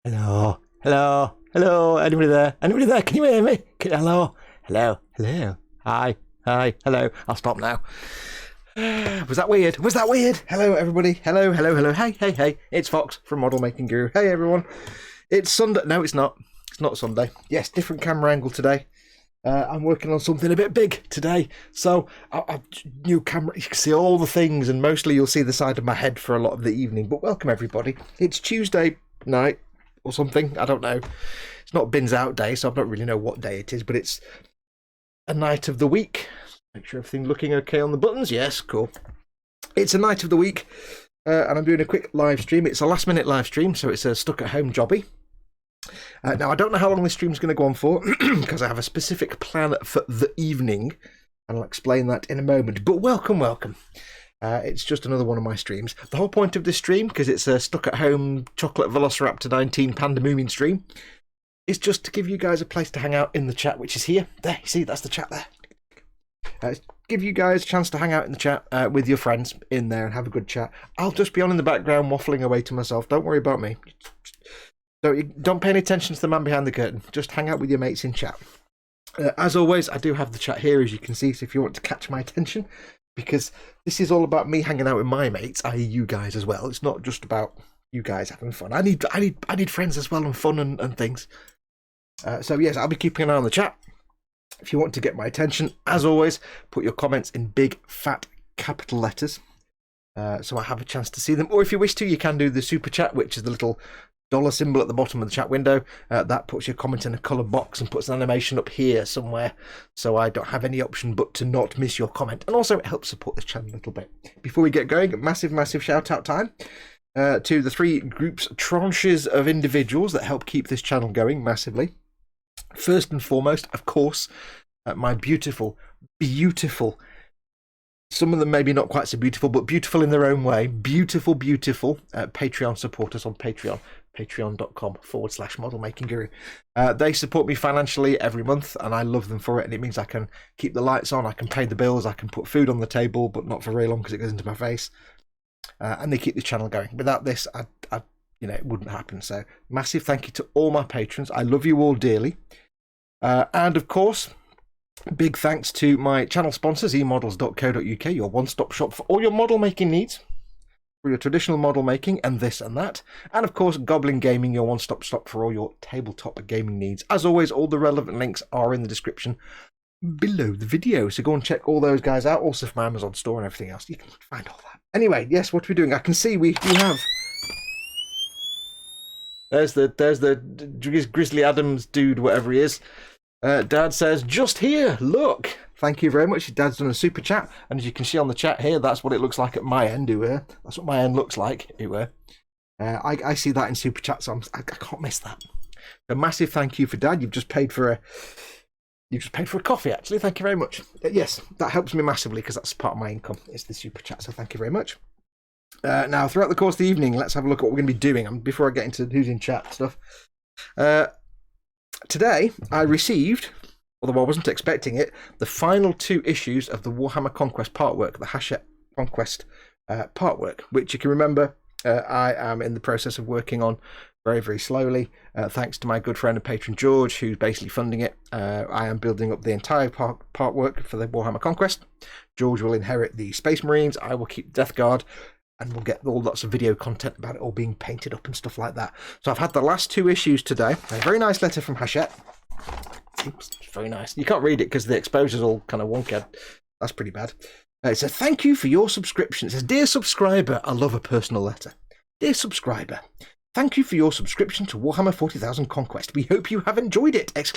Hello, hello, hello, anybody there? Anybody there? Can you hear me? Hello, hello, hello, hi, hi, hello. I'll stop now. Was that weird? Was that weird? Hello, everybody. Hello, hello, hello. Hey, hey, hey. It's Fox from Model Making Guru. Hey, everyone. It's Sunday. No, it's not. It's not Sunday. Yes, different camera angle today. I'm working on something a bit big today. So, new camera. You can see all the things, and mostly you'll see the side of my head for a lot of the evening. But welcome, everybody. It's Tuesday night or something. I don't know. It's not Bins Out Day, so I don't really know what day it is, but it's a night of the week. Make sure everything's looking okay on the buttons. Yes, cool. It's a night of the week, and I'm doing a quick live stream. It's a last-minute live stream, so it's a stuck-at-home jobby. Now, I don't know how long this stream's going to go on for, because I have a specific plan for the evening, and I'll explain that in a moment. But welcome, welcome. It's just another one of my streams. The whole point of this stream, because it's a stuck-at-home CHOCOLATE VELOCIRAPTOR 19 pandamoomin stream, is just to give you guys a place to hang out in the chat, which is here. There, you see, that's the chat there. Give you guys a chance to hang out in the chat with your friends in there and have a good chat. I'll just be on in the background waffling away to myself. Don't worry about me. Don't pay any attention to the man behind the curtain. Just hang out with your mates in chat. As always, I do have the chat here, as you can see, so if you want to catch my attention, because this is all about me hanging out with my mates, i.e. you guys as well. It's not just about you guys having fun. I need friends as well and fun and things. So yes, I'll be keeping an eye on the chat. If you want to get my attention, as always, put your comments in big, fat, capital letters, so I have a chance to see them. Or if you wish to, you can do the super chat, which is the little dollar symbol at the bottom of the chat window. That puts your comment in a coloured box and puts an animation up here somewhere, so I don't have any option but to not miss your comment. And also, it helps support this channel a little bit. Before we get going, massive shout-out time to the three groups, tranches of individuals that help keep this channel going massively. First and foremost, of course, my beautiful, some of them maybe not quite so beautiful, but beautiful in their own way, beautiful Patreon supporters on Patreon, patreon.com/modelmakingguru. They support me financially every month, and I love them for it, and it means I can keep the lights on, I can pay the bills, I can put food on the table, but not for very long because it goes into my face, and they keep the channel going. Without this, it wouldn't happen. So massive thank you to all my patrons. I love you all dearly. And of course, big thanks to my channel sponsors, emodels.co.uk, your one-stop shop for all your model making needs, for your traditional model making and this and that. And of course, Goblin Gaming, your one-stop shop for all your tabletop gaming needs. As always, all the relevant links are in the description below the video. So go and check all those guys out. Also from my Amazon store and everything else. You can find all that. Anyway, yes, what are we doing? I can see we have... There's the Grizzly Adams dude, whatever he is. Dad says, just here, look. Thank you very much. Dad's done a super chat. And as you can see on the chat here, that's what it looks like at my end. That's what my end looks like. I see that in super chat, so I can't miss that. A massive thank you for Dad. You've just paid for a coffee, actually. Thank you very much. Yes, that helps me massively because that's part of my income. It's the super chat, so thank you very much. Now, throughout the course of the evening, let's have a look at what we're going to be doing. Before I get into who's in chat stuff. Today, I received, although I wasn't expecting it, the final 2 issues of the Warhammer Conquest partwork, the Hachette Conquest partwork, which you can remember I am in the process of working on very, very slowly. Thanks to my good friend and patron George, who's basically funding it. I am building up the entire partwork for the Warhammer Conquest. George will inherit the Space Marines. I will keep Death Guard. And we'll get all lots of video content about it all being painted up and stuff like that. So I've had the last 2 issues today. A very nice letter from Hachette. It's very nice. You can't read it because the exposure's all kind of wonky. That's pretty bad. It says, thank you for your subscription. It says, dear subscriber, I love a personal letter. Dear subscriber, thank you for your subscription to Warhammer 40,000 Conquest. We hope you have enjoyed it! ! As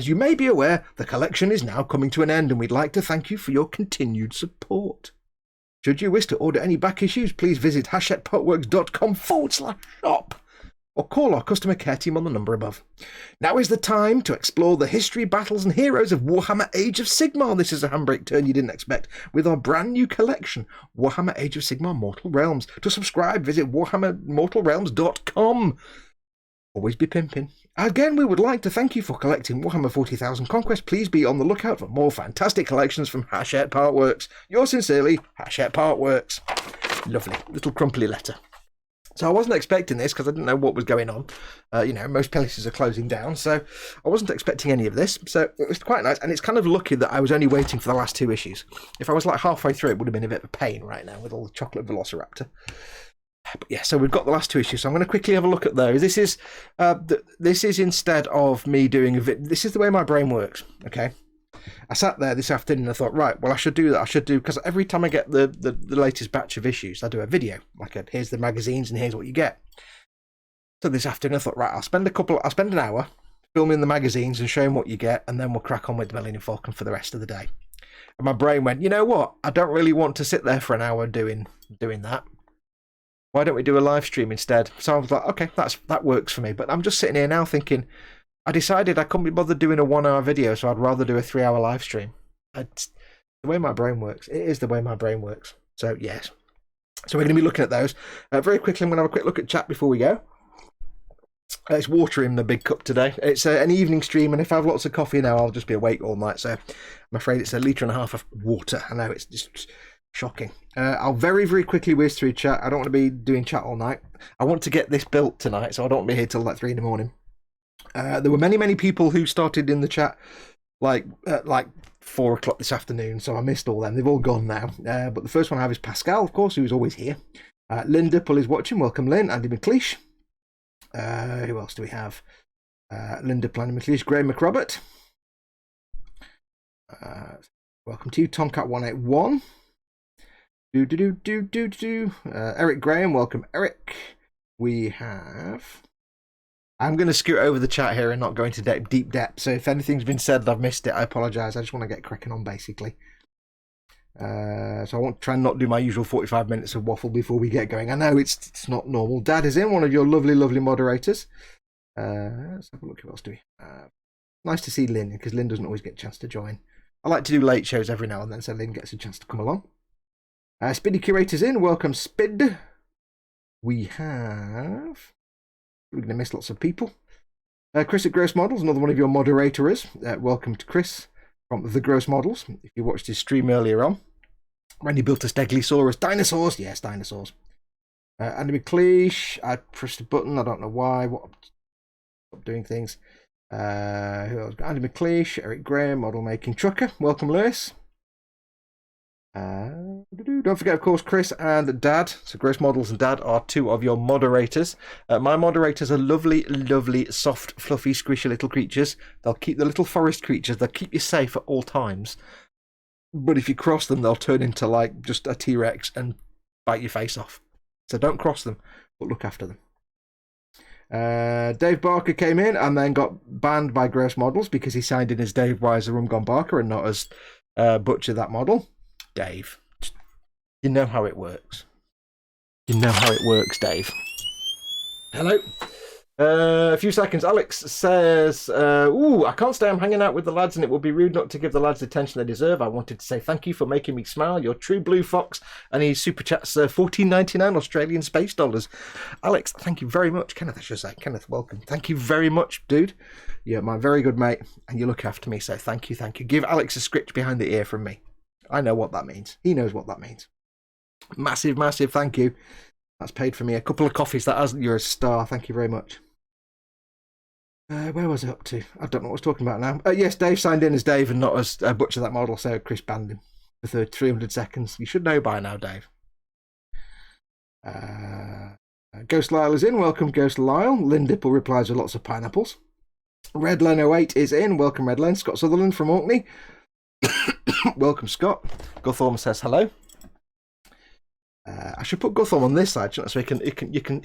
you may be aware, the collection is now coming to an end, and we'd like to thank you for your continued support. Should you wish to order any back issues, please visit hachettepotworks.com/shop or call our customer care team on the number above. Now is the time to explore the history, battles and heroes of Warhammer Age of Sigmar. This is a handbrake turn you didn't expect with our brand new collection, Warhammer Age of Sigmar Mortal Realms. To subscribe, visit warhammermortalrealms.com. Always be pimping. Again, we would like to thank you for collecting Warhammer 40,000 Conquest. Please be on the lookout for more fantastic collections from Hachette Partworks. Yours sincerely, Hachette Partworks. Lovely. Little crumply letter. So I wasn't expecting this because I didn't know what was going on. You know, most places are closing down, so I wasn't expecting any of this. So it was quite nice, and it's kind of lucky that I was only waiting for the last 2 issues. If I was like halfway through, it would have been a bit of a pain right now with all the chocolate Velociraptor. But yeah, so we've got the last 2 issues, so I'm going to quickly have a look at those. This is instead of me doing this is the way my brain works. Okay, I sat there this afternoon and I thought, right, well, I should do that. I should do, because every time I get the latest batch of issues, I do a video, like here's the magazines and here's what you get. So this afternoon I thought, right, I'll spend an hour filming the magazines and showing what you get, and then we'll crack on with the Millennium Falcon for the rest of the day. And my brain went, you know what? I don't really want to sit there for an hour doing that. Why don't we do a live stream instead? So I was like, okay, that works for me. But I'm just sitting here now thinking, I decided I couldn't be bothered doing a 1 hour video, so I'd rather do a 3 hour live stream. It's the way my brain works. It is the way my brain works. So yes. So we're going to be looking at those. Very quickly, I'm going to have a quick look at chat before we go. It's water in the big cup today. It's an evening stream, and if I have lots of coffee now, I'll just be awake all night. So I'm afraid it's 1.5 litres of water. I know, it's just shocking. I'll very, very quickly whiz through chat. I don't want to be doing chat all night. I want to get this built tonight, so I don't want to be here till like 3 in the morning. There were many people who started in the chat like 4 o'clock this afternoon, so I missed all them. They've all gone now. But the first one I have is Pascal, of course, who's always here. Lynn Dipple is watching. Welcome, Lynn. Andy McLeish. Who else do we have? Lynn Dipple, Andy McLeish. Graham McRobert. Welcome to you. Tomcat181. Eric Graham, welcome, Eric. We have... I'm going to scoot over the chat here and not go into deep depth, so if anything's been said and I've missed it, I apologise. I just want to get cracking on, basically. So I want to try and not do my usual 45 minutes of waffle before we get going. I know it's not normal. Dad is in, one of your lovely, lovely moderators. Let's have a look. Who else do we have? Nice to see Lynn, because Lynn doesn't always get a chance to join. I like to do late shows every now and then, so Lynn gets a chance to come along. Spiddy Curator's in. Welcome, Spid. We have... We're going to miss lots of people. Chris at Gross Models, another one of your moderators. Welcome to Chris from The Gross Models. If you watched his stream earlier on. Randy built a Stegosaurus. Dinosaurs. Yes, dinosaurs. Andy McLeish. I pressed a button. I don't know why. Stop doing things. Who else? Andy McLeish. Eric Graham. Model Making Trucker. Welcome, Lewis. Don't forget, of course, Chris and Dad. So Gross Models and Dad are 2 of your moderators. My moderators are lovely, lovely, soft, fluffy, squishy little creatures. They'll keep the little forest creatures. They'll keep you safe at all times. But if you cross them, they'll turn into like just a T-Rex and bite your face off. So don't cross them, but look after them. Dave Barker came in and then got banned by Gross Models because he signed in as Dave Weiser Rumgon Barker and not as Butcher That Model. Dave, you know how it works. You know how it works, Dave. Hello. A few seconds. Alex says, I can't stay. I'm hanging out with the lads and it would be rude not to give the lads the attention they deserve. I wanted to say thank you for making me smile. You're true blue fox. And he super chats $14.99 Australian space dollars. Alex, thank you very much. Kenneth, I should say. Kenneth, welcome. Thank you very much, dude. You're my very good mate and you look after me. So thank you, thank you. Give Alex a scritch behind the ear from me. I know what that means. He knows what that means. Massive, massive thank you. That's paid for me. A couple of coffees. You're a star. Thank you very much. Where was I up to? I don't know what I was talking about now. Yes, Dave signed in as Dave and not as Butcher That Model, so Chris banned him for 300 seconds. You should know by now, Dave. Ghost Lyle is in. Welcome, Ghost Lyle. Lynn Dipple replies with lots of pineapples. Redlen08 is in. Welcome, Redlen. Scott Sutherland from Orkney. Welcome, Scott. Guthorm says hello. I should put Guthorm on this side, so he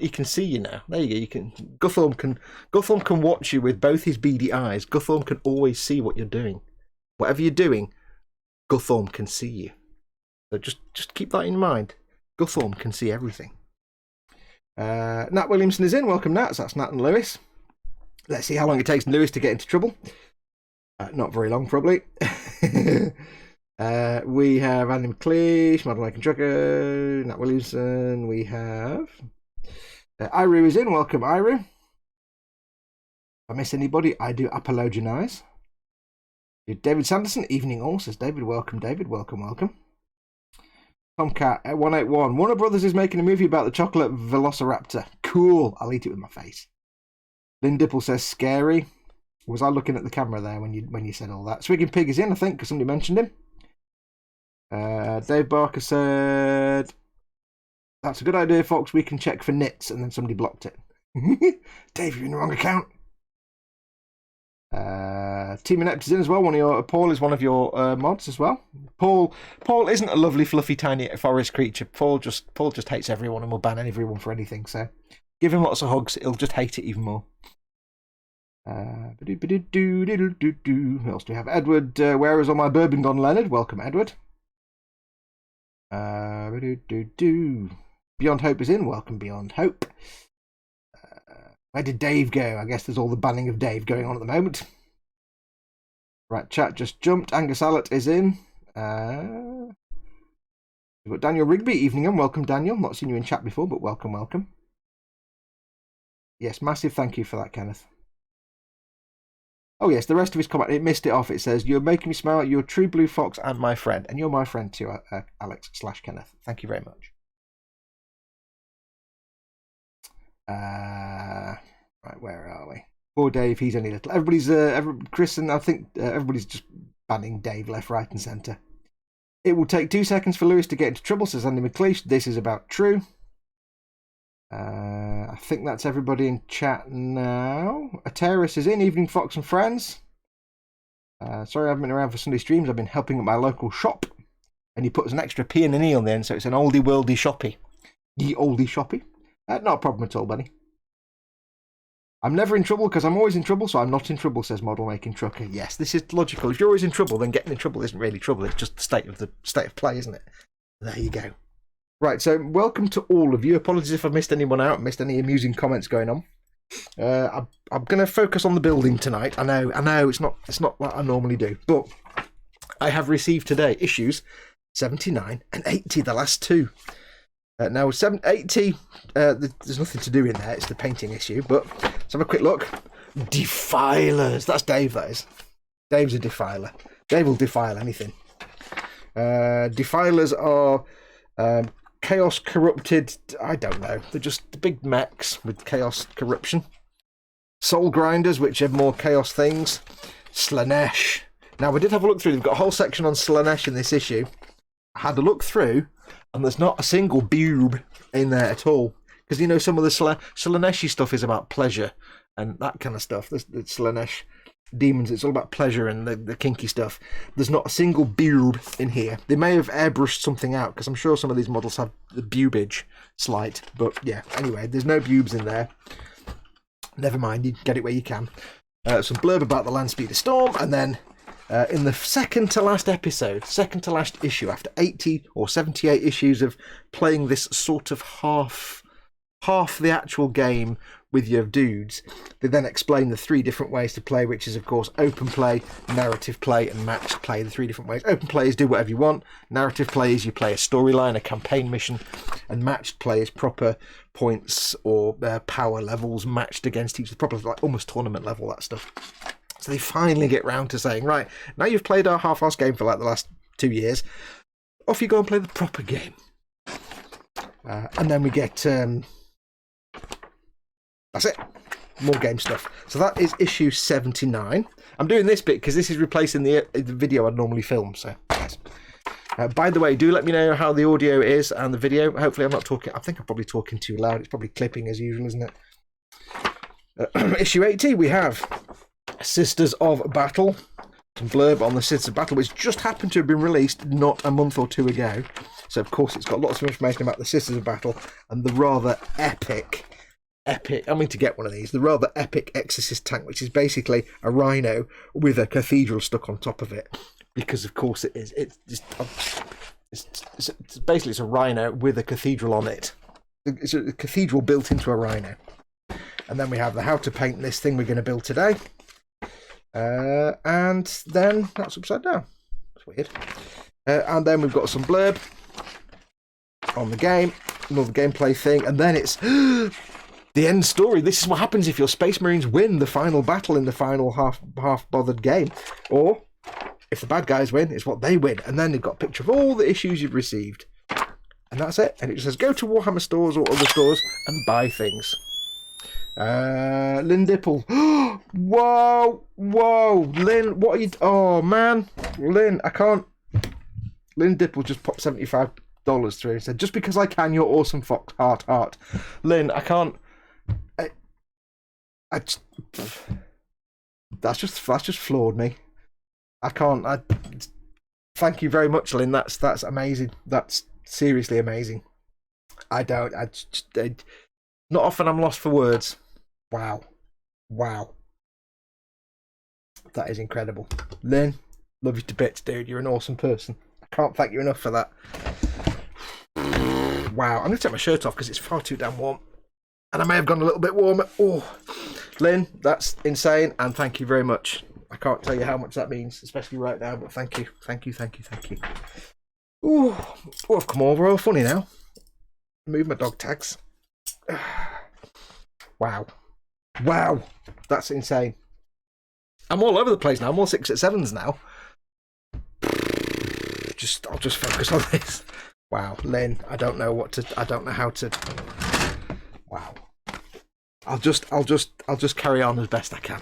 can see you now. There you go. Guthorm can watch you with both his beady eyes. Guthorm can always see what you're doing. Whatever you're doing, Guthorm can see you. So just keep that in mind. Guthorm can see everything. Nat Williamson is in. Welcome, Nat. So that's Nat and Lewis. Let's see how long it takes Lewis to get into trouble. Not very long, probably. We have Andy McLeish, Model Making Trucker, Nat Williamson. We have Iru is in. Welcome, Iru. If I miss anybody, I do apologise. David Sanderson, evening all, says David. Welcome, David. Welcome, welcome. Tomcat at 181. Warner Brothers is making a movie about the chocolate velociraptor. Cool. I'll eat it with my face. Lynn Dipple says scary. Was I looking at the camera there when you said all that? Swigging Pig is in, I think, because somebody mentioned him. Dave Barker said, that's a good idea, Fox. We can check for nits, and then somebody blocked it. Dave, you're in the wrong account. Team Inept is in as well. Paul is one of your mods as well. Paul isn't a lovely, fluffy, tiny forest creature. Paul just hates everyone and will ban everyone for anything. So give him lots of hugs. He'll just hate it even more. Who else do we have? Edward, where is all my bourbon gone, Leonard? Welcome, Edward. Beyond Hope is in. Welcome, Beyond Hope. Where did Dave go? I guess there's all the banning of Dave going on at the moment. Right, chat just jumped. Angus Allett is in. We've got Daniel Rigby, evening and welcome, Daniel. Not seen you in chat before, but welcome, welcome. Yes, massive thank you for that, Kenneth. Oh yes, the rest of his comment, it missed it off. It says, you're making me smile, you're a true blue fox and my friend. And you're my friend too, Alex/Kenneth. Thank you very much. Right, where are we? Poor Dave, he's only little. Chris and I think everybody's just banning Dave left, right and centre. It will take 2 seconds for Lewis to get into trouble, says Andy McLeish. This is about true. I think that's everybody in chat now. Ateris is in. Evening, Fox and friends. Sorry I haven't been around for Sunday streams. I've been helping at my local shop. And he puts an extra P and an E on the end, so it's an oldie worldy shoppy. Ye oldie shoppy. Not a problem at all, buddy. I'm never in trouble because I'm always in trouble, so I'm not in trouble, says Model Making Trucker. Yes, this is logical. If you're always in trouble, then getting in trouble isn't really trouble. It's just the state of play, isn't it? There you go. Right, so welcome to all of you. Apologies if I've missed anyone out, missed any amusing comments going on. I'm going to focus on the building tonight. I know, it's not what I normally do, but I have received today issues 79 and 80, the last two. Now, 80, there's nothing to do in there. It's the painting issue, but let's have a quick look. Defilers. That's Dave, that is. Dave's a defiler. Dave will defile anything. Defilers are chaos corrupted. I don't know. They're just the big mechs with chaos corruption. Soul grinders, which have more chaos things. Slanesh. Now, we did have a look through. They've got a whole section on Slanesh in this issue. I had a look through, and there's not a single boob in there at all. Because, you know, some of the Slaneshi stuff is about pleasure and that kind of stuff. The Slanesh demons, it's all about pleasure and the kinky stuff. There's not a single boob in here. They may have airbrushed something out, because I'm sure some of these models have the boobage slight. But, yeah, anyway, there's no boobs in there. Never mind, you get it where you can. Some blurb about the land speed of storm, and then in the second to last issue, after 80 or 78 issues of playing this sort of half the actual game with your dudes, they then explain the 3 different ways to play, which is, of course, open play, narrative play, and matched play. The 3 different ways. Open play is do whatever you want. Narrative play is you play a storyline, a campaign mission, and matched play is proper points or power levels matched against each other, proper, like almost tournament level, that stuff. So they finally get round to saying, right, now you've played our half-ass game for like the last 2 years, off you go and play the proper game. And then we get that's it, more game stuff. So that is issue 79. I'm doing this bit because this is replacing the video I'd normally film, so yes. By the way, do let me know how the audio is and the video. Hopefully I'm not talking, I think I'm probably talking too loud. It's probably clipping as usual, isn't it? Issue 80, we have Sisters of Battle. Some blurb on the Sisters of Battle, which just happened to have been released not a month or 2 ago. So of course it's got lots of information about the Sisters of Battle and the rather epic, I mean to get one of these, the rather epic Exorcist tank, which is basically a rhino with a cathedral stuck on top of it. Because of course it is. It's basically it's a rhino with a cathedral on it. It's a cathedral built into a rhino. And then we have the how to paint this thing we're going to build today. And then that's upside down. That's weird. And then we've got some blurb on the game, another gameplay thing, and then it's the end story. This is what happens if your Space Marines win the final battle in the final half-bothered game. Or, if the bad guys win, it's what they win. And then they've got a picture of all the issues you've received. And that's it. And it just says, go to Warhammer stores or other stores and buy things. Lynn Dipple. Whoa, whoa, Lynn, what are you... Oh, man. Lynn, I can't... Lynn Dipple just popped $75 through and said, just because I can, you're awesome, Fox. Heart, heart. Lynn, I can't... That's just floored me. I can't... Thank you very much, Lynn. That's amazing. That's seriously amazing. Not often I'm lost for words. Wow. Wow. That is incredible. Lynn, love you to bits, dude. You're an awesome person. I can't thank you enough for that. Wow. I'm going to take my shirt off because it's far too damn warm. And I may have gone a little bit warmer. Oh, Lynn, that's insane. And thank you very much. I can't tell you how much that means, especially right now, but thank you. Thank you, thank you, thank you. Ooh, I've come over all funny now. Move my dog tags. Wow. Wow. That's insane. I'm all over the place now. I'm all 6 at 7s now. I'll just focus on this. Wow, Lynn, I don't know how to. Wow. I'll just carry on as best I can.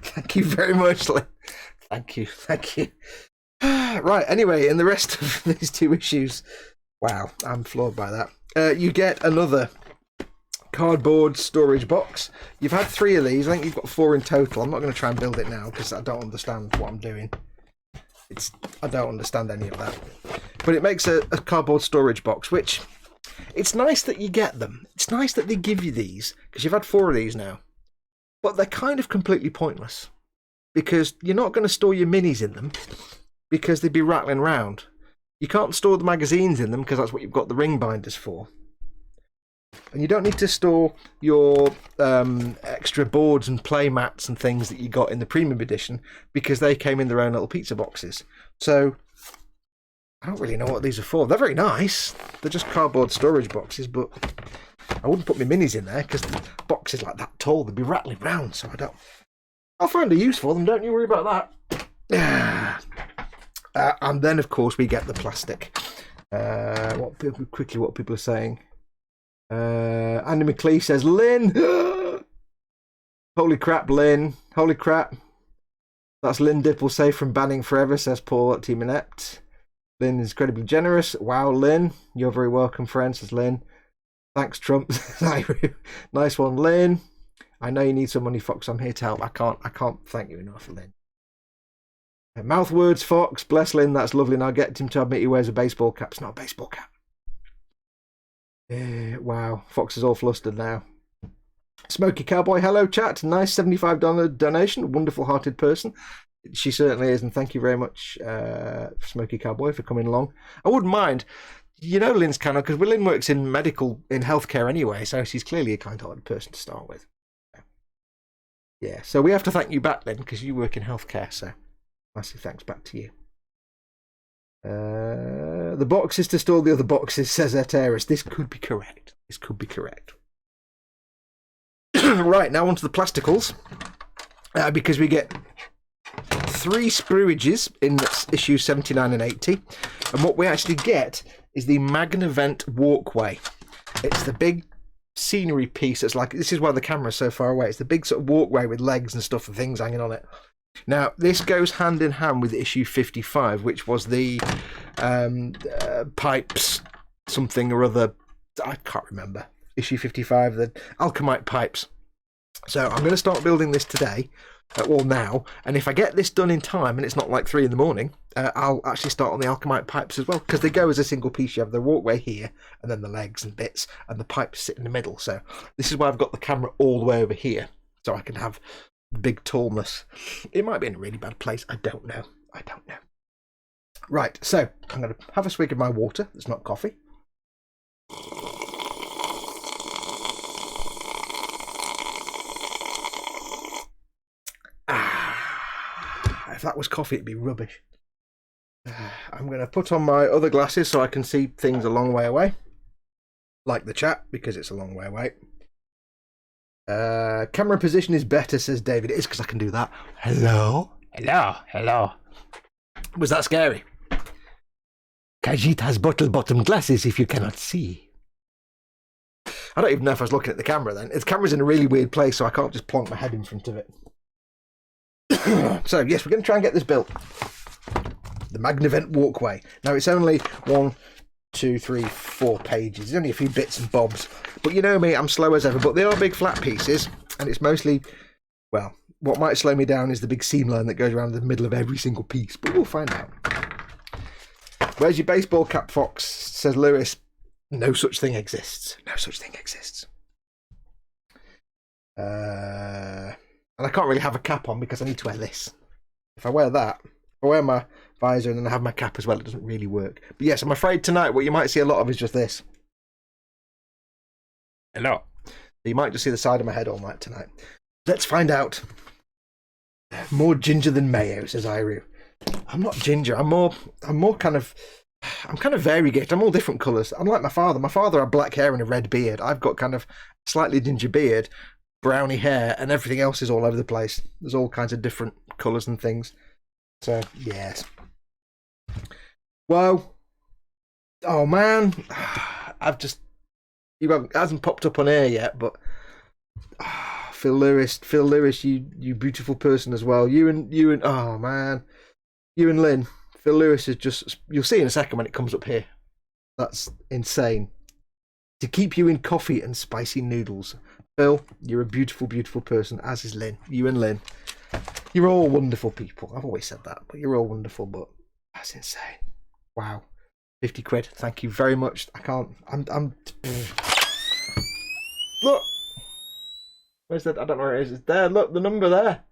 Thank you very much, Lynn. Thank you. Right, anyway, in the rest of these 2 issues, wow, I'm floored by that. You get another cardboard storage box. You've had 3 of these. I think you've got 4 in total. I'm not going to try and build it now because I don't understand what I'm doing. I don't understand any of that. But it makes a cardboard storage box, which it's nice that you get them. It's nice that they give you these because you've had 4 of these now. But they're kind of completely pointless because you're not going to store your minis in them because they'd be rattling around. You can't store the magazines in them because that's what you've got the ring binders for. And you don't need to store your extra boards and play mats and things that you got in the premium edition because they came in their own little pizza boxes. So I don't really know what these are for. They're very nice. They're just cardboard storage boxes, but I wouldn't put my minis in there because the boxes like that tall, they'd be rattling round, so I'll find a use for them, don't you worry about that. And then, of course, we get the plastic. What people are saying. Andy McLeish says, Lynn! Holy crap, Lynn. Holy crap. That's Lynn Dipple safe from banning forever, says Paul at Team Inept. Lynn is incredibly generous. Wow, Lynn. You're very welcome, friend, says Lynn. Thanks, Trump. Nice one, Lynn. I know you need some money, Fox. I'm here to help. I can't thank you enough, Lynn. Mouth words, Fox. Bless Lynn. That's lovely. Now get him to admit he wears a baseball cap. It's not a baseball cap. Wow. Fox is all flustered now. Smoky Cowboy. Hello, chat. Nice $75 donation. Wonderful hearted person. She certainly is. And thank you very much, Smoky Cowboy, for coming along. I wouldn't mind. You know Lynn's kind of, because Lynn works in healthcare anyway, so she's clearly a kind-hearted person to start with. Yeah, so we have to thank you back, Lynn, because you work in healthcare, so massive thanks back to you. The boxes to store the other boxes, says Eteris. This could be correct. Right, now onto the plasticals, because we get 3 screwages in issue 79 and 80, and what we actually get is the Magnavent Walkway. It's the big scenery piece that's like, this is why the camera's so far away, it's the big sort of walkway with legs and stuff and things hanging on it. Now, this goes hand in hand with issue 55, which was the pipes, something or other, I can't remember. Issue 55, the Alchomite Pipes. So I'm going to start building this today, now, and if I get this done in time, and it's not like 3 in the morning, I'll actually start on the Alchomite Pipes as well, because they go as a single piece. You have the walkway here, and then the legs and bits, and the pipes sit in the middle. So this is why I've got the camera all the way over here, so I can have big tallness. It might be in a really bad place. I don't know. Right, so I'm going to have a swig of my water. It's not coffee. If that was coffee, it'd be rubbish. I'm going to put on my other glasses so I can see things a long way away. Like the chat, because it's a long way away. Camera position is better, says David. It is because I can do that. Hello? Was that scary? Hachette has bottle-bottom glasses if you cannot see. I don't even know if I was looking at the camera then. The camera's in a really weird place, so I can't just plonk my head in front of it. So, yes, we're going to try and get this built. The Magnavent Walkway. Now, it's only 1, 2, 3, 4 pages. There's only a few bits and bobs. But you know me, I'm slow as ever. But they are big flat pieces, and it's mostly, well, what might slow me down is the big seam line that goes around the middle of every single piece. But we'll find out. Where's your baseball cap, Fox? Says Lewis. No such thing exists. No such thing exists. And I can't really have a cap on because I need to wear this. If I wear that, if I wear my visor and then I have my cap as well, it doesn't really work. But yes, I'm afraid tonight what you might see a lot of is just this. Hello. You might just see the side of my head all night tonight. Let's find out. More ginger than mayo, says Iru. I'm not ginger. I'm more kind of variegated. I'm all different colours. I'm like my father. My father had black hair and a red beard. I've got kind of slightly ginger beard, browny hair, and everything else is all over the place. There's all kinds of different colours and things. So, yes. Well, oh man, it hasn't popped up on air yet, but Phil Lewis, you beautiful person as well. You and oh man, you and Lynn. Phil Lewis is just, you'll see in a second when it comes up here. That's insane. To keep you in coffee and spicy noodles. Phil, you're a beautiful, beautiful person, as is Lynn. You and Lynn. You're all wonderful people. I've always said that, but you're all wonderful, but that's insane. Wow. 50 quid. Thank you very much. I'm look. Where's that? I don't know where it is. It's there. Look, the number there.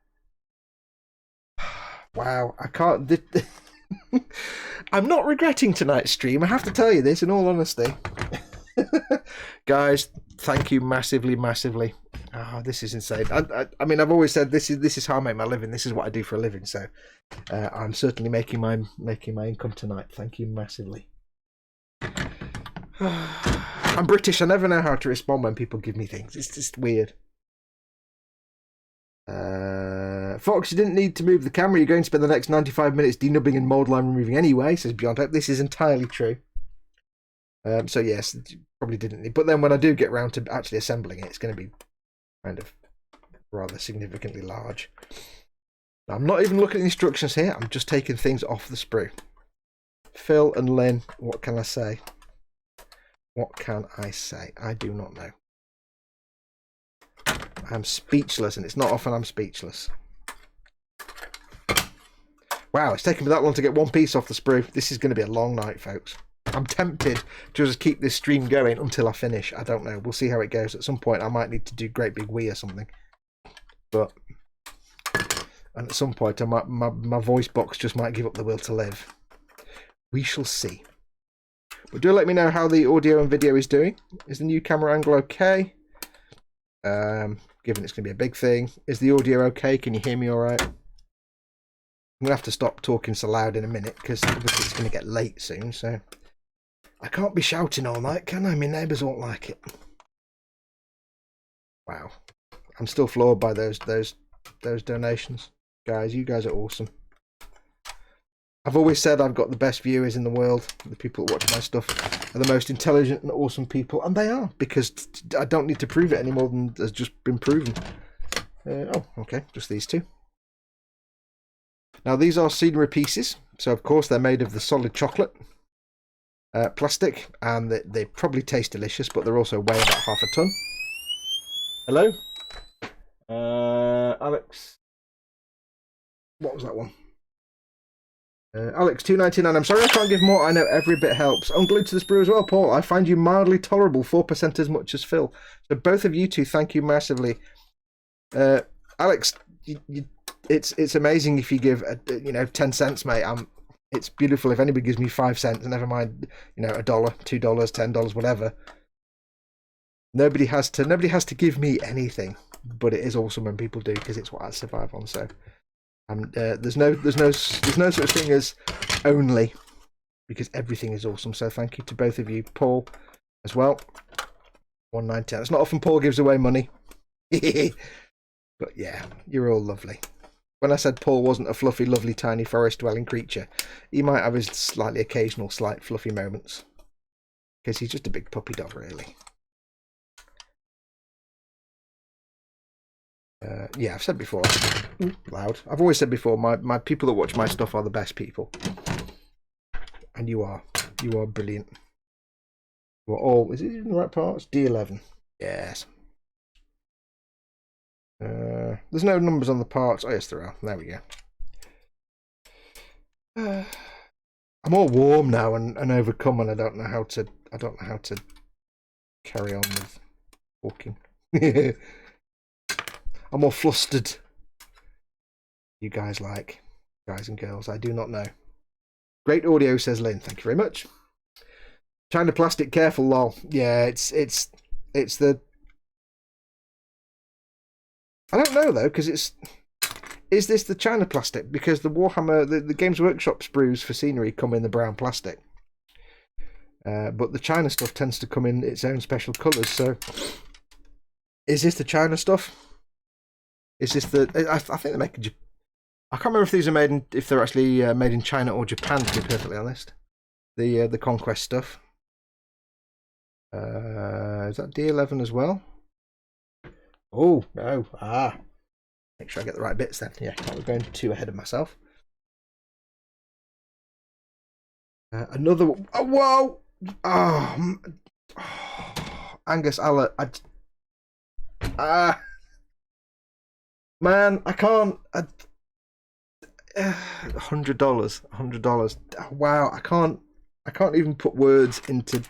Wow. I can't. I'm not regretting tonight's stream. I have to tell you this in all honesty. Guys, thank you massively, massively. Oh, this is insane. I mean, I've always said this is how I make my living. This is what I do for a living. So I'm certainly making my income tonight. Thank you massively. I'm British. I never know how to respond when people give me things. It's just weird. Fox, you didn't need to move the camera. You're going to spend the next 95 minutes denubbing and mold line removing anyway, says Beyond Hope. This is entirely true. So yes, probably didn't need. But then when I do get round to actually assembling it, it's going to be kind of rather significantly large. I'm not even looking at the instructions here. I'm just taking things off the sprue. Phil and Lynn, what can I say? What can I say? I do not know. I'm speechless, and it's not often I'm speechless. Wow, it's taken me that long to get one piece off the sprue. This is going to be a long night, folks. I'm tempted to just keep this stream going until I finish. I don't know. We'll see how it goes. At some point, I might need to do Great Big Wee or something. But, and at some point, my voice box just might give up the will to live. We shall see. But do let me know how the audio and video is doing. Is the new camera angle okay? Given it's going to be a big thing. Is the audio okay? Can you hear me all right? I'm going to have to stop talking so loud in a minute because obviously it's going to get late soon. So I can't be shouting all night, can I? My neighbours won't like it. Wow. I'm still floored by those donations. Guys, you guys are awesome. I've always said I've got the best viewers in the world. The people that watch my stuff are the most intelligent and awesome people, and they are, because I don't need to prove it any more than has just been proven. Oh, okay, just these two. Now these are scenery pieces, so of course they're made of the solid chocolate plastic, and they probably taste delicious, but they're also weigh about half a ton. Hello? Alex. What was that one? Alex 299. I'm sorry I can't give more. I know every bit helps. Unglued to the sprue as well, Paul. I find you mildly tolerable, 4% as much as Phil. So both of you two, thank you massively. Alex, it's amazing if you give 10 cents, mate. It's beautiful if anybody gives me 5 cents, and never mind, $1, $2, $10, whatever. Nobody has to give me anything, but it is awesome when people do, because it's what I survive on. So there's no such thing as only, because everything is awesome. So thank you to both of you. Paul as well. 1.90. It's not often Paul gives away money. But yeah, you're all lovely. when I said Paul wasn't a fluffy, lovely, tiny forest-dwelling creature, he might have his slightly occasional, slight fluffy moments. Because he's just a big puppy dog, really. Yeah, I've said before, loud. I've always said before, my people that watch my stuff are the best people. And you are brilliant. We're all, is it in the right parts? D11. Yes. There's no numbers on the parts. Oh yes, there are. There we go. I'm all warm now and overcome, and I don't know how to carry on with walking. I'm all flustered. You guys like, guys and girls, I do not know. Great audio, says Lynn. Thank you very much. China plastic, careful, lol. Yeah, it's the. I don't know though, because is this the China plastic? Because the Warhammer, the Games Workshop sprues for scenery come in the brown plastic, but the China stuff tends to come in its own special colours. So, is this the China stuff? Is this the? I think they're making. I can't remember if these are made in, if they're actually made in China or Japan. To be perfectly honest, the Conquest stuff. Is that D11 as well? Oh no! Make sure I get the right bits then. Yeah, I'm going too ahead of myself. Another one. Oh, whoa! Oh, Angus, man, I can't. $100. Wow, I can't even put words into.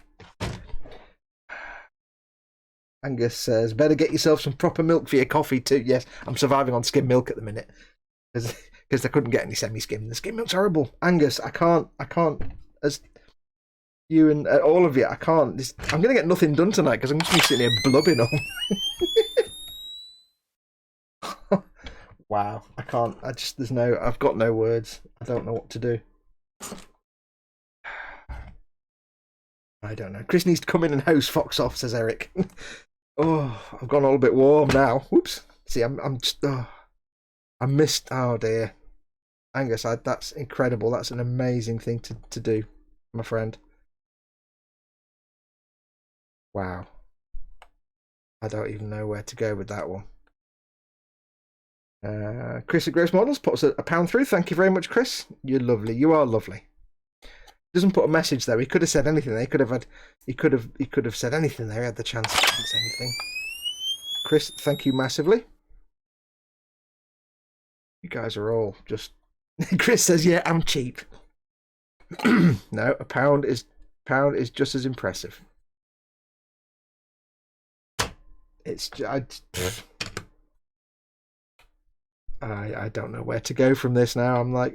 Angus says, better get yourself some proper milk for your coffee too. Yes, I'm surviving on skim milk at the minute because I couldn't get any semi-skim. The skim milk's horrible. Angus, I can't. As you and all of you, I can't. I'm gonna get nothing done tonight because I'm just gonna be sitting here blubbing on. Wow, I can't. I've got no words. I don't know what to do. I don't know. Chris needs to come in and host Fox Off, says Eric. Oh, I've gone all a bit warm now. Whoops. See, I'm just. Oh, I missed. Oh dear, Angus. That's incredible. That's an amazing thing to do, my friend. Wow. I don't even know where to go with that one. Chris at Gross Models puts a pound through. Thank you very much, Chris. You're lovely. You are lovely. Doesn't put a message there. He could have said anything there. He could have said anything there. He had the chance to say anything. Chris, thank you massively. You guys are all just. Chris says, "Yeah, I'm cheap." No, a pound is just as impressive. It's I don't know where to go from this now. I'm like.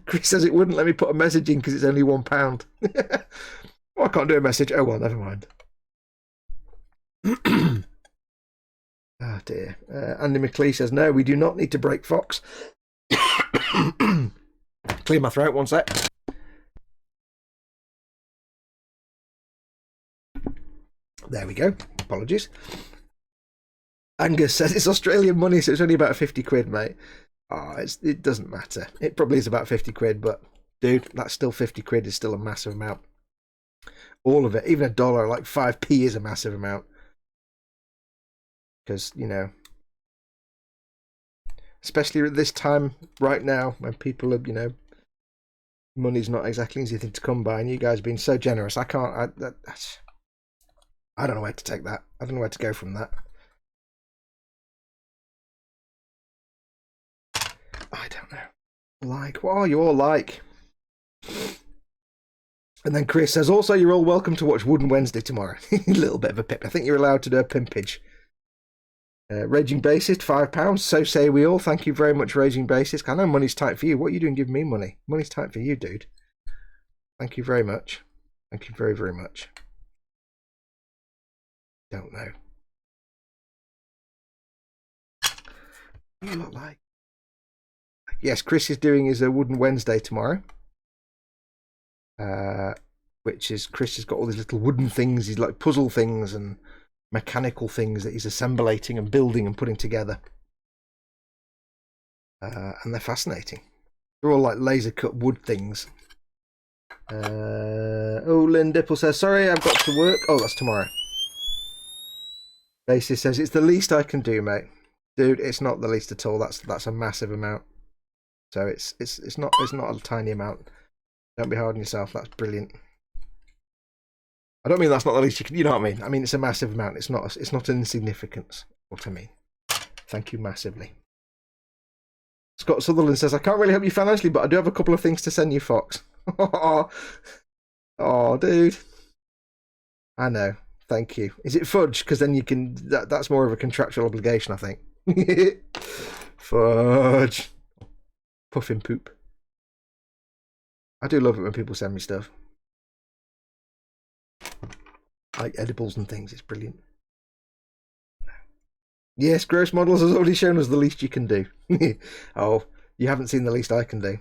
Chris says it wouldn't let me put a message in because it's only £1. Oh, I can't do a message. Oh well, never mind. Oh dear. Andy McLee says no, we do not need to break Fox. Clear my throat one sec. There we go. Apologies. Angus says it's Australian money, so it's only about 50 quid, mate. Oh, it doesn't matter. It probably is about 50 quid, but dude, that's still 50 quid is still a massive amount. All of it, even $1, like 5p is a massive amount. Because, you know, especially at this time right now when people are, you know, money's not exactly an easy thing to come by, and you guys being so generous, I don't know where to take that. I don't know where to go from that. I don't know. Like, what are you all like? And then Chris says, also, you're all welcome to watch Wooden Wednesday tomorrow. A little bit of a pip. I think you're allowed to do a pimpage. Raging Bassist, £5. So say we all. Thank you very much, Raging Bassist. I know money's tight for you. What are you doing giving me money? Money's tight for you, dude. Thank you very much. Thank you very, very much. Don't know. What do you look like? Yes, Chris is doing his Wooden Wednesday tomorrow. Which is, Chris has got all these little wooden things, he's like puzzle things and mechanical things that he's assemblating and building and putting together. And they're fascinating. They're all like laser cut wood things. Oh, Lynn Dipple says, sorry, I've got to work. Oh, that's tomorrow. Basis says, it's the least I can do, mate. Dude, it's not the least at all. That's a massive amount. So it's not a tiny amount. Don't be hard on yourself. That's brilliant. I don't mean that's not the least you can. You know what I mean? I mean it's a massive amount. It's not an insignificance. What I mean. Thank you massively. Scott Sutherland says, I can't really help you financially, but I do have a couple of things to send you, Fox. Oh, dude. I know. Thank you. Is it fudge? Because then you can. That's more of a contractual obligation, I think. Fudge. Puffin poop. I do love it when people send me stuff. Like edibles and things. It's brilliant. Yes, Gross Models has already shown us the least you can do. Oh, you haven't seen the least I can do.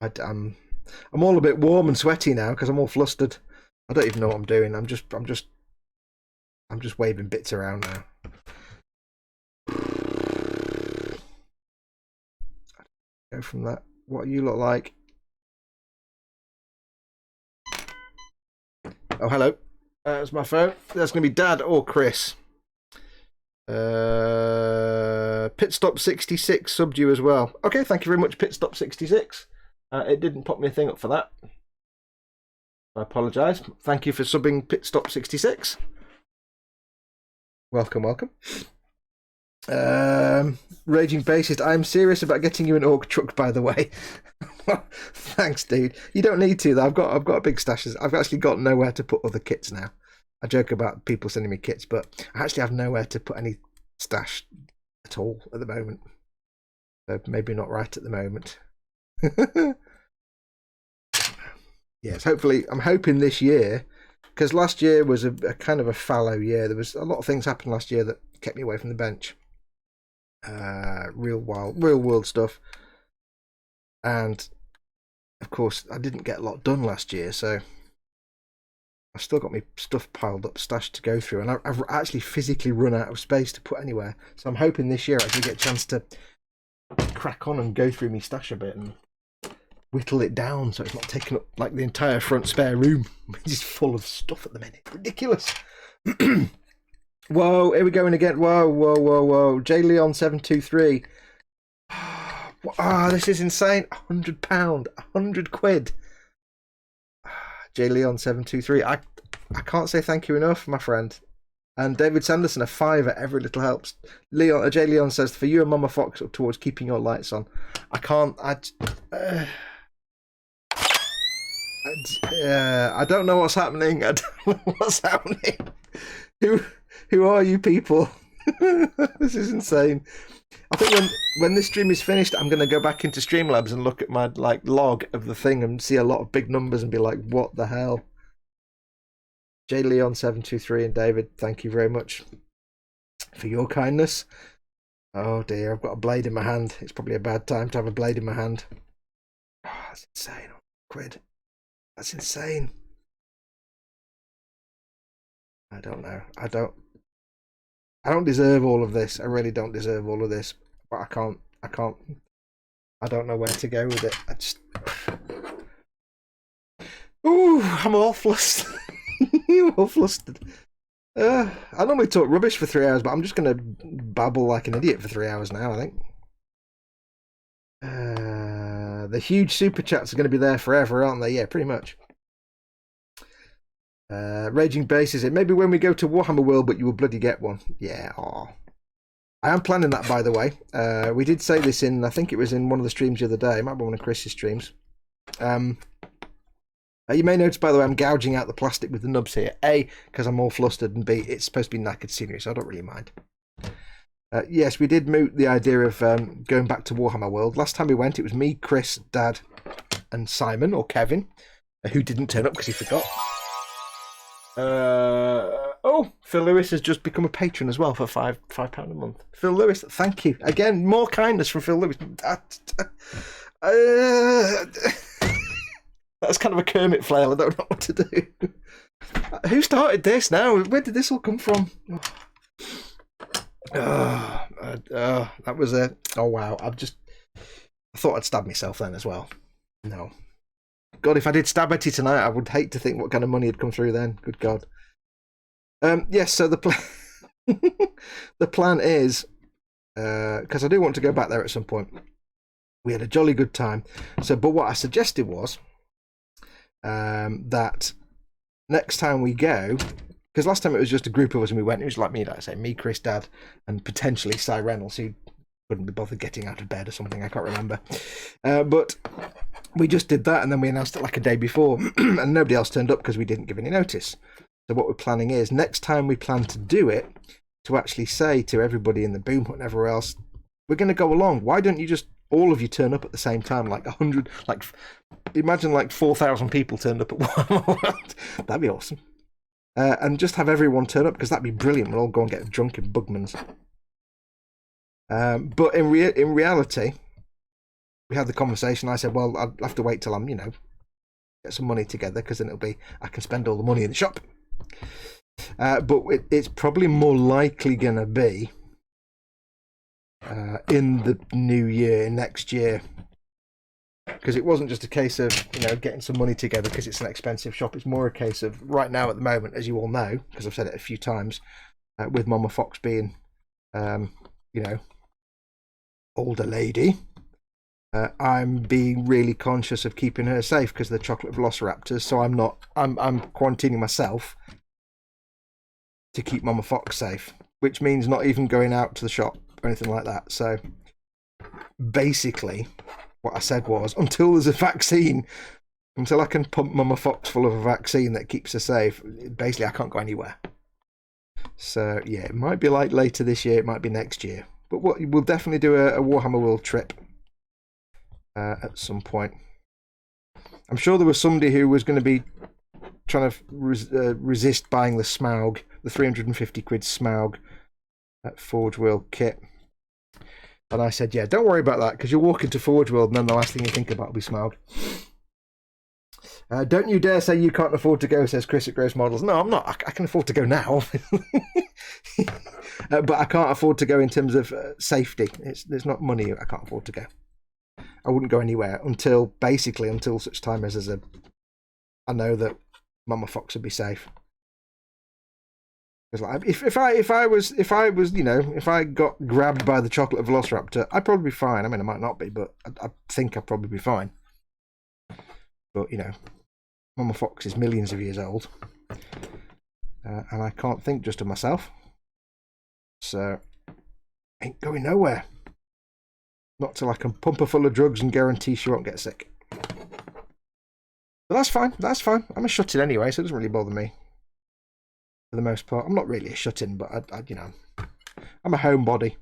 I'm all a bit warm and sweaty now because I'm all flustered. I don't even know what I'm doing. I'm just waving bits around now. Go from that. What you look like? Oh, hello. That's my phone. That's going to be Dad or Chris. Pitstop66 subbed you as well. Okay, thank you very much, Pitstop66. It didn't pop me a thing up for that. I apologise. Thank you for subbing Pitstop66. Welcome, welcome. Raging Bassist, I'm serious about getting you an orc truck, by the way. Thanks, dude. You don't need to, though. I've got a big stash. I've actually got nowhere to put other kits now. I joke about people sending me kits, but I actually have nowhere to put any stash at all at the moment. So maybe not right at the moment. Yes, hopefully, I'm hoping this year, because last year was a kind of a fallow year. There was a lot of things happened last year that kept me away from the bench. Real world stuff. And of course, I didn't get a lot done last year, so I've still got my stuff piled up, stashed to go through, and I've actually physically run out of space to put anywhere. So I'm hoping this year I actually get a chance to crack on and go through my stash a bit and whittle it down so it's not taking up like the entire front spare room. It's just full of stuff at the minute. Ridiculous. Whoa, here we going again. Whoa. J Leon 723. Ah, this is insane. £100, £100. J Leon 723. I can't say thank you enough, my friend. And David Sanderson, a £5. Every little helps. J Leon says, for you and Mama Fox up towards keeping your lights on. I can't. I don't know what's happening. I don't know what's happening. Who are you people? This is insane. I think when this stream is finished, I'm going to go back into Streamlabs and look at my log of the thing and see a lot of big numbers and be like, what the hell? J Leon 723 and David, thank you very much for your kindness. Oh dear, I've got a blade in my hand. It's probably a bad time to have a blade in my hand. Oh, that's insane. £100. That's insane. I don't know. I don't deserve all of this. I really don't deserve all of this. But I can't. I don't know where to go with it. I just. Ooh, I'm all flustered. I'm all flustered. I normally talk rubbish for 3 hours, but I'm just going to babble like an idiot for 3 hours now, I think. The huge super chats are going to be there forever, aren't they? Yeah, pretty much. Raging Base is it. Maybe when we go to Warhammer World, but you will bloody get one. Yeah, aw. I am planning that, by the way. We did say this in, I think it was in one of the streams the other day. It might be one of Chris's streams. You may notice, by the way, I'm gouging out the plastic with the nubs here. A, because I'm all flustered, and B, it's supposed to be knackered scenery, so I don't really mind. Yes, we did moot the idea of going back to Warhammer World. Last time we went, it was me, Chris, Dad, and Simon, or Kevin, who didn't turn up because he forgot. Oh, Phil Lewis has just become a patron as well for £5 a month. Phil Lewis, thank you. Again, more kindness from Phil Lewis. That's kind of a Kermit flail. I don't know what to do. Who started this now? Where did this all come from? That was a... Oh, wow. I thought I'd stab myself then as well. No. God, if I did stab Etty tonight, I would hate to think what kind of money had come through then. Good God. Yes, so the plan... the plan is... Because I do want to go back there at some point. We had a jolly good time. But what I suggested was that next time we go... Because last time it was just a group of us and we went. It was like me, like I say, me, Chris, Dad, and potentially Cy Reynolds, who couldn't be bothered getting out of bed or something. I can't remember. But we just did that, and then we announced it like a day before, and nobody else turned up because we didn't give any notice. So what we're planning is, next time we plan to do it, to actually say to everybody in the boom hut and everywhere else, we're going to go along. Why don't you just, all of you turn up at the same time, like 100, like, imagine like 4,000 people turned up at one. That'd be awesome. And just have everyone turn up, because that'd be brilliant. We'll all go and get drunk in Bugman's. But in reality, we had the conversation. I said, well, I'll have to wait till I'm, get some money together, because then I can spend all the money in the shop. But it's probably more likely going to be in the new year, next year. Because it wasn't just a case of, getting some money together because it's an expensive shop. It's more a case of, right now at the moment, as you all know, because I've said it a few times, with Mama Fox being, older lady, I'm being really conscious of keeping her safe because of the chocolate velociraptors. So I'm quarantining myself to keep Mama Fox safe, which means not even going out to the shop or anything like that. So basically, what I said was, until there's a vaccine, until I can pump Mama Fox full of a vaccine that keeps her safe, basically I can't go anywhere. So yeah, it might be like later this year, it might be next year. But we'll definitely do a Warhammer World trip at some point. I'm sure there was somebody who was going to be trying to resist buying the Smaug, the 350 quid Smaug at Forge World kit. And I said, yeah, don't worry about that, because you'll walk into Forge World and then the last thing you think about will be Smaug. Don't you dare say you can't afford to go, says Chris at Gross Models. No, I'm not. I can afford to go now. But I can't afford to go in terms of safety. There's not money. I can't afford to go. I wouldn't go anywhere until such time as I know that Mama Fox would be safe. Because like, if I got grabbed by the chocolate velociraptor, I'd probably be fine. I mean, I might not be, but I think I'd probably be fine. But Mama Fox is millions of years old, and I can't think just of myself. So, ain't going nowhere. Not till I can pump her full of drugs and guarantee she won't get sick. But that's fine. That's fine. I'm a shut-in anyway, so it doesn't really bother me. For the most part, I'm not really a shut-in, but I'm a homebody.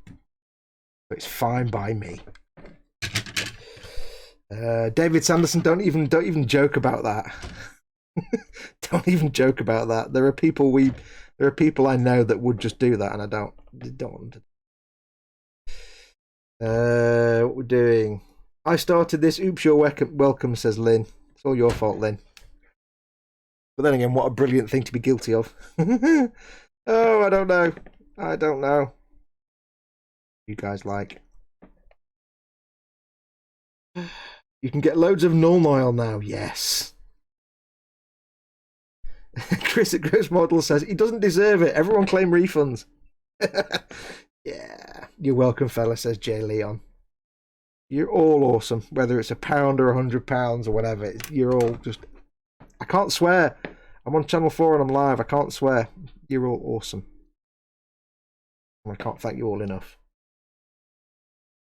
But it's fine by me. David Sanderson, don't even joke about that. Don't even joke about that. There are people I know that would just do that, and I don't want them to. What we're doing? I started this. Oops, you're welcome, says Lynn. It's all your fault, Lynn. But then again, what a brilliant thing to be guilty of. Oh, I don't know. You guys like. You can get loads of null oil now. Yes. Chris at Gross Model says he doesn't deserve it. Everyone claim refunds. Yeah. You're welcome, fella, says Jay Leon. You're all awesome. Whether it's £1 or £100 or whatever, you're all just... I can't swear. I'm on Channel 4 and I'm live. I can't swear. You're all awesome. And I can't thank you all enough.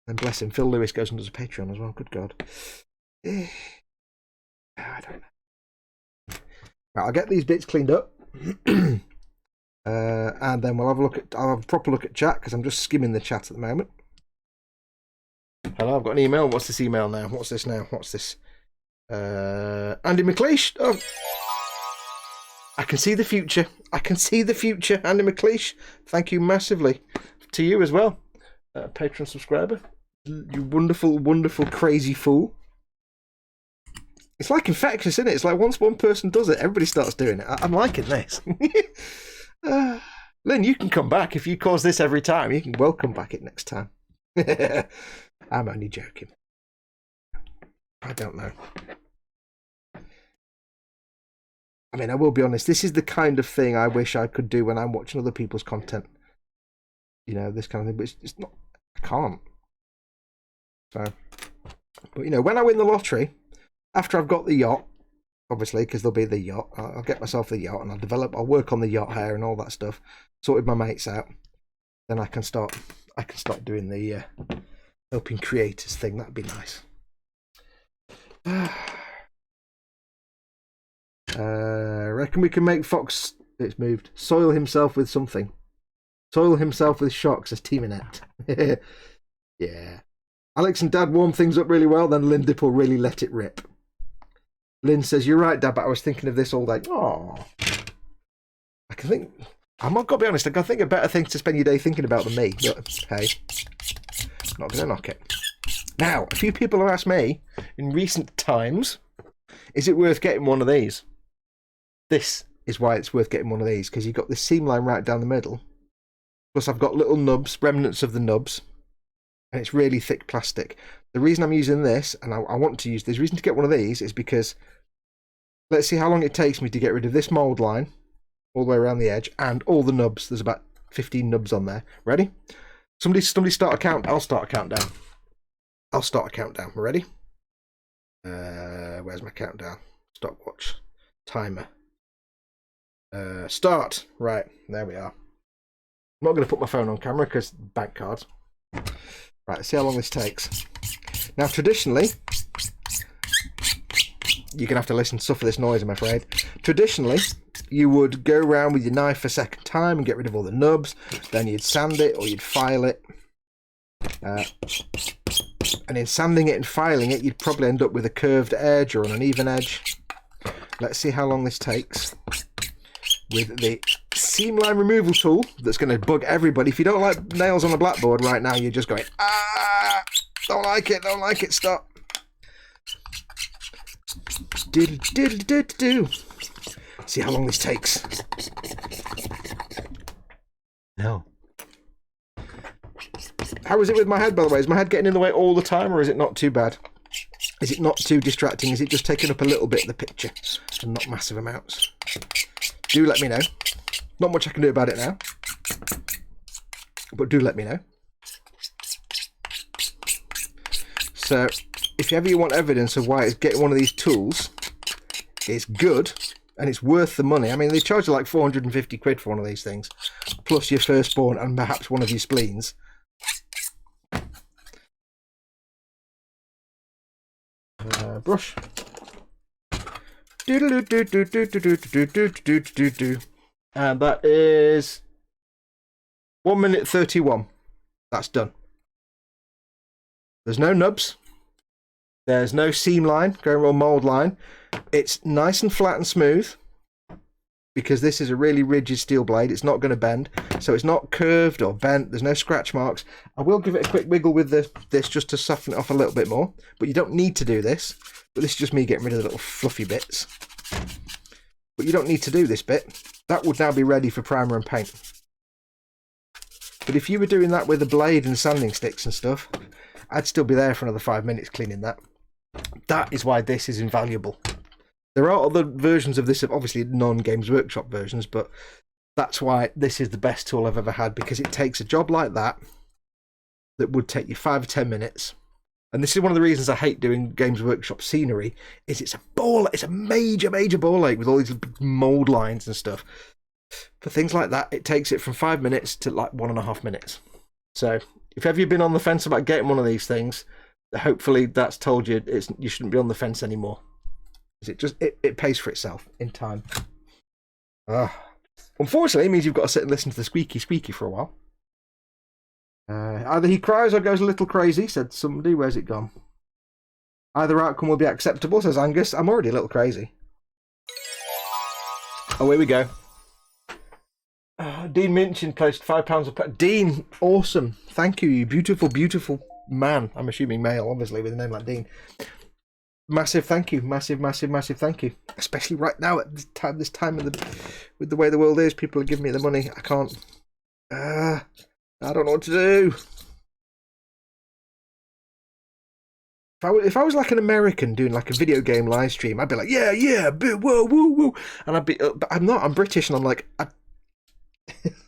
And bless him, Phil Lewis goes under a Patreon as well. Good God. I don't know. Right, I'll get these bits cleaned up. And then I'll have a proper look at chat, because I'm just skimming the chat at the moment. Hello, I've got an email. What's this email now? What's this now? What's this? Andy McLeish. Oh, I can see the future. I can see the future, Andy McLeish. Thank you massively. To you as well, Patreon subscriber. You wonderful, wonderful, crazy fool. It's like infectious, isn't it? It's like once one person does it, everybody starts doing it. I'm liking this. Lynn, you can come back if you cause this every time. You can welcome back it next time. I'm only joking. I don't know. I mean, I will be honest, this is the kind of thing I wish I could do when I'm watching other people's content. You know, this kind of thing, but it's not, I can't. So, but you know, when I win the lottery, after I've got the yacht, obviously, because there'll be the yacht, I'll get myself the yacht and I'll work on the yacht hair and all that stuff, sorted my mates out, then I can start doing the helping creators thing. That'd be nice. Reckon we can make Fox, it's moved, soil himself with something. Soil himself with shocks as Teaminette. Yeah. Alex and Dad warm things up really well, then Lynn Dip will really let it rip. Lynn says, you're right, Dad, but I was thinking of this all day. Oh, I can think, I'm not going to be honest, I can think of better things to spend your day thinking about than me. But hey, not going to knock it. Now, a few people have asked me in recent times, is it worth getting one of these? This is why it's worth getting one of these, because you've got this seam line right down the middle. Plus I've got little nubs, remnants of the nubs, and it's really thick plastic. The reason I'm using this, and I want to use this, reason to get one of these is because let's see how long it takes me to get rid of this mould line all the way around the edge and all the nubs. There's about 15 nubs on there. Ready? Somebody start a count. I'll start a countdown. I'll start a countdown. Ready? Where's my countdown? Stopwatch. Timer. Start. Right, there we are. I'm not going to put my phone on camera because bank cards. Right, let's see how long this takes. Now, traditionally, you're going to have to suffer this noise, I'm afraid. Traditionally, you would go around with your knife a second time and get rid of all the nubs. Then you'd sand it or you'd file it. And in sanding it and filing it, you'd probably end up with a curved edge or an uneven edge. Let's see how long this takes with the seam line removal tool that's going to bug everybody. If you don't like nails on a blackboard right now, you're just going, ah, don't like it, stop. See how long this takes. No. How is it with my head, by the way? Is my head getting in the way all the time, or is it not too bad? Is it not too distracting? Is it just taking up a little bit of the picture and not massive amounts? Do let me know. Not much I can do about it now, but do let me know. So, if ever you want evidence of why it's getting one of these tools, it's good and it's worth the money. I mean, they charge you like 450 quid for one of these things, plus your firstborn and perhaps one of your spleens. Brush. And that is 1 minute 31. That's done. There's no nubs. There's no seam line going on mould line. It's nice and flat and smooth because this is a really rigid steel blade. It's not going to bend, so it's not curved or bent. There's no scratch marks. I will give it a quick wiggle with this just to soften it off a little bit more, but you don't need to do this. But this is just me getting rid of the little fluffy bits. But you don't need to do this bit. That would now be ready for primer and paint. But if you were doing that with a blade and sanding sticks and stuff, I'd still be there for another 5 minutes cleaning that. That is why this is invaluable. There are other versions of this, obviously non-Games Workshop versions, but that's why this is the best tool I've ever had, because it takes a job like that would take you 5 or 10 minutes. And this is one of the reasons I hate doing Games Workshop scenery, is it's a major ball ache with all these big mould lines and stuff. For things like that, it takes it from 5 minutes to like 1.5 minutes. So if ever you've been on the fence about getting one of these things, hopefully that's told you you shouldn't be on the fence anymore. It pays for itself in time. Unfortunately, it means you've got to sit and listen to the squeaky for a while. Either he cries or goes a little crazy, said somebody. Where's it gone? Either outcome will be acceptable, says Angus. I'm already a little crazy. Oh, here we go. Dean Minchin posted £5 a pet. Dean, awesome. Thank you, you beautiful, beautiful man. I'm assuming male, obviously, with a name like Dean. Massive thank you. Massive thank you. Especially right now at this time with the way the world is, people are giving me the money. I can't I don't know what to do. If I was like an American doing like a video game live stream, I'd be like, yeah, whoa, woo, woo. And I'd be, but I'm not, I'm British, and I'm like,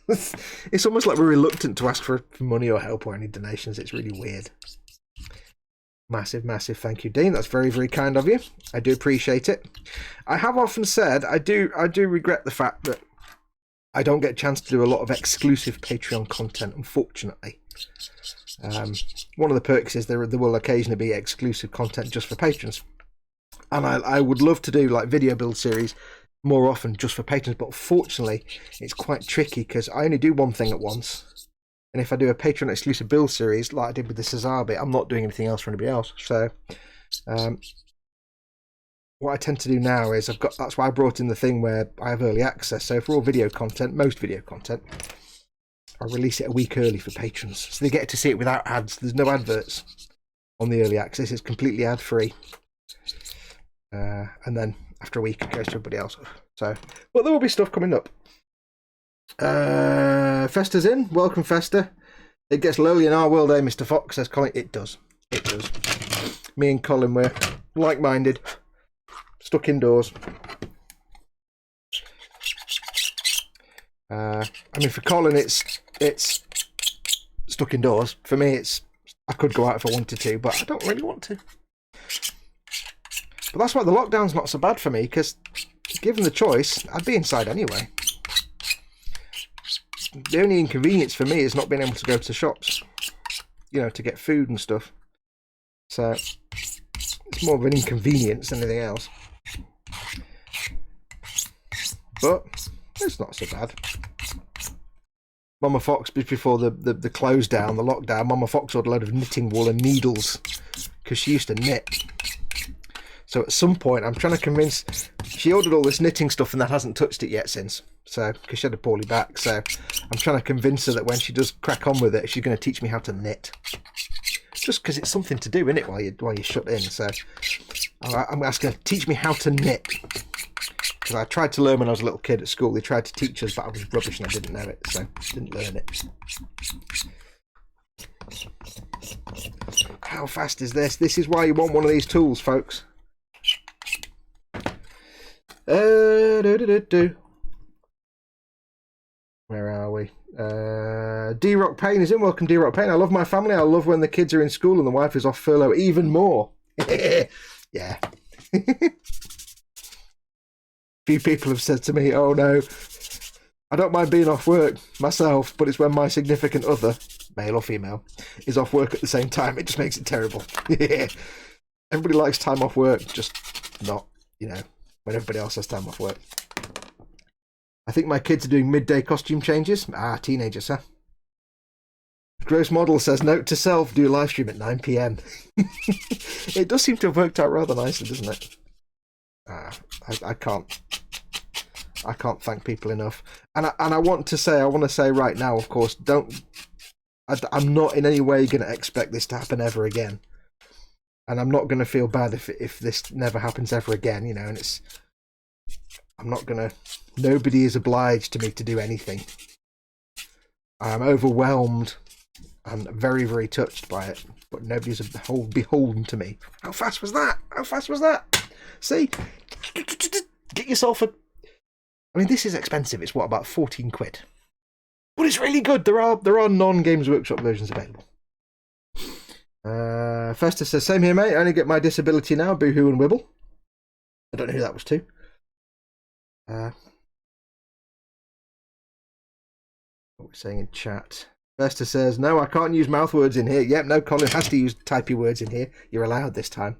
it's almost like we're reluctant to ask for money or help or any donations. It's really weird. Massive, massive thank you, Dean. That's very, very kind of you. I do appreciate it. I have often said, I do regret the fact that I don't get a chance to do a lot of exclusive Patreon content, unfortunately. One of the perks is there will occasionally be exclusive content just for patrons, and I would love to do like video build series more often just for patrons, but unfortunately it's quite tricky because I only do one thing at once, and if I do a Patreon exclusive build series like I did with the Cesar bit, I'm not doing anything else for anybody else. So what I tend to do now is that's why I brought in the thing where I have early access. So for all video content, most video content, I release it a week early for patrons, so they get to see it without ads. There's no adverts on the early access. It's completely ad free, and then after a week it goes to everybody else. So, but there will be stuff coming up. Festa's in. Welcome, Festa. It gets lonely in our world, eh, Mr. Fox? Says Colin. It does. It does. Me and Colin were like-minded, stuck indoors. I mean, for Colin, it's stuck indoors. For me, I could go out if I wanted to, but I don't really want to. But that's why the lockdown's not so bad for me, because given the choice, I'd be inside anyway. The only inconvenience for me is not being able to go to shops, you know, to get food and stuff. So it's more of an inconvenience than anything else. But it's not so bad. Mama Fox, before the close down, the lockdown, Mama Fox ordered a load of knitting wool and needles because she used to knit. So at some point, I'm trying to convince. She ordered all this knitting stuff and that hasn't touched it yet since. So because she had a poorly back, so I'm trying to convince her that when she does crack on with it, she's going to teach me how to knit. Just because it's something to do, isn't it, while you're shut in. So I'm asking her to teach me how to knit. Because I tried to learn when I was a little kid at school. They tried to teach us, but I was rubbish and I didn't know it, so didn't learn it. How fast is this? This is why you want one of these tools, folks. Where are we? D-Rock Payne is in. Welcome, D-Rock Payne. I love my family. I love when the kids are in school and the wife is off furlough even more. Yeah. Few people have said to me, oh no, I don't mind being off work myself, but it's when my significant other, male or female, is off work at the same time. It just makes it terrible. Everybody likes time off work, just not, you know, when everybody else has time off work. I think my kids are doing midday costume changes. Teenagers, huh? Gross Model says, note to self, do live stream at 9 PM. It does seem to have worked out rather nicely, doesn't it? I can't thank people enough. And I want to say right now, of course, I'm not in any way going to expect this to happen ever again. And I'm not going to feel bad if this never happens ever again, you know, and nobody is obliged to me to do anything. I'm overwhelmed and very, very touched by it, but nobody's beholden to me. How fast was that? How fast was that? See? Get yourself a... I mean, this is expensive. It's, about 14 quid? But it's really good. There are non-Games Workshop versions available. Festa says, same here, mate. I only get my disability now. Boohoo and Wibble. I don't know who that was to. What we're saying in chat. Festa says, no, I can't use mouth words in here. Yep, no, Colin has to use typey words in here. You're allowed this time.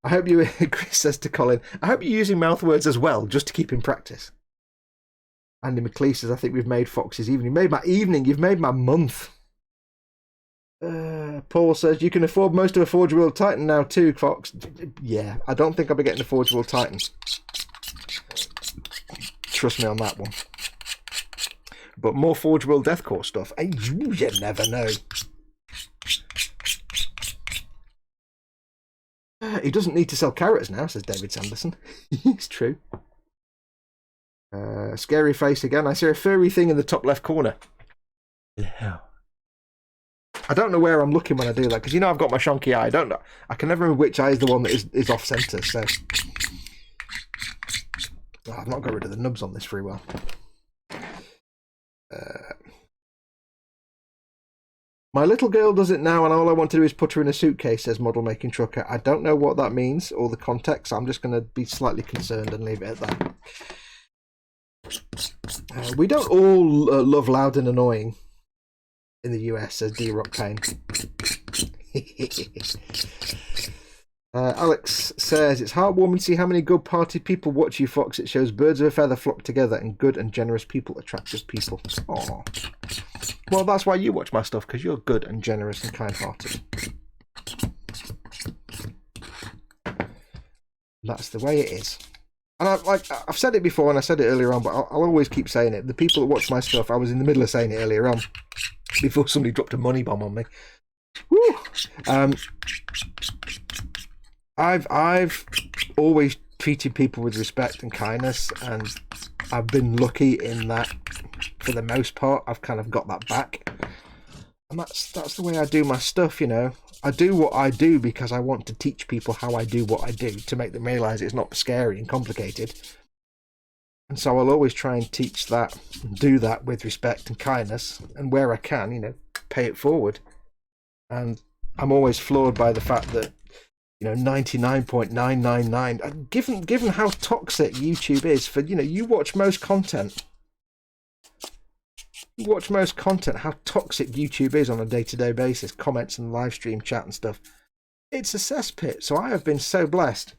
I hope you, Chris says to Colin, I hope you're using mouth words as well, just to keep in practice. Andy McLeish says, I think we've made Fox's evening. You've made my evening, you've made my month. Paul says, you can afford most of a Forge World Titan now too, Fox. Yeah, I don't think I'll be getting a Forge World Titan. Trust me on that one. But more Forge World Deathcore stuff. You never know. He doesn't need to sell carrots now, says David Sanderson. It's true. Scary face again. I see a furry thing in the top left corner. Yeah. I don't know where I'm looking when I do that, because you know I've got my shonky eye. I don't know. I can never remember which eye is the one that is off centre. So I've not got rid of the nubs on this very well. My little girl does it now, and all I want to do is put her in a suitcase, says Model Making Trucker. I don't know what that means or the context. I'm just going to be slightly concerned and leave it at that. We don't all love loud and annoying in the US, says D-Rock Kane. Alex says, it's heartwarming to see how many good-hearted people watch you, Fox. It shows birds of a feather flock together, and good and generous people attract good people. Aww. Well, that's why you watch my stuff, because you're good and generous and kind-hearted. That's the way it is. And I've said it before, and I said it earlier on, but I'll always keep saying it. The people that watch my stuff, I was in the middle of saying it earlier on, before somebody dropped a money bomb on me. Woo! I've always treated people with respect and kindness, and I've been lucky in that. For the most part, I've kind of got that back, and that's the way I do my stuff. You know, I do what I do because I want to teach people how I do what I do, to make them realise it's not scary and complicated. And so I'll always try and teach that and do that with respect and kindness, and where I can, you know, pay it forward. And I'm always floored by the fact that, you know, 99.999, given how toxic YouTube is for, you know, you watch most content. You watch most content, how toxic YouTube is on a day-to-day basis, comments and live stream chat and stuff. It's a cesspit. So I have been so blessed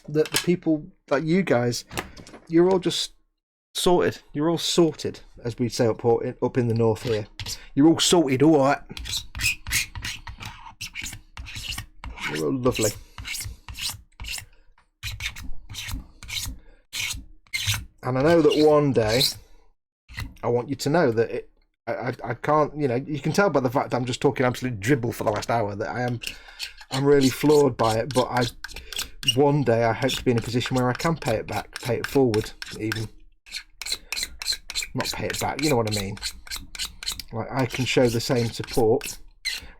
that the people like you guys, you're all just sorted. You're all sorted, as we say up in the north here. You're all sorted, all right. You're all lovely. And I know that one day, I want you to know that I can't, you know, you can tell by the fact I'm just talking absolute dribble for the last hour that I'm really floored by it, but one day I hope to be in a position where I can pay it back, pay it forward even. Not pay it back, you know what I mean. Like, I can show the same support.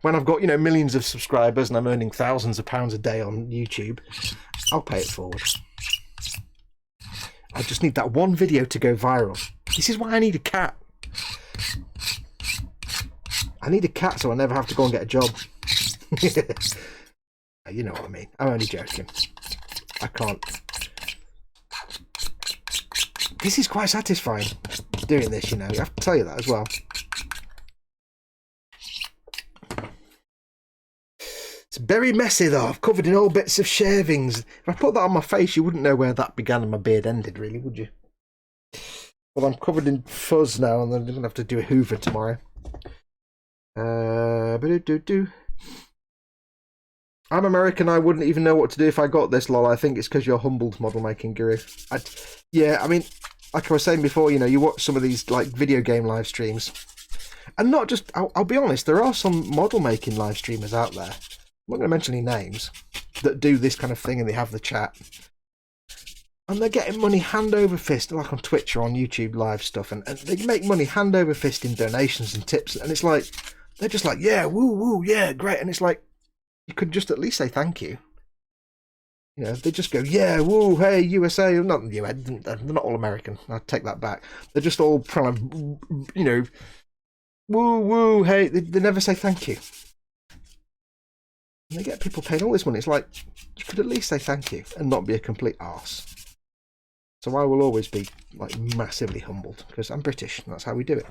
When I've got, you know, millions of subscribers and I'm earning thousands of pounds a day on YouTube, I'll pay it forward. I just need that one video to go viral. This is why I need a cat. I need a cat so I never have to go and get a job. You know what I mean. I'm only joking. I can't. This is quite satisfying, doing this, you know. I have to tell you that as well. It's very messy though. I've covered in all bits of shavings. If I put that on my face, you wouldn't know where that began and my beard ended, really, would you? Well, I'm covered in fuzz now, and then I'm going to have to do a hoover tomorrow. I'm American. I wouldn't even know what to do if I got this, lol. I think it's because you're humbled, model making guru. Yeah, I mean, like I was saying before, you know, you watch some of these like video game live streams, and not just. I'll be honest, there are some model making live streamers out there. I'm not going to mention any names that do this kind of thing, and they have the chat. And they're getting money hand over fist, like on Twitch or on YouTube live stuff, and they make money hand over fist in donations and tips, and it's like, they're just like, yeah, woo, woo, yeah, great, and it's like, you could just at least say thank you. You know, they just go, yeah, woo, hey, USA, not the US, they're not all American, I'll take that back. They're just all kind of, you know, woo, woo, hey, they never say thank you. And they get people paying all this money, it's like, you could at least say thank you and not be a complete arse. So I will always be like massively humbled because I'm British and that's how we do it.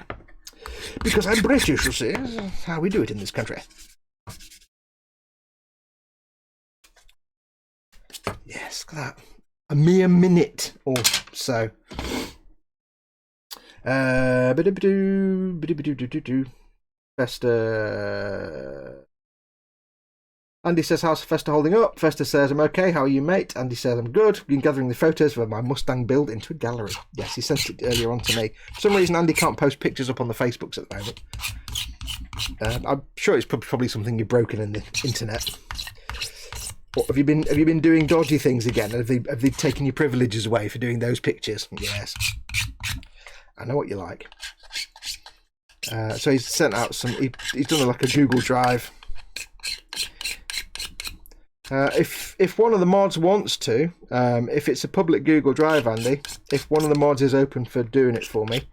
Because I'm British, you see, that's how we do it in this country. Yes, look at that. A mere minute or so. Festa. Andy says, how's Festa holding up? Festa says, I'm okay. How are you, mate? Andy says, I'm good. Been gathering the photos of my Mustang build into a gallery. Yes, he sent it earlier on to me. For some reason, Andy can't post pictures up on the Facebooks at the moment. I'm sure it's probably something you've broken in the internet. What, have you been doing dodgy things again? Have they taken your privileges away for doing those pictures? Yes. I know what you like. So he's sent out some. He's done like a Google Drive. If one of the mods wants to, if it's a public Google Drive, Andy, if one of the mods is open for doing it for me,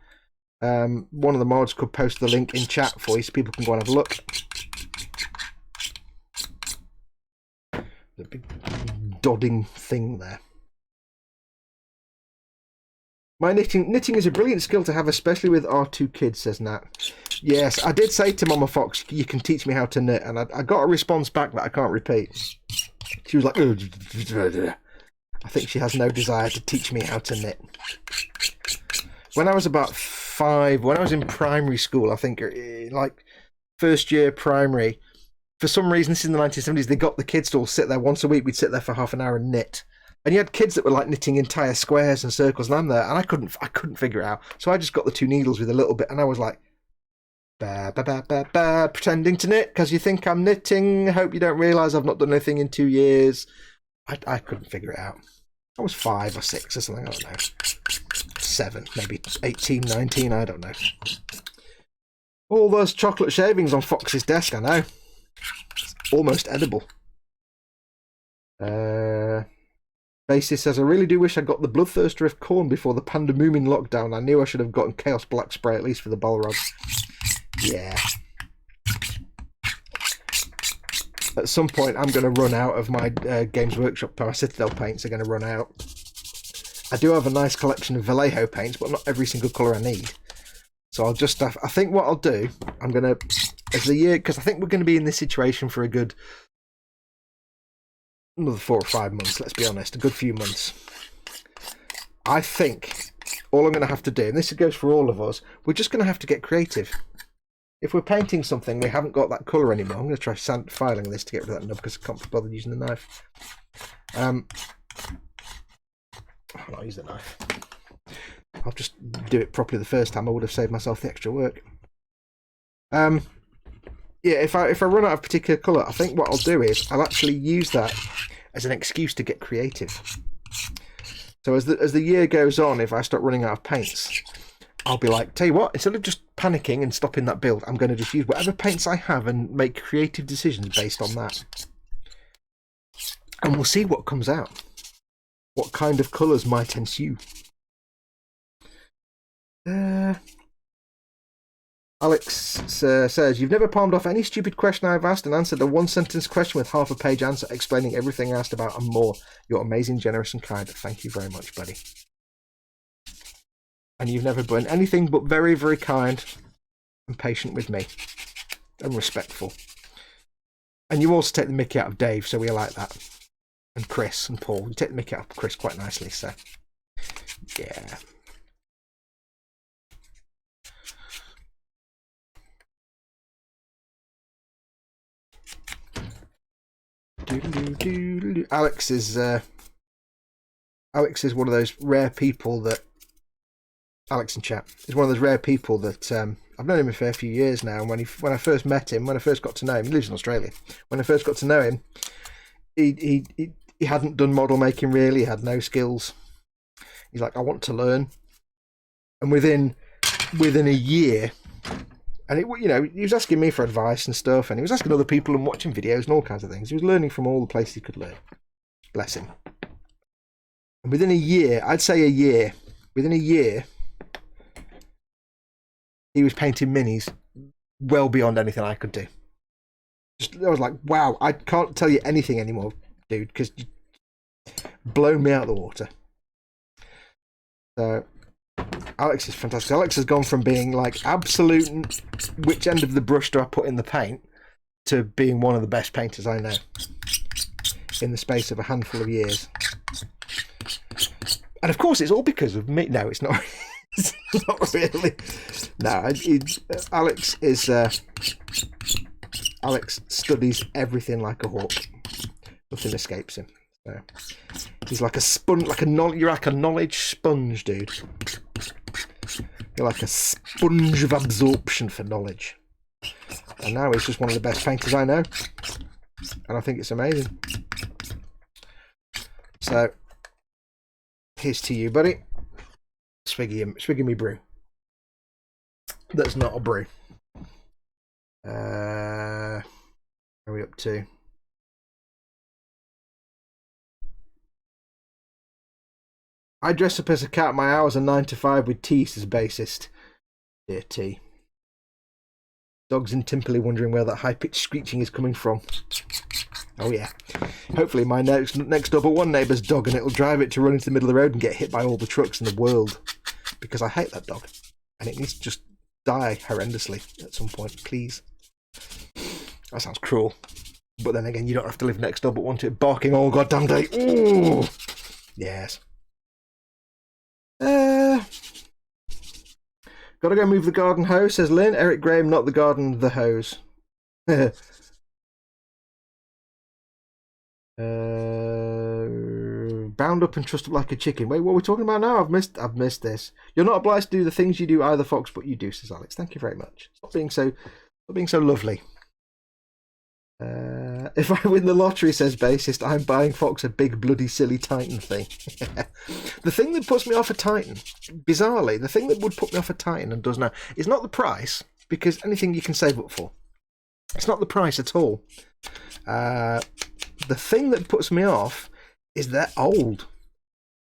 one of the mods could post the link in chat for you so people can go and have a look. The big dodding thing there. My knitting is a brilliant skill to have, especially with our two kids, says Nat. Yes, I did say to Mama Fox, you can teach me how to knit, and I got a response back that I can't repeat. She was like, I think she has no desire to teach me how to knit. When I was about 5, when I was in primary school, I think, like, first year primary, for some reason, this is in the 1970s, they got the kids to all sit there once a week. We'd sit there for half an hour and knit. And you had kids that were like knitting entire squares and circles, and I'm there, and I couldn't figure it out. So I just got the 2 needles with a little bit, and I was like, ba ba ba ba ba, pretending to knit because you think I'm knitting. Hope you don't realise I've not done anything in 2 years. I couldn't figure it out. I was 5 or 6 or something. I don't know. 7, maybe 18, 19. I don't know. All those chocolate shavings on Fox's desk. I know. It's almost edible. Basis says, I really do wish I got the Bloodthirster of Corn before the Pandamoomin lockdown. I knew I should have gotten Chaos Black Spray at least for the Balrog. Yeah. At some point, I'm going to run out of my Games Workshop. My Citadel paints are going to run out. I do have a nice collection of Vallejo paints, but not every single colour I need. So I'll just have... I think what I'll do, I'm going to... As the year... Because I think we're going to be in this situation for a good... Another 4 or 5 months, let's be honest. A good few months. I think all I'm going to have to do, and this goes for all of us, we're just going to have to get creative. If we're painting something, we haven't got that colour anymore. I'm going to try filing this to get rid of that nub because I can't be bothered using the knife. I'll not use the knife. I'll just do it properly the first time. I would have saved myself the extra work. Yeah, if I run out of a particular colour, I think what I'll do is I'll actually use that as an excuse to get creative. So as the year goes on, if I start running out of paints, I'll be like, tell you what, instead of just panicking and stopping that build, I'm going to just use whatever paints I have and make creative decisions based on that. And we'll see what comes out. What kind of colours might ensue. Alex says, you've never palmed off any stupid question I've asked and answered a 1-sentence question with half a page answer explaining everything asked about and more. You're amazing, generous and kind. Thank you very much, buddy. And you've never been anything but very, very kind and patient with me. And respectful. And you also take the mickey out of Dave, so we like that. And Chris and Paul. You take the mickey out of Chris quite nicely, so... Yeah. Alex is one of those rare people that Alex in chat is one of those rare people that I've known him for a fair few years now. And when I first met him, when I first got to know him, he lives in Australia. When I first got to know him, he hadn't done model making really. He had no skills. He's like, I want to learn. And within a year. And he was asking me for advice and stuff, and he was asking other people and watching videos and all kinds of things. He was learning from all the places he could learn. Bless him. And within a year, I'd say a year, within a year, he was painting minis well beyond anything I could do. I was like, wow, I can't tell you anything anymore, dude, because you blown me out of the water. So... Alex is fantastic. Alex has gone from being like absolute which end of the brush do I put in the paint to being one of the best painters I know in the space of a handful of years. And of course it's all because of me. No, it's not. It's not really. No, Alex is Alex studies everything like a hawk. Nothing escapes him. So he's like a sponge, you're like a knowledge sponge, dude. You're like a sponge of absorption for knowledge. And now he's just one of the best painters I know. And I think it's amazing. So, here's to you, buddy. Swigging me brew. that's not a brew. Where are we up to? I dress up as a cat. My hours are 9 to 5 with T as bassist. Dear T. Dogs in Timperley wondering where that high-pitched screeching is coming from. Oh yeah. Hopefully my next door but one neighbour's dog, and it'll drive it to run into the middle of the road and get hit by all the trucks in the world. Because I hate that dog. And it needs to just die horrendously at some point, please. That sounds cruel. But then again, you don't have to live next door but want it barking all goddamn day. Ooh. Yes. Gotta go move the garden hose, says Lynn. Eric Graham, not the garden, the hose. Bound up and trusted like a chicken. Wait, what are we talking about now? I've missed this. You're not obliged to do the things you do either, Fox, but you do, says Alex. Thank you very much. Stop being so lovely. If I win the lottery, says bassist, I'm buying Fox a big bloody silly Titan thing. The thing that puts me off a Titan, bizarrely, the thing that would put me off a Titan and does now, is not the price, because anything you can save up for. It's not the price at all. The thing that puts me off is they're old.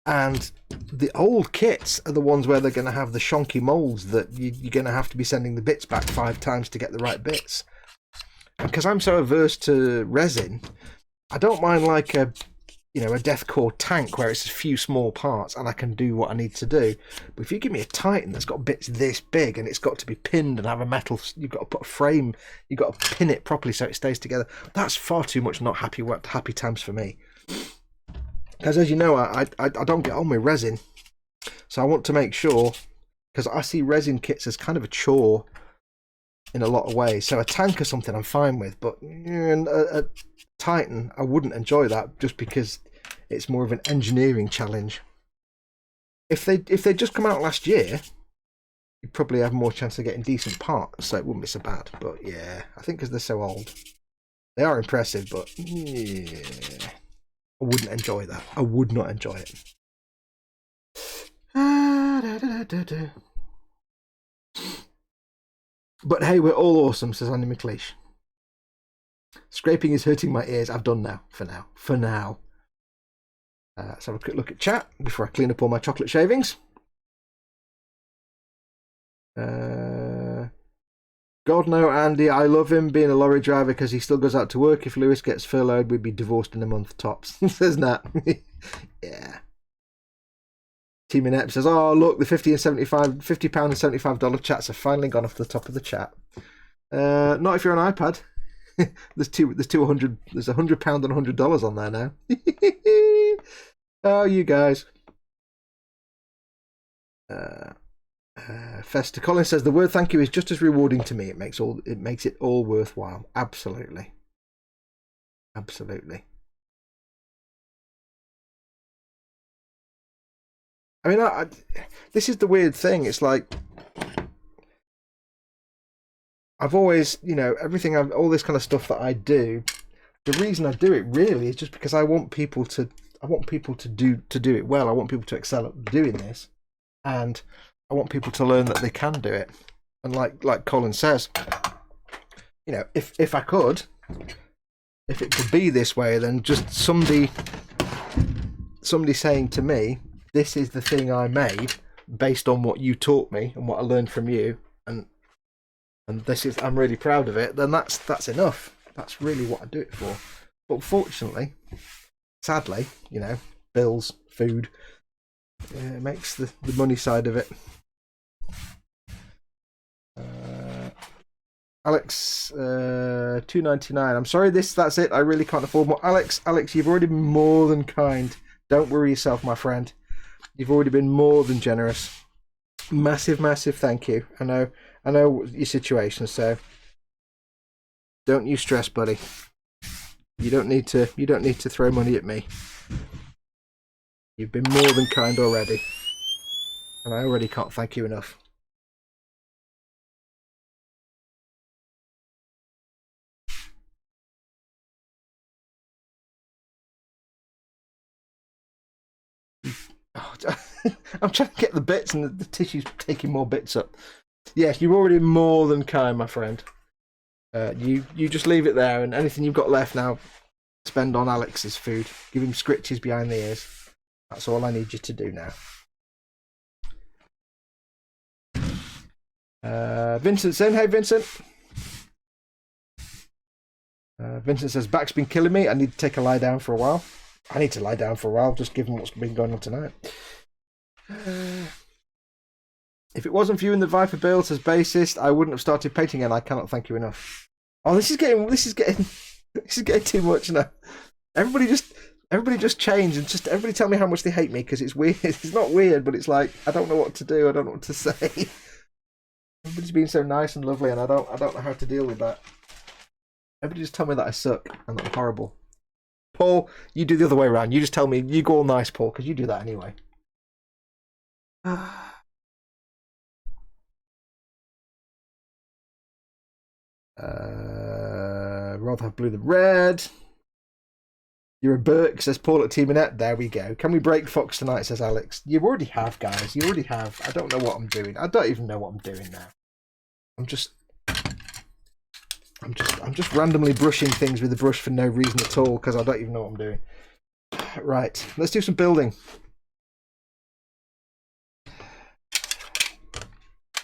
And the old kits are the ones where they're going to have the shonky molds that you're going to have to be sending the bits back 5 times to get the right bits. Because I'm so averse to resin, I don't mind like a deathcore tank where it's a few small parts and I can do what I need to do. But if you give me a Titan that's got bits this big and it's got to be pinned and have a metal, you've got to put a frame, you've got to pin it properly so it stays together. That's far too much not happy times for me. Because as you know, I don't get on with resin, so I want to make sure, because I see resin kits as kind of a chore in a lot of ways. So a tank or something I'm fine with, but a Titan I wouldn't enjoy that, just because it's more of an engineering challenge. If they just come out last year, you'd probably have more chance of getting decent parts, so it wouldn't be so bad. But yeah, I think because they're so old, they are impressive, but yeah, I wouldn't enjoy that. I would not enjoy it. But hey, we're all awesome, says Andy McLeish. Scraping is hurting my ears. I've done now, for now. Let's have a quick look at chat before I clean up all my chocolate shavings. God no, Andy, I love him being a lorry driver because he still goes out to work. If Lewis gets furloughed, we'd be divorced in a month tops, says Nat. Yeah. Team Inept says, oh look, the £50 and $75 chats have finally gone off the top of the chat. Not if you're on iPad. There's £100 and $100 on there now. Oh, you guys. Fester Colin says the word thank you is just as rewarding to me. It makes it all worthwhile. Absolutely. I mean, this is the weird thing. It's like I've always, everything, all this kind of stuff that I do. The reason I do it really is just because I want people to do it well. I want people to excel at doing this, and I want people to learn that they can do it. And like Colin says, if I could, if it could be this way, then just somebody saying to me, this is the thing I made based on what you taught me and what I learned from you, and this is, I'm really proud of it, then that's enough. That's really what I do it for. But fortunately, sadly, bills, food, it makes the money side of it. Alex, $2.99. I'm sorry, that's it. I really can't afford more. Alex, you've already been more than kind. Don't worry yourself, my friend. You've already been more than generous. Massive thank you. I know your situation, so don't you stress, buddy. You don't need to throw money at me. You've been more than kind already, and I already can't thank you enough. Oh, I'm trying to get the bits, and the tissue's taking more bits up. Yes, you're already more than kind, my friend. You just leave it there, and anything you've got left now, spend on Alex's food. Give him scritches behind the ears. That's all I need you to do now. Vincent's in. Hey, Vincent. Vincent says, back's been killing me. I need to take a lie down for a while. I need to lie down for a while, just given what's been going on tonight. If it wasn't for you and the Viper builds as bassist, I wouldn't have started painting, and I cannot thank you enough. Oh, this is getting too much now. Everybody just change and just everybody tell me how much they hate me, because it's weird. It's not weird, but it's like I don't know what to do. I don't know what to say. Everybody's been so nice and lovely, and I don't know how to deal with that. Everybody just tell me that I suck and that I'm horrible. Paul, you do the other way around. You just tell me, you go all nice, Paul, because you do that anyway. Rather have blue than red. You're a Burke, says Paul at Team Annette. There we go. Can we break Fox tonight, says Alex. You already have, guys. You already have. I don't know what I'm doing. I don't even know what I'm doing now. I'm just randomly brushing things with the brush for no reason at all, because I don't even know what I'm doing. Right, let's do some building.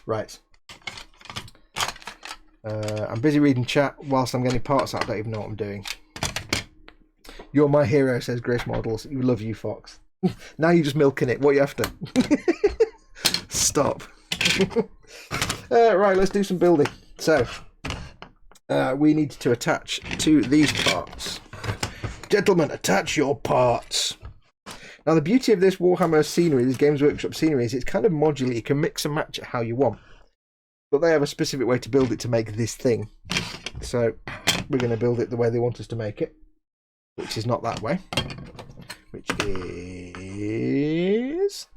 Right. I'm busy reading chat whilst I'm getting parts out. I don't even know what I'm doing. You're my hero, says Grace Models. We love you, Fox. Now you're just milking it. What are you after? Stop. Right, let's do some building. So, we need to attach to these parts. Gentlemen, attach your parts. Now, the beauty of this Warhammer scenery, this Games Workshop scenery, is it's kind of modular. You can mix and match it how you want. But they have a specific way to build it to make this thing. So, we're going to build it the way they want us to make it. Which is not that way. Which is...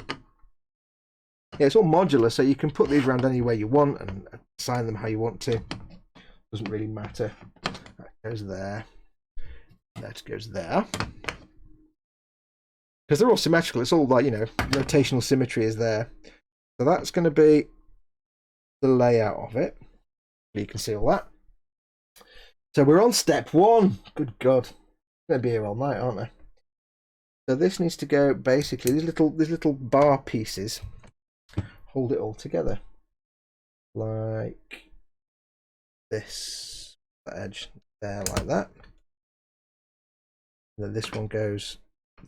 Yeah, it's all modular, so you can put these around any way you want and assign them how you want to. Doesn't really matter. That goes there. That goes there. Because they're all symmetrical. It's all like, you know, rotational symmetry is there. So that's going to be the layout of it. You can see all that. So we're on step 1. Good God. Going to be here all night, aren't they? So this needs to go basically, these little bar pieces hold it all together. Like this. The edge there like that. And then this one goes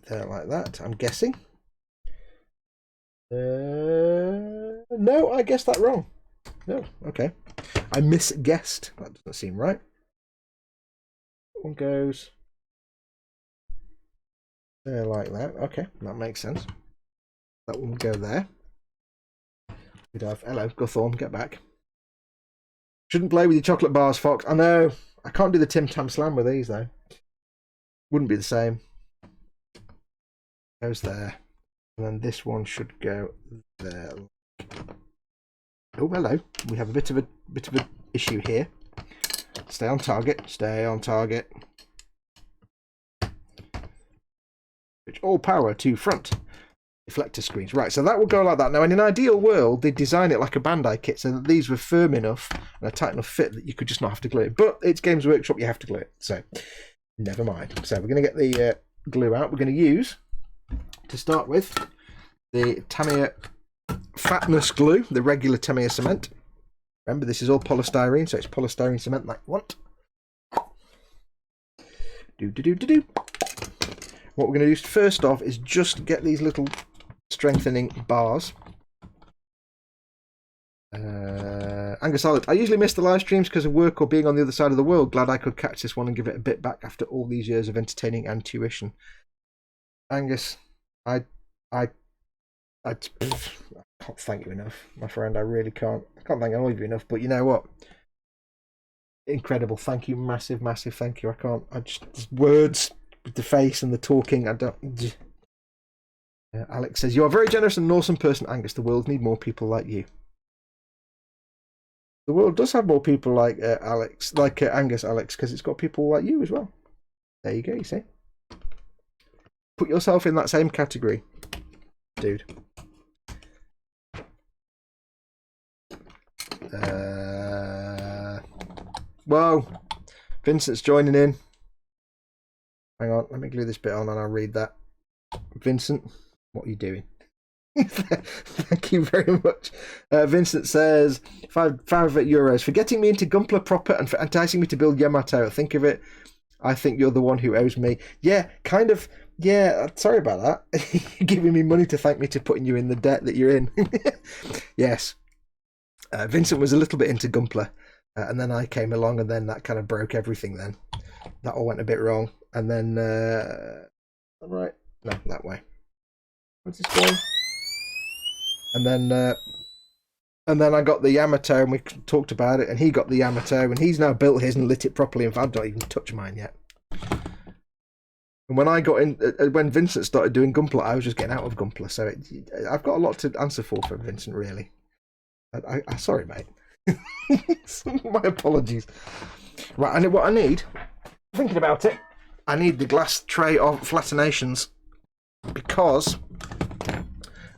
there like that, I'm guessing. No, I guessed that wrong. No, okay. I misguessed. That doesn't seem right. One goes there like that. Okay, that makes sense. That one will go there. We'd have, hello, Guthorn, get back. Shouldn't play with your chocolate bars, Fox. I know. I can't do the Tim Tam Slam with these, though. Wouldn't be the same. Goes there. And then this one should go there. Oh, hello. We have a bit of an issue here. Stay on target. Stay on target. Switch all power to front. Reflector screens. Right, so that will go like that. Now, in an ideal world, they'd design it like a Bandai kit so that these were firm enough and a tight enough fit that you could just not have to glue it. But it's Games Workshop, you have to glue it. So, never mind. So, we're going to get the glue out. We're going to use, to start with, the Tamiya Fatness glue, the regular Tamiya cement. Remember, this is all polystyrene, so it's polystyrene cement like you want. What we're going to do first off is just get these little strengthening bars. Angus Allet, I usually miss the live streams because of work or being on the other side of the world. Glad I could catch this one and give it a bit back after all these years of entertaining and tuition. Angus, I can't thank you enough, my friend. I really can't. I can't thank all of you enough. But you know what? Incredible. Thank you. Massive, massive thank you. I just words with the face and the talking. I don't. Alex says, you are a very generous and awesome person, Angus. The world need more people like you. The world does have more people like Alex, like Angus, Alex, because it's got people like you as well. There you go, you see. Put yourself in that same category, dude. Whoa, Vincent's joining in. Hang on, let me glue this bit on and I'll read that. Vincent, what are you doing? Thank you very much. Vincent says, €5 for getting me into Gunpla proper and for enticing me to build Yamato. Think of it. I think you're the one who owes me. Yeah, kind of. Yeah, sorry about that. You're giving me money to thank me to putting you in the debt that you're in. Yes. Vincent was a little bit into Gunpla, and then I came along, and then that kind of broke everything then. That all went a bit wrong. And then, right, no, that way. What's this going? And then I got the Yamato, and we talked about it, and he got the Yamato, and he's now built his and lit it properly. In fact, I've not even touched mine yet. And when I got in, when Vincent started doing Gunpla, I was just getting out of Gunpla, so I've got a lot to answer for Vincent, really. I sorry, mate. My apologies. Right, and what I need, thinking about it, I need the glass tray of flattinations because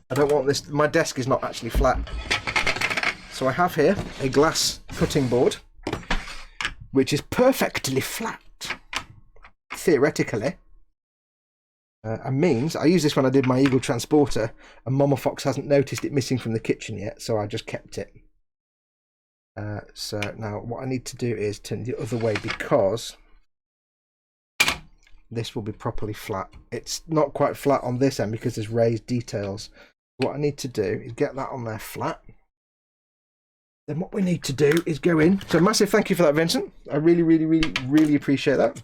I don't want this. My desk is not actually flat, so I have here a glass cutting board, which is perfectly flat, theoretically. And means I used this when I did my Eagle Transporter, and Mama Fox hasn't noticed it missing from the kitchen yet, so I just kept it. So now what I need to do is turn the other way because this will be properly flat. It's not quite flat on this end because there's raised details. What I need to do is get that on there flat. Then what we need to do is go in. So massive thank you for that, Vincent. I really appreciate that.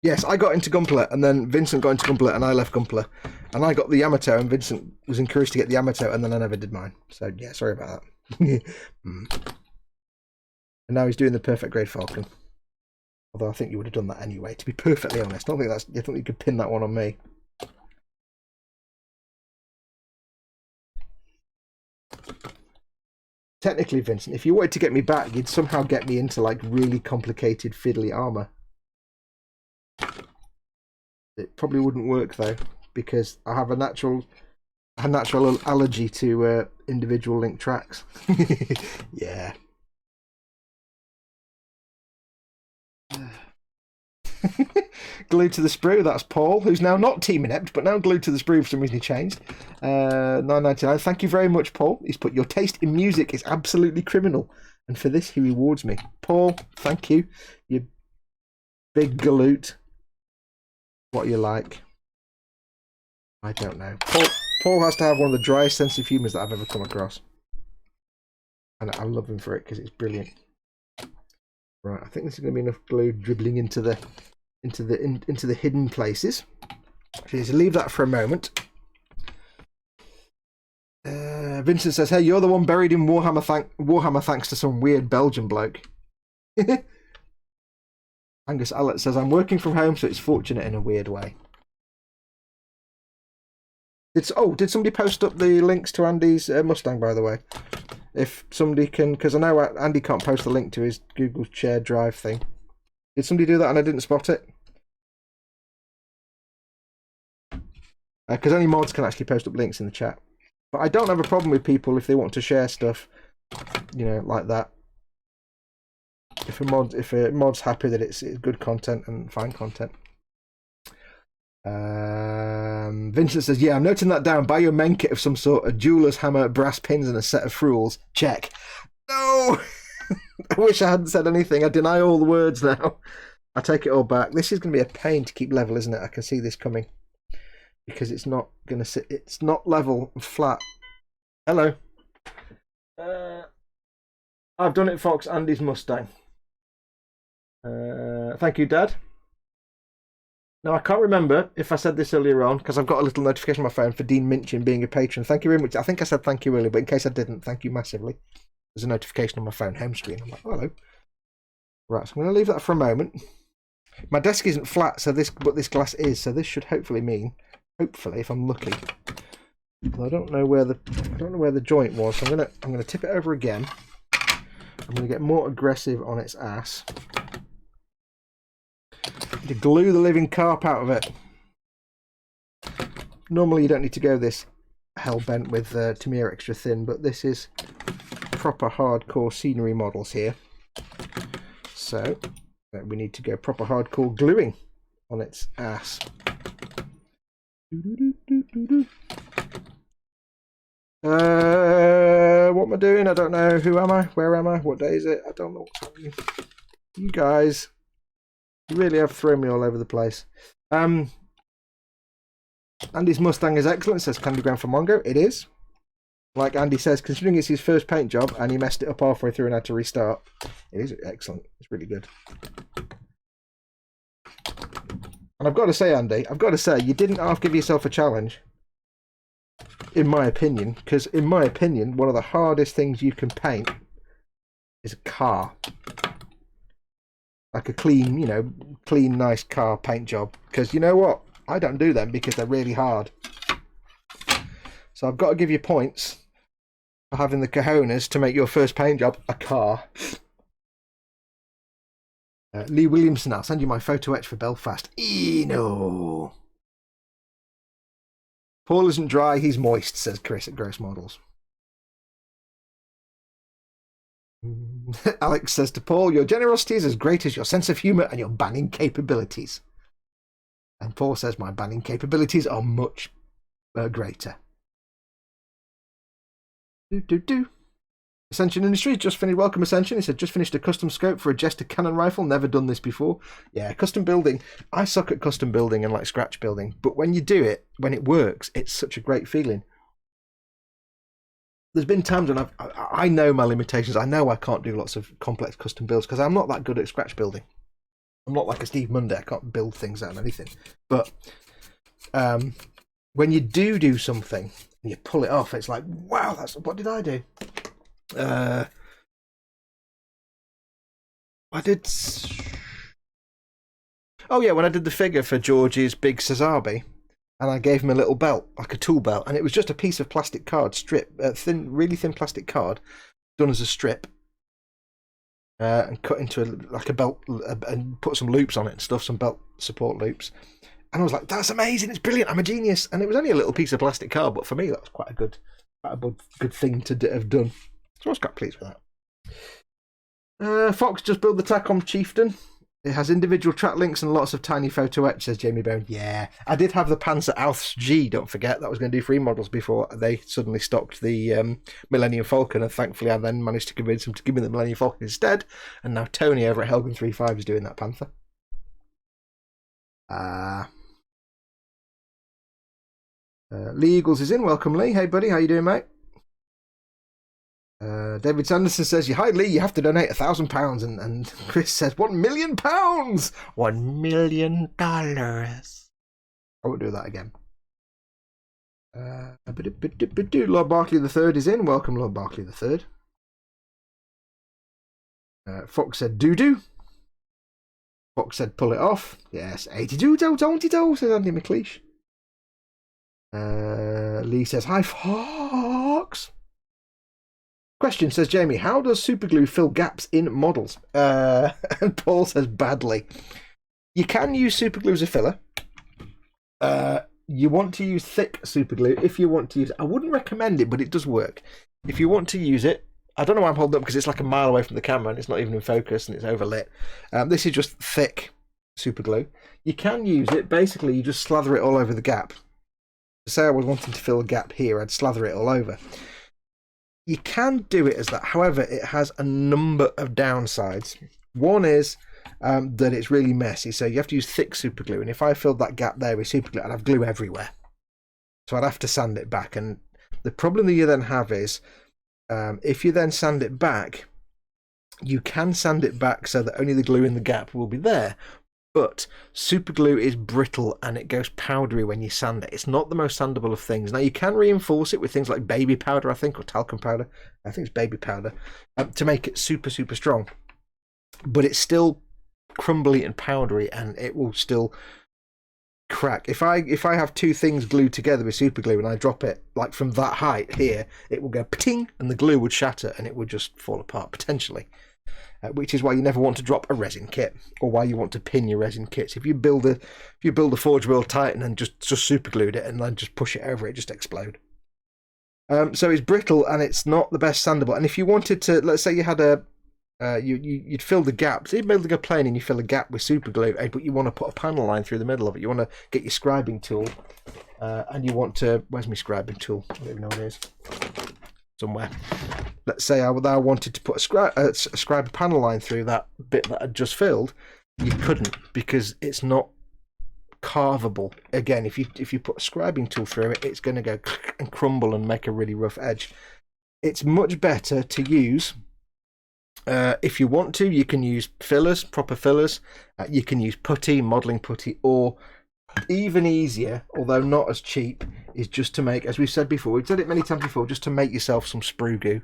Yes, I got into Gunpla, and then Vincent got into Gunpla, and I left Gunpla. And I got the Yamato, and Vincent was encouraged to get the Yamato, and then I never did mine. So, yeah, sorry about that. And now he's doing the perfect grade Falcon. Although I think you would have done that anyway, to be perfectly honest. I don't think you could pin that one on me. Technically, Vincent, if you wanted to get me back, you'd somehow get me into, like, really complicated fiddly armour. It probably wouldn't work though, because I have a natural allergy to individual link tracks. Yeah. Glued to the sprue, that's Paul, who's now not Team Inept, but now glued to the sprue for some reason he changed. $9.99. Thank you very much, Paul. He's put, your taste in music is absolutely criminal, and for this he rewards me. Paul, thank you. You big galoot. What you like? I don't know. Paul has to have one of the driest sense of humours that I've ever come across, and I love him for it because it's brilliant. Right, I think this is going to be enough glue dribbling into the hidden places. So just leave that for a moment. Vincent says, "Hey, you're the one buried in Warhammer thanks to some weird Belgian bloke." Angus Allett says, "I'm working from home, so it's fortunate in a weird way." Did somebody post up the links to Andy's Mustang, by the way? If somebody can, because I know Andy can't post the link to his Google Shared Drive thing. Did somebody do that and I didn't spot it? Because only mods can actually post up links in the chat. But I don't have a problem with people if they want to share stuff, you know, like that. If a mod's happy that it's good content and fine content. Vincent says, "Yeah, I'm noting that down. Buy your main kit of some sort, a jeweler's hammer, brass pins, and a set of frules. Check." No, I wish I hadn't said anything. I deny all the words now. I take it all back. This is going to be a pain to keep level, isn't it? I can see this coming because it's not going to sit. It's not level and flat. Hello. I've done it, Fox. Andy's Mustang. Thank you, Dad. Now, I can't remember if I said this earlier on because I've got a little notification on my phone for Dean Minchin being a patron. Thank you very much. I think I said thank you earlier, but in case I didn't, thank you massively. There's a notification on my phone home screen. I'm like, oh, hello. Right, so I'm going to leave that for a moment. My desk isn't flat, but this glass is, so this should hopefully mean, if I'm lucky. I don't know where the joint was, so I'm gonna tip it over again. I'm gonna get more aggressive on its ass. To glue the living carp out of it. Normally you don't need to go this hell bent with Tamiya extra thin, but this is proper hardcore scenery models here. So we need to go proper hardcore gluing on its ass. What am I doing? I don't know. Who am I? Where am I? What day is it? I don't know what's happening. You guys, you really have thrown me all over the place. Andy's Mustang is excellent, says Candygram for Mongo. It is. Like Andy says, considering it's his first paint job and he messed it up halfway through and had to restart, it is excellent. It's really good. And I've got to say, Andy, you didn't half give yourself a challenge, in my opinion, because in my opinion, one of the hardest things you can paint is a car. Like a clean, nice car paint job. Because you know what? I don't do them because they're really hard. So I've got to give you points for having the cojones to make your first paint job a car. Lee Williamson, I'll send you my photo etch for Belfast. No. Paul isn't dry, he's moist, says Chris at Gross Models. Alex says to Paul, your generosity is as great as your sense of humour and your banning capabilities. And Paul says, my banning capabilities are much greater. Ascension Industries just finished. Welcome, Ascension. He said, just finished a custom scope for a Jester cannon rifle. Never done this before. Yeah, custom building. I suck at custom building and like scratch building. But when you do it, when it works, it's such a great feeling. There's been times when I know my limitations. I know I can't do lots of complex custom builds because I'm not that good at scratch building. I'm not like a Steve Monday. I can't build things out of anything. But when you do something and you pull it off, it's like, wow, what did I do? I did. Oh yeah, when I did the figure for George's big Cesabe, and I gave him a little belt, like a tool belt, and it was just a piece of plastic card strip, really thin plastic card, done as a strip. And cut into like a belt and put some loops on it and stuff, some belt support loops. And I was like, that's amazing, it's brilliant, I'm a genius. And it was only a little piece of plastic card, but for me that was quite a good thing to have done. So I was quite pleased with that. Fox just built the Tacom Chieftain. It has individual track links and lots of tiny photo etch, says Jamie Bone. Yeah, I did have the Panzer Aus G, don't forget. That was going to do 3 models before they suddenly stocked the Millennium Falcon, and thankfully I then managed to convince them to give me the Millennium Falcon instead, and now Tony over at Helgen 35 is doing that Panther. Lee Eagles is in. Welcome, Lee. Hey, buddy. How you doing, mate? David Sanderson says, hi Lee, you have to donate £1,000, and Chris says £1 million. $1 million. I won't do that again. Lord Barkley III is in. Welcome, Lord Barkley III. Fox said doo-doo. Fox said pull it off. Yes, 82 don't says Andy McLeish. Lee says hi Fox. Question, says Jamie, how does superglue fill gaps in models? And Paul says badly. You can use superglue as a filler. You want to use thick superglue if you want to use it. I wouldn't recommend it, but it does work. If you want to use it, I don't know why I'm holding up because it's like a mile away from the camera and it's not even in focus and it's overlit. This is just thick superglue. You can use it, basically you just slather it all over the gap. Say I was wanting to fill a gap here, I'd slather it all over. You can do it as that, however, it has a number of downsides. One is that it's really messy, so you have to use thick superglue, and if I filled that gap there with superglue, I'd have glue everywhere. So I'd have to sand it back, and the problem that you then have is, if you then sand it back, you can sand it back so that only the glue in the gap will be there, but superglue is brittle and it goes powdery when you sand it. It's not the most sandable of things. Now, you can reinforce it with things like baby powder, I think, or talcum powder. I think it's baby powder, to make it super, super strong. But it's still crumbly and powdery and it will still crack. If I have two things glued together with superglue and I drop it like from that height here, it will go pting and the glue would shatter and it would just fall apart potentially. Which is why you never want to drop a resin kit, or why you want to pin your resin kits. If you build a Forge World Titan and just superglued it and then just push it over, it just explode. So it's brittle and it's not the best sandable. And if you wanted to, let's say you had you'd fill the gap. So you're building a plane and you fill a gap with super glue, but you want to put a panel line through the middle of it. You want to get your scribing tool, and you want to. Where's my scribing tool? I don't even know where it is. Somewhere. Let's say I wanted to put a scribe panel line through that bit that I'd just filled. You couldn't, because it's not carvable. Again, if you put a scribing tool through it, it's going to go and crumble and make a really rough edge. It's much better to use. If you want to, you can use fillers, proper fillers. You can use putty, modelling putty, or even easier, although not as cheap, is just to make, as we've said before, we've said it many times before, just to make yourself some sprue goo.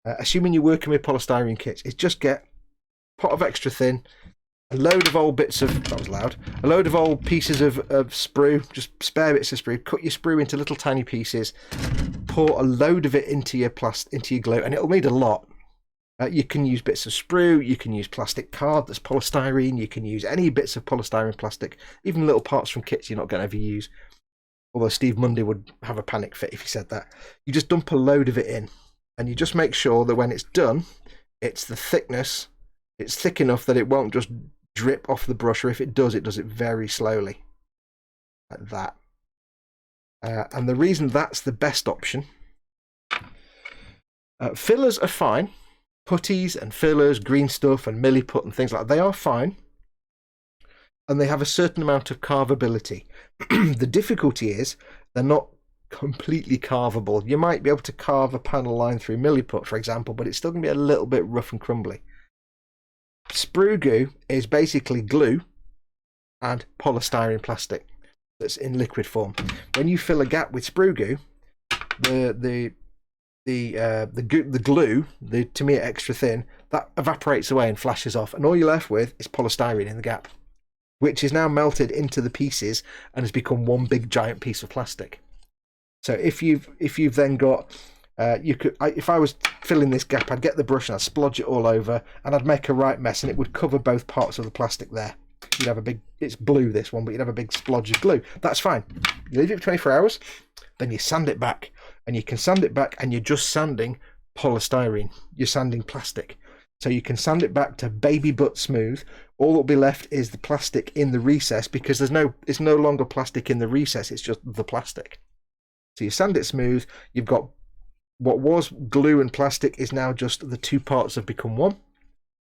Assuming you're working with polystyrene kits, is just get a pot of extra thin, a load of old bits of, that was loud, a load of old pieces of sprue, just spare bits of sprue, cut your sprue into little tiny pieces, pour a load of it into your glue, and it'll need a lot. You can use bits of sprue, you can use plastic card that's polystyrene, you can use any bits of polystyrene plastic, even little parts from kits you're not going to ever use. Although Steve Mundy would have a panic fit if he said that. You just dump a load of it in, and you just make sure that when it's done, it's the thickness, it's thick enough that it won't just drip off the brush, or if it does it very slowly. Like that. And the reason that's the best option, fillers are fine. Putties and fillers, green stuff and milliput and things like that, they are fine. And they have a certain amount of carvability. The difficulty is they're not completely carvable. You might be able to carve a panel line through milliput, for example, but it's still going to be a little bit rough and crumbly. Sprue goo is basically glue and polystyrene plastic that's in liquid form. When you fill a gap with sprue goo, the glue, the to me extra thin, that evaporates away and flashes off, and all you're left with is polystyrene in the gap, which is now melted into the pieces and has become one big giant piece of plastic. So if you've then got if I was filling this gap, I'd get the brush and I'd splodge it all over, and I'd make a right mess, and it would cover both parts of the plastic there. You'd have a big, it's blue this one, but you'd have a big splodge of glue. That's fine. You leave it for 24 hours, then you sand it back, and you can sand it back, and you're just sanding polystyrene. You're sanding plastic. So you can sand it back to baby butt smooth. All that'll be left is the plastic in the recess, because it's no longer plastic in the recess, it's just the plastic. So you sand it smooth, you've got what was glue and plastic is now just the two parts have become one.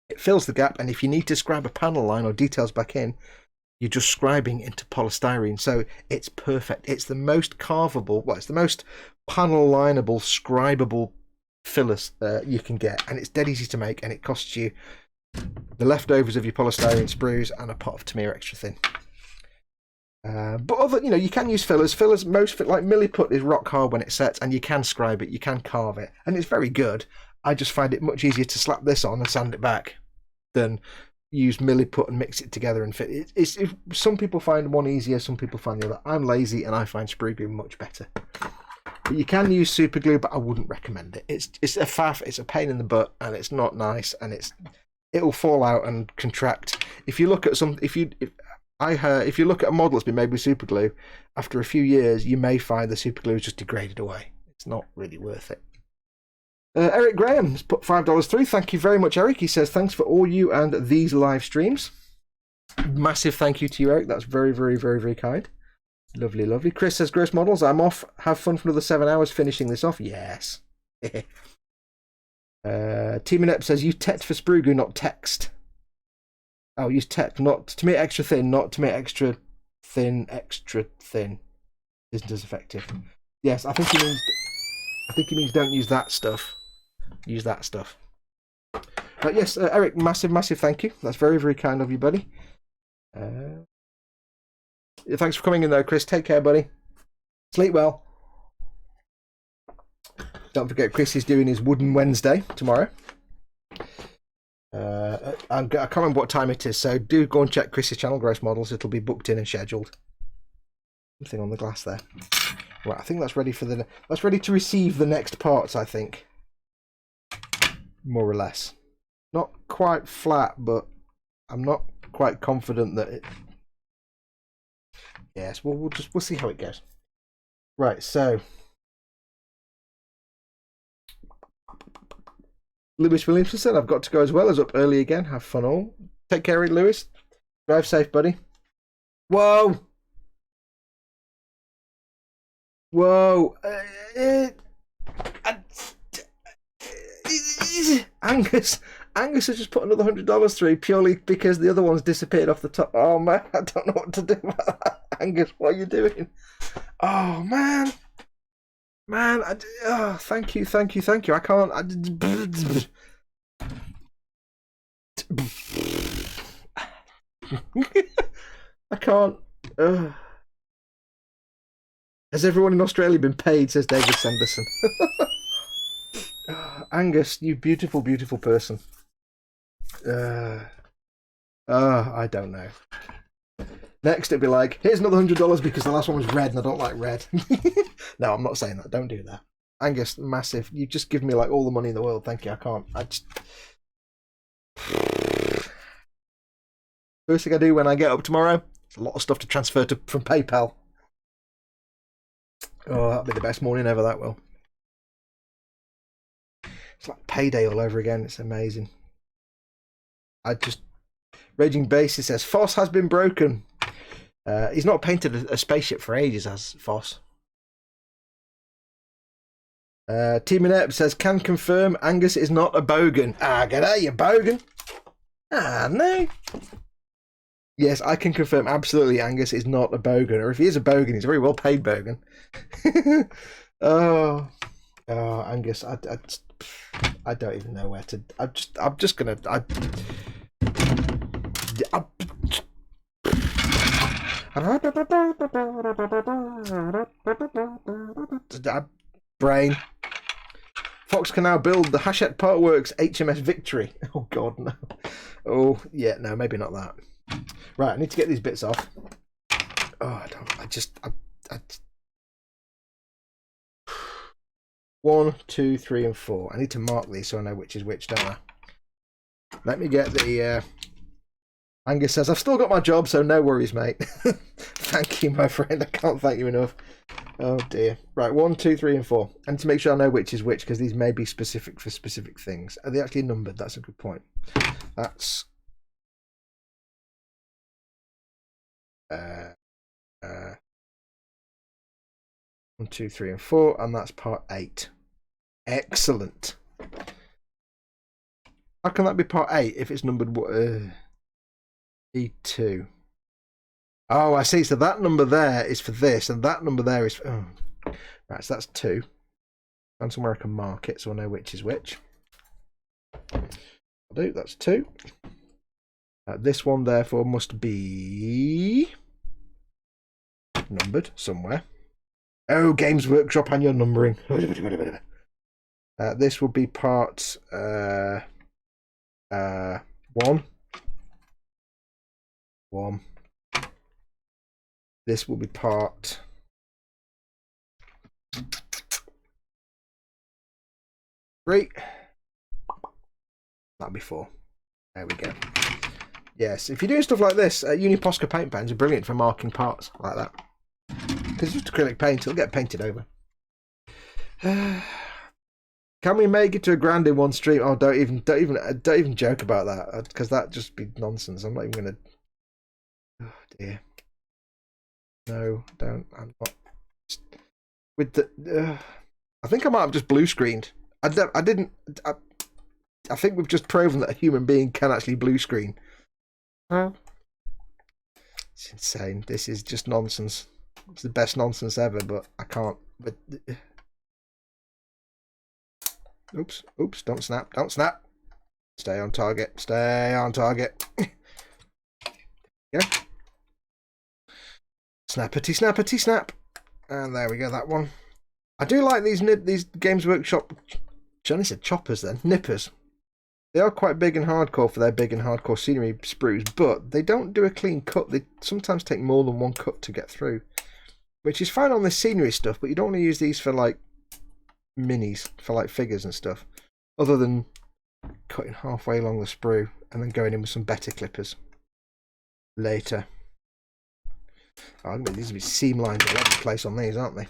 It fills the gap, and if you need to scribe a panel line or details back in, you're just scribing into polystyrene. So it's perfect. It's the most carvable, well, it's the most panel lineable, scribable fillers you can get, and it's dead easy to make, and it costs you the leftovers of your polystyrene sprues and a pot of Tamiya extra thin. But other, you can use fillers. Fillers, most like milliput is rock hard when it sets, and you can scribe it, you can carve it, and it's very good. I just find it much easier to slap this on and sand it back than use milliput and mix it together and fit it. It's some people find one easier, some people find the other. I'm lazy and I find sprue glue much better. But you can use super glue, but I wouldn't recommend it. It's a faff, it's a pain in the butt, and it's not nice, and it'll fall out and contract. If you look at if you look at a model that's been made with super glue, after a few years you may find the super glue is just degraded away. It's not really worth it. Eric Graham has put $5 through. Thank you very much, Eric. He says, thanks for all you and these live streams. Massive thank you to you, Eric. That's very, very, very, very kind. Lovely, lovely. Chris says, gross models, I'm off. Have fun for another 7 hours finishing this off. Yes. Teamanep says, use text for sprue glue, not text. Oh, use text, not to make extra thin, not to make extra thin. Isn't as effective. Yes, I think he means don't use that stuff. Use that stuff. But yes, Eric, massive, massive thank you. That's very, very kind of you, buddy. Thanks for coming in, though, Chris. Take care, buddy. Sleep well. Don't forget, Chris is doing his Wooden Wednesday tomorrow. I can't remember what time it is, so do go and check Chris's channel, Gross Models. It'll be booked in and scheduled. Something on the glass there. Right, I think that's ready for that's ready to receive the next parts, I think. More or less. Not quite flat, but I'm not quite confident that it... Yes, we'll see how it goes. Right, so Lewis Williamson said, I've got to go as well as up early again. Have fun all. Take care, Lewis. Drive safe, buddy. Whoa. Whoa. Angus has just put another $100 through purely because the other one's disappeared off the top. Oh man, I don't know what to do about that. Angus, what are you doing? Oh man, thank you. I can't. I can't. Has everyone in Australia been paid? Says David Sanderson. Angus, you beautiful, beautiful person. I don't know. Next, it'd be like, here's another $100 because the last one was red and I don't like red. No, I'm not saying that. Don't do that. Angus, massive. You just give me like all the money in the world. Thank you. I can't. First thing I do when I get up tomorrow, there's a lot of stuff to transfer from PayPal. Oh, that'll be the best morning ever, that will. It's like payday all over again. It's amazing. Raging Basis says, Foss has been broken. He's not painted a spaceship for ages, has Foss. Team Inept says, can confirm Angus is not a bogan. Ah, g'day, you bogan. Ah, no. Yes, I can confirm absolutely Angus is not a bogan. Or if he is a bogan, he's a very well paid bogan. Oh, Angus, I don't even know where to. I'm just gonna. Brain. Fox can now build the Hachette Partworks HMS Victory. Oh God, no. Oh yeah, no, maybe not that. Right, I need to get these bits off. Oh, I 1, 2, 3, and 4. I need to mark these so I know which is which, don't I? Let me get the. Angus says, I've still got my job, so no worries, mate. Thank you, my friend. I can't thank you enough. Oh dear. Right, 1, 2, 3, and 4. I need to make sure I know which is which because these may be specific for specific things. Are they actually numbered? That's a good point. That's 1, 2, 3, and 4, and that's part 8. Excellent. How can that be part 8 if it's numbered E2? Oh, I see. So that number there is for this, and that number there is for... Oh. Right, so that's 2. And somewhere I can mark it so I know which is which. I'll do. That's 2. This one, therefore, must be numbered somewhere. Oh, Games Workshop and your numbering. This will be part 1. 1. This will be part 3. That'll be 4. There we go. Yes, if you're doing stuff like this, Uniposca paint pens are brilliant for marking parts like that. Because it's just acrylic paint, it'll get painted over. Can we make it to $1,000 in one stream? Oh, don't even joke about that, because that just be nonsense. I'm not even gonna. Oh dear. No, don't. I'm not. With the. I think I might have just blue screened. I didn't. I think we've just proven that a human being can actually blue screen. It's insane. This is just nonsense. It's the best nonsense ever, but I can't. But oops, don't snap, don't snap. Stay on target, stay on target. Yeah. Snappity, snappity, snap. And there we go, that one. I do like these Games Workshop, Johnny said choppers then, nippers. They are quite big and hardcore for their big and hardcore scenery sprues, but they don't do a clean cut. They sometimes take more than one cut to get through, which is fine on the scenery stuff, but you don't want to use these for like minis, for like figures and stuff, other than cutting halfway along the sprue and then going in with some better clippers later. Oh, these will be seam lines all over the place on these, aren't they?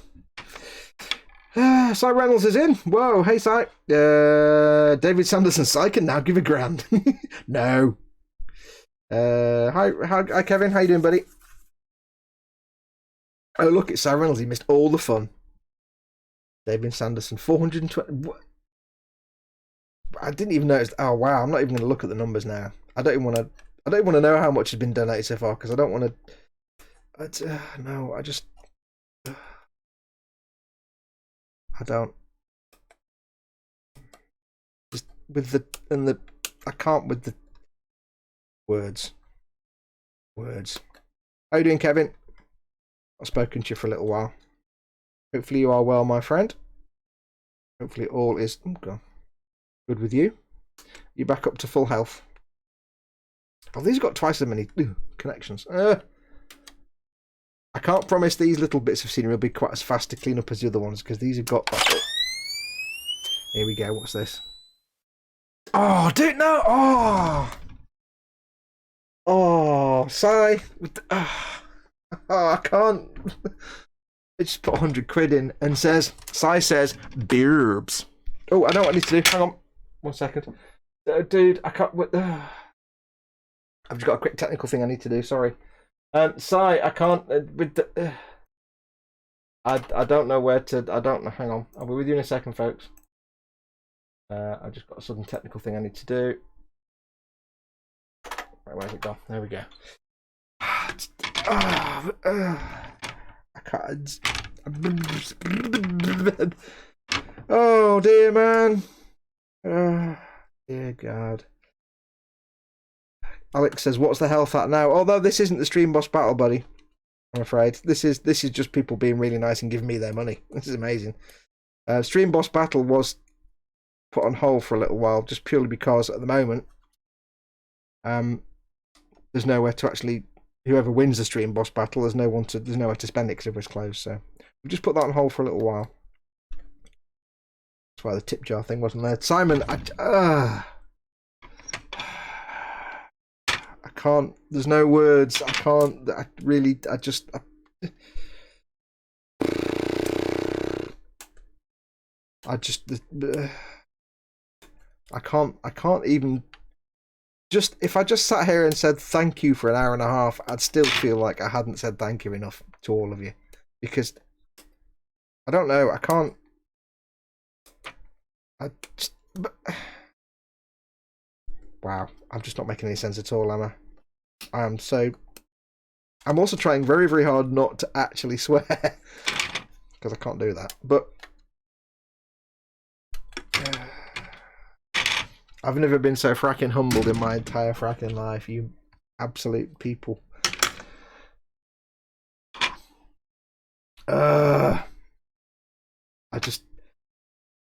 Cy Reynolds is in. Whoa, hey Cy. David Sanderson, Cy can now give a grand. No. Hi Kevin, how you doing, buddy? Oh, look, it's Cy Reynolds. He missed all the fun. David Sanderson, 420. What? I didn't even notice. Oh wow, I'm not even going to look at the numbers now. I don't even want to know how much has been donated so far because I don't want to. No, I just. I don't. Just with the I can't with the words. How you doing, Kevin? I've spoken to you for a little while. Hopefully you are well, my friend. Hopefully all is good with you. You're back up to full health. Oh, these have got twice as many connections. I can't promise these little bits of scenery will be quite as fast to clean up as the other ones because these have got. Here we go. What's this? Oh, dude, no! Oh, sigh. I can't. I just put 100 quid in and says, Sai says, beerbs. Oh, I know what I need to do. Hang on. 1 second. Dude, I can't. I've just got a quick technical thing I need to do. Sorry. Sai, I can't. With the, I don't know where to. I don't know. Hang on. I'll be with you in a second, folks. I've just got a sudden technical thing I need to do. Right, where's it gone? There we go. I can't. Oh dear, man. Oh, dear God. Alex says, "What's the health at now?" Although this isn't the stream boss battle, buddy. I'm afraid this is just people being really nice and giving me their money. This is amazing. Stream boss battle was put on hold for a little while, just purely because at the moment, there's nowhere to actually. Whoever wins the stream boss battle, there's nowhere to spend it because everyone's closed. So we've just put that on hold for a little while. That's why the tip jar thing wasn't there. Simon, I can't. There's no words. I can't. I can't even. Just if I just sat here and said thank you for an hour and a half, I'd still feel like I hadn't said thank you enough to all of you because I don't know. I can't. Wow, I'm just not making any sense at all, am I? I'm also trying very, very hard not to actually swear because I can't do that. But I've never been so fracking humbled in my entire fracking life, you absolute people.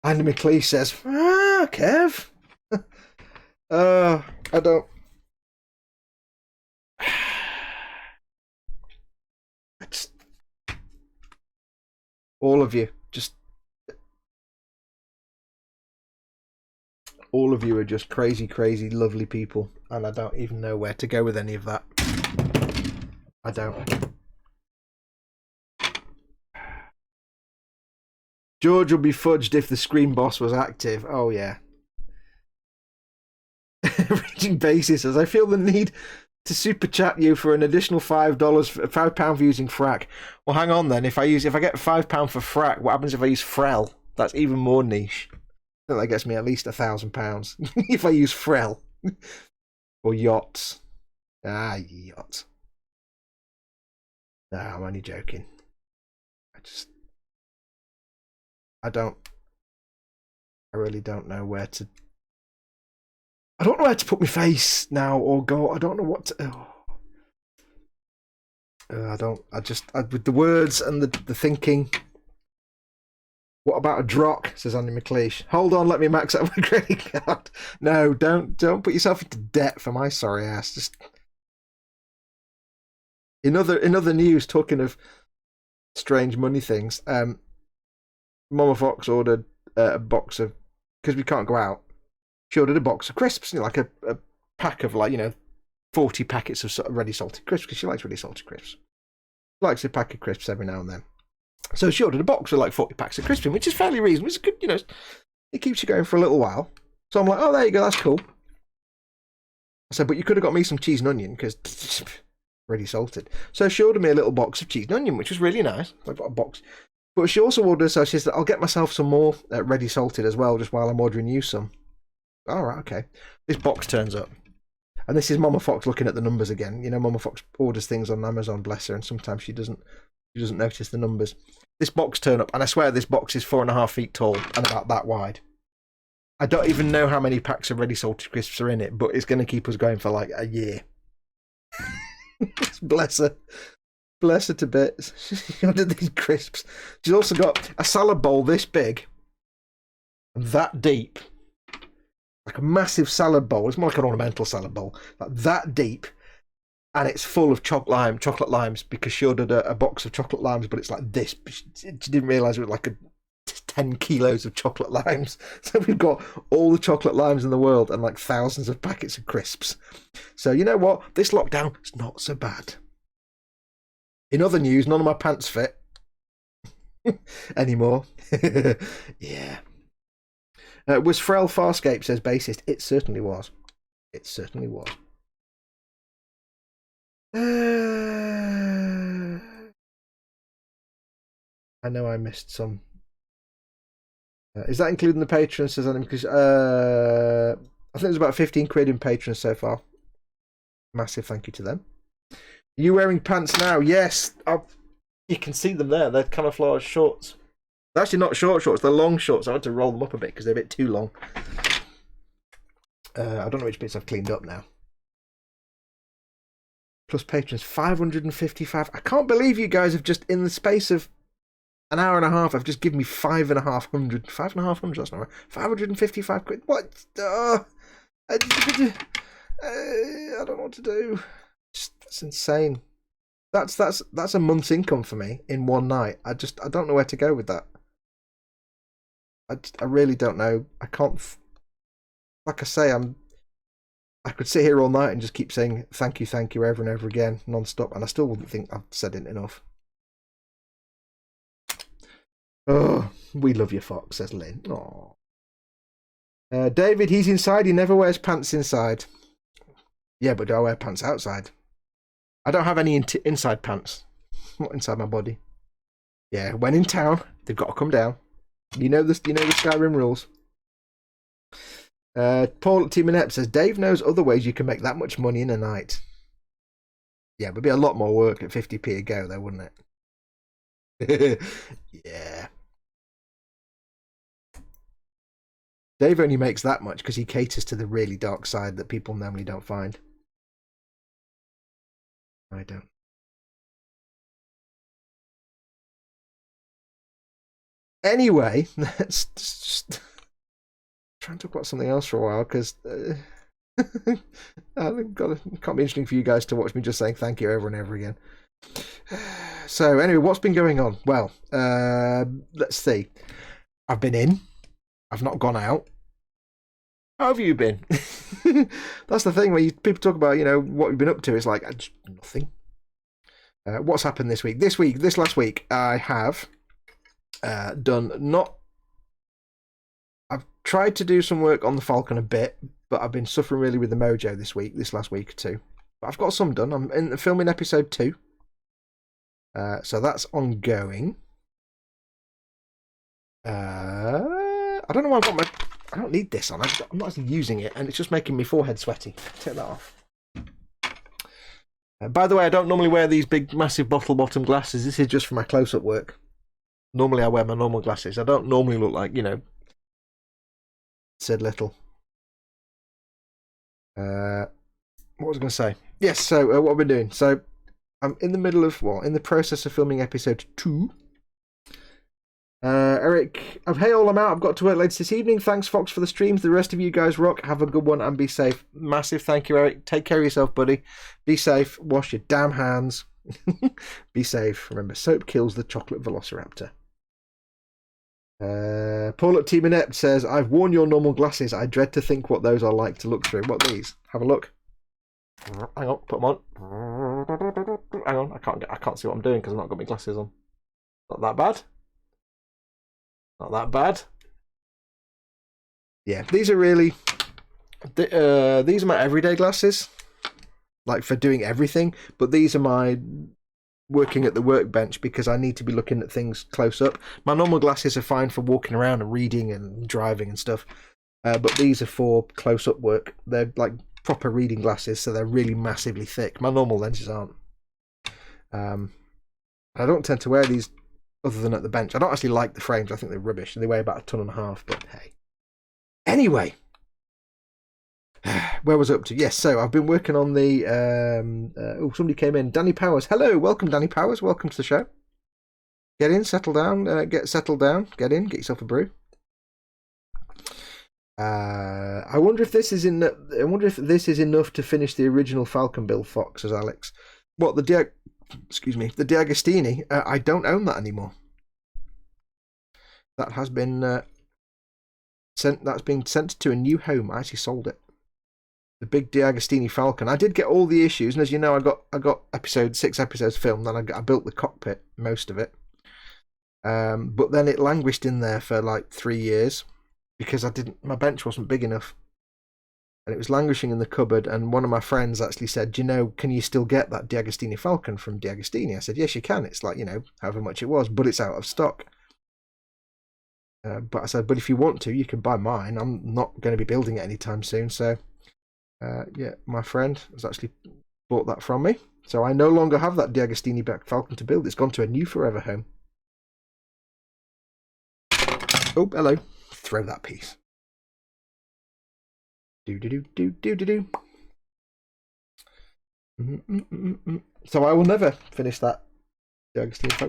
Andy McLeish says, Kev. I don't. It's all of you. All of you are just crazy, crazy, lovely people, and I don't even know where to go with any of that. I don't. George will be fudged if the screen boss was active. Oh, yeah. Reaching basis says, I feel the need to super chat you for an additional £5 for using frack. Well, hang on then. If I get £5 for frack, what happens if I use Frel? That's even more niche. I think that gets me at least £1,000 if I use Frel or yachts. Yachts. No, I'm only joking. I really don't know where to. I don't know where to put my face now or go. I don't know what to. With the words and the thinking. What about a drock? Says Andy McLeish. Hold on, let me max out my credit card. No, don't put yourself into debt for my sorry ass. Just in other news, talking of strange money things, Mama Fox ordered a box of, because we can't go out. She ordered a box of crisps, like a pack of 40 packets of ready salted crisps because she likes really salted crisps. She likes a pack of crisps every now and then. So she ordered a box with like 40 packs of crisps in, which is fairly reasonable. It's good, you know, it keeps you going for a little while. So I'm like, oh, there you go, that's cool. I said, but you could have got me some cheese and onion, because ready salted. So she ordered me a little box of cheese and onion, which was really nice. I got a box. But she also ordered, so she said, I'll get myself some more ready salted as well, just while I'm ordering you some. All right, okay. This box turns up. And this is Mama Fox looking at the numbers again. You know, Mama Fox orders things on Amazon, bless her, and sometimes she doesn't notice the numbers. This box turned up, and I swear this box is 4.5 feet tall and about that wide. I don't even know how many packs of ready salted crisps are in it, but it's going to keep us going for like a year. Bless her. Bless her to bits. She ordered these crisps. She's also got a salad bowl this big, that deep. Like a massive salad bowl. It's more like an ornamental salad bowl. Like that deep. And it's full of chocolate limes, because she ordered a box of chocolate limes, but it's like this. She didn't realise it was like 10 kilos of chocolate limes. So we've got all the chocolate limes in the world and like thousands of packets of crisps. So you know what? This lockdown is not so bad. In other news, none of my pants fit anymore. Yeah. Was Frel Farscape, says bassist. It certainly was. It certainly was. I know I missed some. Is that including the patrons? Says because I think there's about 15 quid in patrons so far. Massive thank you to them. Are you wearing pants now? Yes. You can see them there. They're camouflage shorts. They're actually not short shorts. They're long shorts. I want to roll them up a bit because they're a bit too long. I don't know which bits I've cleaned up now. Plus patrons, 555. I can't believe you guys have just, in the space of an hour and a half, have just given me 5,500. 5,500, that's not right. 555 quid. What? I don't know what to do. That's insane. That's a month's income for me in one night. I don't know where to go with that. I really don't know. I can't. Like I say, I could sit here all night and just keep saying thank you over and over again, non-stop, and I still wouldn't think I've said it enough. Oh, we love you, Fox, says Lynn. Aww. David, he's inside. He never wears pants inside. Yeah, but do I wear pants outside? I don't have any inside pants. Not inside my body. Yeah, when in town, they've got to come down. You know the Skyrim rules. Paul at Team Inept says, Dave knows other ways you can make that much money in a night. Yeah, it would be a lot more work at 50p a go, though, wouldn't it? Yeah. Dave only makes that much because he caters to the really dark side that people normally don't find. I don't. Anyway, let's just try and talk about something else for a while, because it can't be interesting for you guys to watch me just saying thank you over and over again. So anyway, what's been going on? Well, let's see. I've been in. I've not gone out. How have you been? That's the thing where people talk about, what you've been up to. It's like, nothing. What's happened this week? This last week, I have I've tried to do some work on the Falcon a bit, but I've been suffering really with the mojo this last week or two. But I've got some done. I'm in filming episode 2. So that's ongoing. I don't know why I've got I don't need this on. I'm not actually using it, and it's just making my forehead sweaty. Take that off. By the way, I don't normally wear these big, massive bottle bottom glasses. This is just for my close-up work. Normally I wear my normal glasses. I don't normally look like, said little. What was I going to say? Yes, so what I've been doing. So I'm in the middle of, in the process of filming episode 2. Eric, hey all, I'm out. I've got to work later this evening. Thanks, Fox, for the streams. The rest of you guys rock. Have a good one and be safe. Massive thank you, Eric. Take care of yourself, buddy. Be safe. Wash your damn hands. Be safe. Remember, soap kills the chocolate velociraptor. Paul at Team Inept says, I've worn your normal glasses. I dread to think what those are like to look through. What are these? Have a look. Hang on, put them on. Hang on, I can't see what I'm doing because I've not got my glasses on. Not that bad. Not that bad. Yeah, these are really... these are my everyday glasses. Like for doing everything. But these are my working at the workbench because I need to be looking at things close up. My normal glasses are fine for walking around and reading and driving and stuff. But these are for close-up work. They're like proper reading glasses, so they're really massively thick. My normal lenses aren't. I don't tend to wear these other than at the bench. I don't actually like the frames. I think they're rubbish. They weigh about 1.5 tons, but hey. Anyway, where was I up to? Yes, so I've been working on the... oh, somebody came in. Danny Powers. Hello, welcome, Danny Powers. Welcome to the show. Get in, settle down. Get settled down. Get in, get yourself a brew. I wonder if this is enough to finish the original Falcon build. Fox, says Alex. What, the the D'Agostini? I don't own that anymore. That has been sent. That's been sent to a new home. I actually sold it. The big D'Agostini Falcon. I did get all the issues, and as you know, I got 6 episodes filmed. Then I built the cockpit, most of it. But then it languished in there for like 3 years because my bench wasn't big enough. And it was languishing in the cupboard, and one of my friends actually said, "Do you know, can you still get that D'Agostini Falcon from D'Agostini?" I said, "Yes, you can. It's like, you know, however much it was, but it's out of stock." But I said, "But if you want to, you can buy mine. I'm not going to be building it anytime soon." So, yeah, my friend has actually bought that from me. So I no longer have that D'Agostini Falcon to build. It's gone to a new forever home. Oh, hello. Throw that piece. Do. So I will never finish that.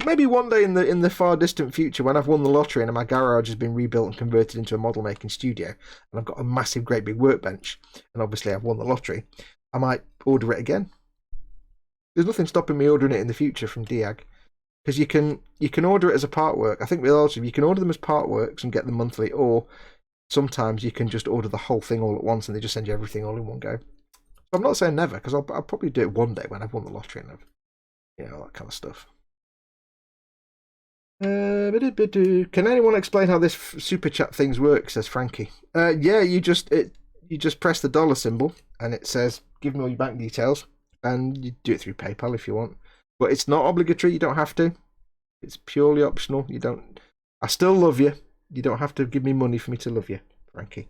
Maybe one day in the far distant future, when I've won the lottery and my garage has been rebuilt and converted into a model making studio, and I've got a massive, great big workbench, and obviously I've won the lottery, I might order it again. There's nothing stopping me ordering it in the future from Diag, because you can order it as a part work. I think with Alchemite, you can order them as part works and get them monthly, or sometimes you can just order the whole thing all at once and they just send you everything all in one go. So I'm not saying never, because I'll probably do it one day when I've won the lottery and all that kind of stuff. Can anyone explain how this super chat things work? Says Frankie. Yeah, you just press the dollar symbol and it says give me all your bank details, and you do it through PayPal if you want, but it's not obligatory. You don't have to. It's purely optional. You don't. I still love you. You don't have to give me money for me to love you, Frankie.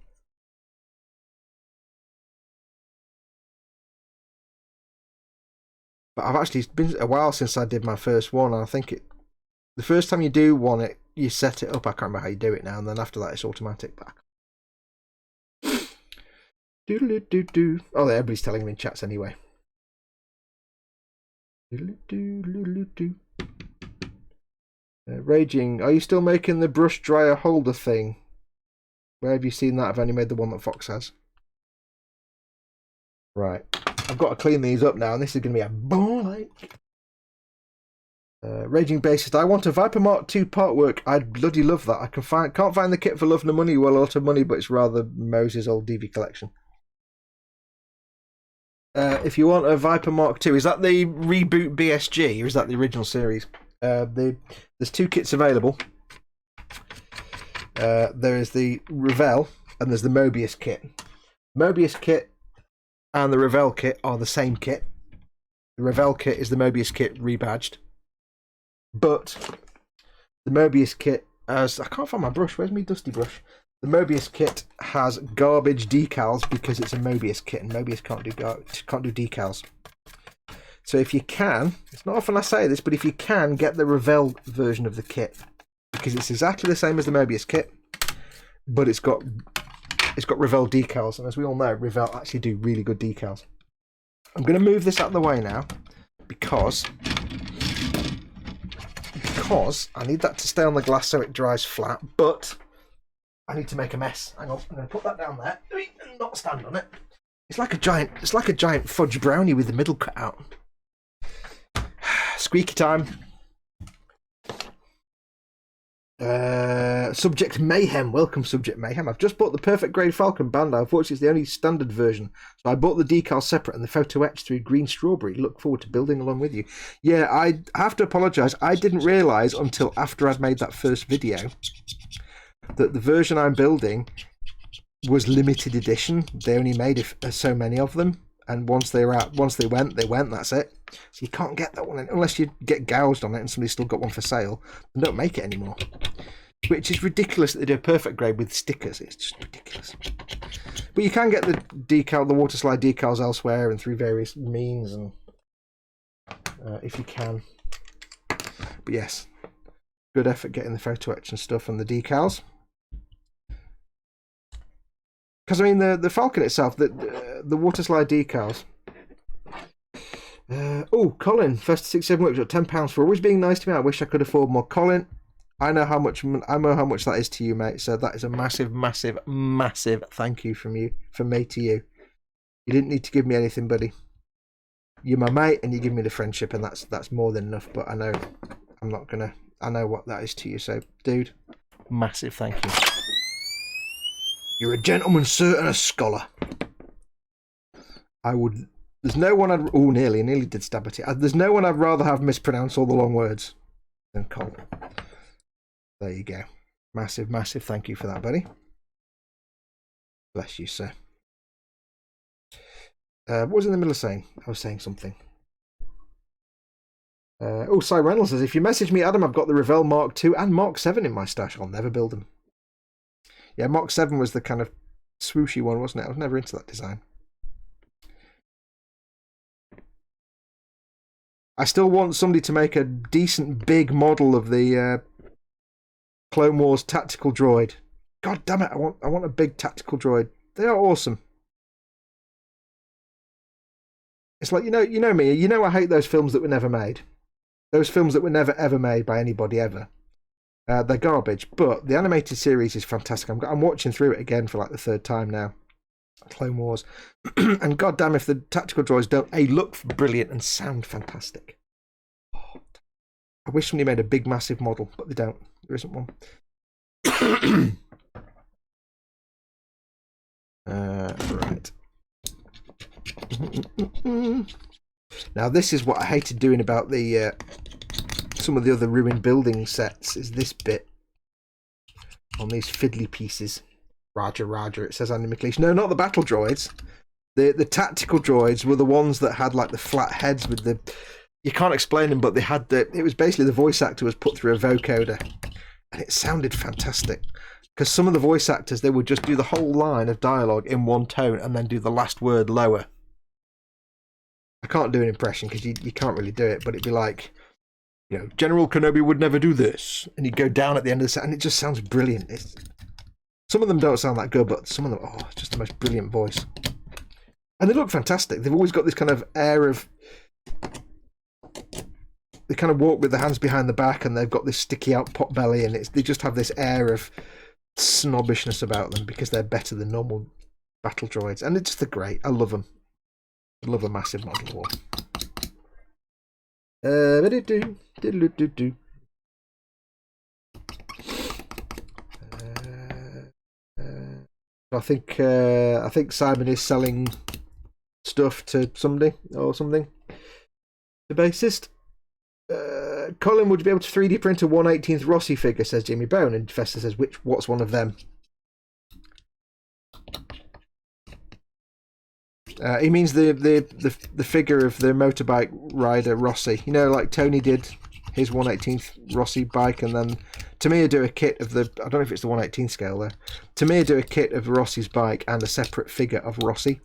But I've actually, it's been a while since I did my first one, and I think the first time you do one, you set it up. I can't remember how you do it now, and then after that, it's automatic back. Do. Oh, everybody's telling me in chats anyway. Raging, are you still making the brush dryer holder thing? Where have you seen that? I've only made the one that Fox has. Right, I've got to clean these up now, and this is going to be a boy. Raging Bassist, I want a Viper Mark II part work. I'd bloody love that. I can't find the kit for love nor money. Well, a lot of money, but it's rather Moses' old DV collection. If you want a Viper Mark II, is that the reboot BSG or is that the original series? There's 2 kits available. There is the Revell and there's the Mobius kit. Mobius kit and the Revell kit are the same kit. The Revell kit is the Mobius kit rebadged, but the Mobius kit has, I can't find my brush. Where's my dusty brush? The Mobius kit has garbage decals because it's a Mobius kit, and Mobius can't do decals. So if you can, it's not often I say this, but if you can, get the Revell version of the kit, because it's exactly the same as the Mobius kit, but it's got Revell decals, and as we all know, Revell actually do really good decals. I'm going to move this out of the way now because I need that to stay on the glass so it dries flat, but I need to make a mess. Hang on, I'm going to put that down there and not stand on it. It's like a giant fudge brownie with the middle cut out. Squeaky time. Subject Mayhem, welcome Subject Mayhem. I've just bought the perfect grade Falcon band. Unfortunately, it's the only standard version, so I bought the decals separate and the photo etched through green strawberry. Look forward to building along with you. Yeah, I have to apologise. I didn't realise until after I'd made that first video that the version I'm building was limited edition. They only made so many of them, and once they went. That's it. So you can't get that one unless you get gouged on it and somebody's still got one for sale and don't make it anymore. Which is ridiculous that they do a perfect grade with stickers. It's just ridiculous. But you can get the water slide decals elsewhere and through various means, and if you can. But yes, good effort getting the photo etch and stuff and the decals. Because I mean the Falcon itself, the water slide decals. Oh, Colin, first 6-7 weeks, £10 for always being nice to me. I wish I could afford more. Colin, I know how much that is to you, mate. So that is a massive, massive, massive thank you from me to you. You didn't need to give me anything, buddy. You're my mate, and you give me the friendship, and that's more than enough. But I know I know what that is to you. So, dude, massive thank you. You're a gentleman, sir, and a scholar. There's no one I'd... Oh, nearly did stab at it. There's no one I'd rather have mispronounce all the long words than Colin. There you go. Massive, massive thank you for that, buddy. Bless you, sir. What was I in the middle of saying? I was saying something. Cy Reynolds says, if you message me, Adam, I've got the Revell Mark II and Mark 7 in my stash. I'll never build them. Yeah, Mark 7 was the kind of swooshy one, wasn't it? I was never into that design. I still want somebody to make a decent big model of the Clone Wars tactical droid. God damn it! I want a big tactical droid. They are awesome. It's like you know me. You know I hate those films that were never made. Those films that were never ever made by anybody ever. They're garbage. But the animated series is fantastic. I'm watching through it again for like the third time now. Clone Wars. And goddamn if the tactical droids don't look brilliant and sound fantastic. Oh, I wish somebody made a big massive model, but they don't. There isn't one. Right. Now this is what I hated doing about the some of the other ruined building sets, is this bit on these fiddly pieces. Roger, it says Andy McLeish. No, not the battle droids. The tactical droids were the ones that had like the flat heads with the... You can't explain them, but they had it was basically the voice actor was put through a vocoder. And it sounded fantastic. Because some of the voice actors, they would just do the whole line of dialogue in one tone and then do the last word lower. I can't do an impression because you can't really do it, but it'd be like, General Kenobi would never do this. And he'd go down at the end of the set, and it just sounds brilliant. Some of them don't sound that good, but some of them, just the most brilliant voice. And they look fantastic. They've always got this kind of air of... They kind of walk with their hands behind the back, and they've got this sticky out pot belly, and they just have this air of snobbishness about them because they're better than normal battle droids. And they're great. I love them. I love a massive model war. I think Simon is selling stuff to somebody or something. The bassist. Colin, would you be able to 3D print a 1/18 Rossi figure, says Jimmy Bone, and Fester says, what's one of them? He means the figure of the motorbike rider Rossi. Like Tony did his 1/18 Rossi bike, and then Tamiya do a kit of the... I don't know if it's the 1/18 scale there. Tamiya do a kit of Rossi's bike and a separate figure of Rossi.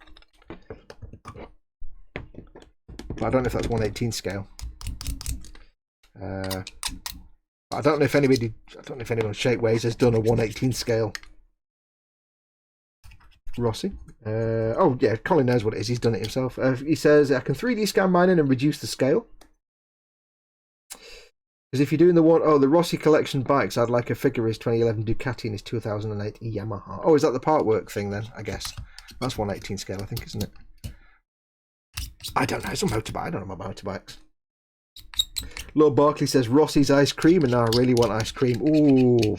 But I don't know if that's 1/18 scale. I don't know if anyone Shapeways has done a 1/18 scale Rossi. Oh yeah, Colin knows what it is. He's done it himself. He says, I can 3D scan mine in and reduce the scale. Because if you're doing the Rossi collection bikes, I'd like a figure his 2011 Ducati and his 2008 Yamaha. Oh, is that the partwork thing then? I guess that's 1/18 scale, I think, isn't it? I don't know. It's a motorbike. I don't know about motorbikes. Lord Barkley says Rossi's ice cream, and now I really want ice cream. Ooh.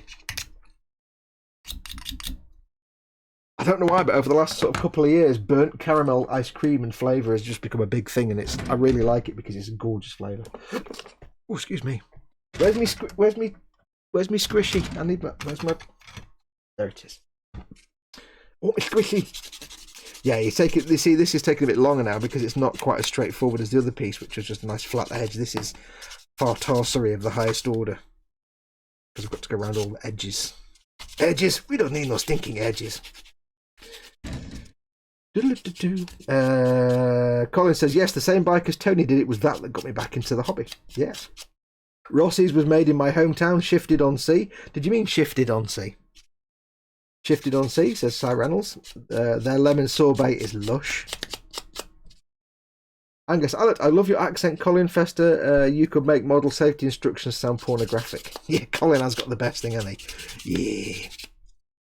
I don't know why, but over the last sort of couple of years, burnt caramel ice cream and flavour has just become a big thing, and I really like it because it's a gorgeous flavour. Oh, excuse me. Where's me squishy? I need my. Where's my? There it is. Oh, my squishy. Yeah, you take it. You see, this is taking a bit longer now because it's not quite as straightforward as the other piece, which was just a nice flat edge. This is fartarsery of the highest order because I've got to go around all the edges. Edges. We don't need no stinking edges. Colin says, yes, the same bike as Tony did. It was that got me back into the hobby. Yes. Rossi's was made in my hometown, Shifted on Sea. Did you mean Shifted on Sea? Shifted on Sea, says Cy Reynolds. Their lemon sorbet is lush. Angus, I love your accent, Colin Fester. You could make model safety instructions sound pornographic. Yeah, Colin has got the best thing, hasn't he? Yeah.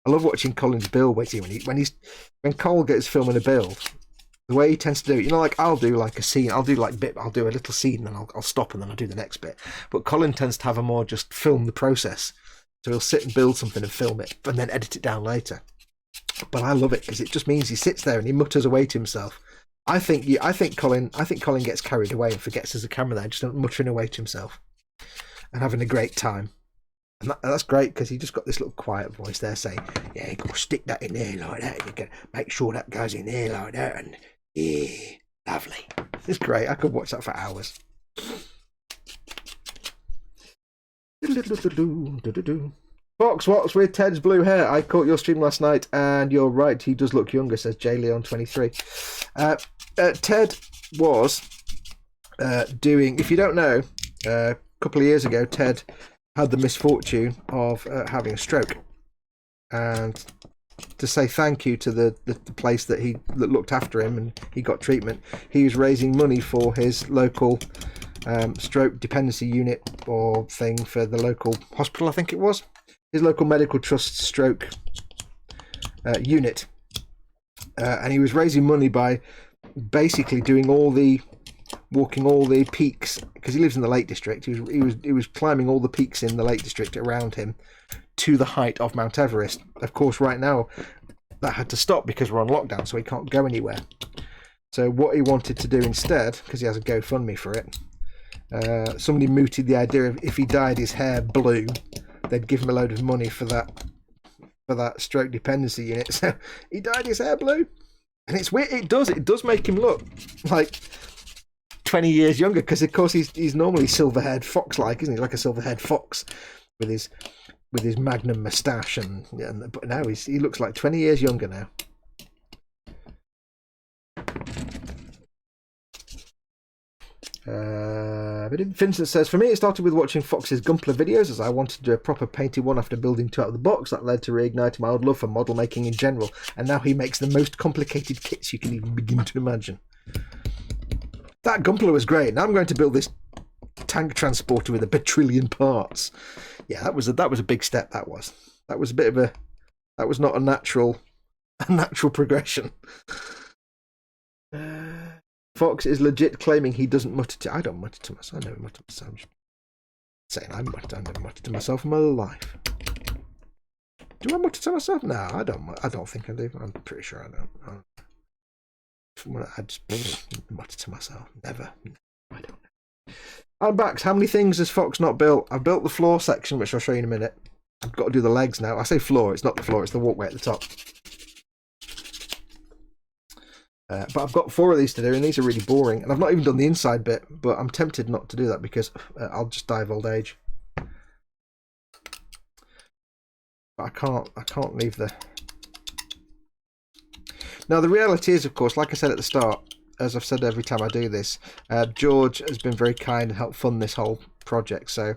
I love watching Colin's build. When Cole gets filming a build, the way he tends to do it, you know, like I'll do like a scene, I'll do a little scene, and then I'll stop, and then I'll do the next bit. But Colin tends to have a more just film the process. So he'll sit and build something and film it, and then edit it down later. But I love it because it just means he sits there and he mutters away to himself. I think Colin gets carried away and forgets there's a camera there, just muttering away to himself and having a great time. And that's great because he just got this little quiet voice there saying, yeah, you got to stick that in there like that. You got to make sure that goes in there like that. And yeah, lovely. It's great. I could watch that for hours. Fox, what's with Ted's blue hair? I caught your stream last night and you're right. He does look younger, says J Leon 23. Ted was doing, if you don't know, a couple of years ago, Ted had the misfortune of having a stroke, and to say thank you to the place that looked after him and he got treatment, he was raising money for his local stroke dependency unit or thing for the local hospital. I think it was his local medical trust stroke unit, and he was raising money by basically walking all the peaks, because he lives in the Lake District. He was climbing all the peaks in the Lake District around him to the height of Mount Everest. Of course, right now that had to stop because we're on lockdown, so he can't go anywhere. So what he wanted to do instead, because he has a GoFundMe for it, somebody mooted the idea of if he dyed his hair blue, they'd give him a load of money for that stroke dependency unit. So he dyed his hair blue, and it's weird. It does make him look like 20 years younger, because of course he's normally silver-haired fox-like, isn't he? Like a silver-haired fox with his magnum moustache, but now he looks like 20 years younger now. Vincent says, for me it started with watching Fox's Gumpler videos, as I wanted to do a proper painted one after building two out of the box. That led to reigniting my old love for model making in general, and now he makes the most complicated kits you can even begin to imagine. That Gumpler was great. Now I'm going to build this tank transporter with a bajillion parts. Yeah, that was a big step. That was a bit of a, that was not a natural progression. Fox is legit claiming he doesn't mutter to. I don't mutter to myself. I never mutter to myself. I'm just saying I never mutter to myself in my life. Do I mutter to myself? No, I don't. I don't think I do. I'm pretty sure I don't. I just mutter to myself. Never. I don't know. I'm back. How many things has Fox not built? I've built the floor section, which I'll show you in a minute. I've got to do the legs now. I say floor. It's not the floor. It's the walkway at the top. But I've got 4 of these to do, and these are really boring. And I've not even done the inside bit, but I'm tempted not to do that because I'll just die of old age. But I can't leave the... Now, the reality is, of course, like I said at the start, as I've said every time I do this, George has been very kind and helped fund this whole project. So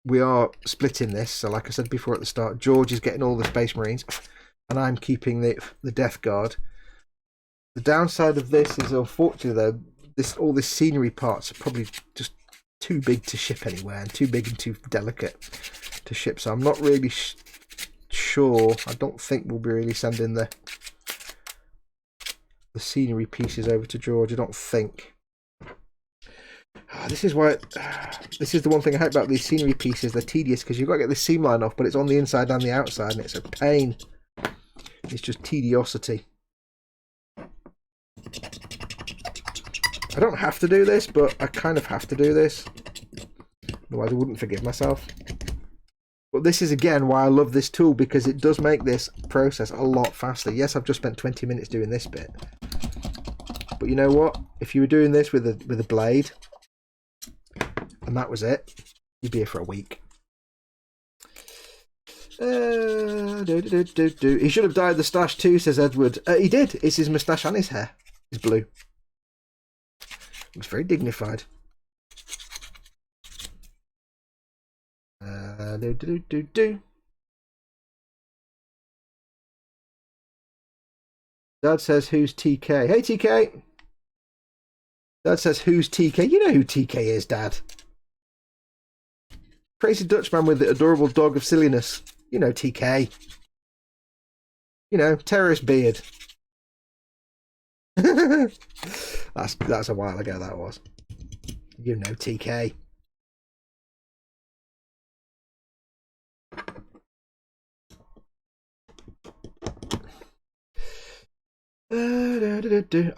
we are splitting this. So like I said before at the start, George is getting all the Space Marines, and I'm keeping the Death Guard. The downside of this is, unfortunately, though, all this scenery parts are probably just too big to ship anywhere, and too big and too delicate to ship. So I'm not really sure. I don't think we'll be really sending the scenery pieces over to George. I don't think. This is why. This is the one thing I hate about these scenery pieces. They're tedious because you've got to get this seam line off, but it's on the inside and the outside, and it's a pain. It's just tediosity. I don't have to do this, but I kind of have to do this. Otherwise I wouldn't forgive myself. But this is again why I love this tool, because it does make this process a lot faster. Yes, I've just spent 20 minutes doing this bit. But you know what? If you were doing this with a blade, and that was it, you'd be here for a week. He should have dyed the stash too, says Edward. He did. It's his moustache and his hair. It's blue. It's very dignified. Dad says, who's TK? Hey, TK! Dad says, who's TK? You know who TK is, Dad. Crazy Dutchman with the adorable dog of silliness. You know TK. You know, terrorist beard. That's a while ago, that was. You know TK.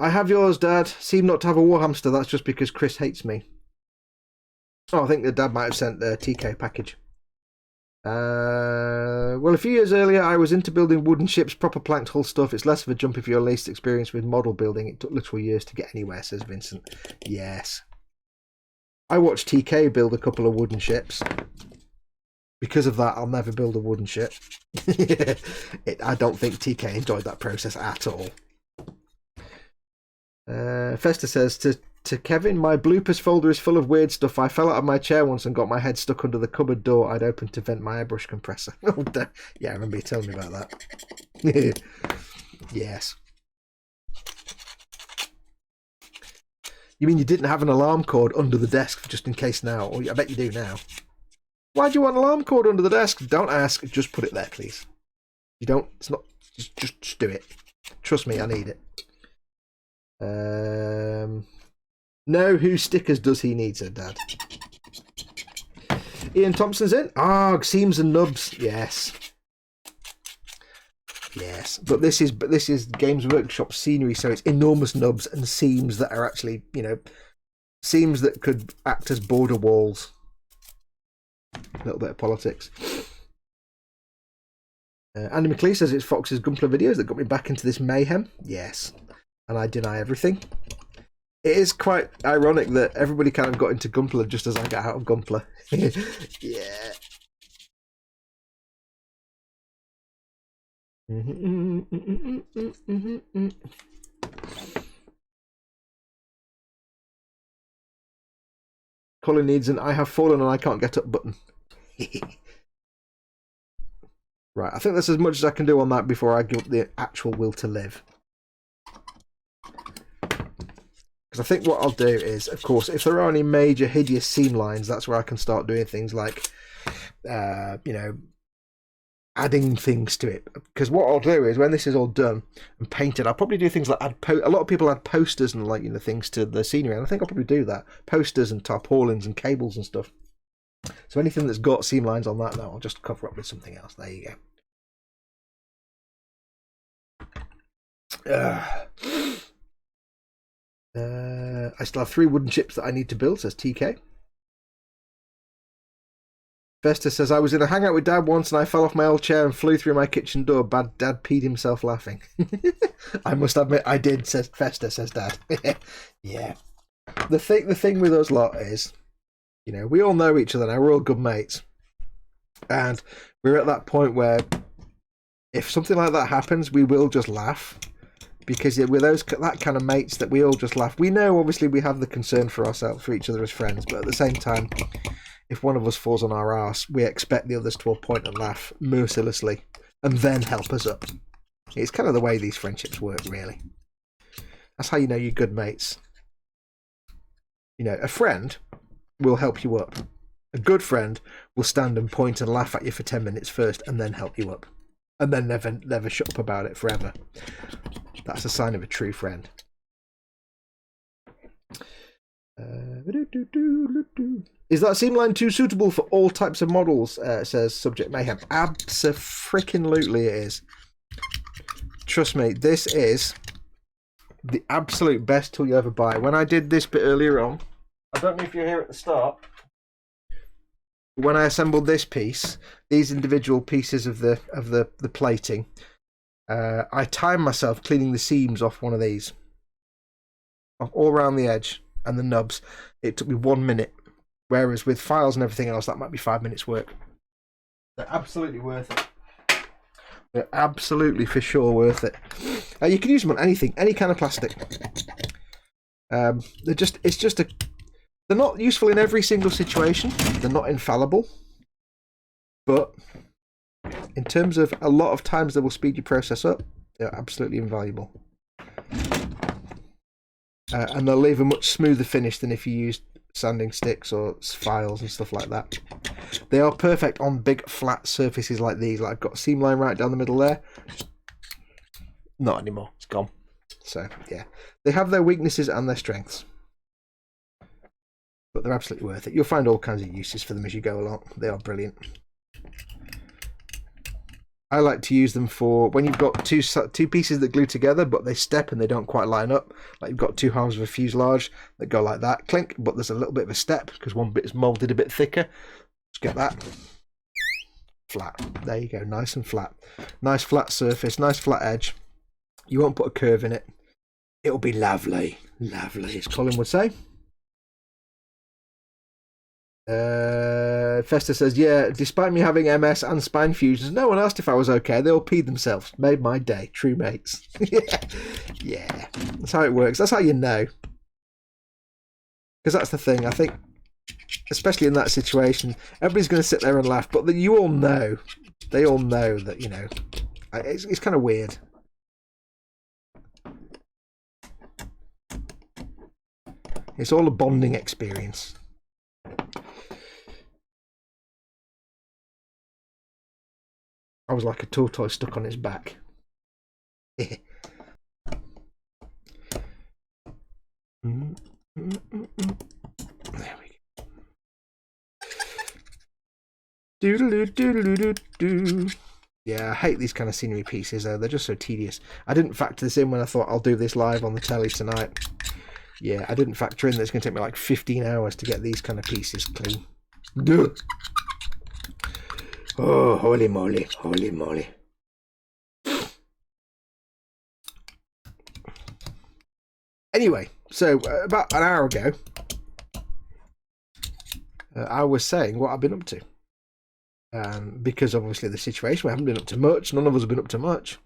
I have yours, Dad. Seem not to have a war hamster. That's just because Chris hates me. Oh, I think the Dad might have sent the TK package. Well, a few years earlier, I was into building wooden ships, proper planked hull stuff. It's less of a jump if you're least experienced with model building. It took literal years to get anywhere, says Vincent. Yes. I watched TK build a couple of wooden ships. Because of that, I'll never build a wooden ship. I don't think TK enjoyed that process at all. Festa says, to Kevin, my bloopers folder is full of weird stuff. I fell out of my chair once and got my head stuck under the cupboard door I'd opened to vent my airbrush compressor. Yeah, I remember you telling me about that. Yes. You mean you didn't have an alarm cord under the desk just in case now? Or I bet you do now. Why do you want an alarm cord under the desk? Don't ask. Just put it there, please. You don't. It's not. Just do it. Trust me, I need it. No, whose stickers does he need, said Dad. Ian Thompson's in. Seams and nubs. Yes. Yes. But this is Games Workshop scenery, so it's enormous nubs and seams that are actually, you know, seams that could act as border walls. A little bit of politics. Andy McLean says it's Fox's Gunpla videos that got me back into this mayhem. Yes. And I deny everything. It is quite ironic that everybody kind of got into Gunpla just as I got out of Gunpla. Yeah. Colin needs an I have fallen and I can't get up button. Right, I think that's as much as I can do on that before I give up the actual will to live. Because I think what I'll do is, of course, if there are any major hideous seam lines, that's where I can start doing things like, you know, adding things to it. Because what I'll do is, when this is all done and painted, I'll probably do things like a lot of people add posters and, like, you know, things to the scenery, and I think I'll probably do that. Posters and tarpaulins and cables and stuff. So anything that's got seam lines on that, now I'll just cover up with something else. There you go. I still have 3 wooden ships that I need to build, says TK. Festa says, I was in a hangout with Dad once and I fell off my old chair and flew through my kitchen door. Bad Dad peed himself laughing. I must admit I did, says Festa, says Dad. Yeah. The thing with us lot is, you know, we all know each other now, we're all good mates. And we're at that point where if something like that happens, we will just laugh. Because we're that kind of mates that we all just laugh. We know, obviously, we have the concern for ourselves, for each other as friends, but at the same time, if one of us falls on our arse, we expect the others to point and laugh mercilessly, and then help us up. It's kind of the way these friendships work, really. That's how you know you're good mates. You know, a friend will help you up. A good friend will stand and point and laugh at you for 10 minutes first, and then help you up. And then never shut up about it forever. That's a sign of a true friend. Is that seam line too suitable for all types of models? Says Subject Mayhem. Abso-freaking-lutely it is. Trust me, this is the absolute best tool you ever buy. When I did this bit earlier on, I don't know if you're here at the start, when I assembled this piece, these individual pieces of the plating, I timed myself cleaning the seams off one of these, all around the edge and the nubs. It took me 1 minute, whereas with files and everything else, that might be 5 minutes work. They're absolutely worth it. They're absolutely for sure worth it. You can use them on anything, any kind of plastic. They're not useful in every single situation. They're not infallible, but in terms of a lot of times they will speed your process up, they're absolutely invaluable. And they'll leave a much smoother finish than if you used sanding sticks or files and stuff like that. They are perfect on big flat surfaces like these. Like I've got a seam line right down the middle there. Not anymore, it's gone. So yeah, they have their weaknesses and their strengths, but they're absolutely worth it. You'll find all kinds of uses for them as you go along. They are brilliant. I like to use them for when you've got two pieces that glue together, but they step and they don't quite line up. Like you've got two halves of a fuselage that go like that, clink, but there's a little bit of a step because one bit is moulded a bit thicker. Just get that. Flat. There you go, nice and flat. Nice flat surface, nice flat edge. You won't put a curve in it. It'll be lovely. Lovely, as Colin would say. Festa says, yeah, despite me having MS and spine fusions, no one asked if I was okay. They all peed themselves. Made my day. True mates. Yeah. That's how it works. That's how you know. Because that's the thing. I think, especially in that situation, everybody's going to sit there and laugh, but you all know. They all know that, you know, it's kind of weird. It's all a bonding experience. I was like a tortoise stuck on its back. There we go. Doodle-doo. Yeah, I hate these kind of scenery pieces though. They're just so tedious. I didn't factor this in when I thought I'll do this live on the telly tonight. Yeah, I didn't factor in that it's going to take me like 15 hours to get these kind of pieces clean. Duh. Oh, holy moly, holy moly. Anyway, so about an hour ago, I was saying what I've been up to. Because obviously the situation, we haven't been up to much. None of us have been up to much.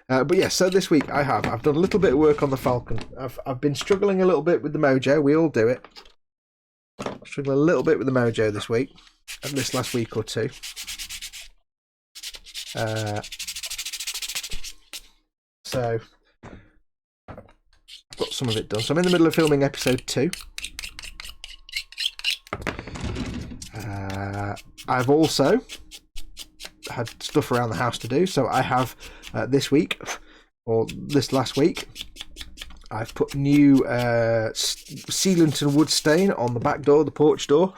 But yeah, so this week I've done a little bit of work on the Falcon. I've been struggling a little bit with the Mojo. We all do it. Struggling a little bit with the Mojo this week, and this last week or two. So I've got some of it done. So I'm in the middle of filming episode 2. I've also had stuff around the house to do. So I have this week, or this last week, I've put new sealant and wood stain on the back door, the porch door,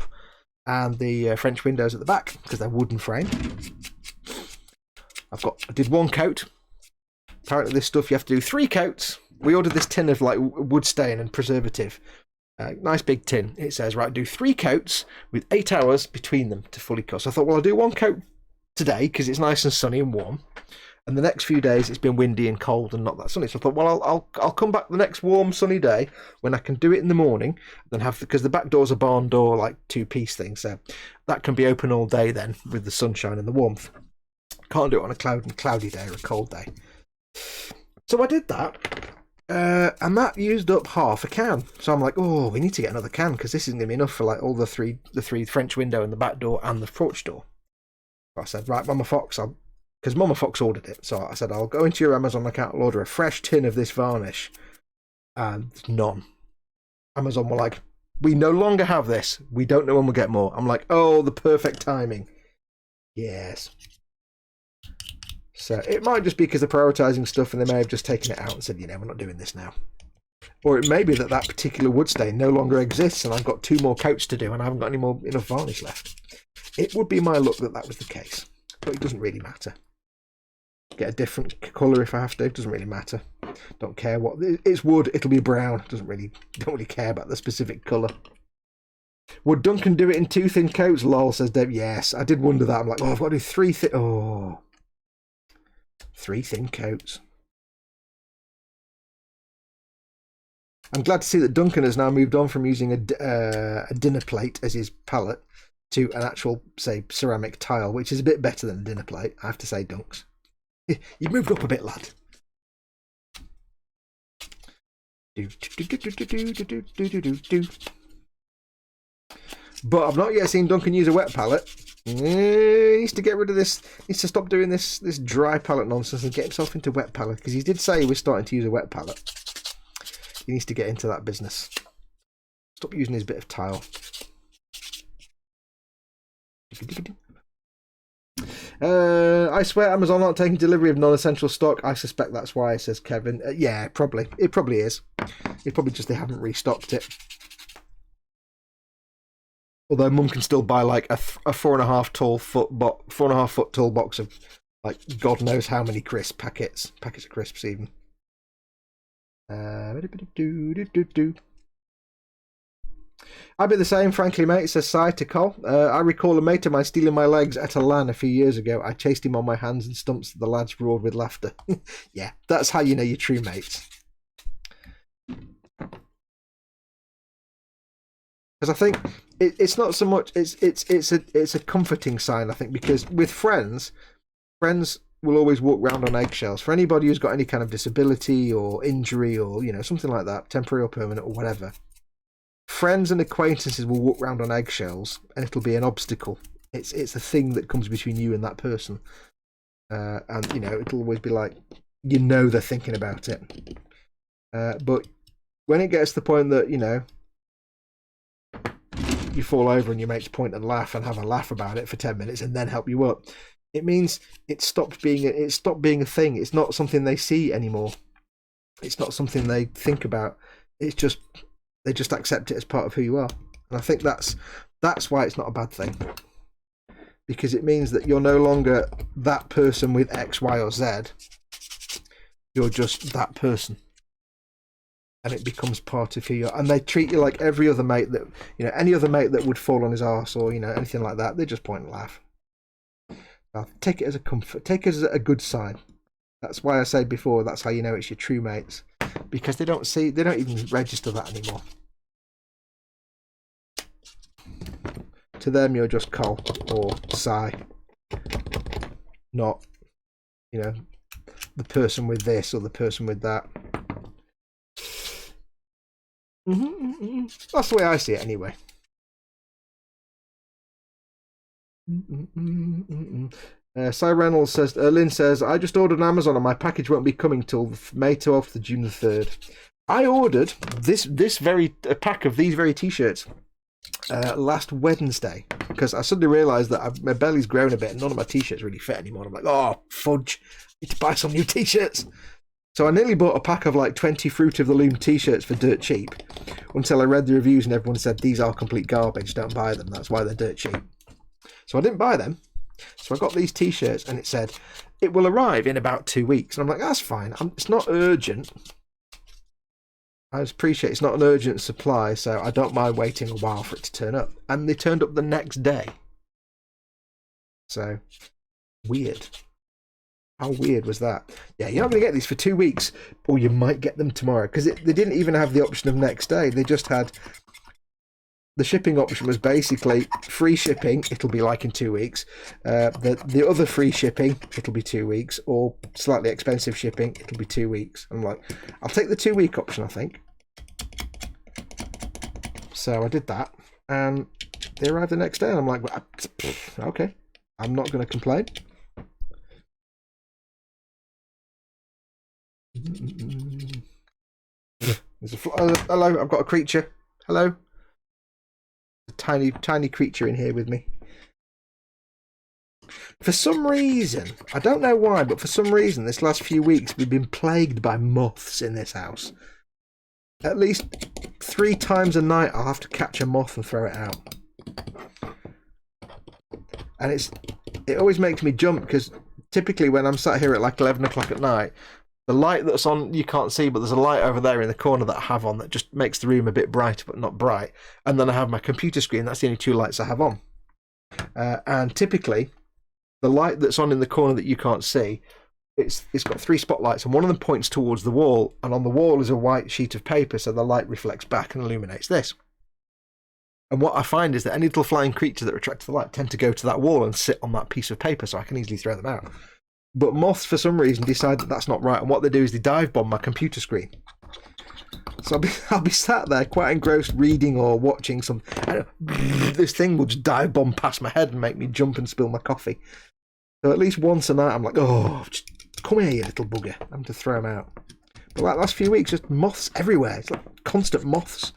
and the French windows at the back because they're wooden frame. I did 1 coat. Apparently this stuff you have to do 3 coats. We ordered this tin of like wood stain and preservative. Nice big tin. It says, right, do 3 coats with 8 hours between them to fully cut. So I thought, well, I'll do 1 coat today because it's nice and sunny and warm. And the next few days it's been windy and cold and not that sunny. So I thought, well, I'll come back the next warm sunny day when I can do it in the morning. Then because the back door's a barn door, like 2-piece thing, so that can be open all day then with the sunshine and the warmth. Can't do it on a cloudy day or a cold day. So I did that, and that used up half a can. So I'm like, oh, we need to get another can because this isn't going to be enough for like all the three French window and the back door and the porch door. So I said, right, Mama Fox, because Mama Fox ordered it. So I said, I'll go into your Amazon account, I'll order a fresh tin of this varnish. And none. Amazon were like, we no longer have this. We don't know when we'll get more. I'm like, oh, the perfect timing. Yes. So it might just be because they're prioritising stuff and they may have just taken it out and said, you know, we're not doing this now. Or it may be that that particular wood stain no longer exists and I've got 2 more coats to do and I haven't got enough varnish left. It would be my luck that that was the case, but it doesn't really matter. Get a different colour if I have to, it doesn't really matter. Don't care what, it's wood, it'll be brown, don't really care about the specific colour. Would Duncan do it in 2 thin coats? Lol, says Dave. Yes, I did wonder that. I'm like, oh, I've got to do 3 thin, 3 thin coats. I'm glad to see that Duncan has now moved on from using a dinner plate as his palette to an actual, say, ceramic tile, which is a bit better than a dinner plate, I have to say, Dunks. You moved up a bit, lad. But I've not yet seen Duncan use a wet palette. He needs to get rid of this. He needs to stop doing this dry palette nonsense and get himself into wet palette, because he did say he was starting to use a wet palette. He needs to get into that business. Stop using his bit of tile. I swear Amazon aren't taking delivery of non-essential stock. I suspect that's why, says Kevin. Yeah, probably. It probably is. It's probably just they haven't restocked it. Although Mum can still buy like a 4.5 foot tall box of like God knows how many crisp packets of crisps even. I'd be the same, frankly, mate, says Sai to Col. I recall a mate of mine stealing my legs at a LAN a few years ago. I chased him on my hands and stumps. The lads roared with laughter. Yeah, that's how you know you're true mates. Because I think it's not so much it's a comforting sign, I think, because with friends will always walk around on eggshells. For anybody who's got any kind of disability or injury or, you know, something like that, temporary or permanent or whatever, friends and acquaintances will walk around on eggshells, and it'll be an obstacle. It's a thing that comes between you and that person, and you know, it'll always be like, you know, they're thinking about it. But when it gets to the point that, you know, you fall over and your mates point and laugh and have a laugh about it for 10 minutes and then help you up, it means it stopped being a thing. It's not something they see anymore. It's not something they think about. It's just they just accept it as part of who you are. And I think that's why it's not a bad thing. Because it means that you're no longer that person with X, Y, or Z. You're just that person. And it becomes part of who you are. And they treat you like every other mate that, you know, any other mate that would fall on his arse or, you know, anything like that. They just point and laugh. Take it as a comfort. Take it as a good sign. That's why I said before, that's how you know it's your true mates. Because they don't even register that anymore. To them, you're just Col or Sai. Not, you know, the person with this or the person with that. That's the way I see it anyway. Cy Reynolds says, Lynn says, I just ordered on Amazon and my package won't be coming till May 12th to June the 3rd. I ordered a pack of these very t-shirts last Wednesday because I suddenly realised that my belly's grown a bit and none of my t-shirts really fit anymore. I'm like, oh, fudge, I need to buy some new t-shirts. So I nearly bought a pack of like 20 Fruit of the Loom t-shirts for dirt cheap until I read the reviews and everyone said these are complete garbage, don't buy them, that's why they're dirt cheap. So I didn't buy them. So I got these t-shirts and it said, it will arrive in about 2 weeks. And I'm like, that's fine. It's not urgent. I appreciate it's not an urgent supply, so I don't mind waiting a while for it to turn up. And they turned up the next day. So, weird. How weird was that? Yeah, you're not going to get these for 2 weeks, or you might get them tomorrow. Because they didn't even have the option of next day. They just had... The shipping option was basically free shipping, it'll be like in 2 weeks. The other free shipping, it'll be 2 weeks. Or slightly expensive shipping, it'll be 2 weeks. I'm like, I'll take the 2 week option, I think. So I did that. And they arrived the next day. And I'm like, well, okay, I'm not going to complain. Hello, I've got a creature. Hello. A tiny creature in here with me. For some reason, I don't know why, but for some reason this last few weeks we've been plagued by moths in this house. at least 3 times a night I'll have to catch a moth and throw it out. And it always makes me jump, because typically when I'm sat here at like 11 o'clock at night, the light that's on you can't see, but there's a light over there in the corner that I have on that just makes the room a bit brighter but not bright. And then I have my computer screen, that's the only 2 lights I have on. And typically the light that's on in the corner that you can't see, it's got 3 spotlights, and one of them points towards the wall, and on the wall is a white sheet of paper, so the light reflects back and illuminates this. And what I find is that any little flying creature that attracts the light tend to go to that wall and sit on that piece of paper, so I can easily throw them out. But moths, for some reason, decide that that's not right, and what they do is they dive bomb my computer screen. So I'll be sat there quite engrossed reading or watching some, and this thing will just dive bomb past my head and make me jump and spill my coffee. So at least once a night I'm like, oh, just come here, you little bugger. I'm to throw them out. But like last few weeks, just moths everywhere. It's like constant moths.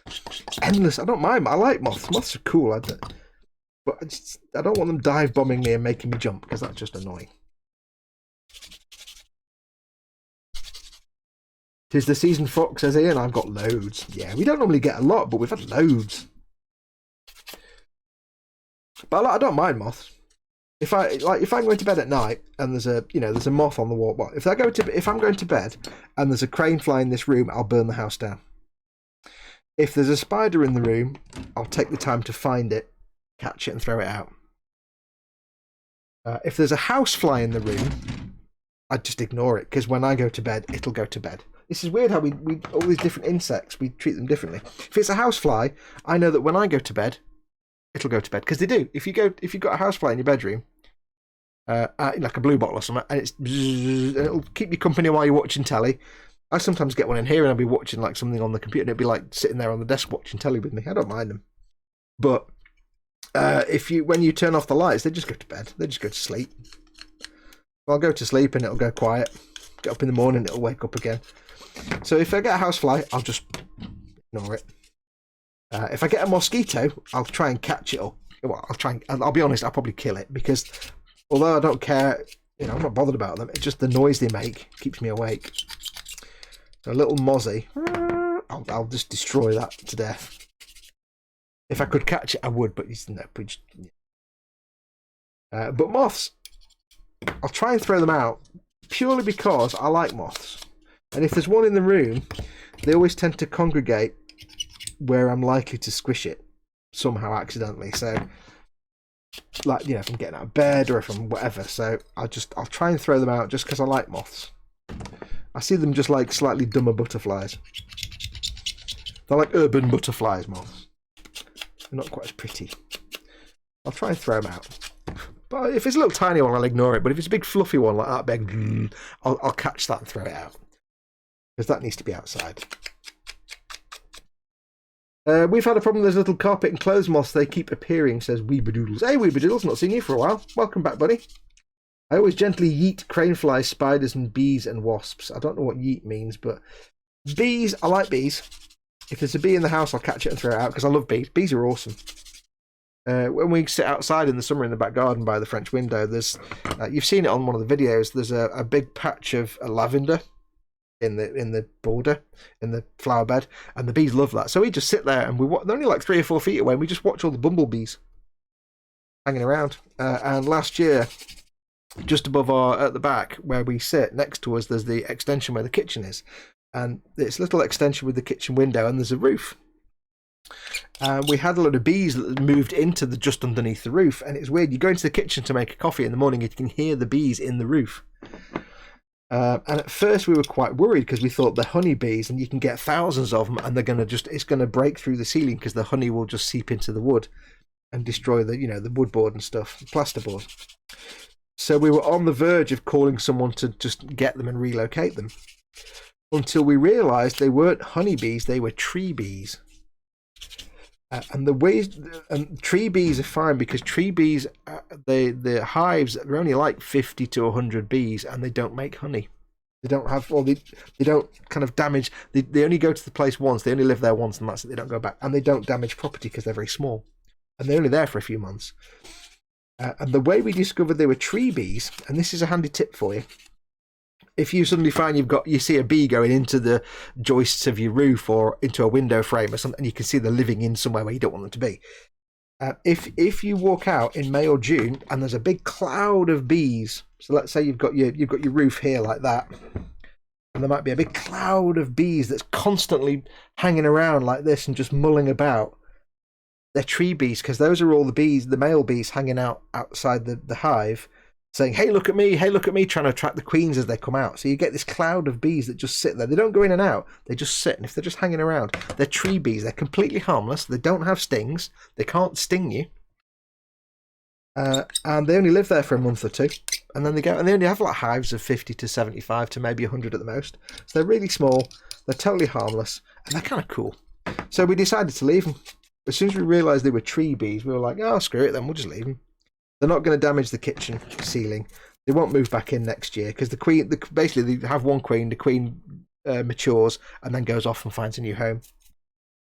Just endless. I don't mind. I like moths. Moths are cool. But I don't want them dive bombing me and making me jump, because that's just annoying. 'Tis the season, Fox, says Ian. I've got loads. Yeah, we don't normally get a lot, but we've had loads. But I don't mind moths. If I'm going to bed at night and there's a moth on the wall, well, if I'm going to bed and there's a crane fly in this room, I'll burn the house down. If there's a spider in the room, I'll take the time to find it, catch it, and throw it out. If there's a house fly in the room, I just ignore it, because when I go to bed, it'll go to bed. This is weird how we all these different insects, we treat them differently. If it's a housefly, I know that when I go to bed, it'll go to bed, because they do. If you've got a housefly in your bedroom, like a blue bottle or something, and it'll keep you company while you're watching telly. I sometimes get one in here and I'll be watching like something on the computer, and it'll be like sitting there on the desk watching telly with me. I don't mind them, but when you turn off the lights, they just go to bed. They just go to sleep. I'll go to sleep and it'll go quiet. Get up in the morning, it'll wake up again. So if I get a housefly, I'll just ignore it. If I get a mosquito, I'll try and catch it. Well, I'll be honest, I'll probably kill it, because although I don't care, I'm not bothered about them. It's just the noise they make keeps me awake. So a little mozzie, I'll just destroy that to death. If I could catch it, I would, but no. But moths, I'll try and throw them out purely because I like moths. And if there's one in the room, they always tend to congregate where I'm likely to squish it somehow accidentally. So, like, if I'm getting out of bed or if I'm whatever. So I'll try and throw them out just because I like moths. I see them just like slightly dumber butterflies. They're like urban butterflies, moths. They're not quite as pretty. I'll try and throw them out. But if it's a little tiny one, I'll ignore it. But if it's a big fluffy one like that big, I'll catch that and throw it out, because that needs to be outside. We've had a problem with those little carpet and clothes moths. They keep appearing, says Weebadoodles. Hey, Weebadoodles, not seen you for a while. Welcome back, buddy. I always gently yeet crane flies, spiders, and bees and wasps. I don't know what yeet means, but bees, I like bees. If there's a bee in the house, I'll catch it and throw it out, because I love bees. Bees are awesome. When we sit outside in the summer in the back garden by the French window, there's you've seen it on one of the videos. There's a big patch of lavender in the border, in the flower bed, and the bees love that. So we just sit there, and they're only like 3 or 4 feet away, and we just watch all the bumblebees hanging around. And last year, just above at the back where we sit, next to us, there's the extension where the kitchen is, and it's a little extension with the kitchen window, and there's a roof. We had a lot of bees that moved into just underneath the roof, and it's weird. You go into the kitchen to make a coffee in the morning, you can hear the bees in the roof. And at first we were quite worried, because we thought they're honeybees, and you can get thousands of them, and it's going to break through the ceiling, because the honey will just seep into the wood and destroy the wood board and stuff, plasterboard. So we were on the verge of calling someone to just get them and relocate them, until we realised they weren't honeybees, they were tree bees. And tree bees are fine, because tree bees, the hives are only like 50 to 100 bees, and they don't make honey. They don't have, they don't kind of damage. They only go to the place once. They only live there once, and that's it. They don't go back, and they don't damage property because they're very small, and they're only there for a few months. And the way we discovered they were tree bees, and this is a handy tip for you, if you suddenly find you see a bee going into the joists of your roof or into a window frame or something, and you can see they're living in somewhere where you don't want them to be. If you walk out in May or June and there's a big cloud of bees, so let's say you've got your roof here like that, and there might be a big cloud of bees that's constantly hanging around like this and just mulling about. They're tree bees, because those are all the bees, the male bees hanging out outside the hive, saying, hey, look at me, trying to attract the queens as they come out. So you get this cloud of bees that just sit there. They don't go in and out. They just sit. And if they're just hanging around, they're tree bees. They're completely harmless. They don't have stings. They can't sting you. And they only live there for a month or two. And then they go, and they only have like hives of 50 to 75 to maybe 100 at the most. So they're really small. They're totally harmless. And they're kind of cool. So we decided to leave them. As soon as we realised they were tree bees, we were like, oh, screw it then. We'll just leave them. They're not going to damage the kitchen ceiling. They won't move back in next year because basically they have one queen. The queen matures and then goes off and finds a new home,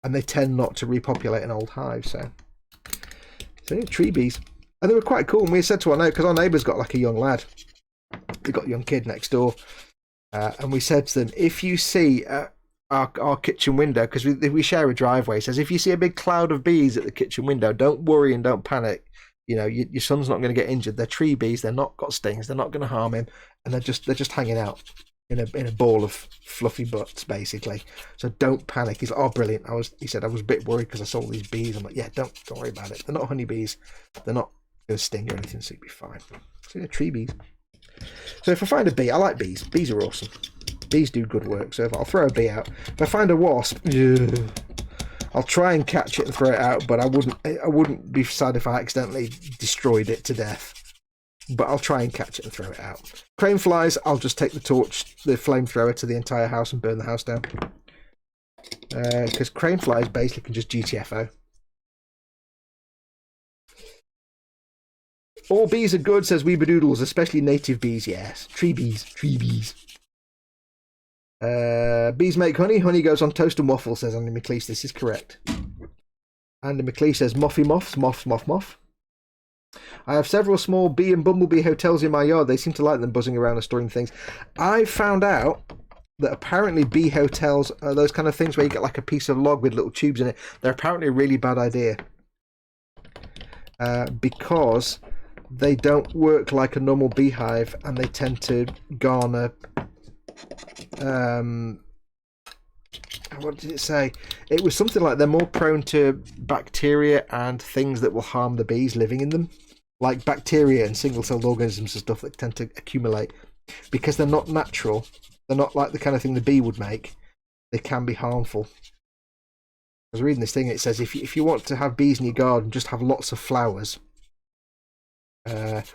and they tend not to repopulate an old hive. So yeah, tree bees, and they were quite cool. And we said to our neighbour, because our neighbour's got like a young lad, they got a young kid next door, and we said to them, if you see our kitchen window, because we share a driveway, says if you see a big cloud of bees at the kitchen window, don't worry and don't panic. You know, your son's not going to get injured. They're tree bees. They're not got stings. They're not going to harm him, and they're just hanging out in a ball of fluffy butts, basically. So don't panic. He's like, oh, brilliant. He said I was a bit worried because I saw all these bees. I'm like, yeah, don't worry about it. They're not honeybees. They're not going to sting or anything, so you'll be fine. So yeah, tree bees. So if I find a bee, I like bees. Bees are awesome. Bees do good work. So if I'll throw a bee out. If I find a wasp, I'll try and catch it and throw it out, but I wouldn't be sad if I accidentally destroyed it to death. But I'll try and catch it and throw it out. Crane flies, I'll just take the flamethrower to the entire house and burn the house down. Because crane flies basically can just GTFO. All bees are good, says Weebadoodles, especially native bees, yes. Tree bees. Bees make honey. Honey goes on toast and waffle, says Andy McLeish. This is correct. Andy McLeish says moffy moth. I have several small bee and bumblebee hotels in my yard. They seem to like them buzzing around and storing things. I found out that apparently bee hotels are those kind of things where you get like a piece of log with little tubes in it. They're apparently a really bad idea. Because they don't work like a normal beehive, and they tend to garner what did it say? It was something like they're more prone to bacteria and things that will harm the bees living in them, like bacteria and single-celled organisms and stuff that tend to accumulate. Because they're not natural, they're not like the kind of thing the bee would make, they can be harmful. I was reading this thing, it says if you want to have bees in your garden, just have lots of flowers.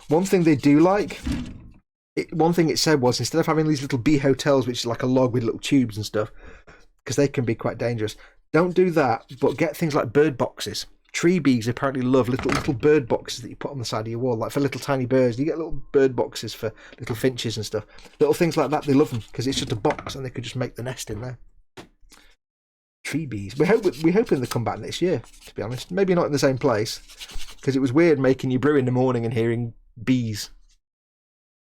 One thing they do like, one thing it said was, instead of having these little bee hotels, which is like a log with little tubes and stuff, because they can be quite dangerous, don't do that, but get things like bird boxes. Tree bees apparently love little bird boxes that you put on the side of your wall, like for little tiny birds. You get little bird boxes for little finches and stuff. Little things like that, they love them, because it's just a box and they could just make the nest in there. Tree bees. We're hoping they come back next year, to be honest. Maybe not in the same place, because it was weird making your brew in the morning and hearing bees.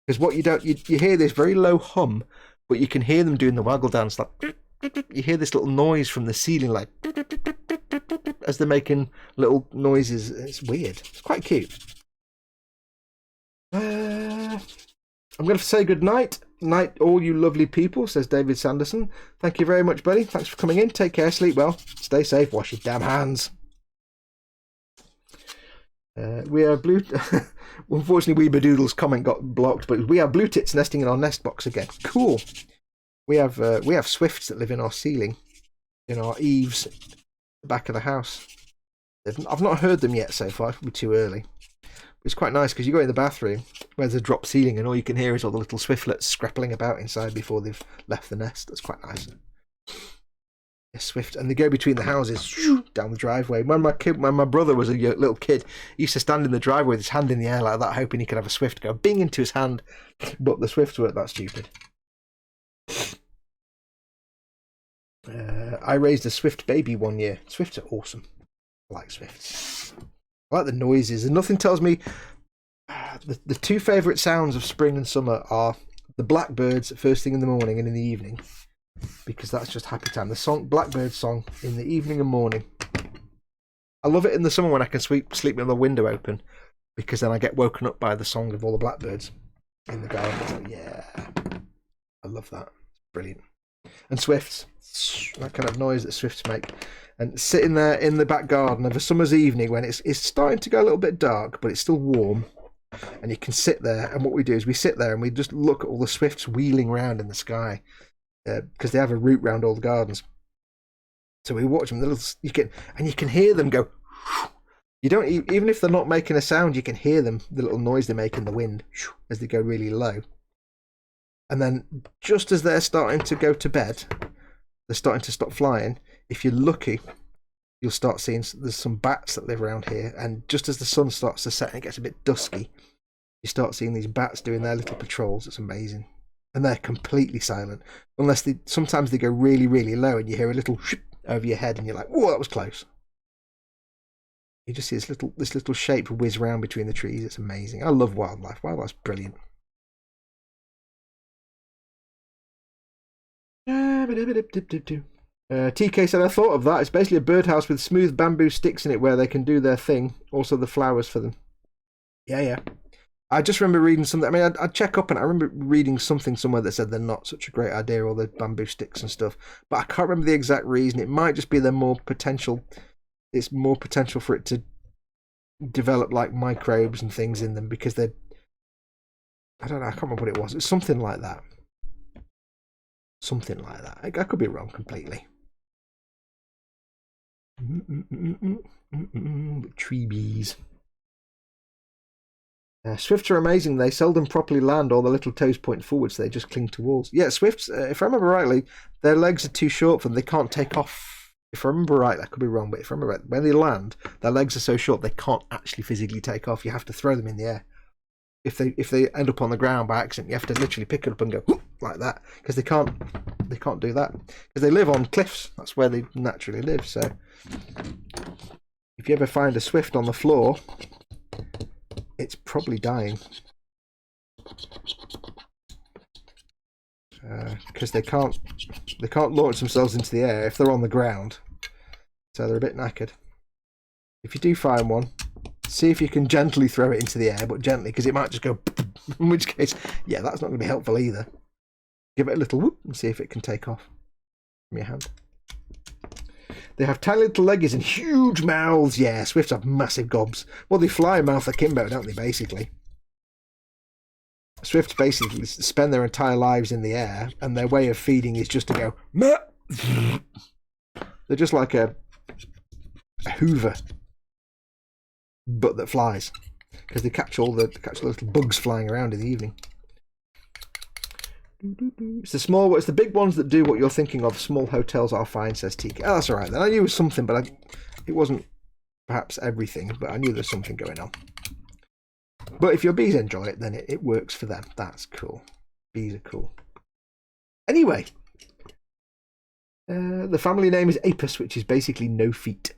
Because what you hear this very low hum, but you can hear them doing the waggle dance. Like you hear this little noise from the ceiling, like as they're making little noises. It's weird. It's quite cute. I'm going to say good night. Night, all you lovely people, says David Sanderson. Thank you very much, buddy. Thanks for coming in. Take care. Sleep well. Stay safe. Wash your damn hands. We are blue. Unfortunately, Weebadoodle's comment got blocked, but we have blue tits nesting in our nest box again. Cool. We have swifts that live in our ceiling, in our eaves, at the back of the house. I've not heard them yet so far. It would be too early. It's quite nice because you go in the bathroom where there's a drop ceiling and all you can hear is all the little swiftlets scrappling about inside before they've left the nest. That's quite nice. A swift, and they go between the houses down the driveway. When my brother was a little kid, he used to stand in the driveway with his hand in the air like that, hoping he could have a swift go bing into his hand, but the swifts weren't that stupid. I raised a swift baby one year. Swifts are awesome. I like swifts. I like the noises, and nothing tells me the two favourite sounds of spring and summer are the blackbirds first thing in the morning and in the evening, because that's just happy time. The blackbird song in the evening and morning. I love it in the summer when I can sleep with the window open, because then I get woken up by the song of all the blackbirds in the garden. It's like, yeah, I love that. Brilliant. And swifts, that kind of noise that swifts make. And sitting there in the back garden of a summer's evening when it's starting to go a little bit dark, but it's still warm, and you can sit there. And what we do is we sit there and we just look at all the swifts wheeling around in the sky, because they have a route round all the gardens. So we watch them. You can hear them go. You don't even if they're not making a sound, you can hear them, the little noise they make in the wind as they go really low. And then just as they're starting to go to bed, they're starting to stop flying. If you're lucky, you'll start seeing there's some bats that live around here. And just as the sun starts to set and it gets a bit dusky, you start seeing these bats doing their little patrols. It's amazing. And they're completely silent. Unless sometimes they go really, really low and you hear a little ship over your head and you're like, whoa, that was close. You just see this little shape whiz around between the trees. It's amazing. I love wildlife. Wildlife's brilliant. TK said, I thought of that. It's basically a birdhouse with smooth bamboo sticks in it where they can do their thing. Also the flowers for them. Yeah. I just remember reading something. I mean, I'd check up and I remember reading something somewhere that said they're not such a great idea, all the bamboo sticks and stuff. But I can't remember the exact reason. It might just be they're more potential. It's more potential for it to develop like microbes and things in them because they're, I don't know, I can't remember what it was. It's something like that. Something like that. I could be wrong completely. Tree bees. Swifts are amazing. They seldom properly land, or their little toes point forwards, so they just cling to walls. Yeah, swifts, if I remember rightly, their legs are too short for them. They can't take off. If I remember right, I could be wrong, but if I remember right, when they land, their legs are so short they can't actually physically take off. You have to throw them in the air. If they end up on the ground by accident, you have to literally pick it up and go whoop, like that, because they can't do that because they live on cliffs. That's where they naturally live. So if you ever find a swift on the floor, it's probably dying because they can't launch themselves into the air if they're on the ground. So they're a bit knackered. If you do find one, see if you can gently throw it into the air, but gently, because it might just go, in which case, yeah, that's not going to be helpful either. Give it a little whoop and see if it can take off from your hand. They have tiny little leggies and huge mouths. Yeah, swifts have massive gobs. Well, they fly mouth akimbo, don't they, basically? Swifts basically spend their entire lives in the air, and their way of feeding is just to go, meh. They're just like a hoover, but that flies, because they catch all the little bugs flying around in the evening. It's the big ones that do what you're thinking of. Small hotels are fine, says TK. Oh, that's all right then. I knew it was something, but it wasn't perhaps everything, but I knew there's something going on. But if your bees enjoy it, then it works for them. That's cool. Bees are cool. Anyway, the family name is Apis, which is basically no feet.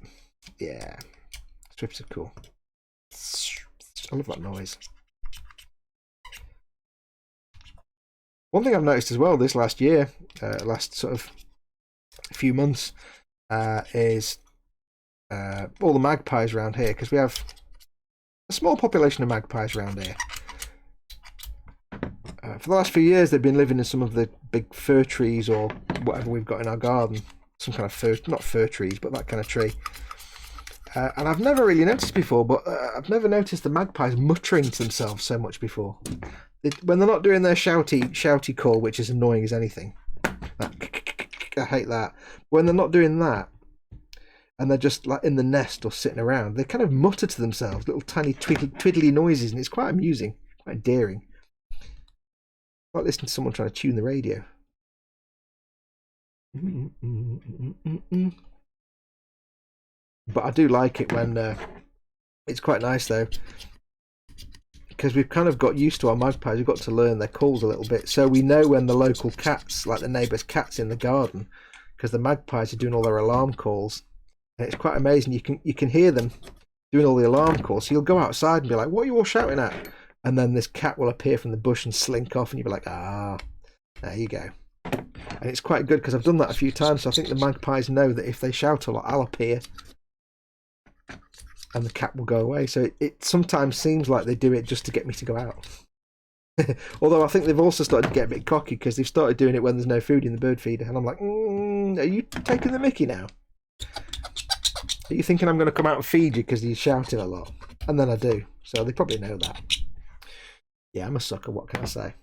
Yeah, swifts are cool. I love that noise. One thing I've noticed as well this last year, last sort of few months, is all the magpies around here, because we have a small population of magpies around here. For the last few years, they've been living in some of the big fir trees or whatever we've got in our garden. Some kind of fir, not fir trees, but that kind of tree. And I've never really noticed before, but I've never noticed the magpies muttering to themselves so much before. When they're not doing their shouty call, which is annoying as anything. I hate that. When they're not doing that, and they're just like in the nest or sitting around, they kind of mutter to themselves, little tiny twiddly noises, and it's quite amusing, quite endearing. I like listening to someone trying to tune the radio. But I do like it when it's quite nice though, because we've kind of got used to our magpies. We've got to learn their calls a little bit, so we know when the local cats, like the neighbour's cats in the garden, because the magpies are doing all their alarm calls, and it's quite amazing. You can hear them doing all the alarm calls. So you'll go outside and be like, "What are you all shouting at?" and then this cat will appear from the bush and slink off, and you'll be like, ah, there you go. And it's quite good because I've done that a few times, so I think the magpies know that if they shout a lot, I'll appear and the cat will go away. So it sometimes seems like they do it just to get me to go out. Although I think they've also started to get a bit cocky because they've started doing it when there's no food in the bird feeder, and I'm like, are you taking the mickey now? Are you thinking I'm going to come out and feed you because you're shouting a lot? And then I do, so they probably know that. Yeah, I'm a sucker, what can I say?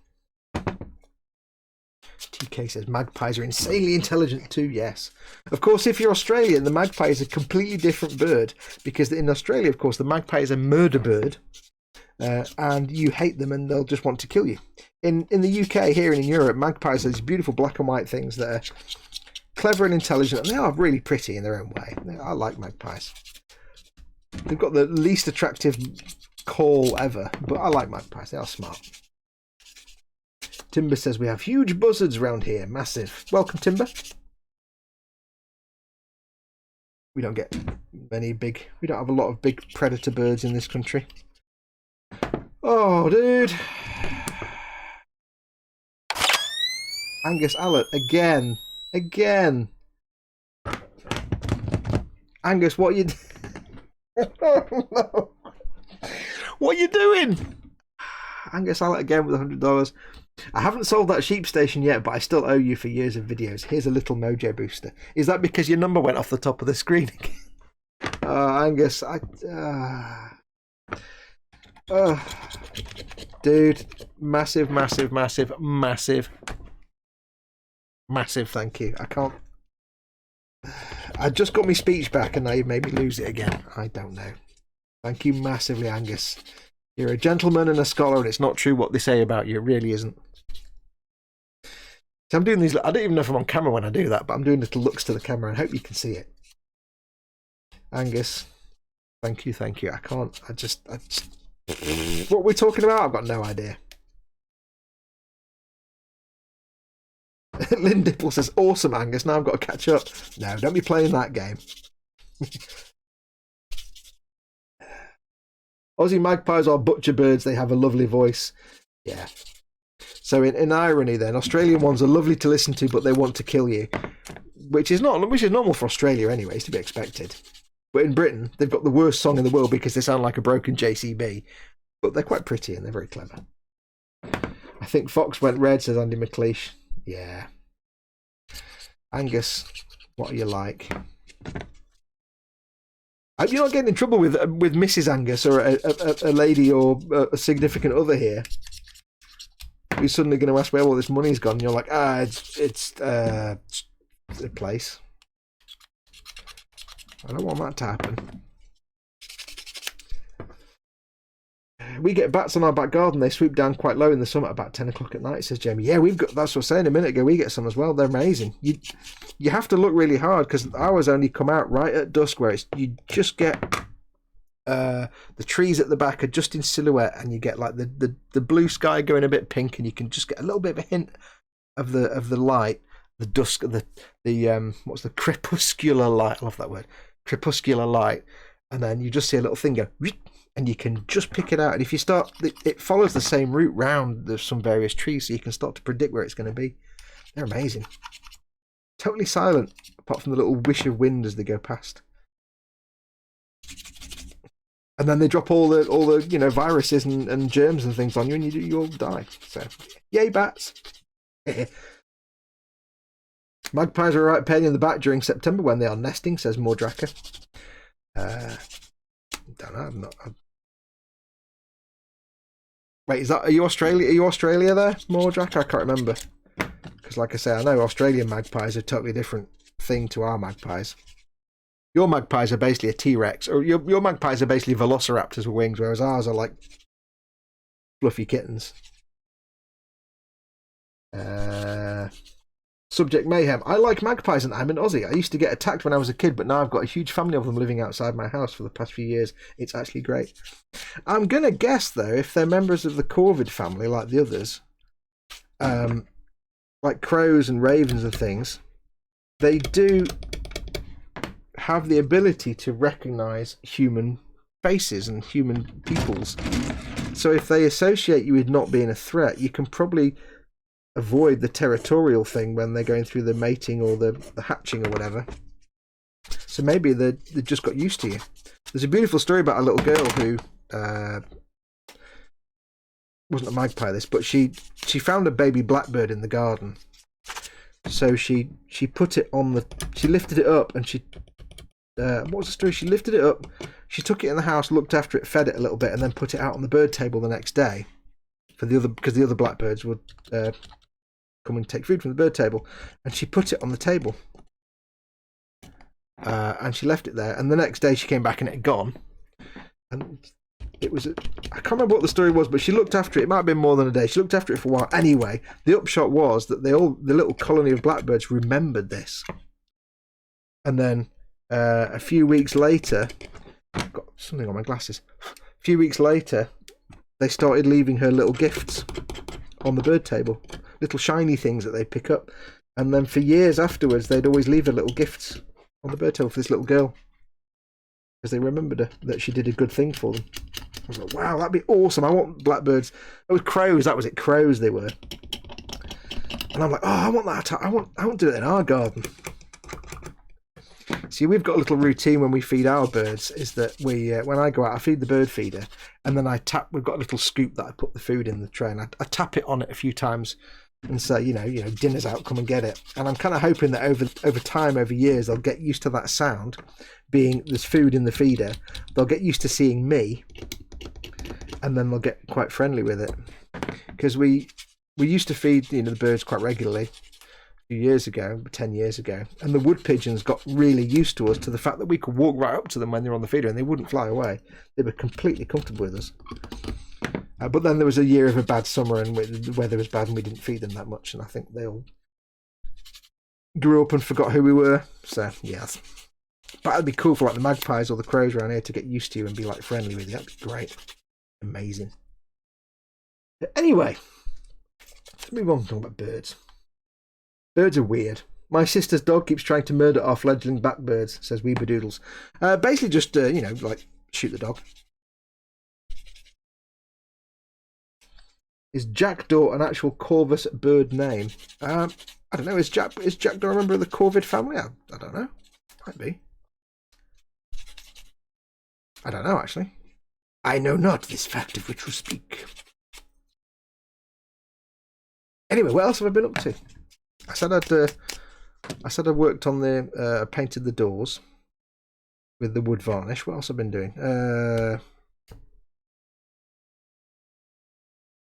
TK says magpies are insanely intelligent too. Yes, of course, if you're Australian, the magpie is a completely different bird, because in Australia, of course, the magpie is a murder bird, and you hate them and they'll just want to kill you. In the UK, here and in Europe, magpies are these beautiful black and white things that are clever and intelligent, and they are really pretty in their own way. I like magpies. They've got the least attractive call ever, but I like magpies. They are smart. Timber says we have huge buzzards around here. Massive. Welcome, Timber. We don't get many big... We don't have a lot of big predator birds in this country. Oh, dude. Angus Allett, again. Again. Angus, what are you... Oh, no. What are you doing? Angus Allett again with $100. I haven't sold that sheep station yet, but I still owe you for years of videos. Here's a little mojo booster. Is that because your number went off the top of the screen? Angus, dude, massive, massive, massive, massive, massive thank you. I just got my speech back and now you've made me lose it again. I don't know. Thank you massively, Angus. You're a gentleman and a scholar, and it's not true what they say about you. It really isn't. So I'm doing these... I don't even know if I'm on camera when I do that, but I'm doing little looks to the camera. I hope you can see it. Angus, thank you, thank you. I just... What we're talking about? I've got no idea. Lynn Dipple says, awesome, Angus. Now I've got to catch up. No, don't be playing that game. Aussie magpies are butcher birds. They have a lovely voice. Yeah. So in irony then, Australian ones are lovely to listen to, but they want to kill you. Which is normal for Australia anyway, it's to be expected. But in Britain, they've got the worst song in the world because they sound like a broken JCB. But they're quite pretty and they're very clever. I think Fox went red, says Andy McLeish. Yeah. Angus, what are you like? I hope you're not getting in trouble with Mrs. Angus or a lady or a significant other here who's suddenly going to ask where all this money's gone. And you're like, it's a place. I don't want that to happen. We get bats on our back garden. They swoop down quite low in the summer at about 10 o'clock at night, says Jamie. Yeah, we've got... That's what I was saying a minute ago. We get some as well. They're amazing. You have to look really hard because ours only come out right at dusk, where you just get... the trees at the back are just in silhouette, and you get like the blue sky going a bit pink, and you can just get a little bit of a hint of the light, the dusk, the what's the crepuscular light? I love that word, crepuscular light, and then you just see a little thing go, and you can just pick it out. And if you start, it follows the same route round some various trees, so you can start to predict where it's going to be. They're amazing. Totally silent, apart from the little whish of wind as they go past. And then they drop all the viruses and germs and things on you, and you'll die. So, yay bats! Magpies are a right pain in the back during September when they are nesting, says Mordraka. Don't know. Wait, are you Australia? Are you Australia there, Mordraka? I can't remember. Because, like I say, I know Australian magpies are a totally different thing to our magpies. Your magpies are basically a T-Rex, or your magpies are basically velociraptors with wings, whereas ours are like fluffy kittens. Subject Mayhem. I like magpies and I'm an Aussie. I used to get attacked when I was a kid, but now I've got a huge family of them living outside my house for the past few years. It's actually great. I'm going to guess, though, if they're members of the corvid family like the others, like crows and ravens and things, they do have the ability to recognize human faces and human peoples. So if they associate you with not being a threat, you can probably avoid the territorial thing when they're going through the mating or the hatching or whatever. So maybe they just got used to you. There's a beautiful story about a little girl who wasn't a magpie, this, but she found a baby blackbird in the garden. So she put it on she lifted it up, and what was the story? She lifted it up, she took it in the house, looked after it, fed it a little bit, and then put it out on the bird table the next day because the other blackbirds would come and take food from the bird table. And she put it on the table, and she left it there. And the next day she came back and it had gone. And it was I can't remember what the story was, but she looked after it. It might have been more than a day. She looked after it for a while. Anyway, the upshot was that the little colony of blackbirds remembered this. And then a few weeks later, I've got something on my glasses. A few weeks later, they started leaving her little gifts on the bird table, little shiny things that they'd pick up. And then for years afterwards, they'd always leave her little gifts on the bird table for this little girl, because they remembered her, that she did a good thing for them. I was like, wow, that'd be awesome. I want blackbirds. It was crows. That was it. Crows they were. And I'm like, oh, I want that. I want to do it in our garden. See, we've got a little routine when we feed our birds, is that when I go out, I feed the bird feeder, and then we've got a little scoop that I put the food in the tray, and I tap it on it a few times and say, you know, dinner's out, come and get it. And I'm kind of hoping that over time, over years, they'll get used to that sound, being there's food in the feeder. They'll get used to seeing me, and then they'll get quite friendly with it. Because we used to feed the birds quite regularly a few years ago, 10 years ago, and the wood pigeons got really used to us, to the fact that we could walk right up to them when they were on the feeder and they wouldn't fly away. They were completely comfortable with us. But then there was a year of a bad summer and the weather was bad and we didn't feed them that much, and I think they all grew up and forgot who we were. So yes, but it'd be cool for like the magpies or the crows around here to get used to you and be like friendly with you. That'd be great. Amazing. Anyway, let's move on to talk about birds. Birds are weird. My sister's dog keeps trying to murder our fledgling blackbirds, says Weebadoodles. Basically just, like shoot the dog. Is jackdaw an actual corvus bird name? I don't know. Is jackdaw a member of the corvid family? I don't know. Might be. I don't know, actually. I know not this fact of which we speak. Anyway, what else have I been up to? I said I worked on painted the doors with the wood varnish. What else have I been doing?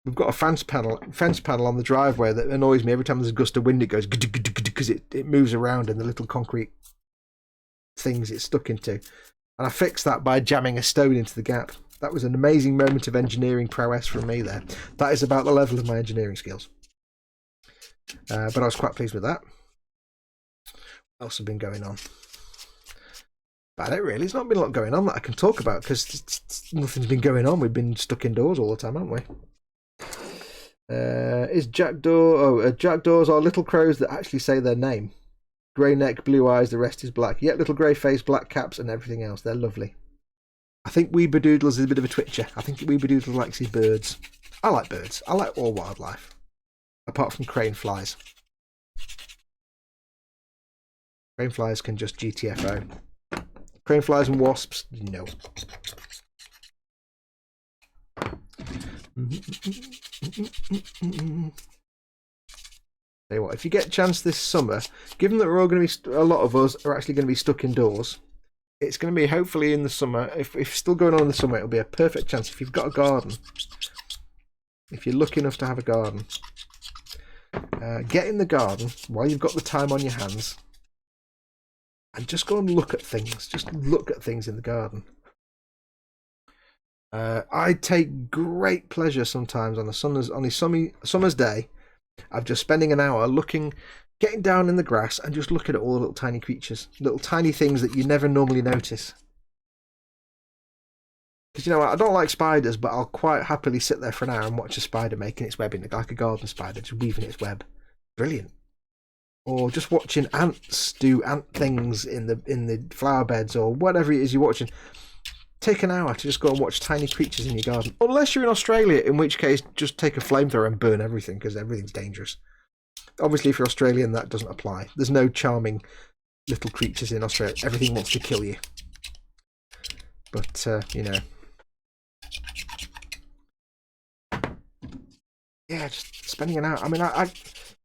We've got a fence panel on the driveway that annoys me every time there's a gust of wind. It goes because it moves around in the little concrete things it's stuck into. And I fixed that by jamming a stone into the gap. That was an amazing moment of engineering prowess from me there. That is about the level of my engineering skills. But I was quite pleased with that. What else has been going on? But really, there's not been a lot going on that I can talk about, because nothing's been going on. We've been stuck indoors all the time, haven't we? Jackdaws are little crows that actually say their name. Grey neck, blue eyes, the rest is black. Yet little grey face, black caps, and everything else. They're lovely. I think Weebadoodles is a bit of a twitcher. I think Weebadoodles likes his birds. I like birds. I like all wildlife. Apart from crane flies. Crane flies can just GTFO. Crane flies and wasps, no. Tell you what, if you get a chance this summer, given that we're all going to be, a lot of us are actually going to be stuck indoors, it's going to be hopefully in the summer. If still going on in the summer, it'll be a perfect chance. If you've got a garden, if you're lucky enough to have a garden, get in the garden while you've got the time on your hands and just go and look at things. Just look at things in the garden. I take great pleasure sometimes on a summer's day of just spending an hour getting down in the grass and just looking at all the little tiny creatures, little tiny things that you never normally notice. Because, I don't like spiders, but I'll quite happily sit there for an hour and watch a spider making its web like a garden spider, just weaving its web. Brilliant. Or just watching ants do ant things in the flower beds, or whatever it is you're watching. take an hour to just go and watch tiny creatures in your garden. Unless you're in Australia, in which case just take a flamethrower and burn everything, because everything's dangerous. Obviously, if you're Australian, that doesn't apply. There's no charming little creatures in Australia. Everything wants to kill you. But, you know. Yeah, just spending an hour. I mean, I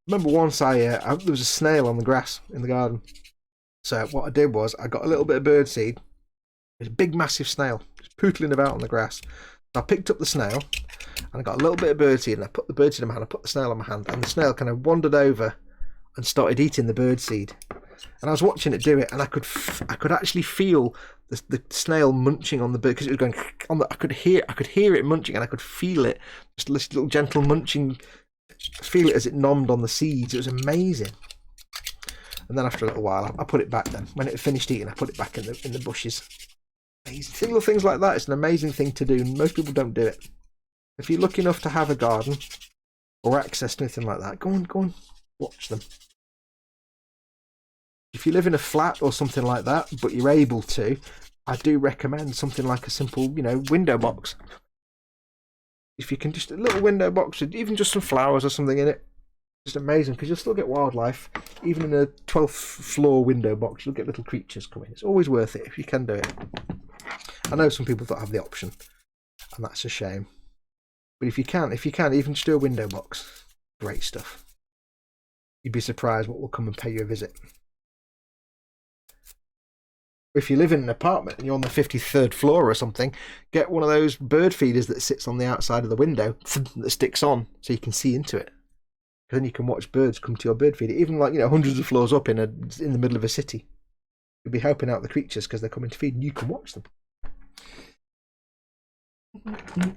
remember once there was a snail on the grass in the garden. So what I did was I got a little bit of birdseed. It was a big, massive snail just pootling about on the grass. So I picked up the snail and I got a little bit of birdseed and I put the birdseed in my hand. I put the snail on my hand and the snail kind of wandered over and started eating the birdseed. And I was watching it do it, and I could actually feel the snail munching on the bird because it was going on. I could hear it munching, and I could feel it, just this little gentle munching. Feel it as it nommed on the seeds. It was amazing. And then after a little while, I put it back. Then when it finished eating, I put it back in the bushes. Amazing. Little things like that. It's an amazing thing to do. Most people don't do it. If you're lucky enough to have a garden or access to anything like that, go on, watch them. If you live in a flat or something like that, but you're able to, I do recommend something like a simple, window box. If you can, just a little window box with even just some flowers or something in it, just amazing, because you'll still get wildlife. Even in a 12th floor window box, you'll get little creatures coming. It's always worth it if you can do it. I know some people don't have the option, and that's a shame. But if you can, even just do a window box. Great stuff. You'd be surprised what will come and pay you a visit. If you live in an apartment and you're on the 53rd floor or something, get one of those bird feeders that sits on the outside of the window that sticks on so you can see into it. Because then you can watch birds come to your bird feeder, even like hundreds of floors up in the middle of a city. You'll be helping out the creatures because they're coming to feed and you can watch them. I